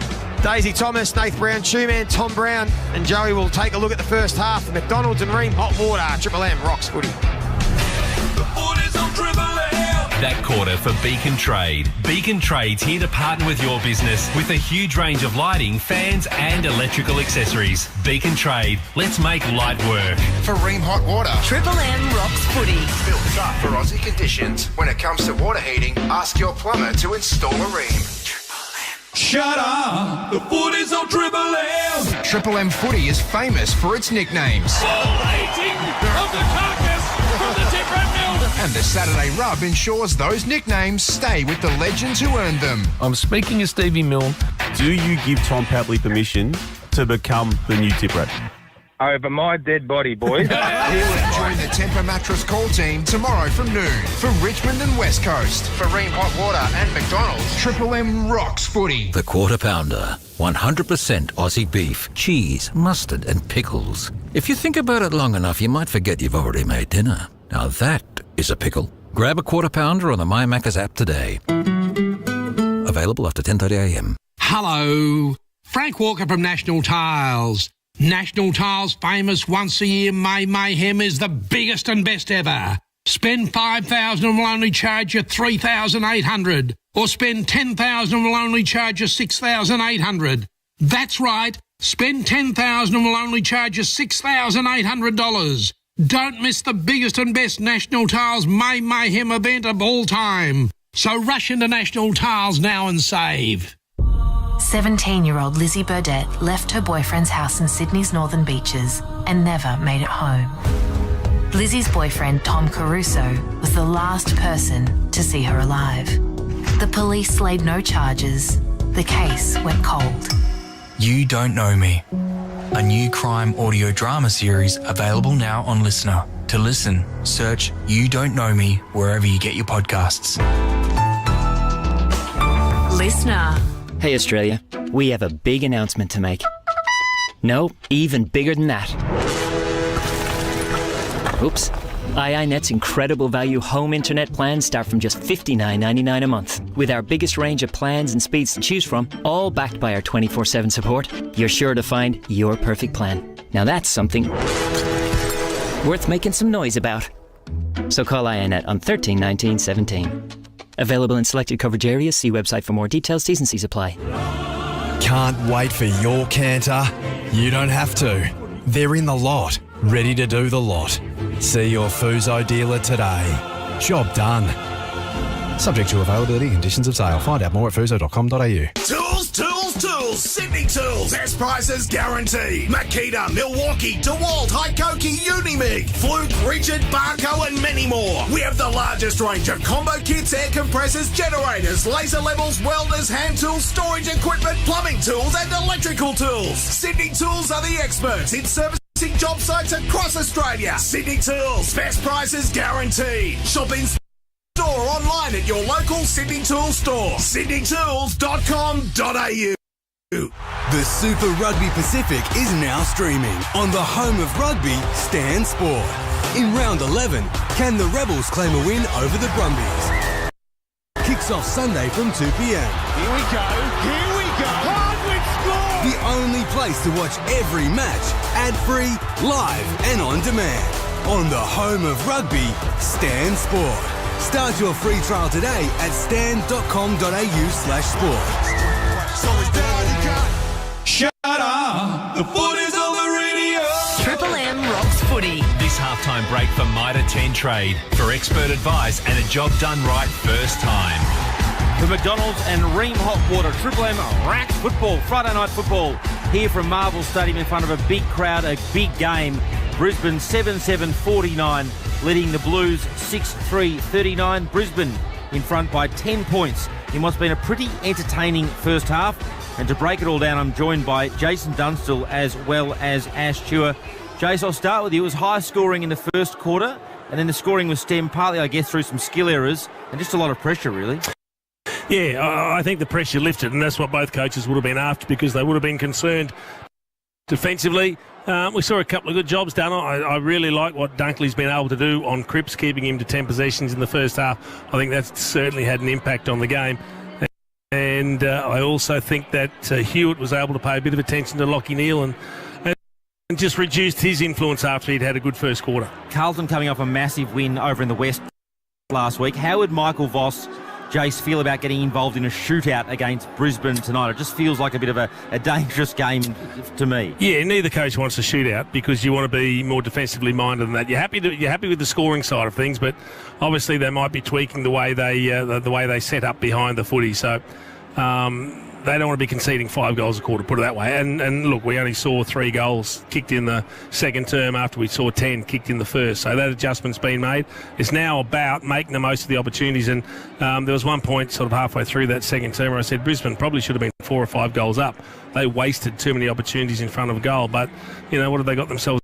Daisy Thomas, Nath Brown, Shoeman, Tom Brown, and Joey will take a look at the first half. McDonald's and Ream Hot Water. Triple M rocks footy. That quarter for Beacon Trade. Beacon Trade's here to partner with your business with a huge range of lighting, fans and electrical accessories. Beacon Trade, let's make light work. For Ream Hot Water. Triple M rocks footy. Built up for Aussie conditions. When it comes to water heating, ask your plumber to install a Ream. Shut up! The footy's on Triple M! Triple M Footy is famous for its nicknames. Rating of the carcass from the Tip Rat Mill! And the Saturday Rub ensures those nicknames stay with the legends who earned them. I'm speaking of Stevie Milne. Do you give Tom Papley permission to become the new Tip Rat? Over my dead body, boys. Join the Temper Mattress call team tomorrow from noon for Richmond and West Coast. For Ream Hot Water and McDonald's, Triple M rocks footy. The Quarter Pounder. 100% Aussie beef, cheese, mustard and pickles. If you think about it long enough, you might forget you've already made dinner. Now that is a pickle. Grab a Quarter Pounder on the My Macca's app today. Available after 10:30am. Hello. Frank Walker from National Tiles. National Tiles' famous once-a-year May Mayhem is the biggest and best ever. Spend $5,000 and we'll only charge you $3,800. Or spend $10,000 and we'll only charge you $6,800. That's right. Spend $10,000 and we'll only charge you $6,800. Don't miss the biggest and best National Tiles May Mayhem event of all time. So rush into National Tiles now and save. 17-year-old Lizzie Burdett left her boyfriend's house in Sydney's Northern Beaches and never made it home. Lizzie's boyfriend, Tom Caruso, was the last person to see her alive. The police laid no charges. The case went cold. You Don't Know Me, a new crime audio drama series available now on Listener. To listen, search You Don't Know Me wherever you get your podcasts. Listener. Hey Australia, we have a big announcement to make. No, even bigger than that. Oops. iiNet's incredible value home internet plans start from just $59.99 a month. With our biggest range of plans and speeds to choose from, all backed by our 24/7 support, you're sure to find your perfect plan. Now that's something worth making some noise about. So call iiNet on 13 19 17. Available in selected coverage areas. See website for more details. T's and C's apply. Can't wait for your canter? You don't have to. They're in the lot, ready to do the lot. See your Fuso dealer today. Job done. Subject to availability and conditions of sale. Find out more at fuso.com.au. Tools, tools, tools. Sydney Tools. Best prices guaranteed. Makita, Milwaukee, DeWalt, Hykoki, Unimig, Fluke, Richard, Barco and many more. We have the largest range of combo kits, air compressors, generators, laser levels, welders, hand tools, storage equipment, plumbing tools and electrical tools. Sydney Tools are the experts in service job sites across Australia. Sydney Tools. Best prices guaranteed. Shop in store or online at your local Sydney Tools store. sydneytools.com.au. The Super Rugby Pacific is now streaming on the home of rugby, Stan Sport. In round 11, can the Rebels claim a win over the Brumbies? Kicks off Sunday from 2 p.m. Here we go. Hardwick score. The only place to watch every match, ad-free, live and on demand. On the home of rugby, Stan Sport. Start your free trial today at stan.com.au/sport. Shut up. The foot is on the radio. Triple M rocks footy. This halftime break for Mitre 10 Trade. For expert advice and a job done right first time. For McDonald's and Ream Hot Water, Triple M racks football, Friday night football, here from Marvel Stadium in front of a big crowd, a big game. Brisbane 7-7-49, leading the Blues 6-3-39. Brisbane in front by 10 points in what's been a pretty entertaining first half. And to break it all down, I'm joined by Jason Dunstall as well as Ash Chua. Jace, I'll start with you. It was high scoring in the first quarter, and then the scoring was stemmed partly, I guess, through some skill errors and just a lot of pressure, really. Yeah, I think the pressure lifted, and that's what both coaches would have been after because they would have been concerned defensively. We saw a couple of good jobs done. I really like what Dunkley's been able to do on Cripps, keeping him to 10 possessions in the first half. I think that's certainly had an impact on the game. And I also think that Hewitt was able to pay a bit of attention to Lachie Neale and just reduced his influence after he'd had a good first quarter. Carlton coming off a massive win over in the West last week. How would Michael Voss, Jace, feel about getting involved in a shootout against Brisbane tonight? It just feels like a bit of a dangerous game to me. Yeah, neither coach wants a shootout because you want to be more defensively minded than that. You're happy with the scoring side of things, but obviously they might be tweaking the way they set up behind the footy. So they don't want to be conceding 5 goals a quarter, put it that way. And look, we only saw 3 goals kicked in the second term after we saw 10 kicked in the first. So that adjustment's been made. It's now about making the most of the opportunities. And there was one point sort of halfway through that second term where I said Brisbane probably should have been 4 or 5 goals up. They wasted too many opportunities in front of goal. But, you know, what have they got themselves?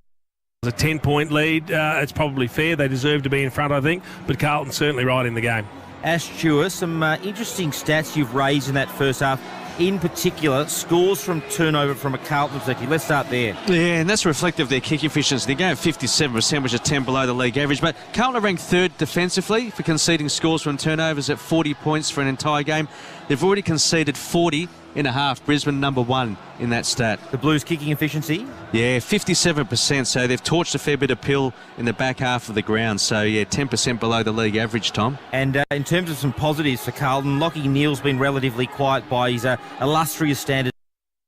A 10-point lead. It's probably fair. They deserve to be in front, I think. But Carlton's certainly right in the game. Ash Chua, some interesting stats you've raised in that first half. In particular, scores from turnover from a Carlton perspective. Let's start there. Yeah, and that's reflective of their kick efficiency. They're going at 57%, which is 10 below the league average. But Carlton are ranked third defensively for conceding scores from turnovers at 40 points for an entire game. They've already conceded 40 in a half. Brisbane number 1 in that stat. The Blues kicking efficiency? Yeah, 57%. So they've torched a fair bit of pill in the back half of the ground. So, yeah, 10% below the league average, Tom. And in terms of some positives for Carlton, Lachie Neale's been relatively quiet by his illustrious standards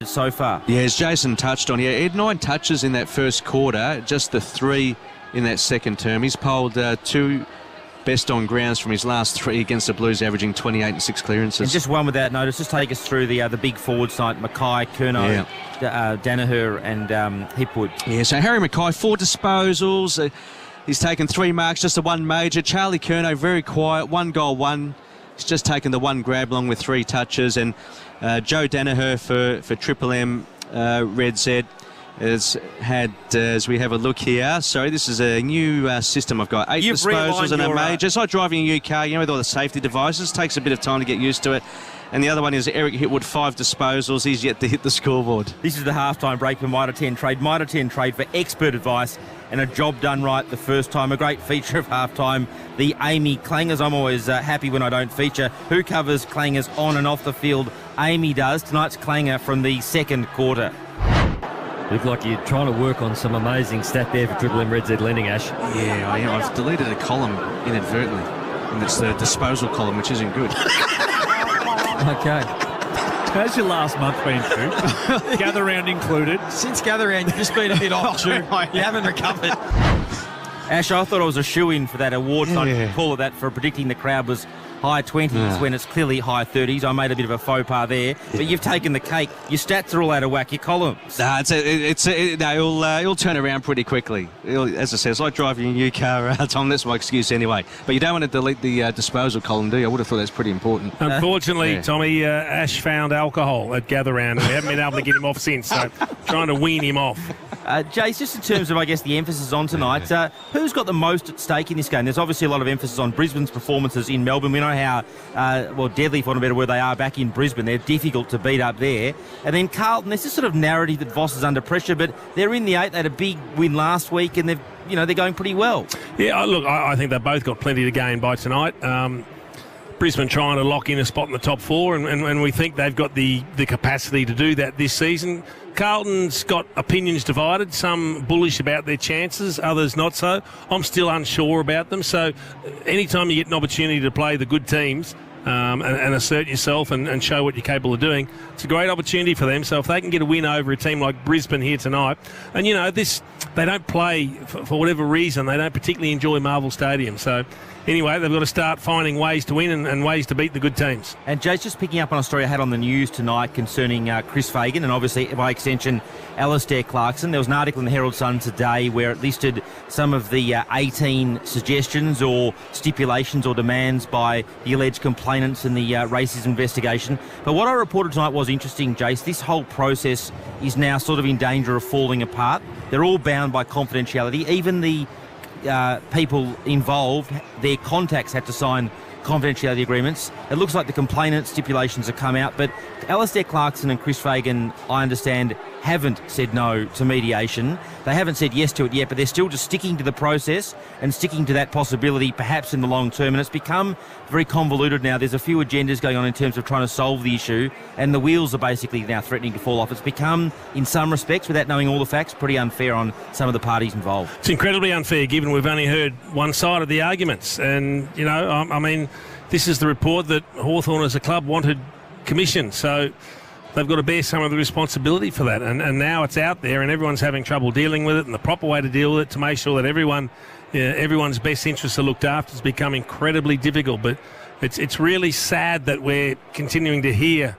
so far. Yeah, as Jason touched on, he had 9 touches in that first quarter, just the 3 in that second term. He's polled 2 best on grounds from his last 3 against the Blues, averaging 28 and 6 clearances. And just one without notice. Just take us through the big forwards tonight. Mackay, Curnow, Danaher and Hipwood. Yeah, so Harry Mackay, 4 disposals. He's taken 3 marks, just the 1 major. Charlie Curnow, very quiet, 1 goal, 1. He's just taken the 1 grab along with 3 touches. And Joe Danaher for Triple M, Red Z. has had, as we have a look here, sorry, this is a new system. I've got 8 disposals and a major. It's like driving a new car, with all the safety devices. Takes a bit of time to get used to it. And the other one is Eric Hitwood, 5 disposals. He's yet to hit the scoreboard. This is the halftime break for Mitre 10 Trade. Mitre 10 Trade for expert advice and a job done right the first time. A great feature of halftime, the Amy Clangers. I'm always happy when I don't feature. Who covers Clangers on and off the field? Amy does. Tonight's Clanger from the second quarter. Look like you're trying to work on some amazing stat there for Triple M Red Z Lending, Ash. Yeah, I am. I've deleted a column inadvertently, and it's the disposal column, which isn't good. Okay. How's your last month been, Stu? Gather round included. Since gather round, you've just been a bit off, Stu. You haven't recovered. Ash, I thought I was a shoe-in for that award. So I'd call it that for predicting the crowd was high 20s when it's clearly high 30s. I made a bit of a faux pas there. But you've taken the cake. Your stats are all out of whack. Your columns. He'll turn around pretty quickly. As I said, it's like driving a new car, Tom. That's my excuse anyway. But you don't want to delete the disposal column, do you? I would have thought that's pretty important. Unfortunately, Tommy, Ash found alcohol at Gather Round, and we haven't been able to get him off since, so trying to wean him off. Jace, just in terms of, I guess, the emphasis on tonight, who's got the most at stake in this game? There's obviously a lot of emphasis on Brisbane's performances in Melbourne. We know how, deadly, for want of a better word, they are back in Brisbane. They're difficult to beat up there. And then Carlton, there's this sort of narrative that Voss is under pressure, but they're in the 8. They had a big win last week, and they're going pretty well. Yeah, look, I think they've both got plenty to gain by tonight. Brisbane trying to lock in a spot in the top 4, and we think they've got the capacity to do that this season. Carlton's got opinions divided, some bullish about their chances, others not so. I'm still unsure about them, so anytime you get an opportunity to play the good teams and assert yourself and show what you're capable of doing, it's a great opportunity for them. So if they can get a win over a team like Brisbane here tonight, and they don't play, for whatever reason, they don't particularly enjoy Marvel Stadium, so anyway, they've got to start finding ways to win and ways to beat the good teams. And Jay's just picking up on a story I had on the news tonight concerning Chris Fagan and obviously, by extension, Alistair Clarkson. There was an article in the Herald Sun today where it listed some of the 18 suggestions or stipulations or demands by the alleged complainants in the racism investigation. But what I reported tonight was interesting, Jace. This whole process is now sort of in danger of falling apart. They're all bound by confidentiality. Even the people involved, their contacts had to sign confidentiality agreements. It looks like the complainant stipulations have come out, but Alistair Clarkson and Chris Fagan, I understand, haven't said no to mediation. They haven't said yes to it yet, but they're still just sticking to the process and sticking to that possibility perhaps in the long term, and it's become very convoluted now. There's a few agendas going on in terms of trying to solve the issue, and the wheels are basically now threatening to fall off. It's become, in some respects, without knowing all the facts, pretty unfair on some of the parties involved. It's incredibly unfair given we've only heard one side of the arguments, and I mean, this is the report that Hawthorn as a club wanted commissioned, so they've got to bear some of the responsibility for that, and now it's out there and everyone's having trouble dealing with it, and the proper way to deal with it to make sure that everyone's best interests are looked after has become incredibly difficult. But it's really sad that we're continuing to hear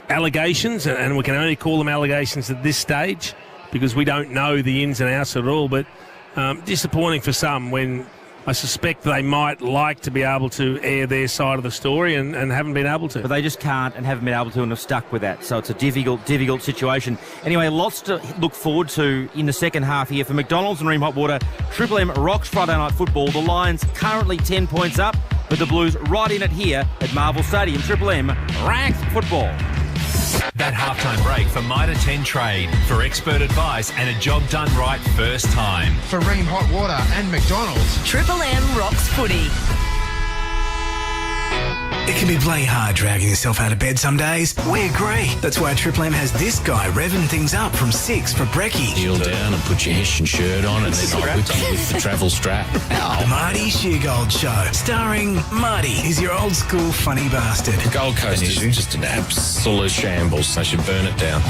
allegations, and we can only call them allegations at this stage because we don't know the ins and outs at all, but disappointing for some when I suspect they might like to be able to air their side of the story and haven't been able to. But they just can't and haven't been able to and have stuck with that. So it's a difficult situation. Anyway, lots to look forward to in the second half here for McDonald's and Ream Hot Water. Triple M rocks Friday night football. The Lions currently 10 points up, but the Blues right in it here at Marvel Stadium. Triple M ranks football. That halftime break for Mitre 10 Trade for expert advice and a job done right first time. For Ream Hot Water and McDonald's. Triple M rocks footy. It can be bloody hard dragging yourself out of bed some days. We agree. That's why Triple M has this guy revving things up from 6 for brekkie. Kneel down and put your Hessian shirt on and then I'll whip you with the travel strap. The Marty Sheargold Show, starring Marty. He's your old school funny bastard. The Gold Coast is just an absolute shambles. They should burn it down.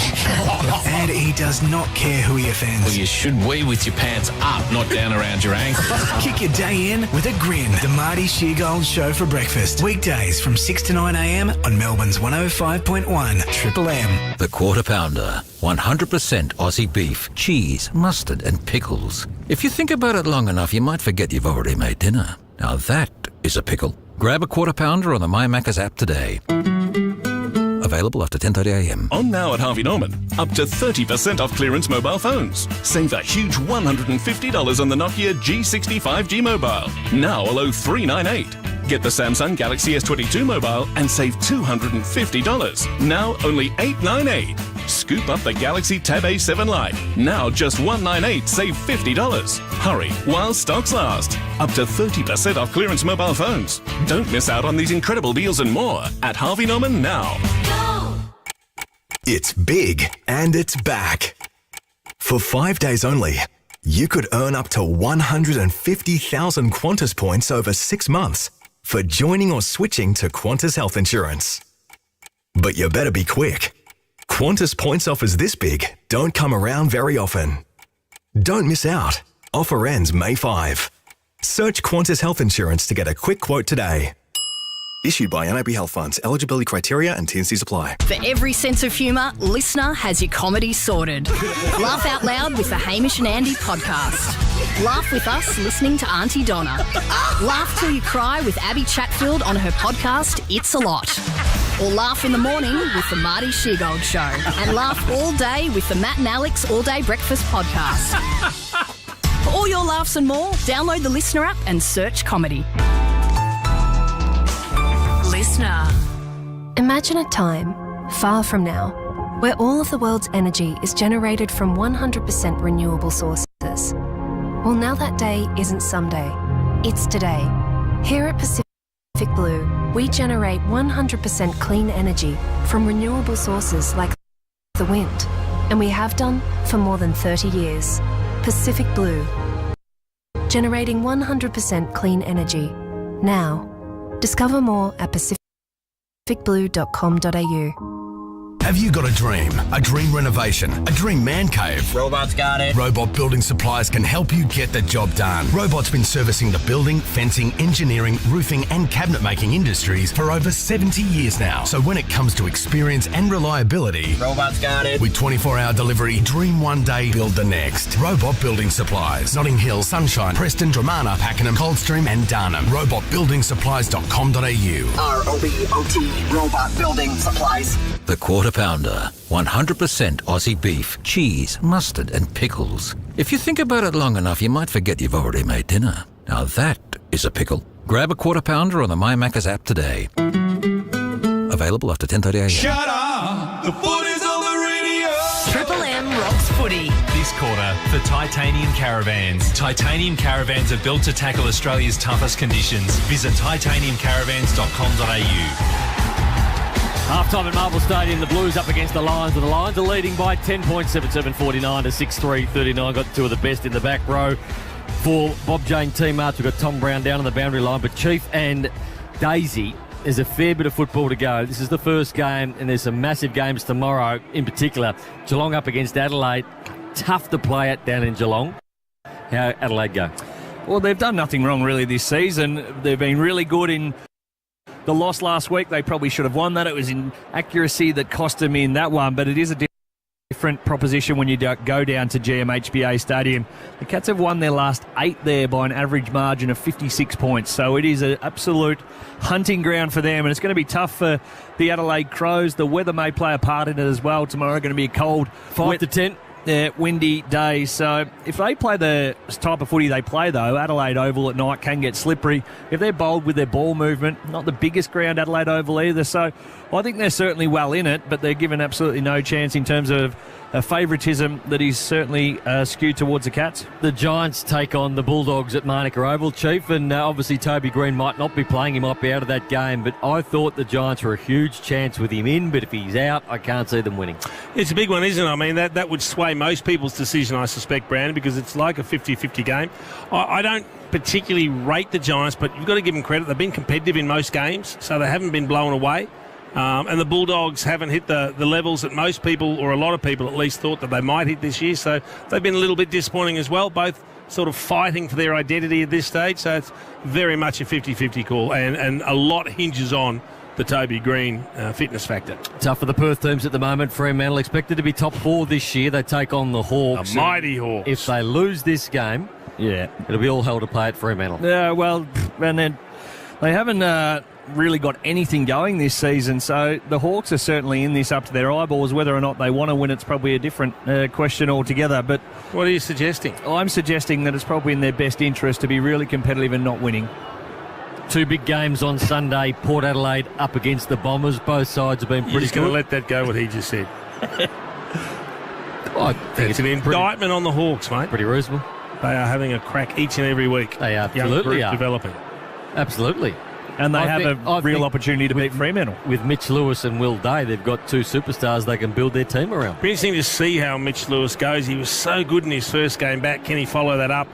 And he does not care who he offends. Well, you should wee with your pants up, not down around your ankles. Kick your day in with a grin. The Marty Sheargold Show for breakfast. Weekdays from 6 to 9 a.m. on Melbourne's 105.1 Triple M. The Quarter Pounder. 100% Aussie beef, cheese, mustard and pickles. If you think about it long enough, you might forget you've already made dinner. Now that is a pickle. Grab a Quarter Pounder on the My Macca's app today. Available after 10:30am. On now at Harvey Norman, up to 30% off clearance mobile phones. Save a huge $150 on the Nokia G65G mobile. Now a low $398. Get the Samsung Galaxy S22 mobile and save $250. Now only $898. Scoop up the Galaxy Tab A7 Lite. Now just $198, save $50. Hurry while stocks last. Up to 30% off clearance mobile phones. Don't miss out on these incredible deals and more at Harvey Norman now. It's big and it's back. For 5 days only, you could earn up to 150,000 Qantas points over 6 months for joining or switching to Qantas Health Insurance. But you better be quick. Qantas points offers this big don't come around very often. Don't miss out. Offer ends May 5. Search Qantas Health Insurance to get a quick quote today. Issued by NAB Health Funds. Eligibility criteria and T&Cs apply. For every sense of humour, Listener has your comedy sorted. Laugh out loud with the Hamish and Andy podcast. Laugh with us listening to Auntie Donna. Laugh till you cry with Abby Chatfield on her podcast, It's a Lot. Or laugh in the morning with the Marty Sheargold Show. And laugh all day with the Matt and Alex All Day Breakfast podcast. For all your laughs and more, download the Listener app and search comedy. Listener. Imagine a time, far from now, where all of the world's energy is generated from 100% renewable sources. Well, now that day isn't someday, it's today. Here at Pacific Blue, we generate 100% clean energy from renewable sources like the wind, and we have done for more than 30 years. Pacific Blue, generating 100% clean energy. Now, discover more at pacificblue.com.au. Have you got a dream renovation, a dream man cave? Robot's got it. Robot Building Supplies can help you get the job done. Robot's been servicing the building, fencing, engineering, roofing and cabinet making industries for over 70 years now. So when it comes to experience and reliability, Robot's got it. With 24-hour delivery, dream one day, build the next. Robot Building Supplies. Notting Hill, Sunshine, Preston, Dramana, Pakenham, Coldstream and Darnham. RobotBuildingSupplies.com.au. ROBOT Robot Building Supplies. The Quarter Pounder. 100% Aussie beef, cheese, mustard and pickles. If you think about it long enough, you might forget you've already made dinner. Now that is a pickle. Grab a Quarter Pounder on the My Macca's app today. Available after 10:30am. Shut up! The foot is on the radio! Triple M rocks footy. This quarter for Titanium Caravans. Titanium Caravans are built to tackle Australia's toughest conditions. Visit titaniumcaravans.com.au. Half-time at Marvel Stadium, the Blues up against the Lions, and the Lions are leading by 10 points, 7-7-49 to 6-3-39. Got two of the best in the back row for Bob Jane teammates. We've got Tom Brown down on the boundary line, but Chief and Daisy, there's a fair bit of football to go. This is the first game, and there's some massive games tomorrow, in particular. Geelong up against Adelaide. Tough to play at down in Geelong. How Adelaide go? Well, they've done nothing wrong really this season. They've been really good in the loss last week. They probably should have won that. It was inaccuracy that cost them in that one, but it is a different proposition when you go down to GMHBA Stadium. The Cats have won their last 8 there by an average margin of 56 points, so it is an absolute hunting ground for them, and it's going to be tough for the Adelaide Crows. The weather may play a part in it as well. Tomorrow going to be a cold 5 to 10. Windy day. So if they play the type of footy they play, though, Adelaide Oval at night can get slippery. If they're bold with their ball movement, not the biggest ground, Adelaide Oval either. So I think they're certainly well in it, but they're given absolutely no chance in terms of a favouritism that is certainly skewed towards the Cats. The Giants take on the Bulldogs at Manuka Oval, Chief, and obviously Toby Green might not be playing. He might be out of that game, but I thought the Giants were a huge chance with him in, but if he's out, I can't see them winning. It's a big one, isn't it? I mean, that would sway most people's decision, I suspect, Brandon, because it's like a 50-50 game. I don't particularly rate the Giants, but you've got to give them credit. They've been competitive in most games, so they haven't been blown away. And the Bulldogs haven't hit the levels that most people, or a lot of people at least, thought that they might hit this year. So they've been a little bit disappointing as well, both sort of fighting for their identity at this stage. So it's very much a 50-50 call, and a lot hinges on the Toby Green fitness factor. Tough for the Perth teams at the moment. Fremantle expected to be top 4 this year. They take on the Hawks. The mighty Hawks. If they lose this game, it'll be all hell to pay at Fremantle. Yeah, well, and then they haven't really got anything going this season. So the Hawks are certainly in this up to their eyeballs. Whether or not they want to win, it's probably a different question altogether. But what are you suggesting? I'm suggesting that it's probably in their best interest to be really competitive and not winning. Two big games on Sunday. Port Adelaide up against the Bombers. Both sides have been pretty good. Going to let that go, what he just said. I think it's an indictment on the Hawks, mate. Pretty reasonable. They are having a crack each and every week. They absolutely are. Developing. Absolutely. And they have a real opportunity to beat Fremantle. With Mitch Lewis and Will Day, they've got two superstars they can build their team around. Be interesting to see how Mitch Lewis goes. He was so good in his first game back. Can he follow that up?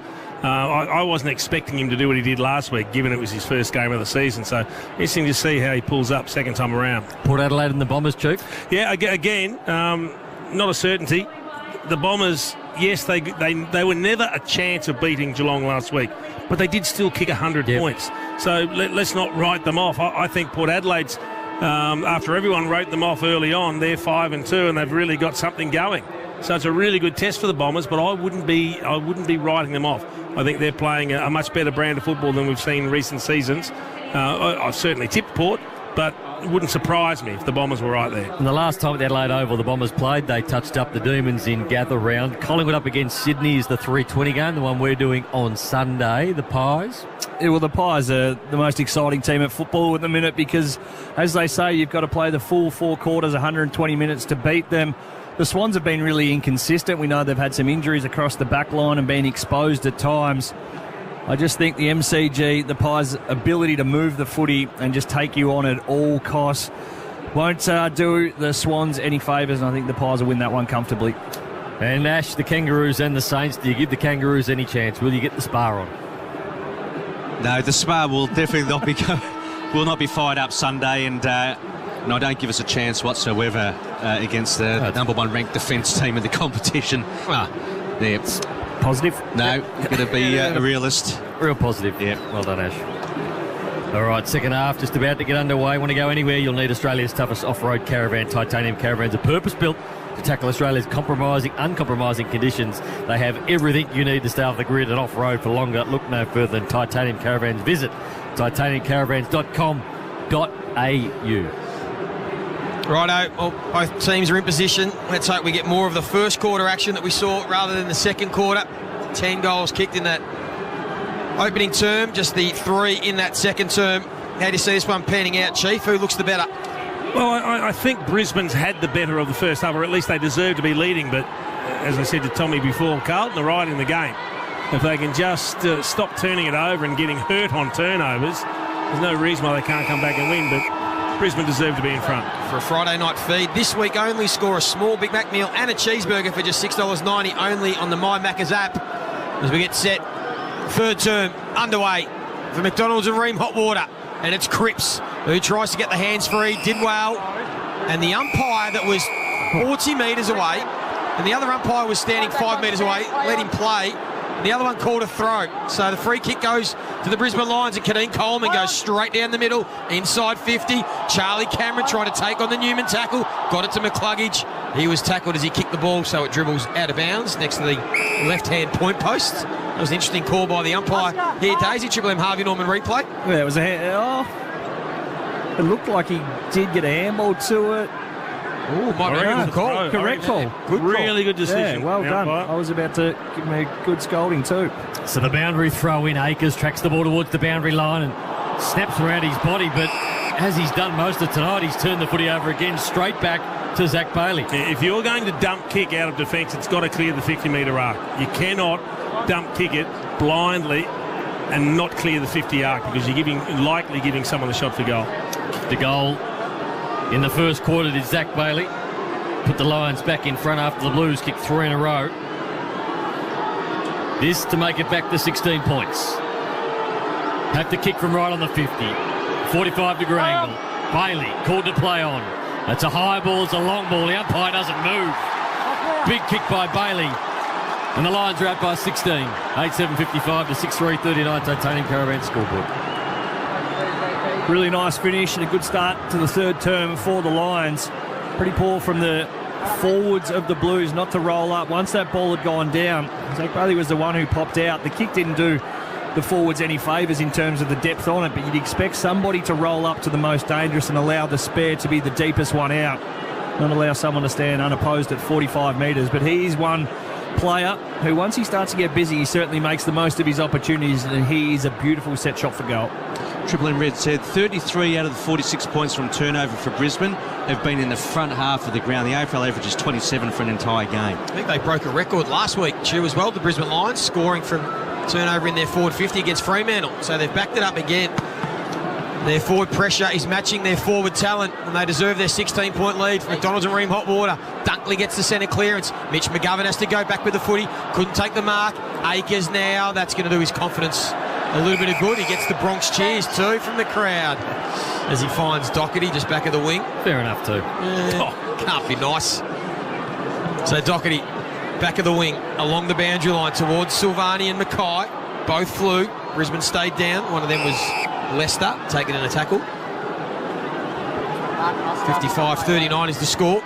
I wasn't expecting him to do what he did last week, given it was his first game of the season. So interesting to see how he pulls up second time around. Port Adelaide and the Bombers, Chief? Yeah, again, not a certainty. The Bombers, yes, they were never a chance of beating Geelong last week, but they did still kick 100 points. So let's not write them off. I think Port Adelaide's, after everyone wrote them off early on, they're 5-2 and they've really got something going. So it's a really good test for the Bombers, but I wouldn't be writing them off. I think they're playing a much better brand of football than we've seen in recent seasons. I've certainly tipped Port, but it wouldn't surprise me if the Bombers were right there. And the last time at the Adelaide Oval the Bombers played, they touched up the Demons in gather round. Collingwood up against Sydney is the 3:20 game, the one we're doing on Sunday. The Pies? Yeah, well, the Pies are the most exciting team at football at the minute because, as they say, you've got to play the full 4 quarters, 120 minutes to beat them. The Swans have been really inconsistent. We know they've had some injuries across the back line and been exposed at times. I just think the MCG, the Pies' ability to move the footy and just take you on at all costs won't do the Swans any favours, and I think the Pies will win that one comfortably. And Ash, the Kangaroos and the Saints, do you give the Kangaroos any chance? Will you get the Spar on? No, the Spar will definitely not be fired up Sunday, and no, don't give us a chance whatsoever against the number one ranked defence team in the competition. Well, yeah. Positive? No, you're going to be a realist. Real positive. Yeah. Well done, Ash. All right, second half just about to get underway. Want to go anywhere, you'll need Australia's toughest off-road caravan. Titanium caravans are purpose-built to tackle Australia's uncompromising conditions. They have everything you need to stay off the grid and off-road for longer. Look no further than Titanium Caravans. Visit titaniumcaravans.com.au. Righto, well, both teams are in position. Let's hope we get more of the first quarter action that we saw rather than the second quarter. 10 goals kicked in that opening term, just the 3 in that second term. How do you see this one panning out, Chief? Who looks the better? Well, I think Brisbane's had the better of the first half, or at least they deserve to be leading. But as I said to Tommy before, Carlton are right in the game. If they can just stop turning it over and getting hurt on turnovers, there's no reason why they can't come back and win. But Brisbane deserve to be in front. For a Friday night feed, this week only score a small Big Mac meal and a cheeseburger for just $6.90 only on the My Macca's app. As we get set, third term underway for McDonald's and Ream Hot Water. And it's Cripps who tries to get the hands free, did well. And the umpire that was 40 metres away, and the other umpire was standing 5 metres away, let him play. The other one called a throw. So the free kick goes to the Brisbane Lions, and Kadeen Coleman goes straight down the middle, inside 50. Charlie Cameron trying to take on the Newman tackle. Got it to McCluggage. He was tackled as he kicked the ball, so it dribbles out of bounds next to the left-hand point post. That was an interesting call by the umpire here, Daisy. Triple M Harvey Norman replay. Yeah, it was it looked like he did get a handball to it. Oh, might be a good call. Correct call. Good really good decision. Yeah, well done. I was about to give him a good scolding too. So the boundary throw in. Akers tracks the ball towards the boundary line and snaps around his body, but as he's done most of tonight, he's turned the footy over again, straight back to Zach Bailey. If you're going to dump kick out of defence, it's got to clear the 50-metre arc. You cannot dump kick it blindly and not clear the 50 arc because you're likely giving someone a shot for goal. The goal in the first quarter did Zach Bailey. Put the Lions back in front after the Blues kicked 3 in a row. This to make it back to 16 points. Have to kick from right on the 50. 45-degree angle. Bailey called to play on. That's a high ball, it's a long ball. The umpire doesn't move. Big kick by Bailey. And the Lions are out by 16. 8-7-55 to 6-3-39 Titanium Caravan scoreboard. Really nice finish and a good start to the third term for the Lions. Pretty poor from the forwards of the Blues not to roll up. Once that ball had gone down, Zach Bailey was the one who popped out. The kick didn't do the forwards any favours in terms of the depth on it, but you'd expect somebody to roll up to the most dangerous and allow the spare to be the deepest one out, not allow someone to stand unopposed at 45 metres. But he's one player who, once he starts to get busy, he certainly makes the most of his opportunities, and he is a beautiful set shot for goal. Triple M Red said 33 out of the 46 points from turnover for Brisbane have been in the front half of the ground. The AFL average is 27 for an entire game. I think they broke a record last week, too, as well, the Brisbane Lions, scoring from turnover in their forward 50 against Fremantle. So they've backed it up again. Their forward pressure is matching their forward talent, and they deserve their 16-point lead for McDonald's and Ream Hot Water. Dunkley gets the centre clearance. Mitch McGovern has to go back with the footy. Couldn't take the mark. Akers now. That's going to do his confidence a little bit of good. He gets the Bronx cheers too from the crowd as he finds Doherty just back of the wing. Fair enough too. Can't be nice. So Doherty back of the wing along the boundary line towards Silvani and Mackay. Both flew. Brisbane stayed down. One of them was Leicester, taken in a tackle. 55-39 is the score.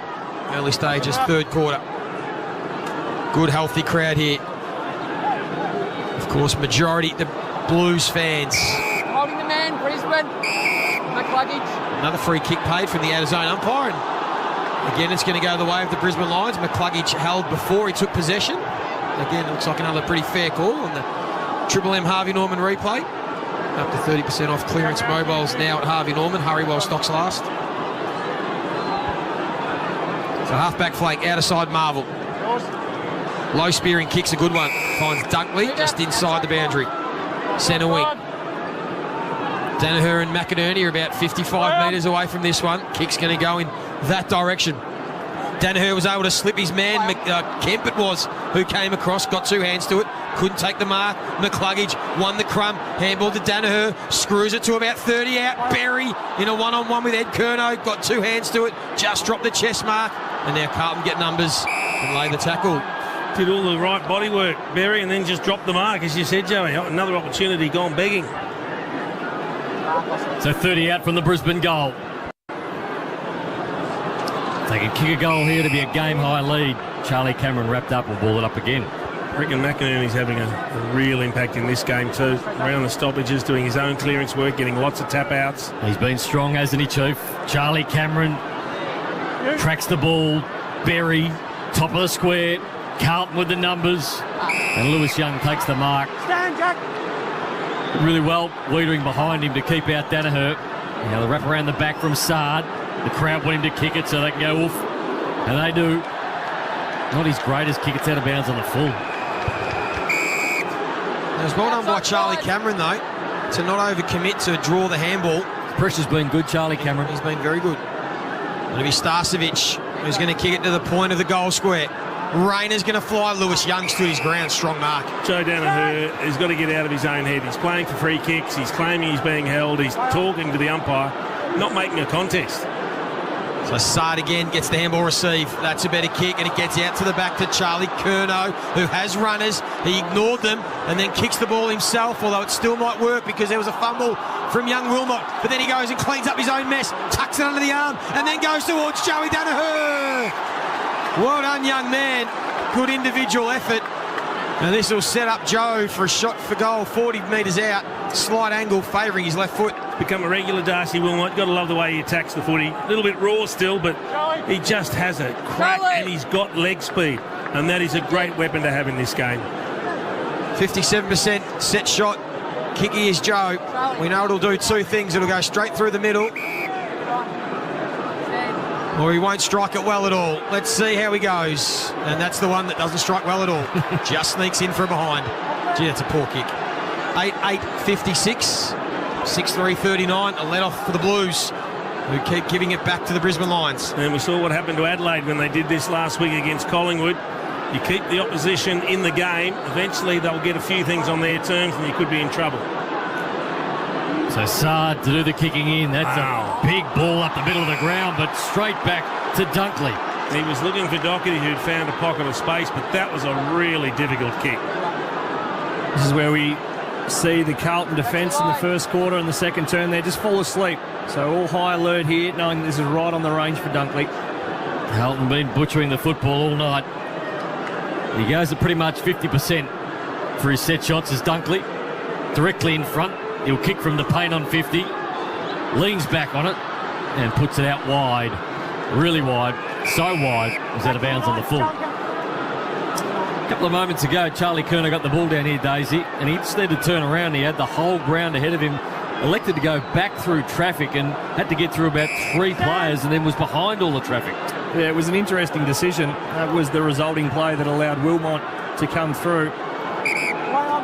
Early stages, third quarter. Good, healthy crowd here. Of course, majority the Blues fans. Holding the man, Brisbane. McCluggage. Another free kick paid from the out-of-zone umpire. And again, it's going to go the way of the Brisbane Lions. McCluggage held before he took possession. Again, it looks like another pretty fair call on the Triple M Harvey Norman replay. Up to 30% off clearance mobiles now at Harvey Norman. Hurry while stocks last. So half-back flank, outer-side Marvel. Low spearing kick's a good one. Finds Dunkley just inside the boundary. Centre wing. Danaher and McInerney are about 55 metres away from this one. Kick's going to go in that direction. Danaher was able to slip his man, Kemp it was, who came across, got two hands to it, couldn't take the mark. McCluggage won the crumb, handball to Danaher, screws it to about 30 out. Berry in a one-on-one with Ed Curnow, got two hands to it, just dropped the chest mark, and now Carlton get numbers and lay the tackle. Did all the right body work, Berry, and then just dropped the mark, as you said, Joey. Another opportunity gone begging. So 30 out from the Brisbane goal. They can kick a goal here to be a game-high lead. Charlie Cameron wrapped up and ball it up again. I reckon McInerney's having a real impact in this game too. Around the stoppages, doing his own clearance work, getting lots of tap-outs. He's been strong, hasn't he, Chief? Charlie Cameron tracks the ball. Berry, top of the square. Carlton with the numbers. And Lewis Young takes the mark. Stand, Jack. Really well, leading behind him to keep out Danaher. Now the wrap around the back from Sard. The crowd want him to kick it so they can go off. And they do. Not his greatest kick. It's out of bounds on the full. It was well done by Charlie Cameron, though, to not overcommit to draw the handball. The pressure's been good, Charlie Cameron. He's been very good. It'll be Starcevic who's going to kick it to the point of the goal square. Rayner's going to fly. Lewis Young stood his ground. Strong mark. Joe Danaher has got to get out of his own head. He's playing for free kicks. He's claiming he's being held. He's talking to the umpire, not making a contest. So Sard again gets the handball receive. That's a better kick, and it gets out to the back to Charlie Curnow, who has runners. He ignored them and then kicks the ball himself, although it still might work because there was a fumble from young Wilmot. But then he goes and cleans up his own mess, tucks it under the arm, and then goes towards Joey Danaher. Well done, young man. Good individual effort. And this will set up Joe for a shot for goal, 40 metres out. Slight angle favouring his left foot. Become a regular Darcy Wilmot. Got to love the way he attacks the footy. A little bit raw still, but he just has a crack and he's got leg speed. And that is a great weapon to have in this game. 57% set shot. Kicky is Joe. We know it'll do two things. It'll go straight through the middle, or he won't strike it well at all. Let's see how he goes. And that's the one that doesn't strike well at all. Just sneaks in from behind. Gee, that's a poor kick. 8-8-56. 6-3-39. A let off for the Blues, who keep giving it back to the Brisbane Lions. And we saw what happened to Adelaide when they did this last week against Collingwood. You keep the opposition in the game, eventually they'll get a few things on their terms and you could be in trouble. So Sard to do the kicking in. That's a big ball up the middle of the ground, but straight back to Dunkley. He was looking for Doherty, who'd found a pocket of space, but that was a really difficult kick. This is where we see the Carlton defence in the first quarter and the second turn. They just fall asleep. So all high alert here, knowing this is right on the range for Dunkley. Carlton been butchering the football all night. He goes at pretty much 50% for his set shots as Dunkley. directly in front. He'll kick from the paint on 50. Leans back on it and puts it out wide. Really wide. So wide. It was out of bounds on the full. A couple of moments ago, Charlie Kerner got the ball down here, Daisy, and he just needed to turn around. He had the whole ground ahead of him. Elected to go back through traffic and had to get through about 3 players and then was behind all the traffic. Yeah, it was an interesting decision. That was the resulting play that allowed Wilmot to come through.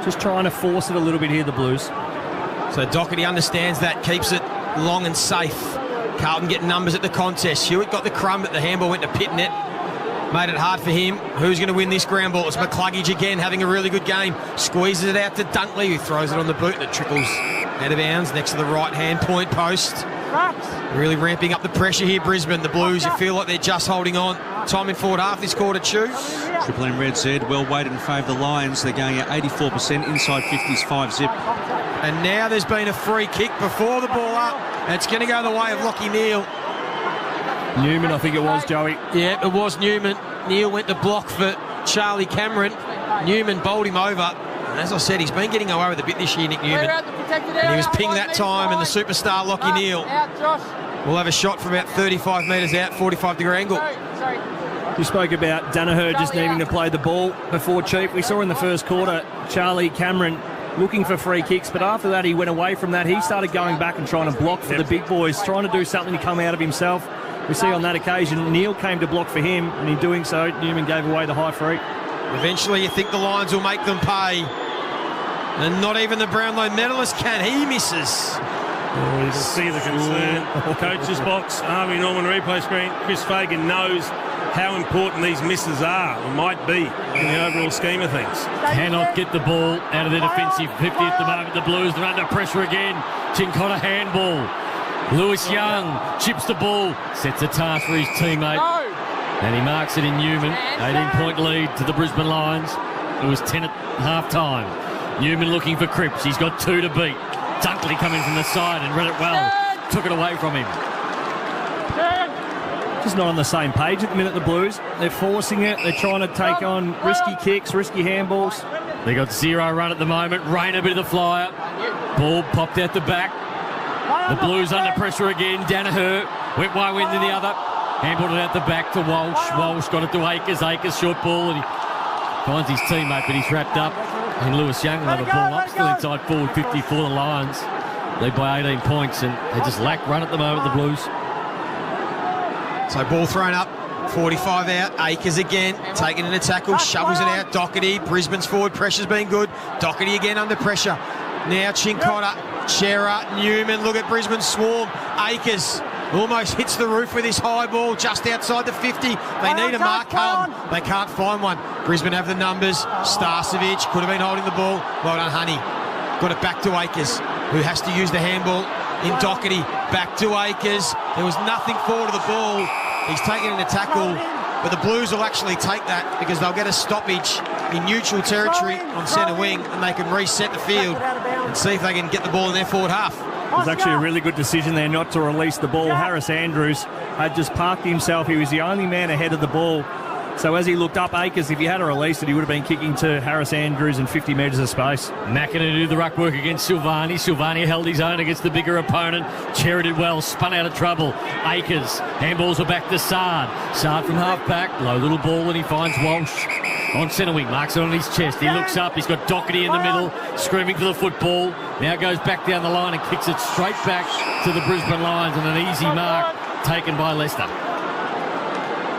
Just trying to force it a little bit here, the Blues. So Doherty understands that, keeps it long and safe. Carlton getting numbers at the contest. Hewitt got the crumb, but the handball went to Pitnet. Made it hard for him. Who's going to win this ground ball? It's McCluggage again, having a really good game. Squeezes it out to Dunkley, who throws it on the boot, and it trickles out of bounds next to the right-hand point post. Really ramping up the pressure here, Brisbane. The Blues, you feel like they're just holding on. Time in forward half this quarter, Chew. Triple M Red said, well weighted in favour of the Lions. They're going at 84%, inside 50s, 5-zip. And now there's been a free kick before the ball up. And it's going to go the way of Lockie Neal. Newman, I think it was, Joey. Yeah, it was Newman. Neal went to block for Charlie Cameron. Newman bowled him over. And as I said, he's been getting away with a bit this year, Nick Newman. And he was pinged that time, and the superstar Lockie Neal will have a shot from about 35 metres out, 45-degree angle. You spoke about Danaher just needing to play the ball before Chief. We saw in the first quarter Charlie Cameron looking for free kicks, but after that he went away from that. He started going back and trying to block for the big boys, trying to do something to come out of himself. We see on that occasion Neal came to block for him, and in doing so Newman gave away the high free. Eventually you think the Lions will make them pay, and not even the Brownlow medalist can. He misses. Oh, you can see the concern. Coach's box, Army Norman replay screen. Chris Fagan knows how important these misses are, or might be, in the overall scheme of things. Cannot get the ball out of their defensive 50 at the moment. The Blues are under pressure again. Chincotta handball. Lewis Young chips the ball, sets a task for his teammate, and he marks it in Newman. 18-point lead to the Brisbane Lions. It was 10 at half-time. Newman looking for Cripps. He's got 2 to beat. Dunkley coming from the side and read it well. Took it away from him. Just not on the same page at the minute, the Blues. They're forcing it. They're trying to take on risky kicks, risky handballs. They got 0 run at the moment. Rain a bit of the flyer. Ball popped out the back. The Blues under pressure again. Danaher went one way into the other. Handballed it out the back to Walsh. Walsh got it to Akers. Akers short ball, and he finds his teammate, but he's wrapped up. And Lewis Young will have a ball up, still inside forward 50 for the Lions. Lead by 18 points, and they just lack run at the moment, the Blues. So ball thrown up, 45 out, Akers again, taking in a tackle, shovels it out, Doherty, Brisbane's forward pressure's been good, Doherty again under pressure. Now Chincotta, Chera, Newman, look at Brisbane swarm, Akers almost hits the roof with his high ball just outside the 50. They need a mark, Carlton. They can't find one. Brisbane have the numbers. Starcevic could have been holding the ball. Well done, Honey. Got it back to Akers, who has to use the handball in Doherty. Back to Akers. There was nothing forward of the ball. He's taken in a tackle, but the Blues will actually take that because they'll get a stoppage in neutral territory on centre wing, and they can reset the field and see if they can get the ball in their forward half. It was actually a really good decision there not to release the ball. Harris Andrews had just parked himself. He was the only man ahead of the ball. So as he looked up, Akers, if he had released it, he would have been kicking to Harris Andrews in 50 metres of space. Mackinnon do the ruck work against Silvani. Silvani held his own against the bigger opponent. Chera did well, spun out of trouble. Akers, handballs are back to Sard. Sard from half-back, low little ball, and he finds Walsh on centre wing. Marks it on his chest. He looks up. He's got Doherty in the middle, screaming for the football. Now goes back down the line and kicks it straight back to the Brisbane Lions, and an easy mark taken by Leicester.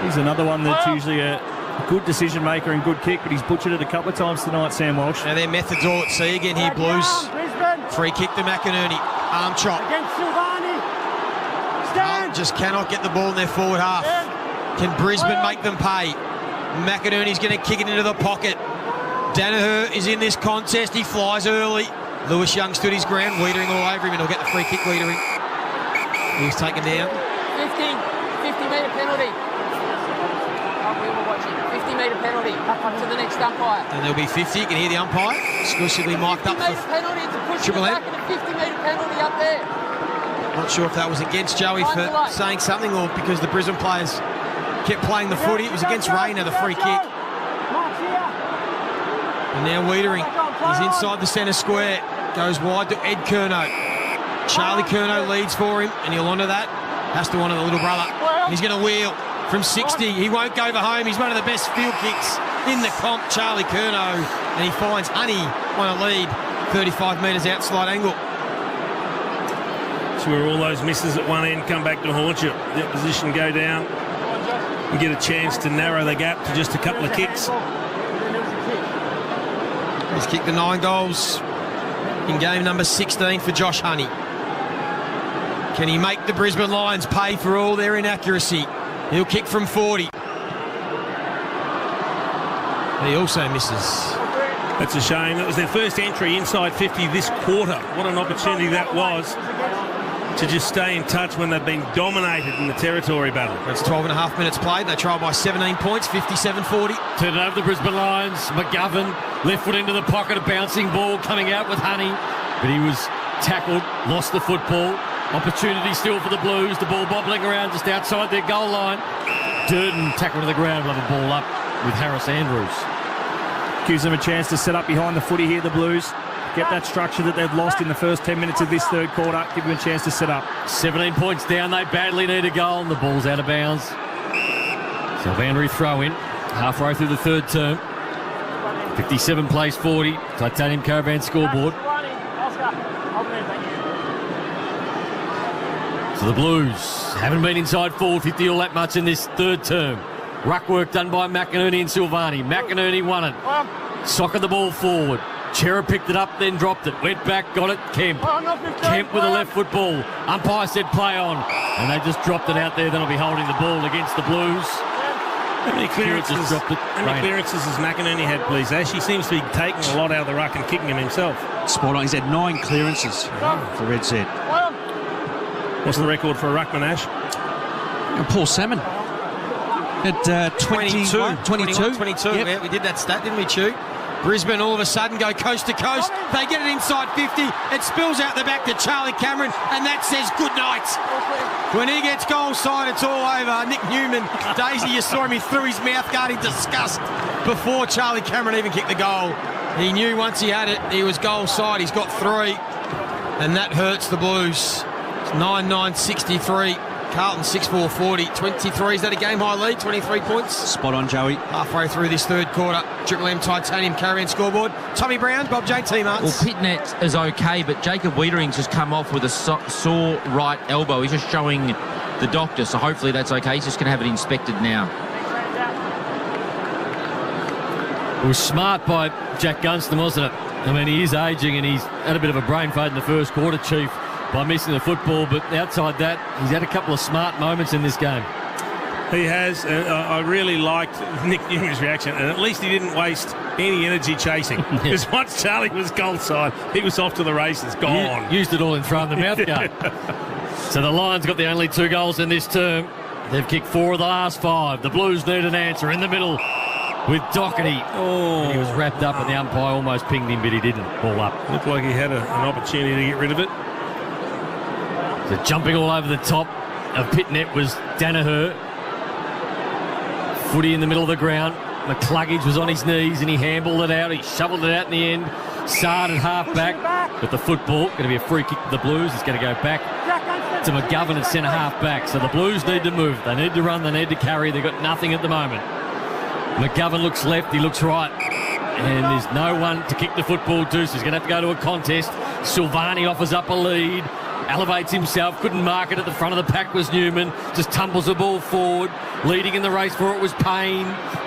He's another one that's usually a good decision maker and good kick, but he's butchered it a couple of times tonight, Sam Walsh. Now their methods all at sea again here, Blues. Free kick to McInerney. Arm chop. Just cannot get the ball in their forward half. Can Brisbane make them pay? McInerney's going to kick it into the pocket. Danaher is in this contest. He flies early. Lewis Young stood his ground, Wiedering all over him, and he'll get the free kick, Wiedering. He was taken down. 50-metre penalty. We were watching. 50-metre penalty to the next umpire. And there'll be 50. You can hear the umpire exclusively mic'd up for penalty. It's a push Triple M. back and a 50-metre penalty up there. Not sure if that was against Joey for saying something or because the Brisbane players kept playing the footy. It was against Rayner, the free kick. And now Wiedering. He's inside the centre square. goes wide to Ed Curnow. Charlie Curnow leads for him, and he'll honour that. Has to honour the little brother. And he's going to wheel from 60. He won't go for home. He's one of the best field kicks in the comp, Charlie Curnow. And he finds Honey on a lead, 35 metres outside angle. That's where all those misses at one end come back to haunt you. The opposition go down. You get a chance to narrow the gap to just a couple of kicks. He's kicked the 9 goals in game number 16 for Josh Honey. Can he make the Brisbane Lions pay for all their inaccuracy? He'll kick from 40. He also misses. That's a shame. That was their first entry inside 50 this quarter. What an opportunity that was to just stay in touch when they've been dominated in the territory battle. That's 12 and a half minutes played. They trail by 17 points, 57-40. Turn it over the Brisbane Lions. McGovern, left foot into the pocket, a bouncing ball coming out with Honey. But he was tackled, lost the football. Opportunity still for the Blues. The ball bobbling around just outside their goal line. Durden tackled to the ground, will have a ball up with Harris Andrews. Gives them a chance to set up behind the footy here, the Blues. Get that structure that they've lost in the first 10 minutes of this third quarter. Give them a chance to set up. 17 points down. They badly need a goal, and the ball's out of bounds. Silvandri throw in halfway through the third term. 57 plays 40. Titanium Caravan scoreboard. So the Blues haven't been inside 450 all that much in this third term. Ruck work done by McInerney and Silvani. McInerney won it. Socker the ball forward. Chera picked it up, then dropped it. Went back, got it. Kemp. Kemp with a left foot ball. Umpire said play on. And they just dropped it out there. Then I'll be holding the ball against the Blues. How many clearances has McInerney had, please, Ash? He seems to be taking a lot out of the ruck and kicking him himself. Spot on. He's had 9 clearances for Red Z. What's the record for a ruckman, Ash? Paul Salmon. At 22. Yep. Yeah, we did that stat, didn't we, Chew? Brisbane all of a sudden go coast to coast. They get it inside 50. It spills out the back to Charlie Cameron, and that says good night. When he gets goal side, it's all over. Nick Newman, Daisy, you saw him, he threw his mouth guard in disgust before Charlie Cameron even kicked the goal. He knew once he had it, he was goal side. He's got 3, and that hurts the Blues. It's 9-9-63. Carlton 6-4-40. 23, is that a game high lead? 23 points? Spot on, Joey. Halfway through this third quarter. Triple M Titanium Caravan scoreboard. Tommy Brown, Bob J. T-Marts. Well, Pitnet is okay, but Jacob Wiedering's just come off with a sore right elbow. He's just showing the doctor, so hopefully that's okay. He's just going to have it inspected now. It was smart by Jack Gunston, wasn't it? I mean, he is ageing and he's had a bit of a brain fade in the first quarter, Chief, by missing the football, but outside that, he's had a couple of smart moments in this game. He has. I really liked Nick Newman's reaction, and at least he didn't waste any energy chasing. Because once Charlie was goal side, he was off to the races, gone. Used it all in throw in the mouth game. So the Lions got the only 2 goals in this term. They've kicked 4 of the last 5. The Blues need an answer in the middle with Doherty. And he was wrapped up, and the umpire almost pinged him, but he didn't. Ball up. Looked like he had an opportunity to get rid of it. So jumping all over the top of Pitnet was Danaher. Footy in the middle of the ground. McCluggage was on his knees and he handballed it out. He shoveled it out in the end. Sard at half back. But the football, going to be a free kick to the Blues. It's going to go back to McGovern at centre half back. So the Blues need to move. They need to run. They need to carry. They've got nothing at the moment. McGovern looks left. He looks right. And there's no one to kick the football to. So he's going to have to go to a contest. Silvani offers up a lead. Elevates himself, couldn't mark it at the front of the pack was Newman, just tumbles the ball forward. Leading in the race for it was Payne.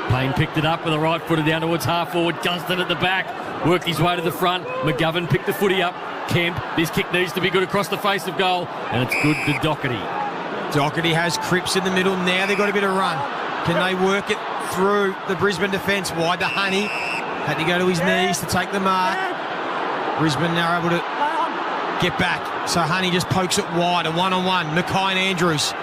Payne picked it up with a right footer down towards half forward. Gunston at the back, worked his way to the front. McGovern picked the footy up. Kemp, this kick needs to be good across the face of goal, and it's good to Doherty. Doherty has Cripps in the middle, now they've got a bit of run. Can they work it through the Brisbane defence? Wide to Honey, had to go to his knees to take the mark. Brisbane now able to get back. So Honey just pokes it wide, a one-on-one. Mackay and Andrews.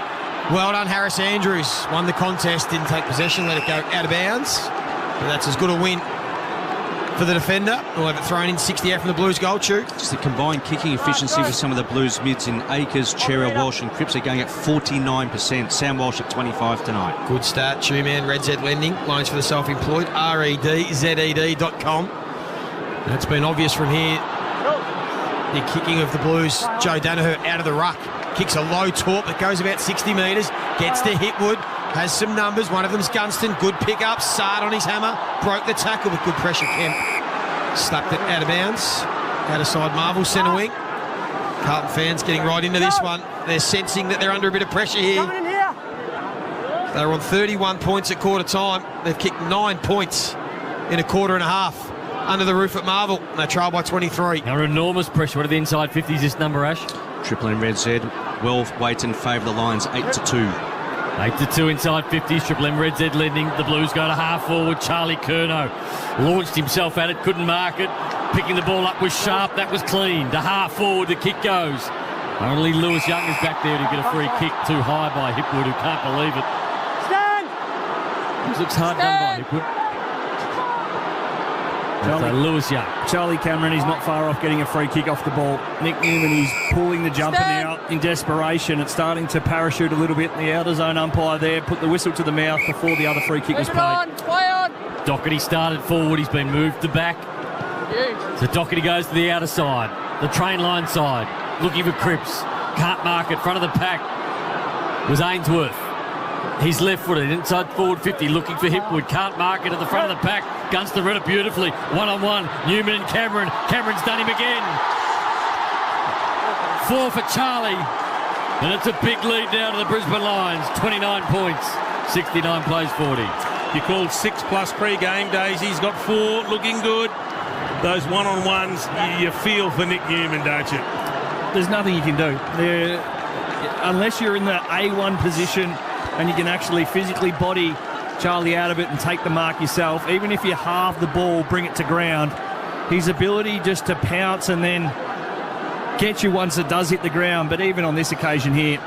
Well done, Harris Andrews. Won the contest, didn't take possession, let it go out of bounds. But that's as good a win for the defender. We'll have it thrown in 68 from the Blues goal, Chew. Just the combined kicking efficiency with some of the Blues mids in Akers, Chera, Walsh and Cripps are going at 49%. Sam Walsh at 25 tonight. Good start, Chew, man. Red Z Lending, loans for the self-employed, REDZED.com. That's been obvious from here The kicking of the Blues, Joe Danaher out of the ruck. Kicks a low torp that goes about 60 metres. Gets to Hipwood. Has some numbers. One of them's Gunston. Good pick-up. Sard on his hammer. Broke the tackle with good pressure. Kemp slapped it out of bounds. Out of side Marvel, centre wing. Carlton fans getting right into this one. They're sensing that they're under a bit of pressure here. They were on 31 points at quarter time. They've kicked 9 points in a quarter and a half under the roof at Marvel. And they trail by 23. Under enormous pressure. What are the inside 50s this number, Ash? Triple M Red Z. Well weight in favour of the Lions, 8-2. 8-2 inside 50s. Triple M Red Z leading. The Blues go to half forward. Charlie Curnow launched himself at it, couldn't mark it. Picking the ball up was sharp. That was clean. To half forward, the kick goes. Only Lewis Young is back there to get a free kick too high by Hipwood, who can't believe it. This looks hard done by Hipwood. So Lewis Young. Charlie Cameron, he's not far off getting a free kick off the ball. Nick Newman, he's pulling the jumper now in desperation. It's starting to parachute a little bit. The outer zone umpire there put the whistle to the mouth before the other free kick was played. Doherty started forward. He's been moved to back. So Doherty goes to the outer side, the train line side, looking for Cripps. Can't mark it. Front of the pack was Ainsworth. He's left-footed, inside forward 50, looking for Hipwood. Can't mark it at the front of the pack. Gunston read it beautifully. One-on-one. Newman and Cameron. Cameron's done him again. 4 for Charlie. And it's a big lead now to the Brisbane Lions. 29 points. 69 plays 40. You called 6+ pre-game days. He's got 4, looking good. Those one-on-ones, you feel for Nick Newman, don't you? There's nothing you can do. Unless you're in the A1 position and you can actually physically body Charlie out of it and take the mark yourself, even if you halve the ball, bring it to ground, his ability just to pounce and then get you once it does hit the ground. But even on this occasion here,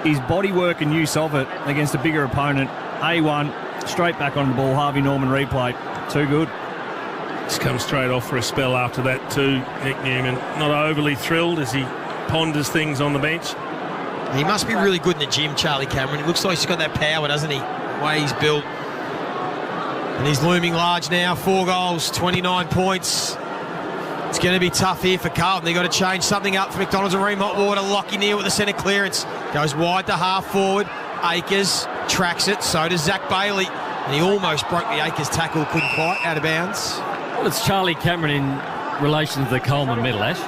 his body work and use of it against a bigger opponent, A1, straight back on the ball. Harvey Norman replay. Too good. He's come straight off for a spell after that too, Nick Newman. Not overly thrilled as he ponders things on the bench. He must be really good in the gym, Charlie Cameron. It looks like he's got that power, doesn't he? The way he's built. And he's looming large now. 4 goals, 29 points. It's going to be tough here for Carlton. They've got to change something up for McDonald's and Ream Hot Water. Lockie Neal with the centre clearance. Goes wide to half forward. Akers tracks it. So does Zach Bailey. And he almost broke the Akers tackle. Couldn't quite. Out of bounds. Well, it's Charlie Cameron in relation to the Coleman medal, Ash.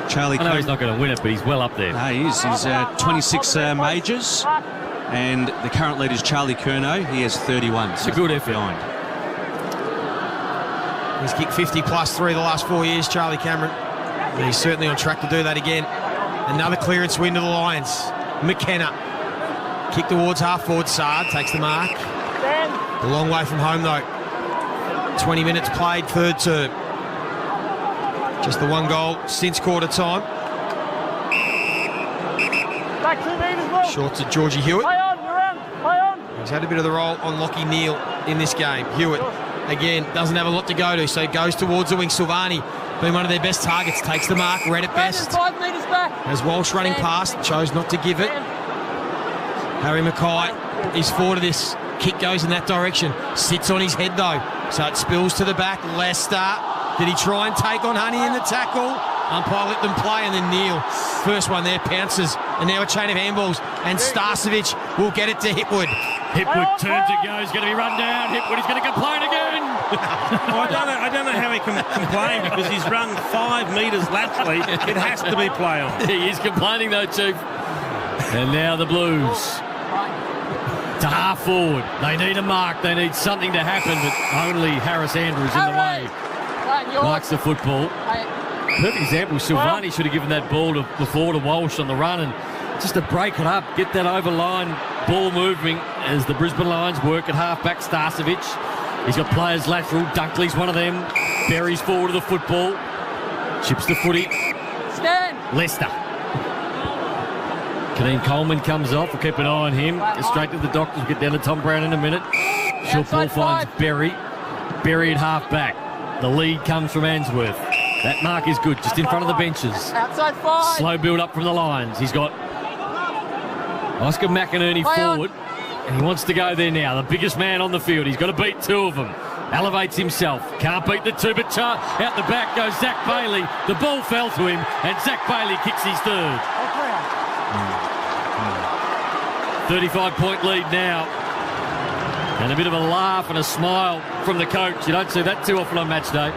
Charlie, I know he's not going to win it, but he's well up there. No, he is. He's 26 majors, and the current leader is Charlie Curnow. He has 31. It's a good effort. Behind. He's kicked 50+3 the last 4 years, Charlie Cameron. And he's certainly on track to do that again. Another clearance win to the Lions. McKenna. Kick towards half forward. Sard takes the mark. A long way from home, though. 20 minutes played, third term. Just the 1 goal since quarter time. Short to Georgie Hewitt. He's had a bit of the role on Lockie Neal in this game. Hewitt, again, doesn't have a lot to go to, so goes towards the wing. Silvani, been one of their best targets, takes the mark, read it best. 5 metres back. As Walsh running past, chose not to give it. Harry Mackay is forward of this. Kick goes in that direction. Sits on his head, though, so it spills to the back. Lester. Did he try and take on Honey in the tackle? Umpire let them play, and then Neal. First one there, pounces. And now a chain of handballs. And Starcevic will get it to Hipwood. Hipwood turns it, goes, going to be run down. Hipwood is going to complain again. Well, I don't know how he can complain because he's run 5 metres laterally. It has to be play on. He is complaining, though, Chief. And now the Blues. To half forward. They need a mark. They need something to happen, but only Harris Andrews in the way. Marks the football. Perfect example. Silvani should have given that ball before to Walsh on the run, and just to break it up, get that over line ball moving as the Brisbane Lions work at half-back. Starcevic. He's got players lateral. Dunkley's one of them. Buries forward to the football. Chips the footy. Stand. Lester. Kadeem Coleman comes off. We'll keep an eye on him. Get straight to the doctors. We'll get down to Tom Brown in a minute. Short ball finds Berry. Berry at half-back. The lead comes from Ainsworth. That mark is good, just in front of the benches. Outside 5. Slow build up from the Lions. He's got Oscar McInerney forward, and he wants to go there now. The biggest man on the field. He's got to beat 2 of them. elevates himself. Can't beat the two, but out the back goes Zach Bailey. The ball fell to him, and Zach Bailey kicks his third. 35-point lead now. And a bit of a laugh and a smile from the coach. You don't see that too often on match day.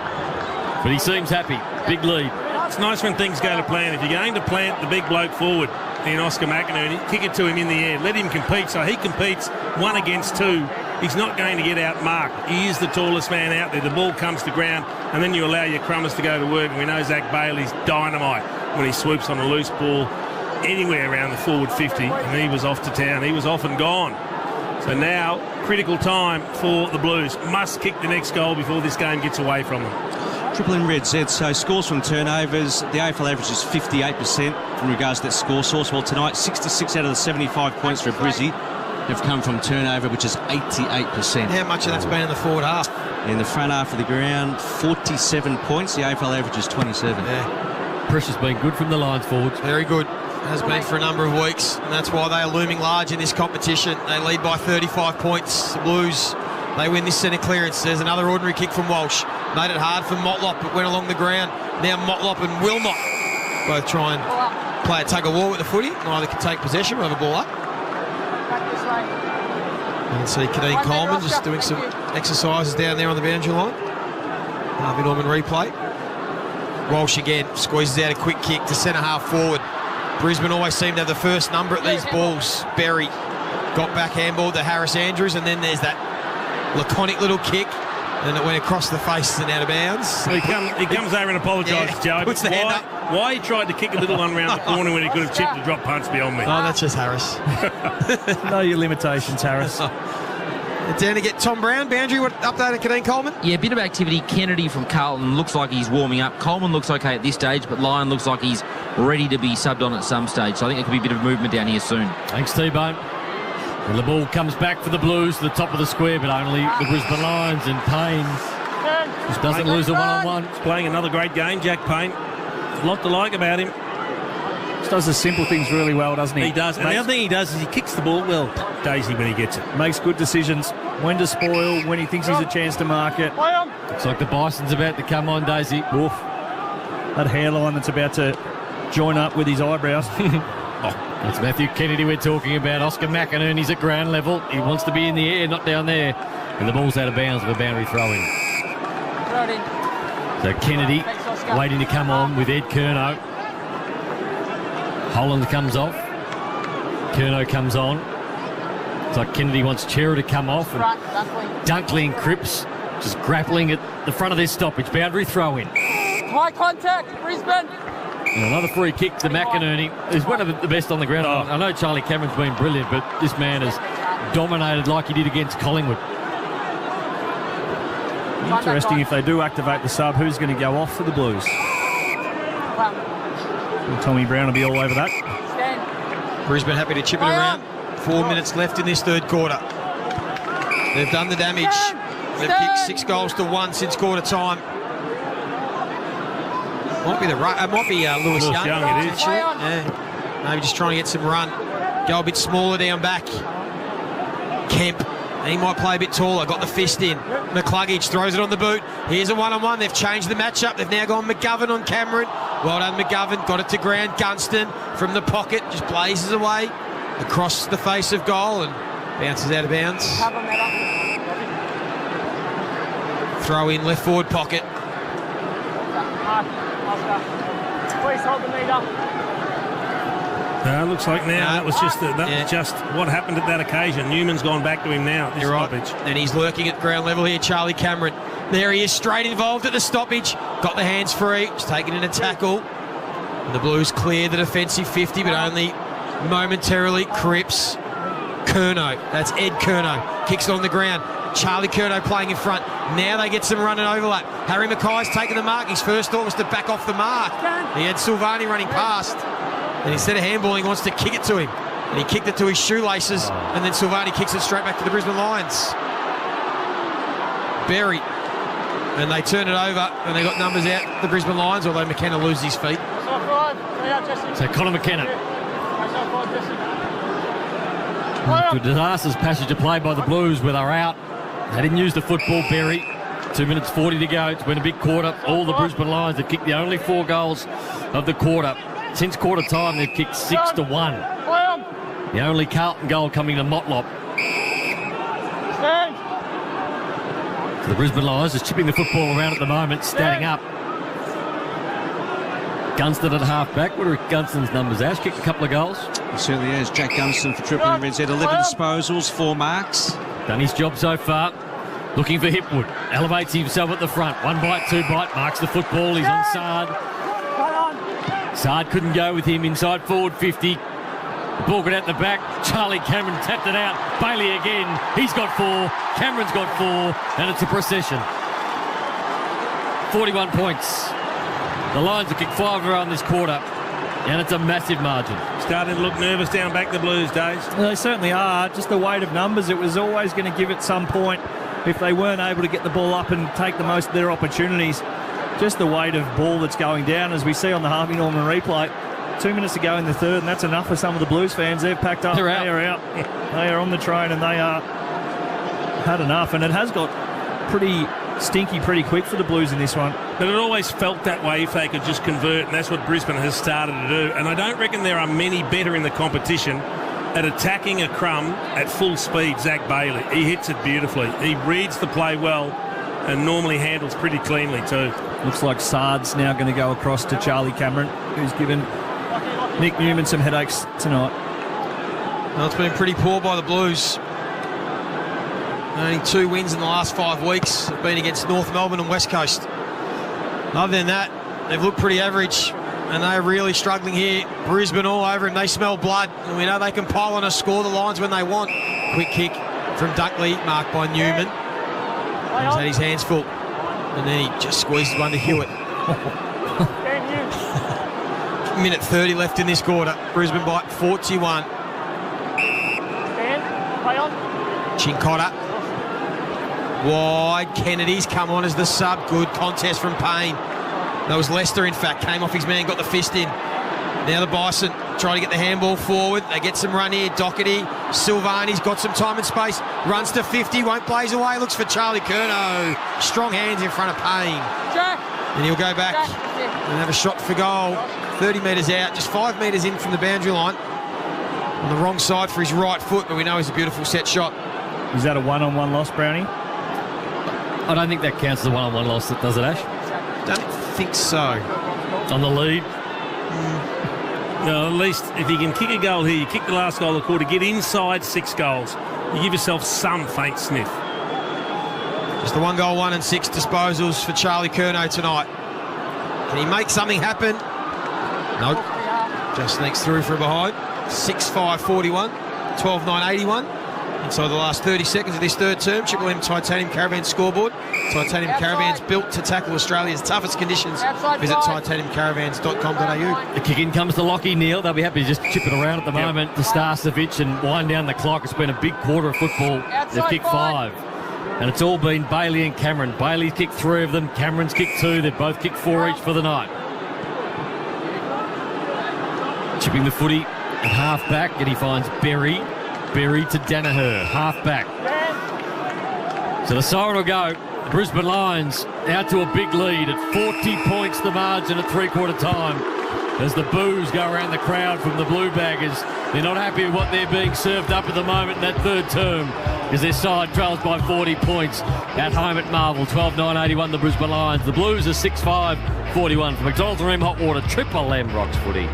But he seems happy. Big lead. It's nice when things go to plan. If you're going to plant the big bloke forward in Oscar McInerney, kick it to him in the air. Let him compete. So he competes 1 against 2. He's not going to get outmarked. He is the tallest man out there. The ball comes to ground, and then you allow your crummers to go to work. And we know Zach Bailey's dynamite when he swoops on a loose ball anywhere around the forward 50. And he was off to town. He was off and gone. So now, critical time for the Blues. Must kick the next goal before this game gets away from them. Triple M Red Z, so scores from turnovers. The AFL average is 58% in regards to that score source. Well, tonight, 66 out of the 75 points for Brizzy have come from turnover, which is 88%. How much of that's been in the forward half? In the front half of the ground, 47 points. The AFL average is 27. Yeah. Pressure's been good from the Lions forwards. Very good. Has been for a number of weeks, and that's why they are looming large in this competition. They lead by 35 points. The Blues, they win this centre clearance. There's another ordinary kick from Walsh. Made it hard for Motlop, but went along the ground. Now Motlop and Wilmot both try and play a tug-of-war with the footy. Neither can take possession. We'll have a ball up. You can see Kadeen Coleman just doing some exercises down there on the boundary line. Harvey Norman replay. Walsh again squeezes out a quick kick to centre half forward. Brisbane always seem to have the first number at these balls. Berry got back handball to Harris Andrews, and then there's that laconic little kick, and it went across the face and out of bounds. He comes over and apologises, Joe. Puts the hand up. Why he tried to kick a little one round the corner when he could have chipped a drop punch beyond me? Oh, that's just Harris. Know your limitations, Harris. Down to get Tom Brown. Boundary, what update on Kadeen Coleman? Yeah, a bit of activity. Kennedy from Carlton looks like he's warming up. Coleman looks okay at this stage, but Lyon looks like he's ready to be subbed on at some stage. So I think there could be a bit of movement down here soon. Thanks, T-Bone. And the ball comes back for the Blues to the top of the square, but only the Brisbane Lions, and Payne just doesn't lose a one-on-one. He's playing another great game, Jack Payne. A lot to like about him. Just does the simple things really well, doesn't he? He does. And the other thing he does is he kicks the ball well, Daisy, when he gets it. Makes good decisions. When to spoil, when he thinks he's a chance to mark it. Looks like the Bison's about to come on, Daisy. Oof. That hairline that's about to join up with his eyebrows. That's Matthew Kennedy we're talking about. Oscar McInerney's at ground level. He wants to be in the air, not down there. And the ball's out of bounds with a boundary throw-in. So Kennedy waiting to come on with Ed Curnow. Holland comes off. Curnow comes on. It's like Kennedy wants Chera to come off. And Dunkley and Cripps just grappling at the front of their stoppage. Boundary throw-in. High contact, Brisbane. And another free kick to McInerney. He's one of the best on the ground. I know Charlie Cameron's been brilliant, but this man has dominated like he did against Collingwood. Interesting if they do activate the sub, who's going to go off for the Blues? Tommy Brown will be all over that. Brisbane happy to chip it around. 4 minutes left in this third quarter. They've done the damage. They've kicked 6 goals to 1 since quarter time. Might be Lewis Young. It is. Yeah. Maybe just trying to get some run. Go a bit smaller down back. Kemp. He might play a bit taller. Got the fist in. McCluggage throws it on the boot. Here's a one-on-one. They've changed the matchup. They've now gone McGovern on Cameron. Well done, McGovern. Got it to ground. Gunston from the pocket just blazes away across the face of goal and bounces out of bounds. Throw in left forward pocket. Please hold the meter. Looks like now that was just what happened at that occasion. Newman's gone back to him now at this stoppage. And he's lurking at ground level here, Charlie Cameron. There he is, straight involved at the stoppage. Got the hands free, just taken in a tackle. And the Blues clear the defensive 50, but only momentarily. Cripps. Curnow, that's Ed Curnow. Kicks it on the ground. Charlie Curnow playing in front. Now they get some run and overlap. Harry Mackay's taken the mark. His first thought was to back off the mark. He had Silvani running past. And instead of handballing, he wants to kick it to him. And he kicked it to his shoelaces. And then Silvani kicks it straight back to the Brisbane Lions. Berry. And they turn it over. And they got numbers out, the Brisbane Lions, although McKenna loses his feet. So Conor McKenna. Good disastrous passage of play by the Blues where they're out. They didn't use the football, Berry. 2 minutes 40 to go. It's been a big quarter. All the Brisbane Lions have kicked the only 4 goals of the quarter. Since quarter time, they've kicked 6-1. The only Carlton goal coming to Motlop. So the Brisbane Lions is chipping the football around at the moment, standing up. Gunston at half-back. What are Gunston's numbers, Ash? Kicked a couple of goals. He certainly has. Jack Gunston for Triple M Reds. 11 disposals, 4 marks. Done his job so far. Looking for Hipwood. Elevates himself at the front. 1 bite, 2 bite. Marks the football. He's on Sard. Sard couldn't go with him inside forward 50. The ball got out the back. Charlie Cameron tapped it out. Bailey again. He's got 4. Cameron's got 4. And it's a procession. 41 points. The Lions have kicked 5 around this quarter. And it's a massive margin. Starting to look nervous down back the Blues, Days. They certainly are. Just the weight of numbers. It was always going to give at some point if they weren't able to get the ball up and take the most of their opportunities. Just the weight of ball that's going down, as we see on the Harvey Norman replay. 2 minutes to go in the third, and that's enough for some of the Blues fans. They've packed up. They're out. They are out. They are on the train, and they are had enough. And it has got pretty stinky pretty quick for the Blues in this one. But it always felt that way if they could just convert, and that's what Brisbane has started to do. And I don't reckon there are many better in the competition at attacking a crumb at full speed. Zach Bailey, he hits it beautifully. He reads the play well and normally handles pretty cleanly too. Looks like Sard's now going to go across to Charlie Cameron, who's given Nick Newman some headaches tonight. Well, it's been pretty poor by the Blues. Only 2 wins in the last 5 weeks have been against North Melbourne and West Coast. Other than that, they've looked pretty average, and they're really struggling here. Brisbane all over them. They smell blood, and we know they can pile on us, score the Lions when they want. Quick kick from Dunkley, marked by Newman. He's had his hands full, and then he just squeezes one to Hewitt. Minute 30 left in this quarter. Brisbane by 41. Chincotta. Wide. Kennedy's come on as the sub. Good contest from Payne. That was Leicester, in fact. Came off his man, got the fist in. Now the Bison trying to get the handball forward. They get some run here. Doherty. Silvani's got some time and space. Runs to 50. Won't blaze away. Looks for Charlie Curnow. Strong hands in front of Payne. And he'll go back and have a shot for goal. 30 metres out. Just 5 metres in from the boundary line. On the wrong side for his right foot, but we know he's a beautiful set shot. Is that a one-on-one loss, Brownie? I don't think that counts as a one-on-one loss, does it, Ash? Don't think so. On the lead? No, at least if you can kick a goal here, you kick the last goal of the quarter, get inside 6 goals. You give yourself some faint sniff. Just the 1 goal, 1 and 6 disposals for Charlie Curnow tonight. Can he make something happen? Nope. Just sneaks through from behind. 6-5-41, 12-9-81. Inside the last 30 seconds of this third term, Triple M Titanium Caravan scoreboard. Titanium Caravans built to tackle Australia's toughest conditions. Visit titaniumcaravans.com.au. The kick in comes to Lockie Neal. They'll be happy to just chip it around at the moment to Starcevic and wind down the clock. It's been a big quarter of football. They've kicked 5. And it's all been Bailey and Cameron. Bailey's kicked 3 of them. Cameron's kicked 2. They've both kicked 4 each for the night. Chipping the footy at half-back, and he finds Berry. Berry to Danaher, half-back. So the siren will go. The Brisbane Lions out to a big lead at 40 points the margin at three-quarter time. As the boos go around the crowd from the Blue Baggers. They're not happy with what they're being served up at the moment in that third term, as their side trails by 40 points at home at Marvel. 12-9-81 the Brisbane Lions. The Blues are 6-5-41 from McDonald's Room Hot Water. Triple M rocks footy.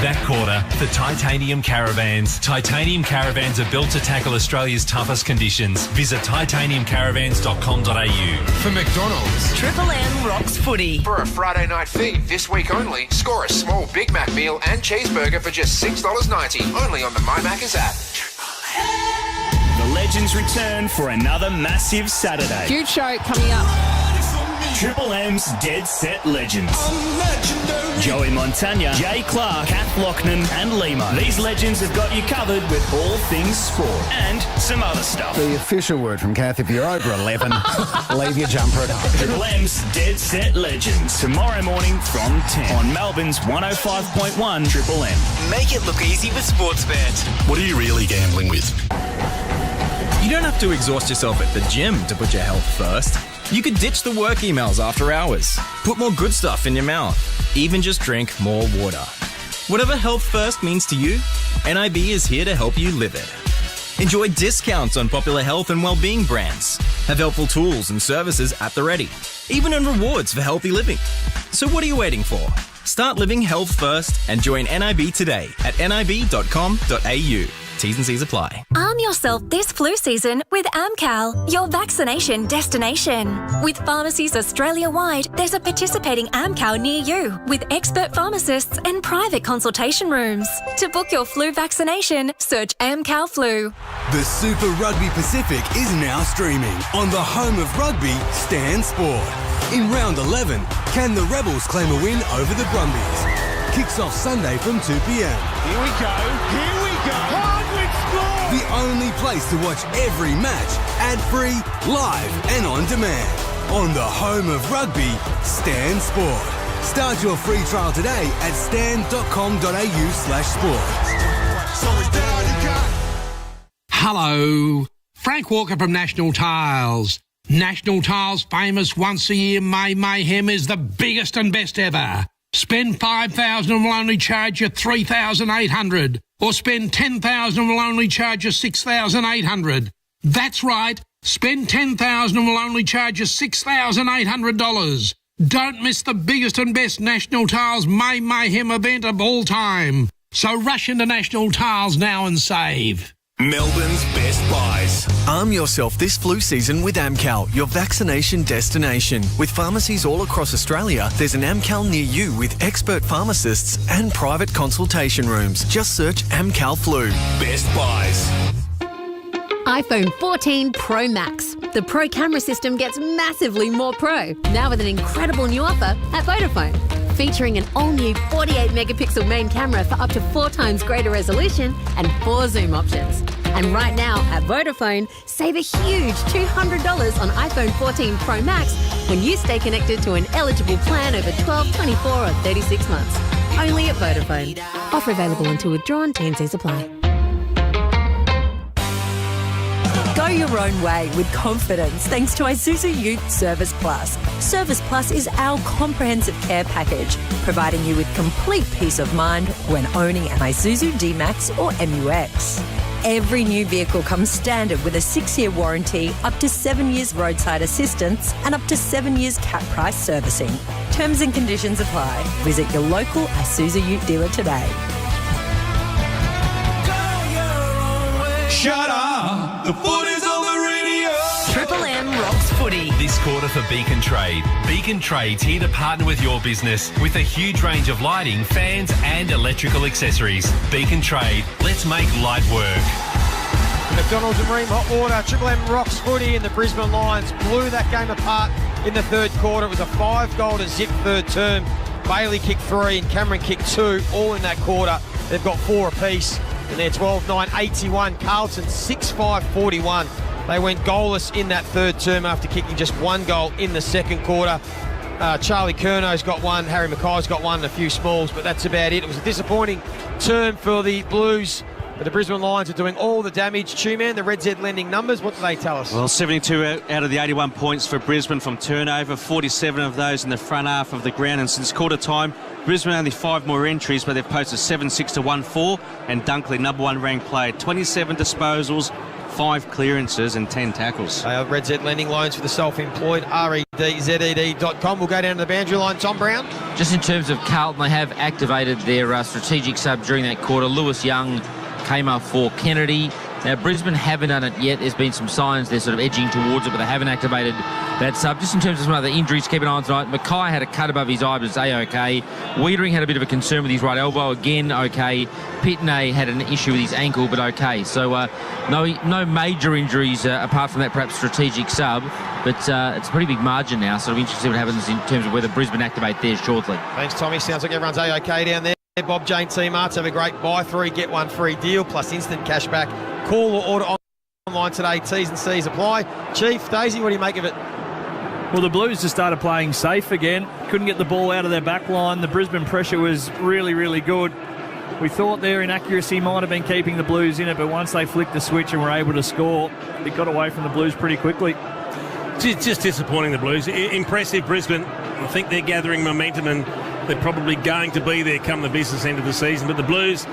That quarter for Titanium Caravans. Titanium Caravans are built to tackle Australia's toughest conditions. Visit titaniumcaravans.com.au. For McDonald's, Triple M rocks footy. for a Friday night feed this week only, score a small Big Mac meal and cheeseburger for just $6.90, only on the My Macca's app. The Legends return for another massive Saturday. Huge show coming up. Triple M's Dead Set Legends. Joey Montagna, Jay Clark, Kath Lochnan and Limo. These legends have got you covered with all things sport and some other stuff. The official word from Kath, if you're over 11, leave your jumper at home. Triple M's Dead Set Legends. Tomorrow morning from 10 on Melbourne's 105.1 Triple M. Make it look easy with Sportsbet. What are you really gambling with? You don't have to exhaust yourself at the gym to put your health first. You could ditch the work emails after hours. Put more good stuff in your mouth. Even just drink more water. Whatever health first means to you, NIB is here to help you live it. Enjoy discounts on popular health and wellbeing brands. Have helpful tools and services at the ready. Even earn rewards for healthy living. So what are you waiting for? Start living health first and join NIB today at nib.com.au. T's and C's apply. Arm yourself this flu season with Amcal, your vaccination destination. With pharmacies Australia-wide, there's a participating Amcal near you with expert pharmacists and private consultation rooms. To book your flu vaccination, search Amcal Flu. The Super Rugby Pacific is now streaming on the home of rugby, Stan Sport. In round 11, can the Rebels claim a win over the Brumbies? Kicks off Sunday from 2 p.m. Here we go. Hardwick score! The only place to watch every match, ad-free, live and on demand. On the home of rugby, Stan Sport. Start your free trial today at stan.com.au/sport. Hello, Frank Walker from National Tiles. National Tiles' famous once-a-year May Mayhem is the biggest and best ever. Spend $5,000 and we'll only charge you $3,800. Or spend $10,000 and we'll only charge you $6,800. That's right. Spend $10,000 and we'll only charge you $6,800. Don't miss the biggest and best National Tiles May Mayhem event of all time. So rush into National Tiles now and save. Melbourne's best buys. Arm yourself this flu season with Amcal, your vaccination destination. With pharmacies all across Australia, there's an Amcal near you with expert pharmacists and private consultation rooms. Just search Amcal Flu. Best buys. iPhone 14 Pro Max. The Pro camera system gets massively more pro. Now with an incredible new offer at Vodafone. Featuring an all-new 48-megapixel main camera for up to 4 times greater resolution and 4 zoom options. And right now at Vodafone, save a huge $200 on iPhone 14 Pro Max when you stay connected to an eligible plan over 12, 24 or 36 months. Only at Vodafone. Offer available until withdrawn. T&Cs apply. Go your own way with confidence thanks to Isuzu Youth Service Plus. Service Plus is our comprehensive care package, providing you with complete peace of mind when owning an Isuzu D-Max or MUX. Every new vehicle comes standard with a 6-year warranty, up to 7 years roadside assistance and up to 7 years cap price servicing. Terms and conditions apply. Visit your local Isuzu Ute dealer today. Shut up! The foot is on the radio! Triple M rocks footy. This quarter for Beacon Trade. Beacon Trade's here to partner with your business with a huge range of lighting, fans and electrical accessories. Beacon Trade, let's make light work. McDonald's and Ream Hot Water, Triple M rocks footy, and the Brisbane Lions blew that game apart in the third quarter. It was a 5-goal to zip third term. Bailey kicked 3 and Cameron kicked 2, all in that quarter. They've got 4 apiece. And they're 12-9, 81. Carlton 6-5, 41. They went goalless in that third term after kicking just 1 goal in the second quarter. Charlie Curno's got 1, Harry Mackay's got 1, and a few smalls, but that's about it. It was a disappointing term for the Blues, but the Brisbane Lions are doing all the damage. Two-man, the Red Z lending numbers, what do they tell us? Well, 72 out of the 81 points for Brisbane from turnover, 47 of those in the front half of the ground, and since quarter time, Brisbane only 5 more entries, but they've posted 7-6 to 1-4, and Dunkley, number 1 ranked player, 27 disposals, 5 clearances and 10 tackles. They are Red Z lending loans for the self-employed, redzed.com. We'll go down to the boundary line. Tom Brown. Just in terms of Carlton, they have activated their strategic sub during that quarter. Lewis Young came up for Kennedy. Now, Brisbane haven't done it yet. There's been some signs they're sort of edging towards it, but they haven't activated that sub. Just in terms of some other injuries, keep an eye on tonight. Mackay had a cut above his eye, but it's A-OK. Wiedering had a bit of a concern with his right elbow. Again, OK. Pitney had an issue with his ankle, but OK. So no major injuries apart from that perhaps strategic sub, but it's a pretty big margin now, so it'll be interesting to see what happens in terms of whether Brisbane activate theirs shortly. Thanks, Tommy. Sounds like everyone's A-OK down there. Bob Jane T-Marts have a great buy 3, get 1 free deal, plus instant cash back. Call or order online today. T's and C's apply. Chief, Daisy, what do you make of it? Well, the Blues just started playing safe again. Couldn't get the ball out of their back line. The Brisbane pressure was really, really good. We thought their inaccuracy might have been keeping the Blues in it, but once they flicked the switch and were able to score, it got away from the Blues pretty quickly. Just disappointing, the Blues. Impressive, Brisbane. I think they're gathering momentum and they're probably going to be there come the business end of the season. But the Blues,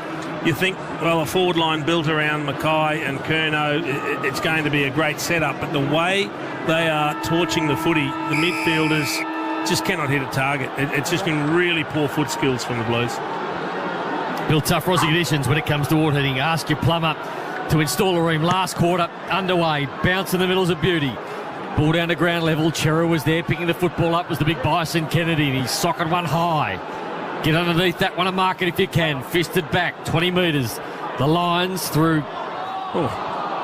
you think, well, a forward line built around Mackay and Curnow, it's going to be a great setup. But the way they are torching the footy, the midfielders just cannot hit a target. It's just been really poor foot skills from the Blues. Bill, tough Aussie conditions when it comes to water heating. Ask your plumber to install a room. Last quarter underway. Bounce in the middle's a beauty. Ball down to ground level. Chera was there picking the football up. Was the big Bison Kennedy, and he's socking one high. Get underneath that one and mark it if you can. Fisted back 20 metres. The Lions through. Oh,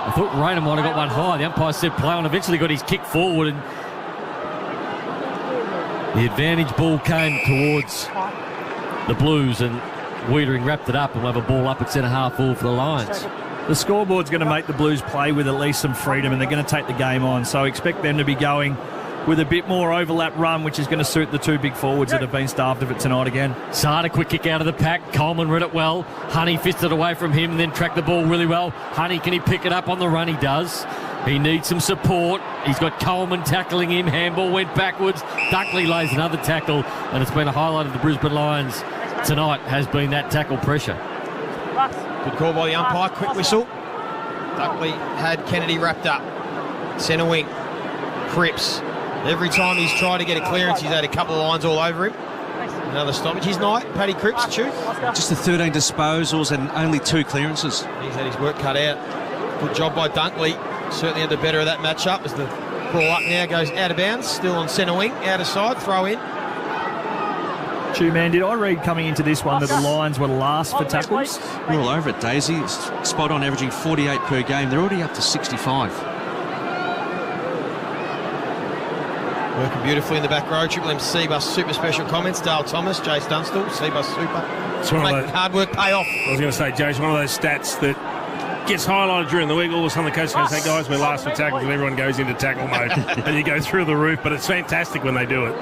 I thought Rayner might have got one high. The umpire said play on. Eventually got his kick forward, and the advantage ball came towards the Blues, and Wiedering wrapped it up, and we'll have a ball up at centre half forward for the Lions. The scoreboard's going to make the Blues play with at least some freedom, and they're going to take the game on. So expect them to be going with a bit more overlap run, which is going to suit the two big forwards that have been starved of it tonight again. Sard, quick kick out of the pack. Coleman read it well. Honey fisted away from him and then tracked the ball really well. Honey, can he pick it up on the run? He does. He needs some support. He's got Coleman tackling him. Handball went backwards. Dunkley lays another tackle, and it's been a highlight of the Brisbane Lions tonight, has been that tackle pressure. Good call by the umpire. Quick whistle. Dunkley had Kennedy wrapped up. Centre wing. Cripps. Every time he's tried to get a clearance, he's had a couple of lines all over him. Another stoppage. His night, Paddy Cripps, Chew. Just the 13 disposals and only 2 clearances. He's had his work cut out. Good job by Dunkley. Certainly had the better of that matchup as the ball up now goes out of bounds. Still on centre wing, out of side, throw in. Chew, man, did I read coming into this one that the Lions were last for tackles? We're all over it, Daisy. Spot on, averaging 48 per game. They're already up to 65. Working beautifully in the back row. Triple M C-Bus super special comments. Dale Thomas, Jace Dunstall, C-Bus super. It's one of Making those, hard work pay off. I was going to say, Jace, one of those stats that gets highlighted during the week. All of a sudden the coach is going to say, guys, we're last for tackles, and everyone goes into tackle mode. And you go through the roof, but it's fantastic when they do it.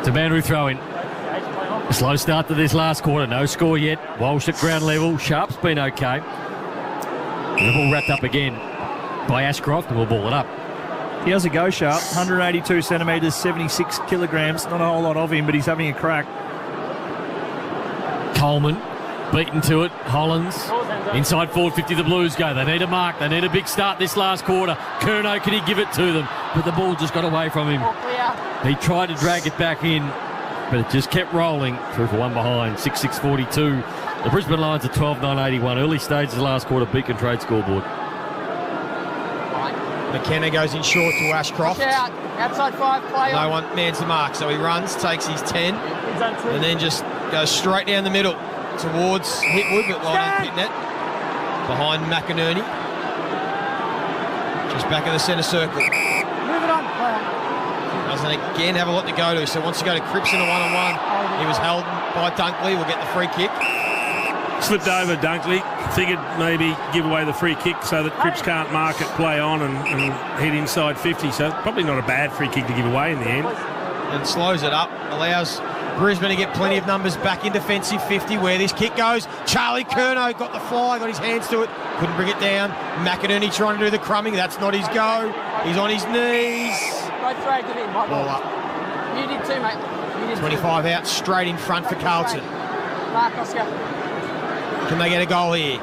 Tamanru throwing. A slow start to this last quarter. No score yet. Walsh at ground level. Sharp's been okay. And the ball wrapped up again by Ashcroft, and we'll ball it up. He has a go, Sharp. 182 centimetres, 76 kilograms. Not a whole lot of him, but he's having a crack. Coleman beaten to it. Hollins inside forward 50. The Blues go. They need a mark. They need a big start this last quarter. Curnow, can he give it to them? But the ball just got away from him. He tried to drag it back in, but it just kept rolling through for one behind. 6-6-42. The Brisbane Lions are 12-9-81. Early stages of the last quarter. Beacon Trade scoreboard. McKenna goes in short to Ashcroft. Out. Outside 5, play on. No one mans the mark, so he runs, takes his 10, and then just goes straight down the middle towards Hitwood, but line out Pitnet. Behind McInerney. Just back of the centre circle. Move it on, play on. Doesn't again have a lot to go to, so wants to go to Cripps in a one-on-one. He was held by Dunkley, will get the free kick. Slipped over Dunkley, figured maybe give away the free kick so that Cripps can't mark it, play on and hit inside 50. So probably not a bad free kick to give away in the end. And slows it up, allows Brisbane to get plenty of numbers back in defensive 50 where this kick goes. Charlie Curnow got the fly, got his hands to it, couldn't bring it down. McInerney trying to do the crumbing, that's not his go. He's on his knees. Right throw, give him. Ball up. You did too, mate. You did 25 out, straight in front for Carlton. Mark, Oscar. Can they get a goal here?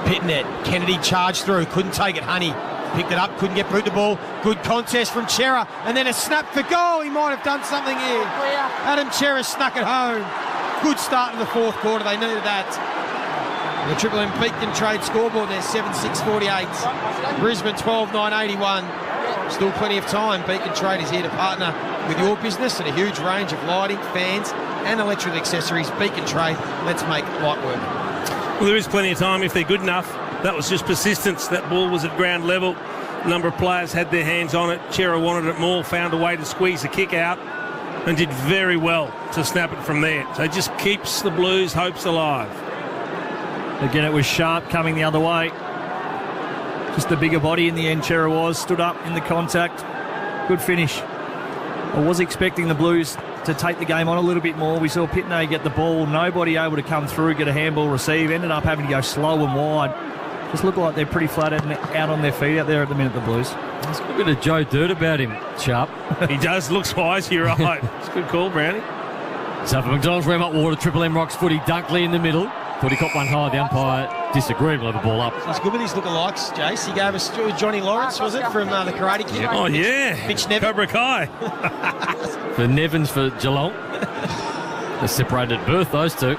Pitnet, Kennedy charged through, couldn't take it. Honey picked it up, couldn't get through the ball. Good contest from Chera, and then a snap for goal. He might have done something here. Adam Chera snuck it home. Good start to the fourth quarter. They needed that. And the Triple M Beacon Trade scoreboard there, 7-6-48. Brisbane 12-9-81. Still plenty of time. Beacon Trade is here to partner with your business and a huge range of lighting, fans and electrical accessories. Beacon Trade, let's make light work. Well, there is plenty of time if they're good enough. That was just persistence. That ball was at ground level. A number of players had their hands on it. Chera wanted it more, found a way to squeeze the kick out and did very well to snap it from there. So it just keeps the Blues' hopes alive. Again, it was Sharp coming the other way. Just the bigger body in the end, Chera was. Stood up in the contact. Good finish. I was expecting the Blues to take the game on a little bit more. We saw Pitney get the ball, nobody able to come through, get a handball receive, ended up having to go slow and wide. Just look like they're pretty flat out on their feet out there at the minute, the Blues. There's a bit of Joe Dirt about him, Sharp. He does, looks wise, you're right. It's a good call, Brownie. So for McDonald's, Rem Water, Triple M Rocks footy, Dunkley in the middle. Thought he got one high, the umpire disagreed, we'll have the ball up. He's good with his lookalikes, Jace. He gave us Johnny Lawrence, was it, from the Karate Kid? Yep. Oh, yeah. Mitch Nevin. Cobra Kai. For Nevins for Geelong. They separated at birth, those two.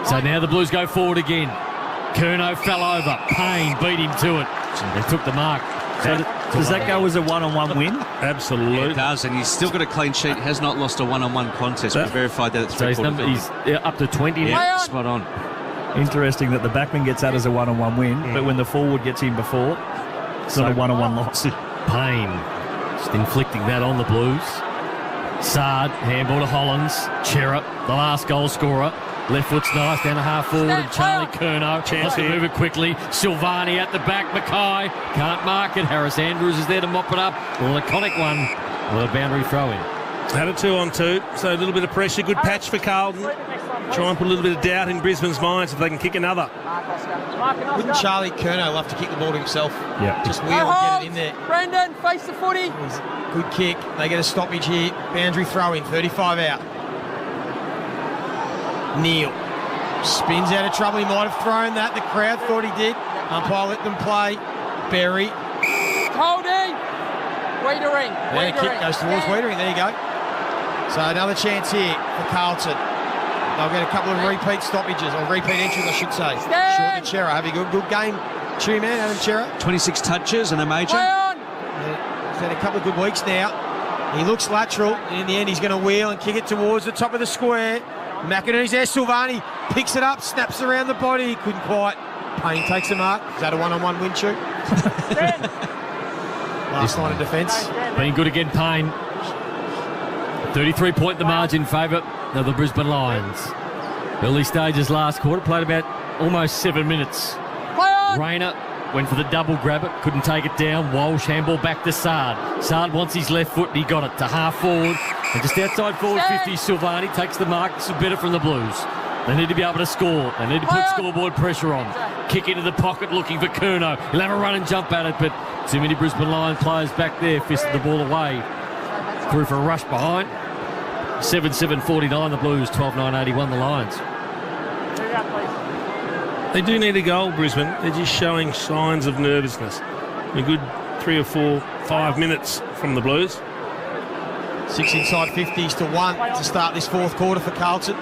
So now the Blues go forward again. Curnow fell over. Payne beat him to it. They took the mark. So does that go as a one-on-one win? Absolutely. Yeah, it does, and he's still got a clean sheet. Has not lost a one-on-one contest. We verified that at so he's up to 20 now. Yeah, spot on. Interesting that the backman gets that as a one-on-one win, but when the forward gets in before, it's not a one-on-one loss. Payne just inflicting that on the Blues. Sard, handball to Hollins. Cherrett, the last goal scorer. Left foot's nice, down a half forward, and Charlie Curnow. Chance to move it quickly. Silvani at the back, Mackay can't mark it. Harris Andrews is there to mop it up. A laconic one with a boundary throw-in. Had a 2-on-2, so a little bit of pressure. Good patch for Carlton. Try and put a little bit of doubt in Brisbane's minds if they can kick another. Wouldn't Charlie Curnow love to kick the ball to himself? Yeah. Just wheel and get it in there. Brendan, face the footy. Good kick. They get a stoppage here. Boundary throw-in, 35 out. Neil spins out of trouble. He might have thrown that. The crowd thought he did. Umpire let them play. Berry. Holding. Wiedering. Yeah, kick goes towards Wiedering. There you go. So another chance here for Carlton. They'll get a couple of repeat stoppages, or repeat entries, I should say. Short to Chera. Having a good game. Cheery man, Adam Chera. 26 touches and a major. He's had a couple of good weeks now. He looks lateral, and in the end he's going to wheel and kick it towards the top of the square. McInerney's there. Silvani picks it up, snaps around the body. He couldn't quite. Payne takes the mark. Is that a one-on-one win shoot? Last line of defence. Being good again, Payne. 33-point the margin favourite of the Brisbane Lions. Early stages last quarter, played about almost 7 minutes. Rayner went for the double grab it, couldn't take it down. Walsh, handball back to Sard. Sard wants his left foot, and he got it to half forward. And just outside forward 50, Silvani takes the mark. This is better from the Blues. They need to be able to score. They need to put scoreboard pressure on. Kick into the pocket looking for Curnow. He'll have a run and jump at it, but too many Brisbane Lions players back there fisted the ball away. Through for a rush behind. 7-7-49 the Blues, 12-9-81 the Lions. They do need a goal, Brisbane. They're just showing signs of nervousness. A good 3 or 4, 5 minutes from the Blues. 6 inside 50s to 1 to start this fourth quarter for Carlton.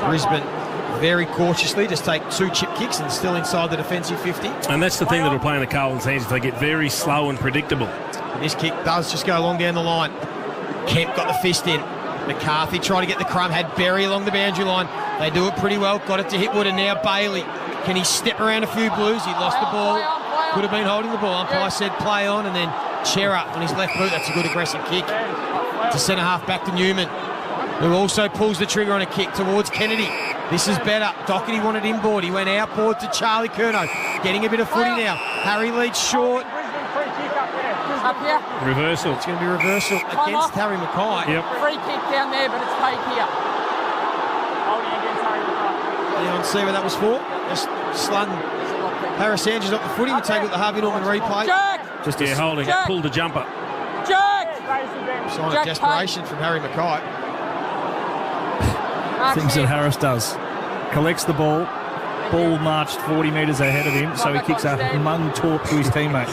Brisbane very cautiously just take 2 chip kicks and still inside the defensive 50. And that's the thing that will play in the Carlton's hands if they get very slow and predictable. And this kick does just go along down the line. Kemp got the fist in. McCarthy tried to get the crumb, had Berry along the boundary line. They do it pretty well, got it to Hitwood, and now Bailey. Can he step around a few Blues? He lost the ball. Could have been holding the ball. Umpire said play on, and then Chera on his left boot. That's a good aggressive kick. To centre half back to Newman, who also pulls the trigger on a kick towards Kennedy. This is better. Doherty wanted inboard. He went outboard to Charlie Curnow. Getting a bit of footy now. Harry leads short. Up here. Reversal. It's going to be reversal against Harry Mackay. Yep. Free kick down there, but it's paid here. Holding against Harry Mackay. Anyone see what that was for? Just slung Harris Andrews off the footy. We take it with the Harvey Norman replay. Jack! Just holding it. Pulled the jumper. Jack! Sign Jack of desperation from Harry Mackay. Things that Harris does. Collects the ball. Ball marched 40 metres ahead of him, so he kicks a mung torp to his teammate.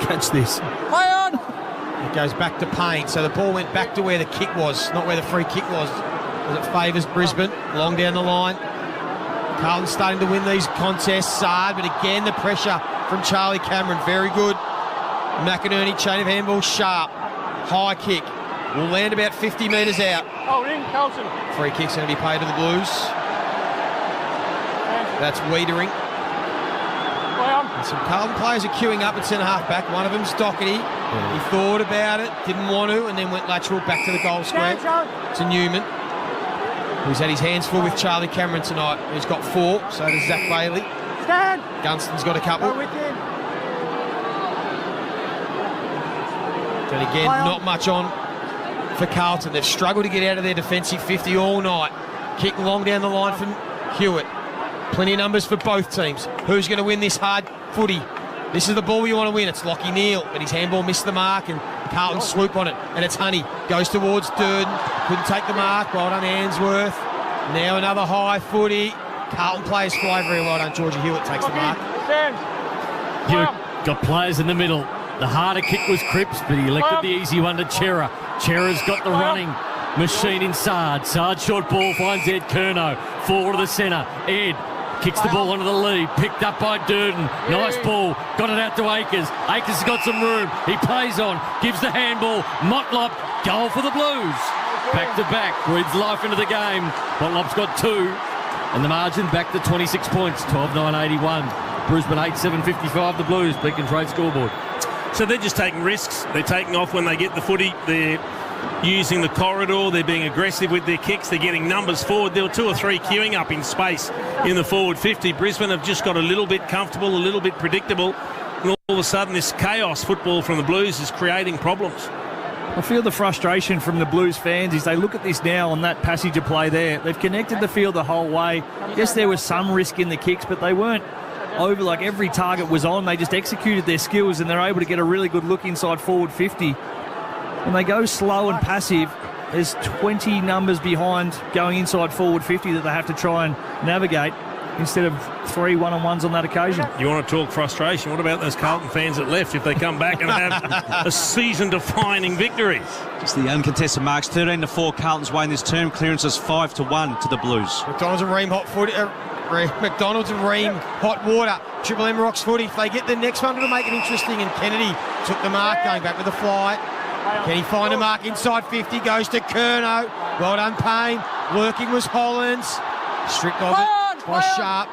Catch this. Play on! It goes back to Payne. So the ball went back to where the kick was, not where the free kick was. As it favours Brisbane. Long down the line. Carlton starting to win these contests. Sard, but again the pressure from Charlie Cameron. Very good. McInerney, chain of handball, sharp. High kick. Will land about 50 metres out. Holding, Carlton. Free kick's going to be paid to the Blues. That's Wiedering. And some Carlton players are queuing up at centre half back. One of them's Doherty. He thought about it, didn't want to, and then went lateral back to the goal square to Newman, who's had his hands full with Charlie Cameron tonight. He's got 4, so does Zach Bailey. Gunston's got a couple. And again, not much on for Carlton. They've struggled to get out of their defensive 50 all night. Kick long down the line from Hewitt. Plenty of numbers for both teams. Who's going to win this hard footy? This is the ball you want to win. It's Lockie Neal, but his handball missed the mark and Carlton swoop on it. And it's Honey. Goes towards Durden. Couldn't take the mark. Well done, Ainsworth. Now another high footy. Carlton players fly very well done. Georgia Hewitt takes the mark. Hewitt got players in the middle. The harder kick was Cripps, but he elected the easy one to Chera. Chera's got the running machine in Sard. Sard short ball finds Ed Curnow. Forward to the centre. Ed kicks the ball onto the lead. Picked up by Durden. Nice ball. Got it out to Akers. Akers has got some room. He plays on. Gives the handball. Motlop. Goal for the Blues. Back to back. Breathes life into the game. Motlop's got 2. And the margin back to 26 points. 12-9-81. Brisbane 8-7-55. The Blues. Beacon Trade scoreboard. So they're just taking risks. They're taking off when they get the footy. They're using the corridor. They're being aggressive with their kicks. They're getting numbers forward. There were 2 or 3 queuing up in space in the forward 50. Brisbane have just got a little bit comfortable, a little bit predictable. And all of a sudden, this chaos football from the Blues is creating problems. I feel the frustration from the Blues fans is they look at this now on that passage of play there. They've connected the field the whole way. Yes, there was some risk in the kicks, but they weren't over. Like every target was on. They just executed their skills and they're able to get a really good look inside forward 50. When they go slow and passive, there's 20 numbers behind going inside forward 50 that they have to try and navigate instead of 3 one-on-ones on that occasion. You want to talk frustration? What about those Carlton fans that left if they come back and have a season-defining victory? Just the uncontested marks, 13-4 Carlton's way in this term. Clearances 5-1 to the Blues. McDonald's and Ream hot footy. McDonald's and Ream hot water. Triple M rocks footy. If they get the next one, it'll make it interesting. And Kennedy took the mark, going back with the flight. Can he find a mark inside 50? Goes to Curnow. Well done, Payne. Lurking was Hollins. Stripped of it by Sharp.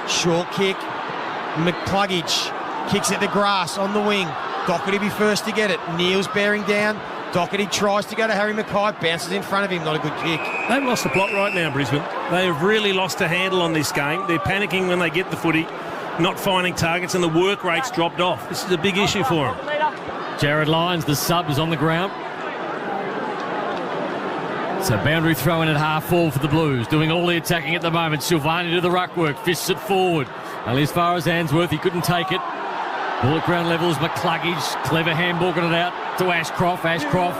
Short kick. McCluggage kicks at the grass on the wing. Doherty be first to get it. Neal's bearing down. Doherty tries to go to Harry Mackay. Bounces in front of him. Not a good kick. They've lost the plot right now, Brisbane. They have really lost a handle on this game. They're panicking when they get the footy, not finding targets, and the work rate's dropped off. This is a big issue for them. Jared Lyons, the sub, is on the ground. So boundary throw in at half forward for the Blues, doing all the attacking at the moment. Silvani to the ruck work, fists it forward. Only as far as Ainsworth, he couldn't take it. Ball at ground levels, McCluggage, clever handball, got it out to Ashcroft. Ashcroft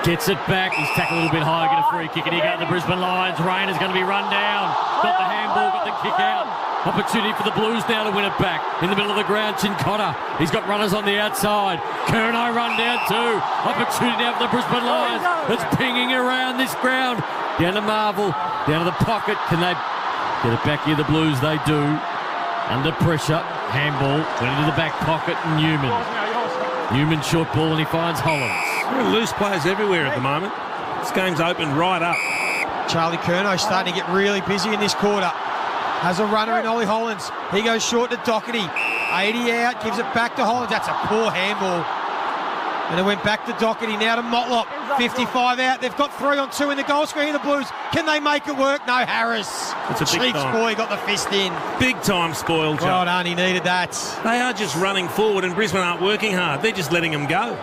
gets it back. He's tackled a little bit high, get a free kick, and he got the Brisbane Lions. Rain is going to be run down. Got the handball, got the kick out. Opportunity for the Blues now to win it back. In the middle of the ground, Chincotta. He's got runners on the outside. Curnow run down too. Opportunity now for the Brisbane Lions. It's pinging around this ground. Down to Marvel. Down to the pocket. Can they get it back here? The Blues, they do. Under pressure. Handball. Went into the back pocket. Newman. Newman short ball and he finds Hollins. There are loose players everywhere at the moment. This game's open right up. Charlie Curnow starting to get really busy in this quarter. Has a runner in Ollie Hollins. He goes short to Doherty. 80 out, gives it back to Hollins. That's a poor handball. And it went back to Doherty, now to Motlop. 55 out. They've got 3 on 2 in the goal screen, the Blues. Can they make it work? No, Harris. It's a big Chiefs time. boy got the fist in. Big time spoil, Joe. Well done, he needed that. They are just running forward and Brisbane aren't working hard. They're just letting them go.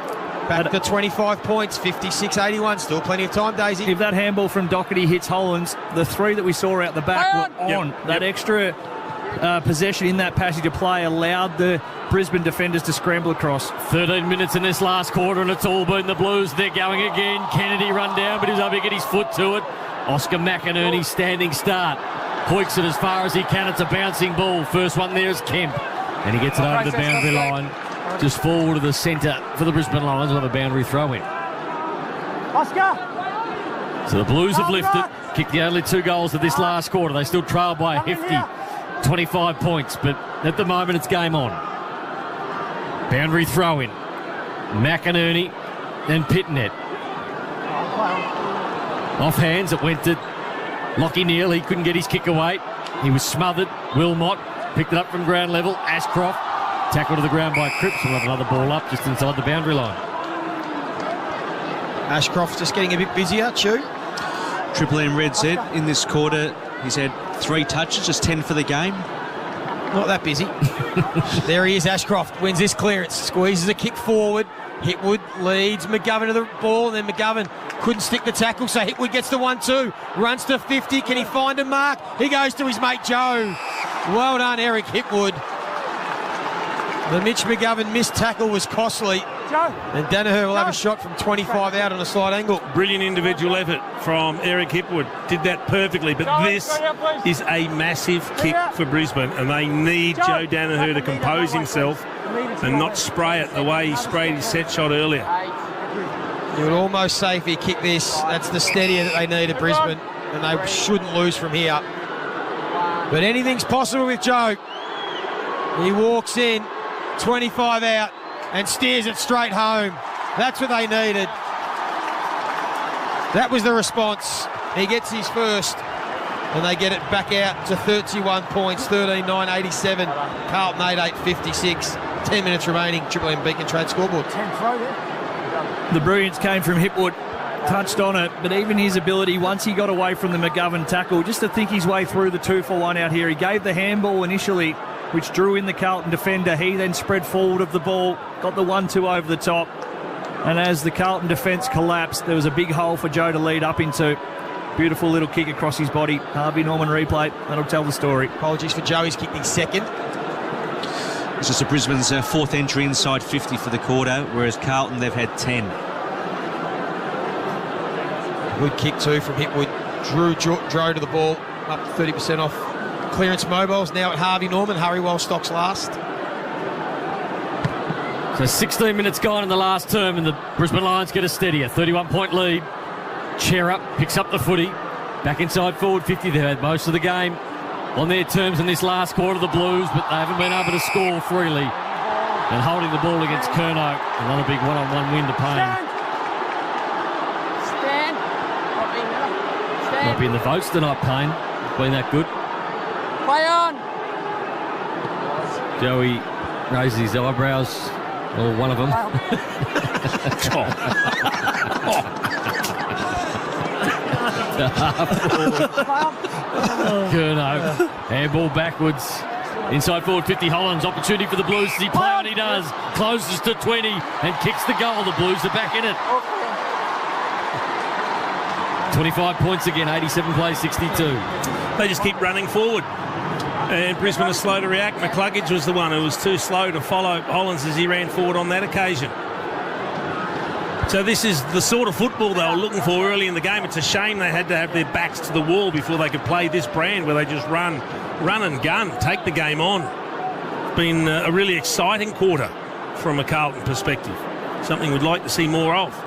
Back to 25 points, 56-81. Still plenty of time, Daisy. If that handball from Doherty hits Hollins, the 3 that we saw out the back were on. Yep. That extra possession in that passage of play allowed the Brisbane defenders to scramble across. 13 minutes in this last quarter and it's all been the Blues. They're going again. Kennedy run down, but he's able to get his foot to it. Oscar McInerney standing start. Hoiks it as far as he can. It's a bouncing ball. First one there is Kemp. And he gets it over the boundary line. Just forward to the centre for the Brisbane Lions. We'll have a boundary throw in. Oscar! So the Blues have lifted. Kicked the only 2 goals of this last quarter. They still trail by a hefty 25 points. But at the moment it's game on. Boundary throw in. McInerney and Pitnet. Off hands, it went to Lockie Neal. He couldn't get his kick away. He was smothered. Wilmot picked it up from ground level. Ashcroft tackled to the ground by Cripps. We'll have another ball up just inside the boundary line. Ashcroft just getting a bit busier, Chew. Triple M Red said in this quarter he's had 3 touches, just 10 for the game. Not that busy. There he is, Ashcroft wins this clearance, squeezes a kick forward. Hipwood leads McGovern to the ball, and then McGovern couldn't stick the tackle, so Hipwood gets the 1-2, runs to 50. Can he find a mark? He goes to his mate Joe. Well done, Eric Hipwood. The Mitch McGovern missed tackle was costly. And Danaher will have a shot from 25 out on a slight angle. Brilliant individual effort from Eric Hipwood. Did that perfectly, but this is a massive kick for Brisbane, and they need Joe Danaher to compose himself and not spray it the way he sprayed his set shot earlier. You would almost say if he kicked this, that's the steadier that they need at Brisbane, and they shouldn't lose from here. But anything's possible with Joe. He walks in, 25 out, and steers it straight home. That's what they needed. That was the response. He gets his first, and they get it back out to 31 points, 13-9-87. Carlton 8-8-56. 10 minutes remaining. Triple M Beacon Trade scoreboard. 10 throw there. The brilliance came from Hipwood. Touched on it, but even his ability, once he got away from the McGovern tackle, just to think his way through the 2-for-1 out here. He gave the handball initially, which drew in the Carlton defender. He then spread forward of the ball, got the 1-2 over the top. And as the Carlton defence collapsed, there was a big hole for Joe to lead up into. Beautiful little kick across his body. Harvey Norman replay. That'll tell the story. Apologies for Joe. He's kicked his second. It's just Brisbane's fourth entry inside 50 for the quarter, whereas Carlton, they've had 10. Good kick too from Hipwood. Drove to the ball, up 30% off clearance mobiles. Now at Harvey Norman. Hurrywell stocks last. So 16 minutes gone in the last term, and the Brisbane Lions get a steadier 31-point lead. Cherub picks up the footy. Back inside forward 50. They've had most of the game on their terms in this last quarter, the Blues, but they haven't been able to score freely. And holding the ball against Kerno. Another big one-on-one win to Payne. Stand. Might be in the votes tonight, Payne. Been that good. Play on. Joey raises his eyebrows. Or one of them. Kerno. Handball backwards. Inside forward 50. Hollands. Opportunity for the Blues. Does he play on? He does. Closes to 20 and kicks the goal. The Blues are back in it. 25 points again. 87 plays 62. They just keep running forward. And Brisbane is slow to react. McCluggage was the one who was too slow to follow Hollands as he ran forward on that occasion. So this is the sort of football they were looking for early in the game. It's a shame they had to have their backs to the wall before they could play this brand where they just run and gun, take the game on. It's been a really exciting quarter from a Carlton perspective. Something we'd like to see more of.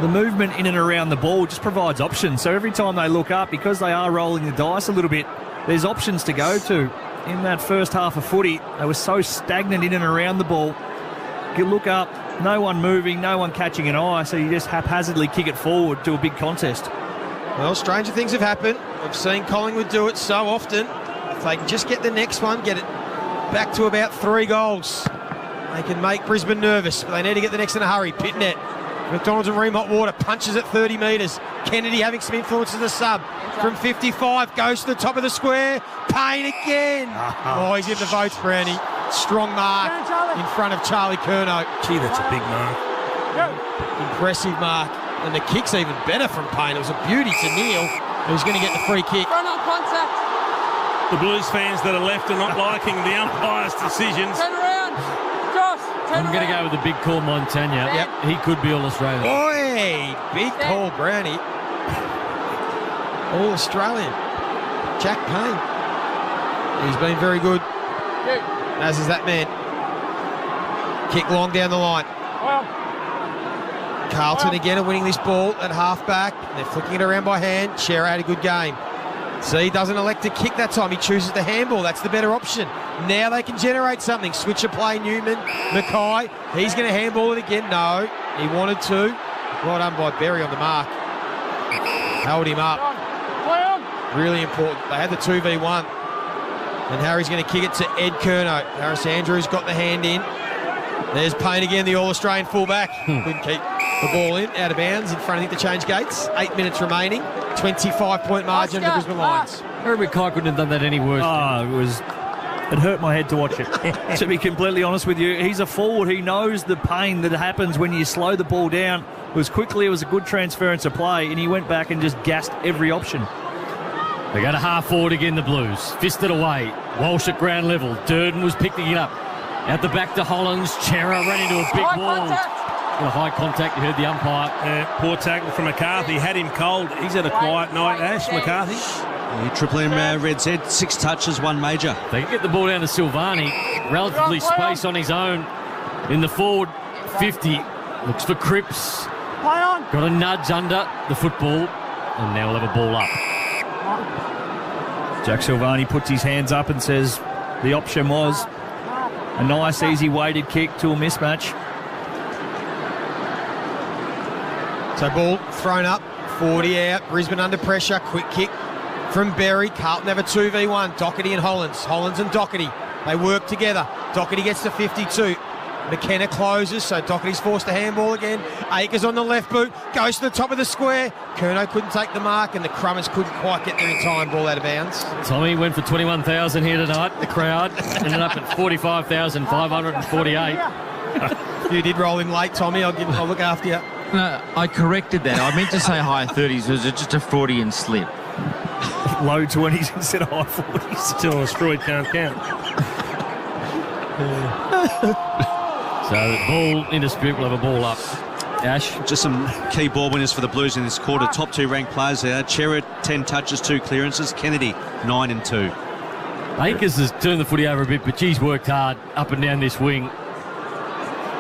The movement in and around the ball just provides options. So every time they look up, because they are rolling the dice a little bit, there's options to go to. In that first half of footy, they were so stagnant in and around the ball. You look up, no one moving, no one catching an eye, so you just haphazardly kick it forward to a big contest. Well, stranger things have happened. I've seen Collingwood do it so often. If they can just get the next one, get it back to about 3 goals, they can make Brisbane nervous, but they need to get the next in a hurry. Pitnet. McDonald's and Ream Hot Water punches at 30 metres. Kennedy having some influence as a sub from 55, goes to the top of the square. Payne again. Oh, he's in the votes, Brownie. Strong mark in front of Charlie Kerno. Gee, that's a big mark. Impressive mark. And the kick's even better from Payne. It was a beauty to Neil, who's going to get the free kick. Front on contact. The Blues fans that are left are not liking the umpire's decisions. Turn around. Josh, turn I'm going to go with the big call, Montagna. Yep. He could be All-Australian. Oi, big call, Brownie. All-Australian. Jack Payne. He's been very good. As is that man. Kick long down the line. Carlton again are winning this ball at half-back. They're flicking it around by hand. Shearer had a good game. See, he doesn't elect to kick that time. He chooses the handball. That's the better option. Now they can generate something. Switch a play, Newman. Mackay. He's going to handball it again. No, he wanted to. Well done by Berry on the mark. Held him up. Really important. They had the 2v1. And Harry's going to kick it to Ed Kerno. Harris Andrews got the hand in. There's Payne again, the All-Australian fullback. Couldn't keep the ball in, out of bounds, in front of the change gates. 8 minutes remaining. 25-point margin to the Brisbane Lions. Harry Mackay couldn't have done that any worse. Oh, it was It hurt my head to watch it, to be completely honest with you. He's a forward. He knows the pain that happens when you slow the ball down. It was a good transference of play, and he went back and just gassed every option. They go to half forward again, the Blues. Fisted away. Walsh at ground level. Durden was picking it up. Out the back to Hollins. Chera ran into a big wall. Got a high contact. You heard the umpire. Poor tackle from McCarthy. Had him cold. He's had a quiet night, Ash, McCarthy. Triple M Reds Ed, 6 touches, 1 major. They can get the ball down to Silvani. Relatively space on his own in the forward 50. Looks for Cripps. Got a nudge under the football. And now we'll have a ball up. Jack Silvani puts his hands up and says the option was a nice, easy weighted kick to a mismatch. So ball thrown up, 40 out, Brisbane under pressure, quick kick from Berry. Carlton have a 2v1, Doherty and Hollins. Hollins and Doherty, they work together. Doherty gets to 52. McKenna closes, so Doherty's forced to handball again. Akers on the left boot, goes to the top of the square. Curnow couldn't take the mark, and the Crummers couldn't quite get there in time. Ball out of bounds. Tommy went for 21,000 here tonight. The crowd ended up at 45,548. You did roll him late, Tommy. I'll look after you. No, I corrected that. I meant to say high 30s. It was just a Freudian slip. Low 20s instead of high 40s. Still a Freud can't count. So the ball in dispute, we'll have a ball up. Ash. Just some key ball winners for the Blues in this quarter. Top 2 ranked players there. Chera, 10 touches, 2 clearances. Kennedy, 9 and 2. Akers has turned the footy over a bit, but he's worked hard up and down this wing.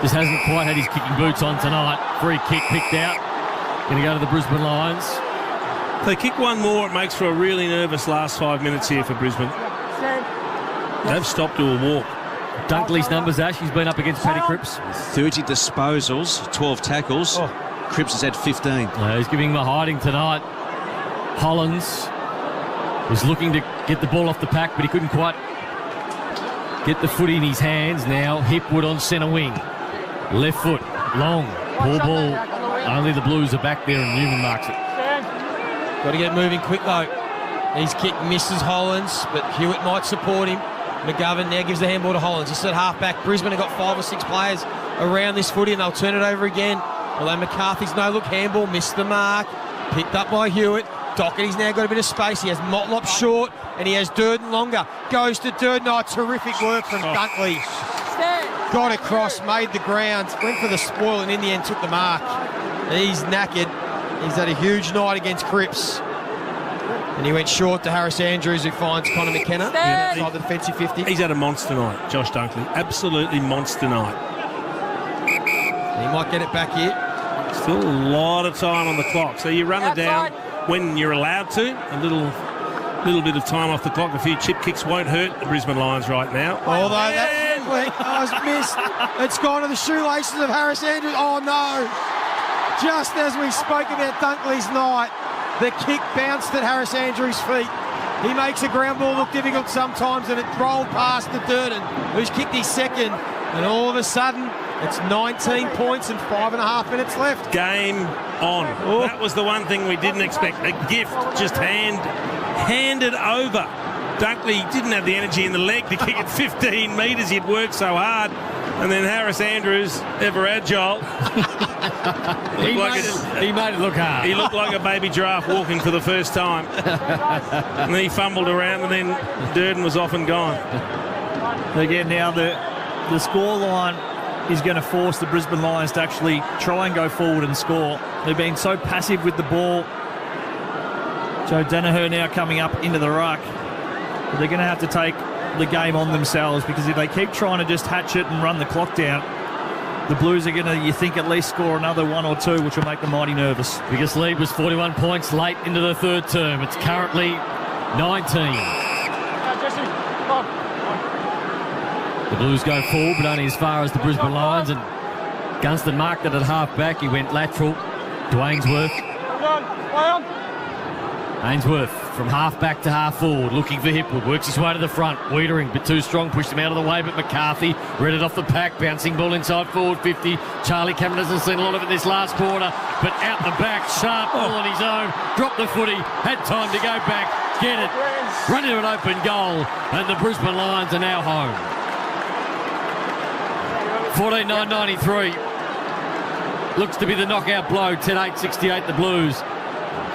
Just hasn't quite had his kicking boots on tonight. Free kick picked out. Going to go to the Brisbane Lions. If they kick one more, it makes for a really nervous last 5 minutes here for Brisbane. They've stopped to a walk. Dunkley's numbers, Ash, he's been up against Paddy Cripps. 30 disposals, 12 tackles. Cripps has had 15. He's giving him a hiding tonight. Hollins was looking to get the ball off the pack, but he couldn't quite get the footy in his hands. Now Hipwood on centre wing. Left foot, long, poor ball. Only the Blues are back there and Newman marks it. Got to get moving quick though. His kick misses Hollins, but Hewitt might support him. McGovern now gives the handball to Hollins. He's at half-back. Brisbane have got 5 or 6 players around this footy, and they'll turn it over again. Although McCarthy's no-look handball, missed the mark. Picked up by Hewitt. Doherty's now got a bit of space. He has Motlop short, and he has Durden longer. Goes to Durden. Oh, terrific work from Dunkley. Got across, made the ground, went for the spoil, and in the end took the mark. He's knackered. He's had a huge night against Cripps. And he went short to Harris Andrews, who finds Connor McKenna outside the defensive 50. He's had a monster night, Josh Dunkley. Absolutely monster night. He might get it back here. Still a lot of time on the clock. So you run it down when you're allowed to. A little bit of time off the clock. A few chip kicks won't hurt the Brisbane Lions right now. Although that was missed. It's gone to the shoelaces of Harris Andrews. Oh, no. Just as we spoke about Dunkley's night, the kick bounced at Harris Andrews' feet. He makes a ground ball look difficult sometimes, and it rolled past to Durden, who's kicked his second. And all of a sudden, it's 19 points and 5.5 minutes left. Game on. That was the one thing we didn't expect. A gift just handed over. Dunkley didn't have the energy in the leg to kick it 15 metres. He'd worked so hard. And then Harris Andrews, ever agile. he made it look hard. He looked like a baby giraffe walking for the first time. And then he fumbled around, and then Durden was off and gone. Again, now the scoreline is going to force the Brisbane Lions to actually try and go forward and score. They've been so passive with the ball. Joe Danaher now coming up into the ruck. But they're going to have to take the game on themselves, because if they keep trying to just hatch it and run the clock down, the Blues are going to, you think, at least score another 1 or 2, which will make them mighty nervous. Biggest lead was 41 points late into the third term. It's currently 19. The Blues go forward, but only as far as the Brisbane Lions, and Gunston marked it at half-back. He went lateral to Ainsworth. Ainsworth from half-back to half-forward, looking for Hipwood, works his way to the front. Wiedering, bit too strong, pushed him out of the way, but McCarthy read it off the pack, bouncing ball inside forward 50. Charlie Cameron hasn't seen a lot of it this last quarter, but out the back, sharp ball on his own, dropped the footy, had time to go back, get it, run into an open goal, and the Brisbane Lions are now home. 14-9-93. Looks to be the knockout blow. 10-8-68 the Blues.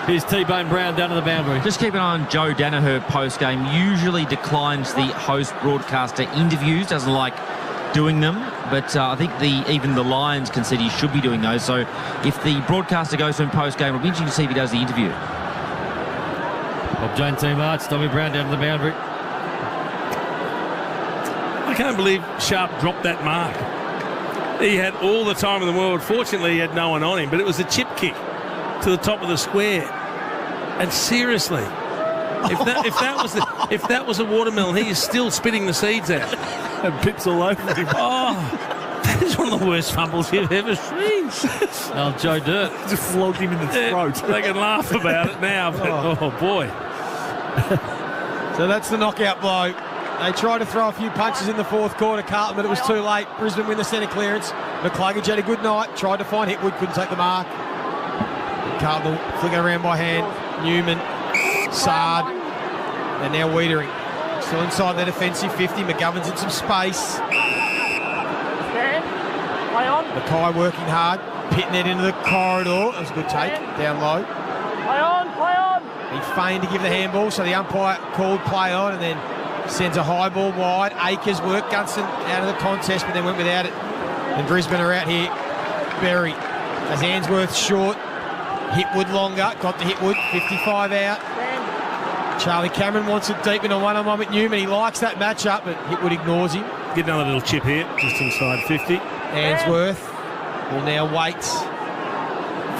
Here's T-Bone Brown down to the boundary. Just keep an eye on Joe Danaher post-game. Usually declines the host broadcaster interviews, doesn't like doing them, but I think even the Lions can see he should be doing those. So if the broadcaster goes to him post-game, it'll be interesting to see if he does the interview. Bob Jane team arts, Tommy Brown down to the boundary. I can't believe Sharp dropped that mark. He had all the time in the world. Fortunately, he had no one on him, but it was a chip kick to the top of the square. And seriously, if that was a watermelon, he is still spitting the seeds out. And pips all over him. Oh, that is one of the worst fumbles you've ever seen. Oh, Joe Dirt. Just flogged him in the throat. They can laugh about it now, but oh boy. So that's the knockout blow. They tried to throw a few punches in the fourth quarter, Carlton, but it was too late. Brisbane win the centre clearance. McCluggage had a good night. Tried to find Hipwood, couldn't take the mark. Carlton flicking around by hand. Newman, Sard, and now Wiedering. Still inside the defensive 50. McGovern's in some space. Mackay working hard. Pitting it into the corridor. That was a good take. Down low. Play on. He feigned to give the handball, so the umpire called play on and then sends a high ball wide. Akers worked Gunston out of the contest, but then went without it. And Brisbane are out here. Berry. As Ainsworth short. Hipwood longer. Got to Hipwood. 55 out. Charlie Cameron wants it deep in a one-on-one with Newman. He likes that matchup, but Hipwood ignores him. Get another little chip here, just inside 50. Ainsworth will now wait.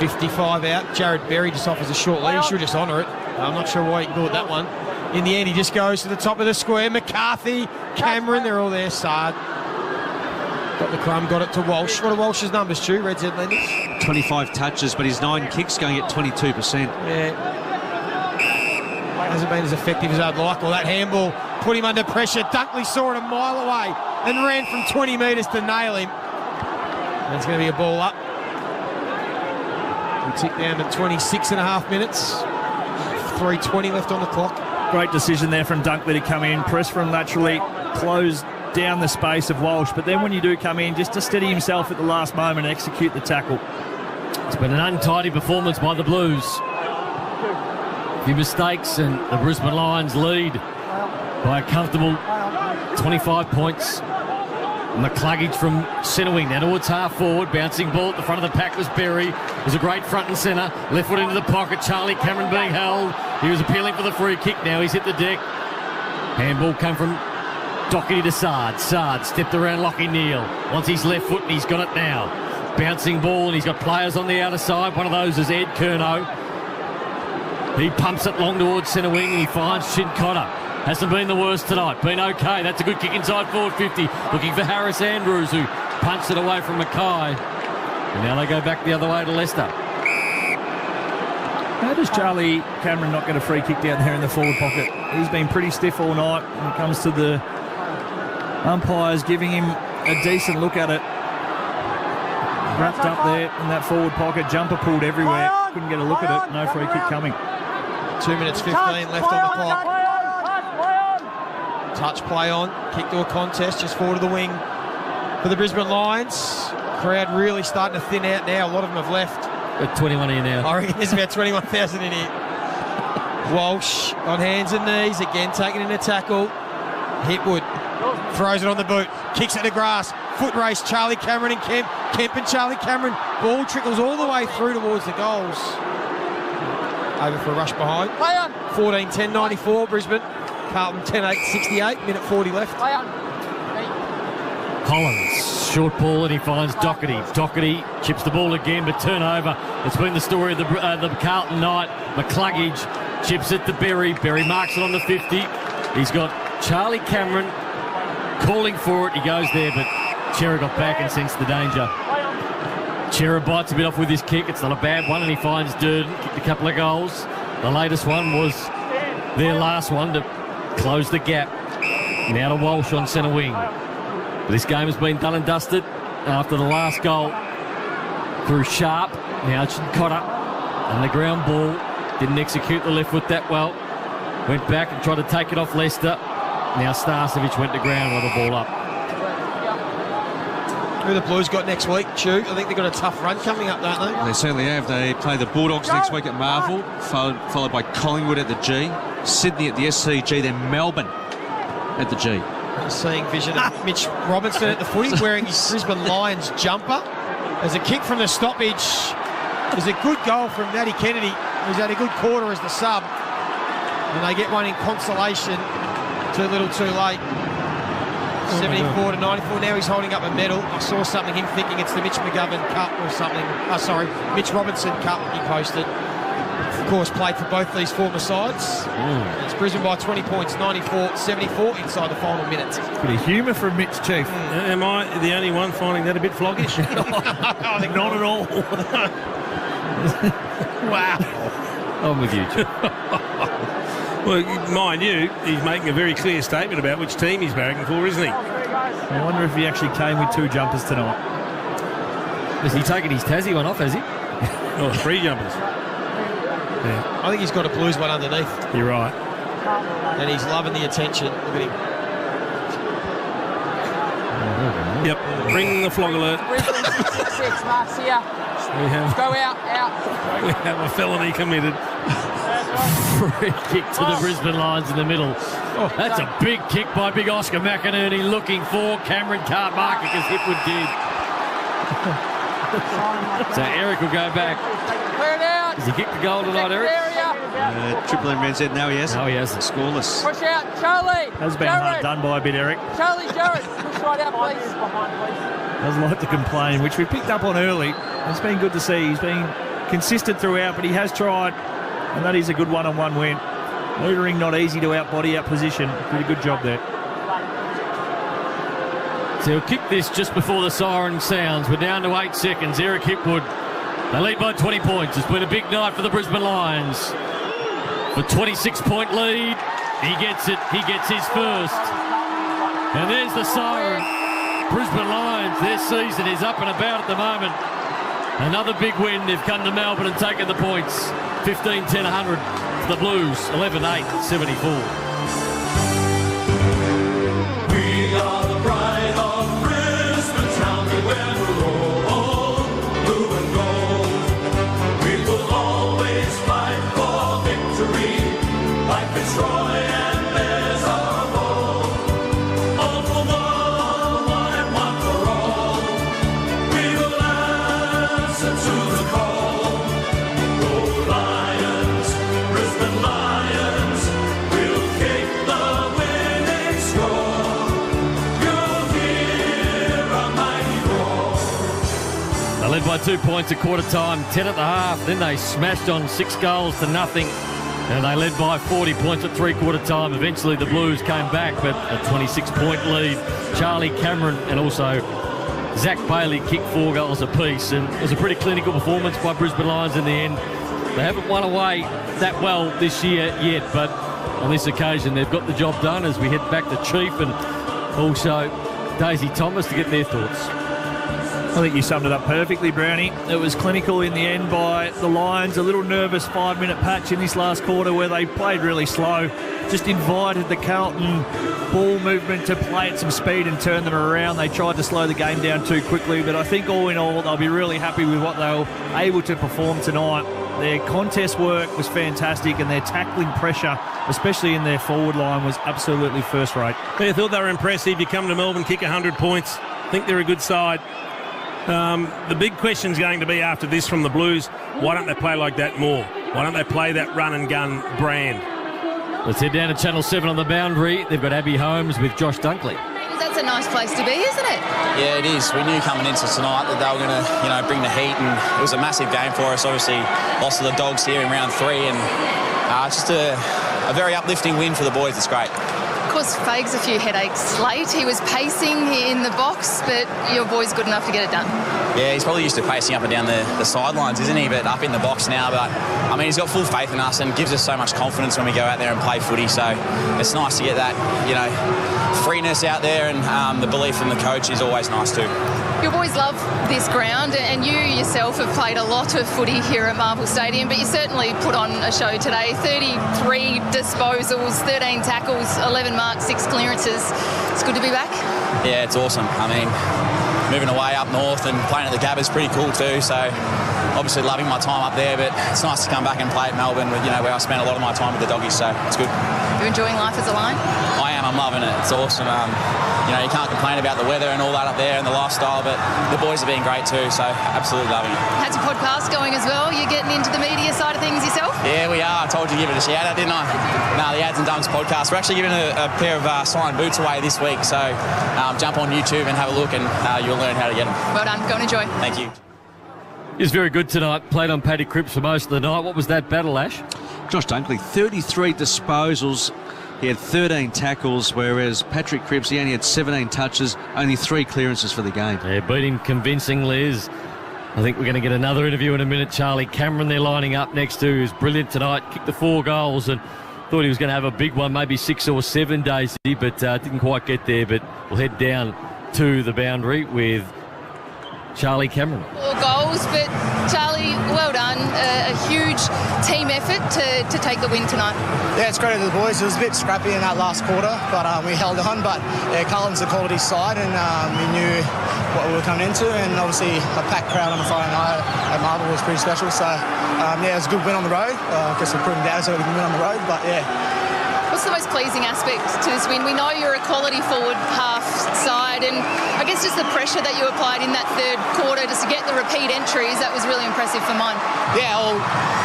55 out. Jared Berry just offers a short lead. He should just honour it. I'm not sure why he ignored that one. In the end, he just goes to the top of the square. McCarthy, Cameron, they're all there. Sard. Got the crumb, got it to Walsh. What are Walsh's numbers, Stu? Red Z Lenders? 25 touches, but his 9 kicks going at 22%. Yeah. Hasn't been as effective as I'd like. Well, that handball put him under pressure. Dunkley saw it a mile away and ran from 20 metres to nail him. And it's going to be a ball up. We tick down to 26 and a half minutes. 3:20 left on the clock. Great decision there from Dunkley to come in, press from laterally, close down the space of Walsh. But then when you do come in, just to steady himself at the last moment and execute the tackle. It's been an untidy performance by the Blues. A few mistakes and the Brisbane Lions lead by a comfortable 25 points. McCluggage from centre wing, now towards half forward, bouncing ball at the front of the pack was Berry. It was a great front and centre, left foot into the pocket, Charlie Cameron being held. He was appealing for the free kick, now he's hit the deck. Handball come from Doherty to Sard. Sard stepped around Lockie Neal. Wants his left foot and he's got it now. Bouncing ball and he's got players on the outer side. One of those is Ed Curnow. He pumps it long towards centre wing and he finds Chincotta. Hasn't been the worst tonight. Been okay. That's a good kick inside forward 50. Looking for Harris Andrews, who punched it away from Mackay. And now they go back the other way to Leicester. How does Charlie Cameron not get a free kick down there in the forward pocket? He's been pretty stiff all night when it comes to the umpires giving him a decent look at it. Wrapped up there in that forward pocket. Jumper pulled everywhere. Couldn't get a look at it. No free kick coming. 2 minutes 15 left on the clock. Touch play on, kick to a contest, just forward of the wing for the Brisbane Lions. Crowd really starting to thin out now. A lot of them have left. Got 21 in now. I reckon there's about 21,000 in here. Walsh on hands and knees, again taking in a tackle. Hipwood throws it on the boot, kicks it to grass. Foot race, Charlie Cameron and Kemp. Kemp and Charlie Cameron. Ball trickles all the way through towards the goals. Over for a rush behind. 14-10-94 Brisbane. Carlton 10-8-68, minute 40 left. Collins, short ball and he finds Doherty. Doherty chips the ball again, but turnover. It's been the story of the Carlton night. McCluggage chips it to Berry. Berry marks it on the 50. He's got Charlie Cameron calling for it. He goes there, but Chera got back and sensed the danger. Chera bites a bit off with his kick. It's not a bad one, and he finds Durden. Kicked a couple of goals. The latest one was their last one to close the gap. Now to Walsh on centre wing. But this game has been done and dusted after the last goal through Sharp. Now Chincotta. Underground ball. Didn't execute the left foot that well. Went back and tried to take it off Leicester. Now Starcevic went to ground with the ball up. Who the Blues got next week, Chew? I think they've got a tough run coming up, don't they? They certainly have. They play the Bulldogs next week at Marvel, followed by Collingwood at the G, Sydney at the SCG, then Melbourne at the G. Seeing vision of Mitch Robinson at the footy wearing his Brisbane Lions jumper. There's a kick from the stoppage. There's a good goal from Matty Kennedy, who's had a good quarter as the sub. And they get one in consolation. Too little, too late. 74 to 94. Now he's holding up a medal. I saw something, him thinking it's the Mitch McGovern Cup or something. Mitch Robinson Cup he posted. Of course, played for both these former sides. It's Brisbane by 20 points, 94-74 inside the final minutes. Bit of humour from Mitch, Chief. Am I the only one finding that a bit floggish? I think not at all. Wow. I'm with you, Chief. Well, mind you, he's making a very clear statement about which team he's barracking for, isn't he? I wonder if he actually came with 2 jumpers tonight. Has he taken his Tassie one off, has he? Oh, 3 jumpers. Yeah. I think he's got a Blues one underneath. You're right. And he's loving the attention. Look at him. Yep. Bring the flog alert. Brisbane 666, Mark's here. Go out. We have a felony committed. Free kick to the Brisbane Lions in the middle. That's a big kick by big Oscar McInerney looking for Cameron Cartmarker because Hipwood did. So Eric will go back. Clear it out. Has he kicked the goal tonight, Eric? Triple M ran said no, he hasn't. No, he hasn't. Scoreless. Push out, Charlie. That's been hard done by a bit, Eric. Charlie, Jared, push right out, please. Doesn't like to complain, which we picked up on early. It's been good to see. He's been consistent throughout, but he has tried, and that is a good one-on-one win. Loitering not easy to out-body, out-position. Did a good job there. So he'll kick this just before the siren sounds. We're down to 8 seconds. Eric Hipwood. They lead by 20 points. It's been a big night for the Brisbane Lions. For 26-point lead. He gets it. He gets his first. And there's the siren. Brisbane Lions, their season is up and about at the moment. Another big win. They've come to Melbourne and taken the points. 15-10-100 for the Blues. 11-8-74. We are the pride of Brisbane town. We wear the roll, blue and gold. We will always fight for victory, like Fitzroy and Bears of old. All for one and one for all. We will answer to the call. Go Lions, Brisbane Lions. We'll kick the winning score. You'll hear a mighty roar. They led by 2 points at quarter time, 10 at the half. Then they smashed on 6 goals to nothing. And they led by 40 points at three-quarter time. Eventually the Blues came back, but a 26-point lead. Charlie Cameron and also Zach Bailey kicked 4 goals apiece. And it was a pretty clinical performance by Brisbane Lions in the end. They haven't won away that well this year yet, but on this occasion they've got the job done as we head back to Chief and also Daisy Thomas to get their thoughts. I think you summed it up perfectly, Brownie. It was clinical in the end by the Lions. A little nervous 5-minute patch in this last quarter where they played really slow. Just invited the Carlton ball movement to play at some speed and turn them around. They tried to slow the game down too quickly, but I think all in all they'll be really happy with what they were able to perform tonight. Their contest work was fantastic and their tackling pressure, especially in their forward line, was absolutely first rate. I thought they were impressive. You come to Melbourne, kick 100 points. I think they're a good side. The big question's going to be after this from the Blues, why don't they play like that more? Why don't they play that run-and-gun brand? Let's head down to Channel 7 on the boundary. They've got Abby Holmes with Josh Dunkley. That's a nice place to be, isn't it? Yeah, it is. We knew coming into tonight that they were going to, bring the heat, and it was a massive game for us. Obviously, lost to the Dogs here in round 3, and just a very uplifting win for the boys. It's great. Of course, Fags a few headaches late. He was pacing in the box, but your boy's good enough to get it done. Yeah, he's probably used to pacing up and down the sidelines, isn't he? But up in the box now. But, he's got full faith in us and gives us so much confidence when we go out there and play footy. So it's nice to get that, freeness out there, and the belief from the coach is always nice too. Your boys love this ground, and you yourself have played a lot of footy here at Marvel Stadium, but you certainly put on a show today. 33 disposals, 13 tackles, 11 marks, 6 clearances. It's good to be back. Yeah, it's awesome. I mean, moving away up north and playing at the Gabba is pretty cool too, so obviously loving my time up there, but it's nice to come back and play at Melbourne, where I spent a lot of my time with the doggies, so it's good. You're enjoying life as a Lion? I am. I'm loving it. It's awesome. You can't complain about the weather and all that up there and the lifestyle, but the boys have been great too, so absolutely loving it. How's your podcast going as well? You're getting into the media side of things yourself? Yeah, we are. I told you to give it a shout out, didn't I? No, the Ads and Dunks podcast. We're actually giving a pair of signed boots away this week, so jump on YouTube and have a look, and you'll learn how to get them. Well done. Go and enjoy. Thank you. He's very good tonight. Played on Paddy Cripps for most of the night. What was that battle, Ash? Josh Dunkley, 33 disposals. He had 13 tackles, whereas Patrick Cripps, he only had 17 touches, only 3 clearances for the game. Yeah, beat him convincingly. I think we're going to get another interview in a minute. Charlie Cameron they're lining up next to, who's brilliant tonight. Kicked the 4 goals and thought he was going to have a big one, maybe 6 or 7 days, but didn't quite get there. But we'll head down to the boundary with Charlie Cameron. 4 goals, but Charlie, well done. A huge team effort to take the win tonight. Yeah, it's great to the boys. It was a bit scrappy in that last quarter, but we held on. But yeah, Carlton's a quality side, and we knew what we were coming into. And obviously, a packed crowd on a Friday night at Marvel was pretty special. So yeah, it was a good win on the road. I guess we're proving down so we can win on the road. But yeah. What's the most pleasing aspect to this win? We know you're a quality forward half side, and I guess just the pressure that you applied in that third quarter just to get the repeat entries, that was really impressive for mine. Yeah, well,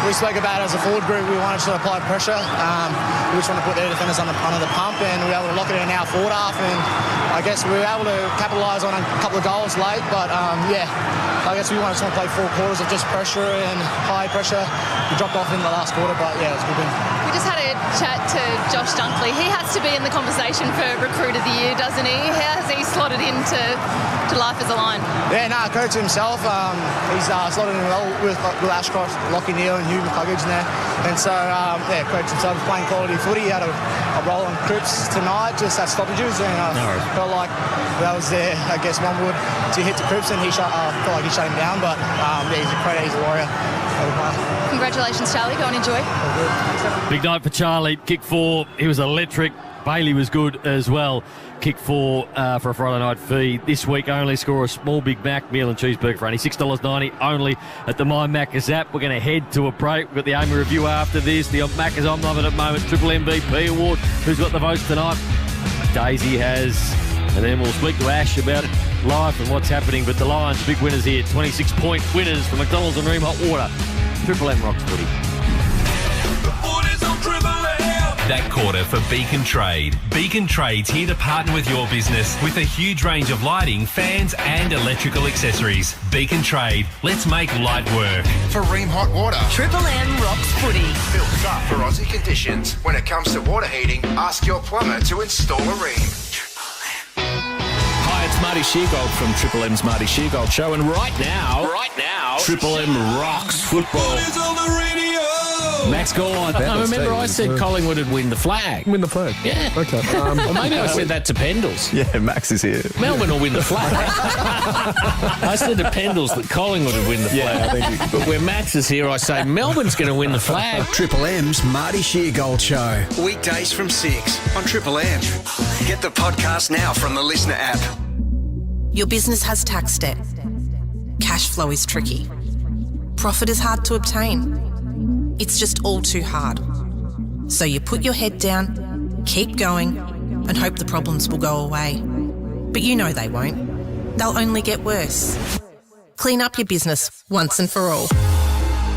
we spoke about it as a forward group. We wanted to apply pressure. We just want to put their defenders under the pump, and we were able to lock it in our forward half, and I guess we were able to capitalise on a couple of goals late, but yeah, I guess we wanted to play 4 quarters of just pressure and high pressure. We dropped off in the last quarter, but yeah, it was a good win. We just had a chat to Josh Dunkley. He has to be in the conversation for Recruit of the Year, doesn't he? How has he slotted into life as a Lion? Yeah, credit to himself. He's slotted in well with Ashcroft, Lockie Neal and Hugh McCluggage in there. And so, yeah, credit to himself. He's playing quality footy. He had a roll on Cripps tonight, just at stoppages, and felt like that was there, I guess, one would to hit to Cripps, and he felt like he shut him down. But yeah, he's a creditor, he's a warrior. Congratulations, Charlie. Go and enjoy. Big night for Charlie. Kick 4. He was electric. Bailey was good as well. Kick 4 for a Friday night feed. This week only score a small Big Mac meal and cheeseburger for only $6.90 only at the My Macca's app. We're going to head to a break. We've got the Amy review after this. The Macca's I'm loving at the moment. Triple MVP award. Who's got the votes tonight? Daisy has. And then we'll speak to Ash about life and what's happening. But the Lions, big winners here. 26-point winners for McDonald's and Ream Hot Water. Triple M rocks footy. That quarter for Beacon Trade. Beacon Trade's here to partner with your business with a huge range of lighting, fans and electrical accessories. Beacon Trade, let's make light work. For Ream Hot Water. Triple M rocks footy. Built up for Aussie conditions. When it comes to water heating, ask your plumber to install a Ream. Hi, it's Marty Sheargold from Triple M's Marty Sheargold Show, and right now, Triple M rocks football. Max, go on. I remember I said Collingwood would win the flag. Win the flag? Yeah. Okay. Or maybe I said that to Pendles. Yeah, Max is here. Melbourne will win the flag. I said to Pendles that Collingwood would win the flag. Yeah, I think But when Max is here, I say Melbourne's going to win the flag. Triple M's Marty Sheargold Show. Weekdays from 6 on Triple M. Get the podcast now from the Listener app. Your business has tax debt. Cash flow is tricky. Profit is hard to obtain. It's just all too hard. So you put your head down, keep going, and hope the problems will go away. But you know they won't. They'll only get worse. Clean up your business once and for all.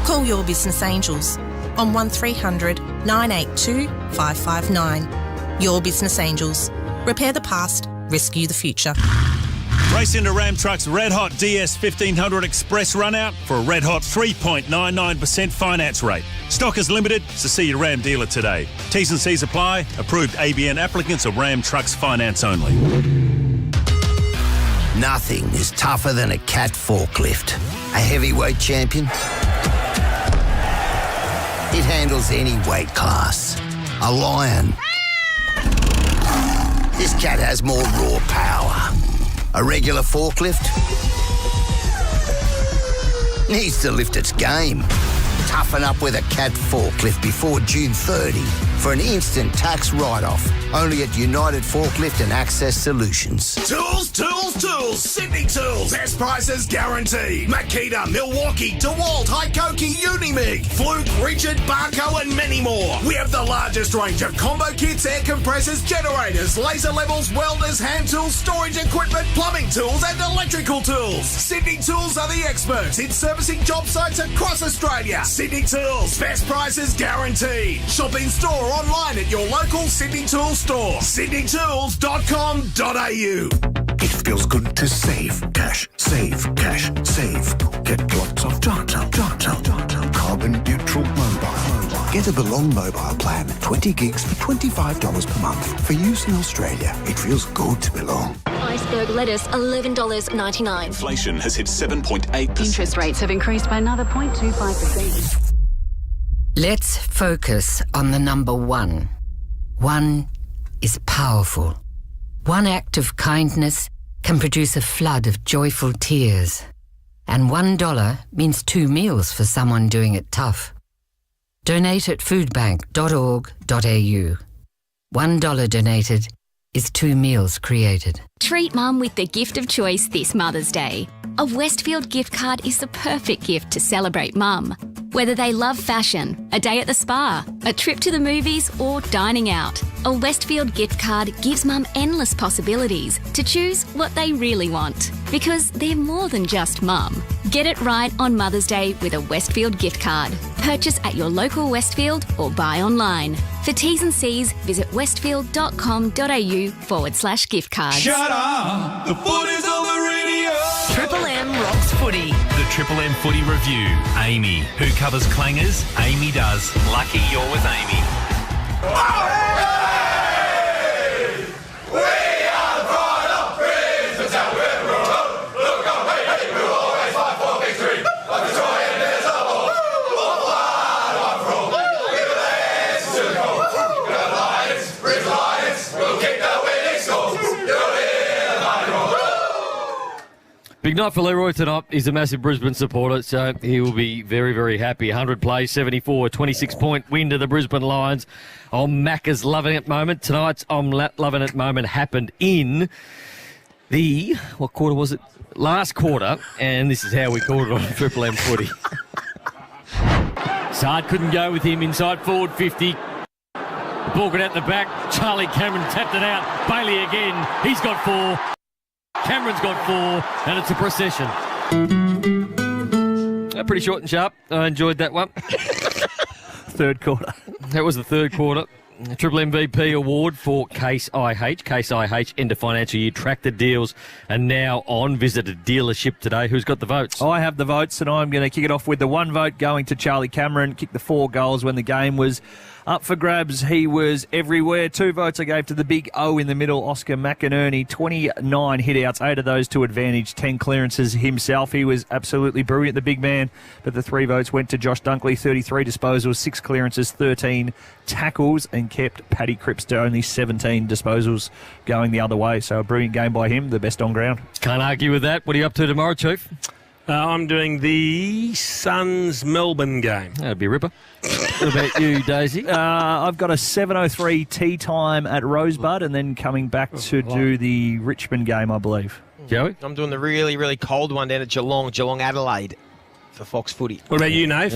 Call Your Business Angels on 1300 982 559. Your Business Angels. Repair the past, rescue the future. Race into Ram Truck's Red Hot DS 1500 Express Runout for a red hot 3.99% finance rate. Stock is limited, so see your Ram dealer today. T's and C's apply. Approved ABN applicants of Ram Trucks Finance only. Nothing is tougher than a cat forklift. A heavyweight champion. It handles any weight class. A lion. This cat has more raw power. A regular forklift needs to lift its game. Toughen up with a CAT forklift before June 30 for an instant tax write-off. Only at United Forklift and Access Solutions. Tools, tools, tools. Sydney Tools. Best prices guaranteed. Makita, Milwaukee, DeWalt, Hykoki, Unimig, Fluke, Richard, Barco and many more. We have the largest range of combo kits, air compressors, generators, laser levels, welders, hand tools, storage equipment, plumbing tools and electrical tools. Sydney Tools are the experts in servicing job sites across Australia. Sydney Tools. Best prices guaranteed. Shop in store or online at your local Sydney Tools store. sydneytools.com.au. It feels good to save cash, save cash, save. Get lots of data. Carbon neutral mobile. Get a Belong mobile plan, 20 gigs for $25 per month. For use in Australia, it feels good to belong. Iceberg lettuce, $11.99. Inflation has hit 7.8%. Interest rates have increased by another 0.25%. Let's focus on the number one. One is powerful. One act of kindness can produce a flood of joyful tears. And $1 means 2 meals for someone doing it tough. Donate at foodbank.org.au. $1 donated is 2 meals created. Treat Mum with the gift of choice this Mother's Day. A Westfield gift card is the perfect gift to celebrate Mum. Whether they love fashion, a day at the spa, a trip to the movies or dining out, a Westfield gift card gives Mum endless possibilities to choose what they really want. Because they're more than just Mum. Get it right on Mother's Day with a Westfield gift card. Purchase at your local Westfield or buy online. For T's and C's, visit westfield.com.au/gift cards. Shut up! The footy's on the radio! Triple M rocks footy. The Triple M Footy Review. Amy. Who covers clangers? Amy does. Lucky you're with Amy. Big night for Leroy tonight. He's a massive Brisbane supporter, so he will be very, very happy. 100 plays, 74, 26-point win to the Brisbane Lions. Macca's loving it moment. Tonight's loving it moment happened in the, what quarter was it? Last quarter, and this is how we called it on Triple M Footy. Sard couldn't go with him inside forward 50. The ball got out the back. Charlie Cameron tapped it out. Bailey again. He's got 4. Cameron's got 4, and it's a procession. Pretty short and sharp. I enjoyed that one. Third quarter. That was the third quarter. Triple MVP award for Case IH. Case IH end of financial year tractor deals are now on. Visit a dealership today. Who's got the votes? I have the votes, and I'm going to kick it off with the 1 vote going to Charlie Cameron. Kicked the 4 goals when the game was up for grabs. He was everywhere. 2 votes I gave to the big O in the middle, Oscar McInerney. 29 hit-outs, 8 of those to advantage, 10 clearances himself. He was absolutely brilliant, the big man. But the 3 votes went to Josh Dunkley, 33 disposals, 6 clearances, 13 tackles, and kept Paddy Cripps to only 17 disposals going the other way. So a brilliant game by him, the best on ground. Can't argue with that. What are you up to tomorrow, Chief? I'm doing the Suns-Melbourne game. That'd be a ripper. What about you, Daisy? I've got a 7:03 tea time at Rosebud and then coming back to do the Richmond game, I believe. Joey? I'm doing the really, really cold one down at Geelong Adelaide for Fox Footy. What about you, Nave?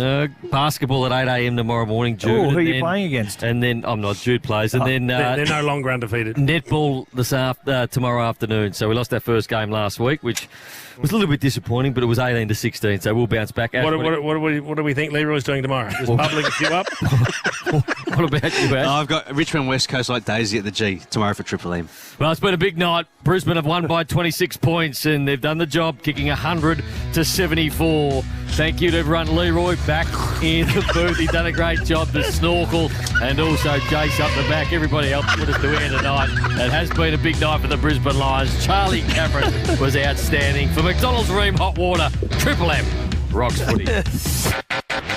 Basketball at 8 a.m. tomorrow morning, Jude. Oh, who are you playing against? And then, I'm not, Jude plays. And then they're no longer undefeated. Netball tomorrow afternoon. So we lost our first game last week, which was a little bit disappointing, but it was 18-16, so we'll bounce back. What do we think Leroy's doing tomorrow? Just bubbling a few up? What about you, Ash? I've got Richmond West Coast like Daisy at the G tomorrow for Triple M. Well, it's been a big night. Brisbane have won by 26 points, and they've done the job, kicking 100-74. Thank you to everyone. Leroy back in the booth. He's done a great job. The snorkel, and also Jace up the back. Everybody helped put us to air tonight. It has been a big night for the Brisbane Lions. Charlie Cameron was outstanding. For McDonald's Ream Hot Water, Triple M rocks footy.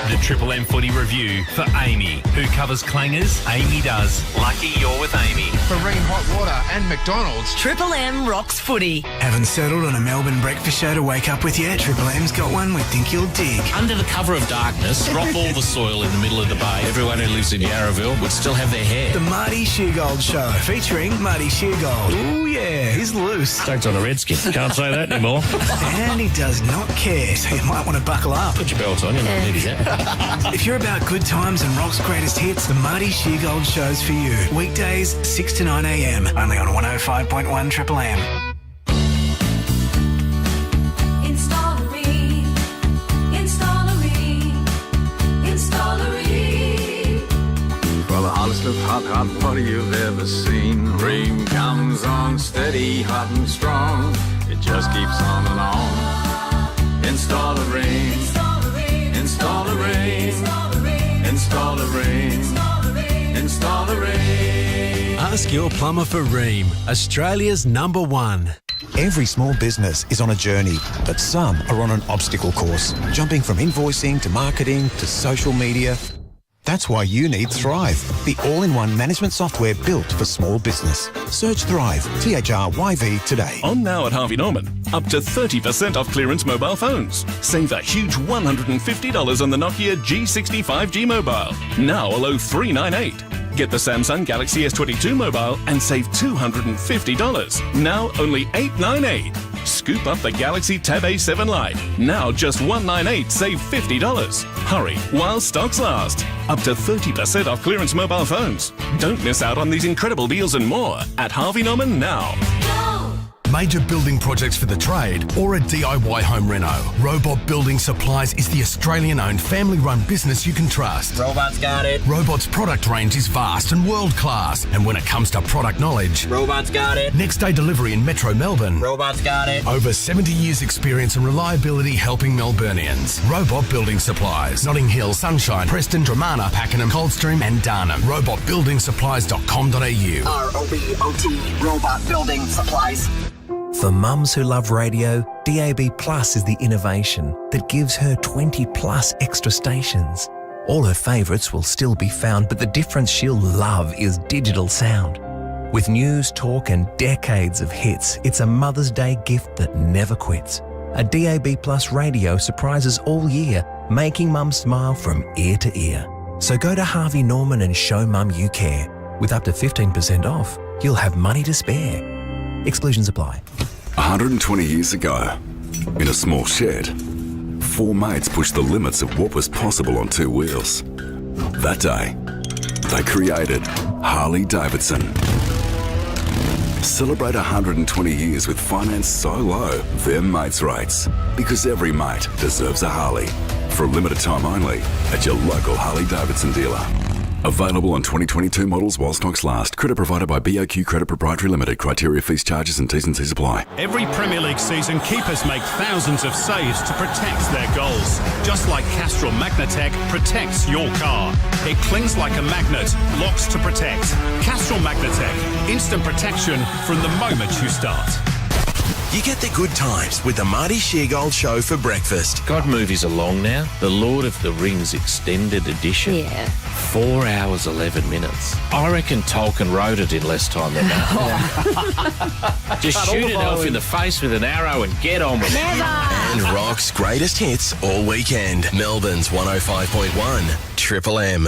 The Triple M Footy Review for Amy. Who covers clangers? Amy does. Lucky you're with Amy. For Ream Hot Water and McDonald's. Triple M rocks footy. Haven't settled on a Melbourne breakfast show to wake up with yet? Triple M's got one we think you'll dig. Under the cover of darkness, drop all the soil in the middle of the bay. Everyone who lives in Yarraville would still have their hair. The Marty Sheargold Show, featuring Marty Sheargold. Ooh, yeah, he's loose. Takes on a redskin. Can't say that anymore. And he does not care, so you might want to buckle up. Put your belt on, you're not needed yet. If you're about good times and rock's greatest hits, the Marty Sheargold Show's for you. Weekdays, 6 to 9 a.m, only on 105.1 Triple M. Well, the hottest of hot party you've ever seen. Ream comes on steady, hot and strong. It just keeps on and on. Install a Ream. Install a Ream. Install a Ream. Install a Ream. Ask your plumber for Ream, Australia's #1. Every small business is on a journey, but some are on an obstacle course, jumping from invoicing to marketing to social media. That's why you need Thrive, the all-in-one management software built for small business. Search Thrive, THRYV today. On now at Harvey Norman, up to 30% off clearance mobile phones. Save a huge $150 on the Nokia G65G mobile, now a low $398. Get the Samsung Galaxy S22 mobile and save $250, now only $898. Scoop up the Galaxy Tab A7 Lite, now just $198, save $50. Hurry while stocks last. Up to 30% off clearance mobile phones. Don't miss out on these incredible deals and more at Harvey Norman now. Major building projects for the trade or a DIY home reno. Robot Building Supplies is the Australian-owned family-run business you can trust. Robot's got it. Robot's product range is vast and world-class. And when it comes to product knowledge, Robot's got it. Next day delivery in Metro Melbourne. Robot's got it. Over 70 years experience and reliability helping Melburnians. Robot Building Supplies. Notting Hill, Sunshine, Preston, Dramana, Pakenham, Coldstream and Darnham. robotbuildingsupplies.com.au. ROBOT, Robot Building Supplies. For mums who love radio, DAB Plus is the innovation that gives her 20 plus extra stations. All her favourites will still be found, but the difference she'll love is digital sound. With news, talk and decades of hits, it's a Mother's Day gift that never quits. A DAB Plus radio surprises all year, making mum smile from ear to ear. So go to Harvey Norman and show mum you care. With up to 15% off, you'll have money to spare. Exclusions apply. 120 years ago, in a small shed, four mates pushed the limits of what was possible on two wheels. That day, they created Harley-Davidson. Celebrate 120 years with finance so low, they're mates' rates. Because every mate deserves a Harley. For a limited time only, at your local Harley-Davidson dealer. Available on 2022 models while stocks last. Credit provided by BOQ Credit Proprietary Limited. Criteria, fees, charges and T's and C's apply. Every Premier League season, keepers make thousands of saves to protect their goals. Just like Castrol Magnatec protects your car. It clings like a magnet, locks to protect. Castrol Magnatec. Instant protection from the moment you start. You get the good times with the Marty Sheargold Show for breakfast. God movies are long now. The Lord of the Rings Extended Edition. Yeah. 4 hours, 11 minutes. I reckon Tolkien wrote it in less time than that. Just shoot an elf in the face with an arrow and get on with it. And rock's greatest hits all weekend. Melbourne's 105.1 Triple M.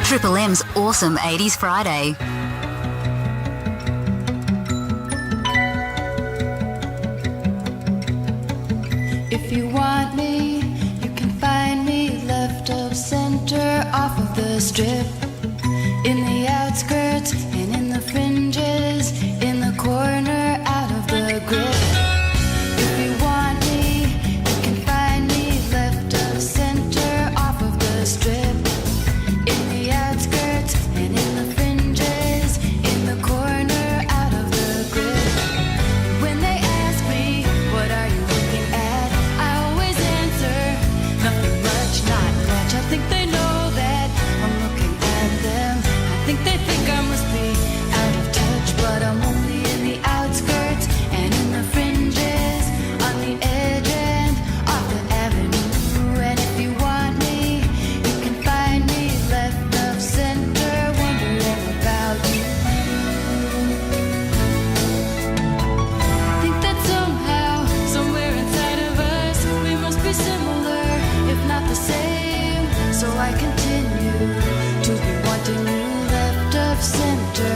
Triple M's Awesome 80s Friday. If you want me, you can find me left of center off of the strip. In the outskirts and in the fringes, in the corner, out of the grip. If you want me, you can find me left of center off of the strip. In the outskirts and in the fringes, in the corner, out of the grip. When they ask me, what are you looking at? I always answer, nothing much, not much. I think they know that I'm looking at them. I think they think I must be out of touch, but I'm only in the outskirts and in the fringes, on the edge and off the avenue. And if you want me, you can find me left of center, wondering about you. Think that somehow, somewhere inside of us, we must be similar, if not the same. So I continue to be wanting you left of center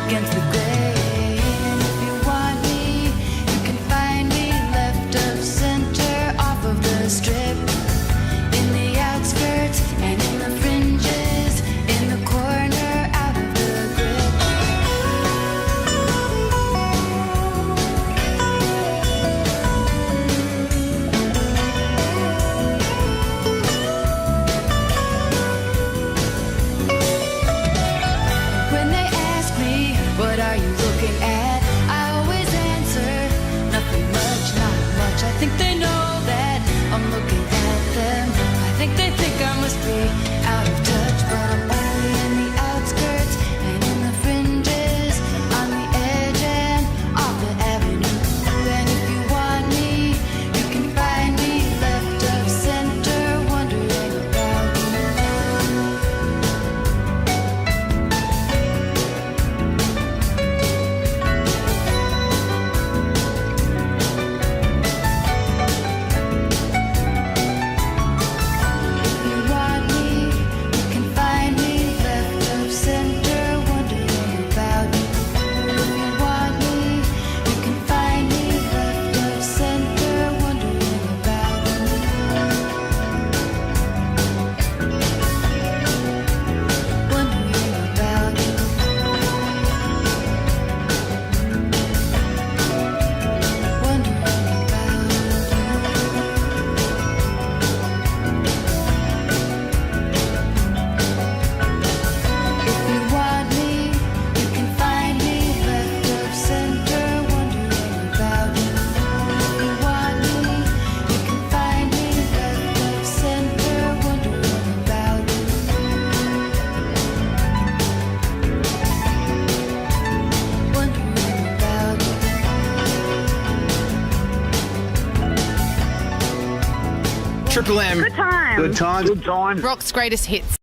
against the grain. If you want me, you can find me left of center off of the strip. In the outskirts and in the fringes, in the corner, out of the grip. When they ask me, what are you looking at? I always answer, nothing much, not much. I think they know that I'm looking at them. I think they think I must be out of touch, but I'm only in the outskirts and in the fringes, on the edge and off the avenue. And if you want me, you can find me left of center, wondering about you. If you want me, you can find me left of center, wondering about you. If you want me, you can find me left of center, wondering about you. Wondering about you. Wondering If you want me, you can find me left of center, wondering about you. If you want me, you can find me left of center, wondering about you. Wondering about you. Triple M. Good time. Good time. Rock's greatest hits.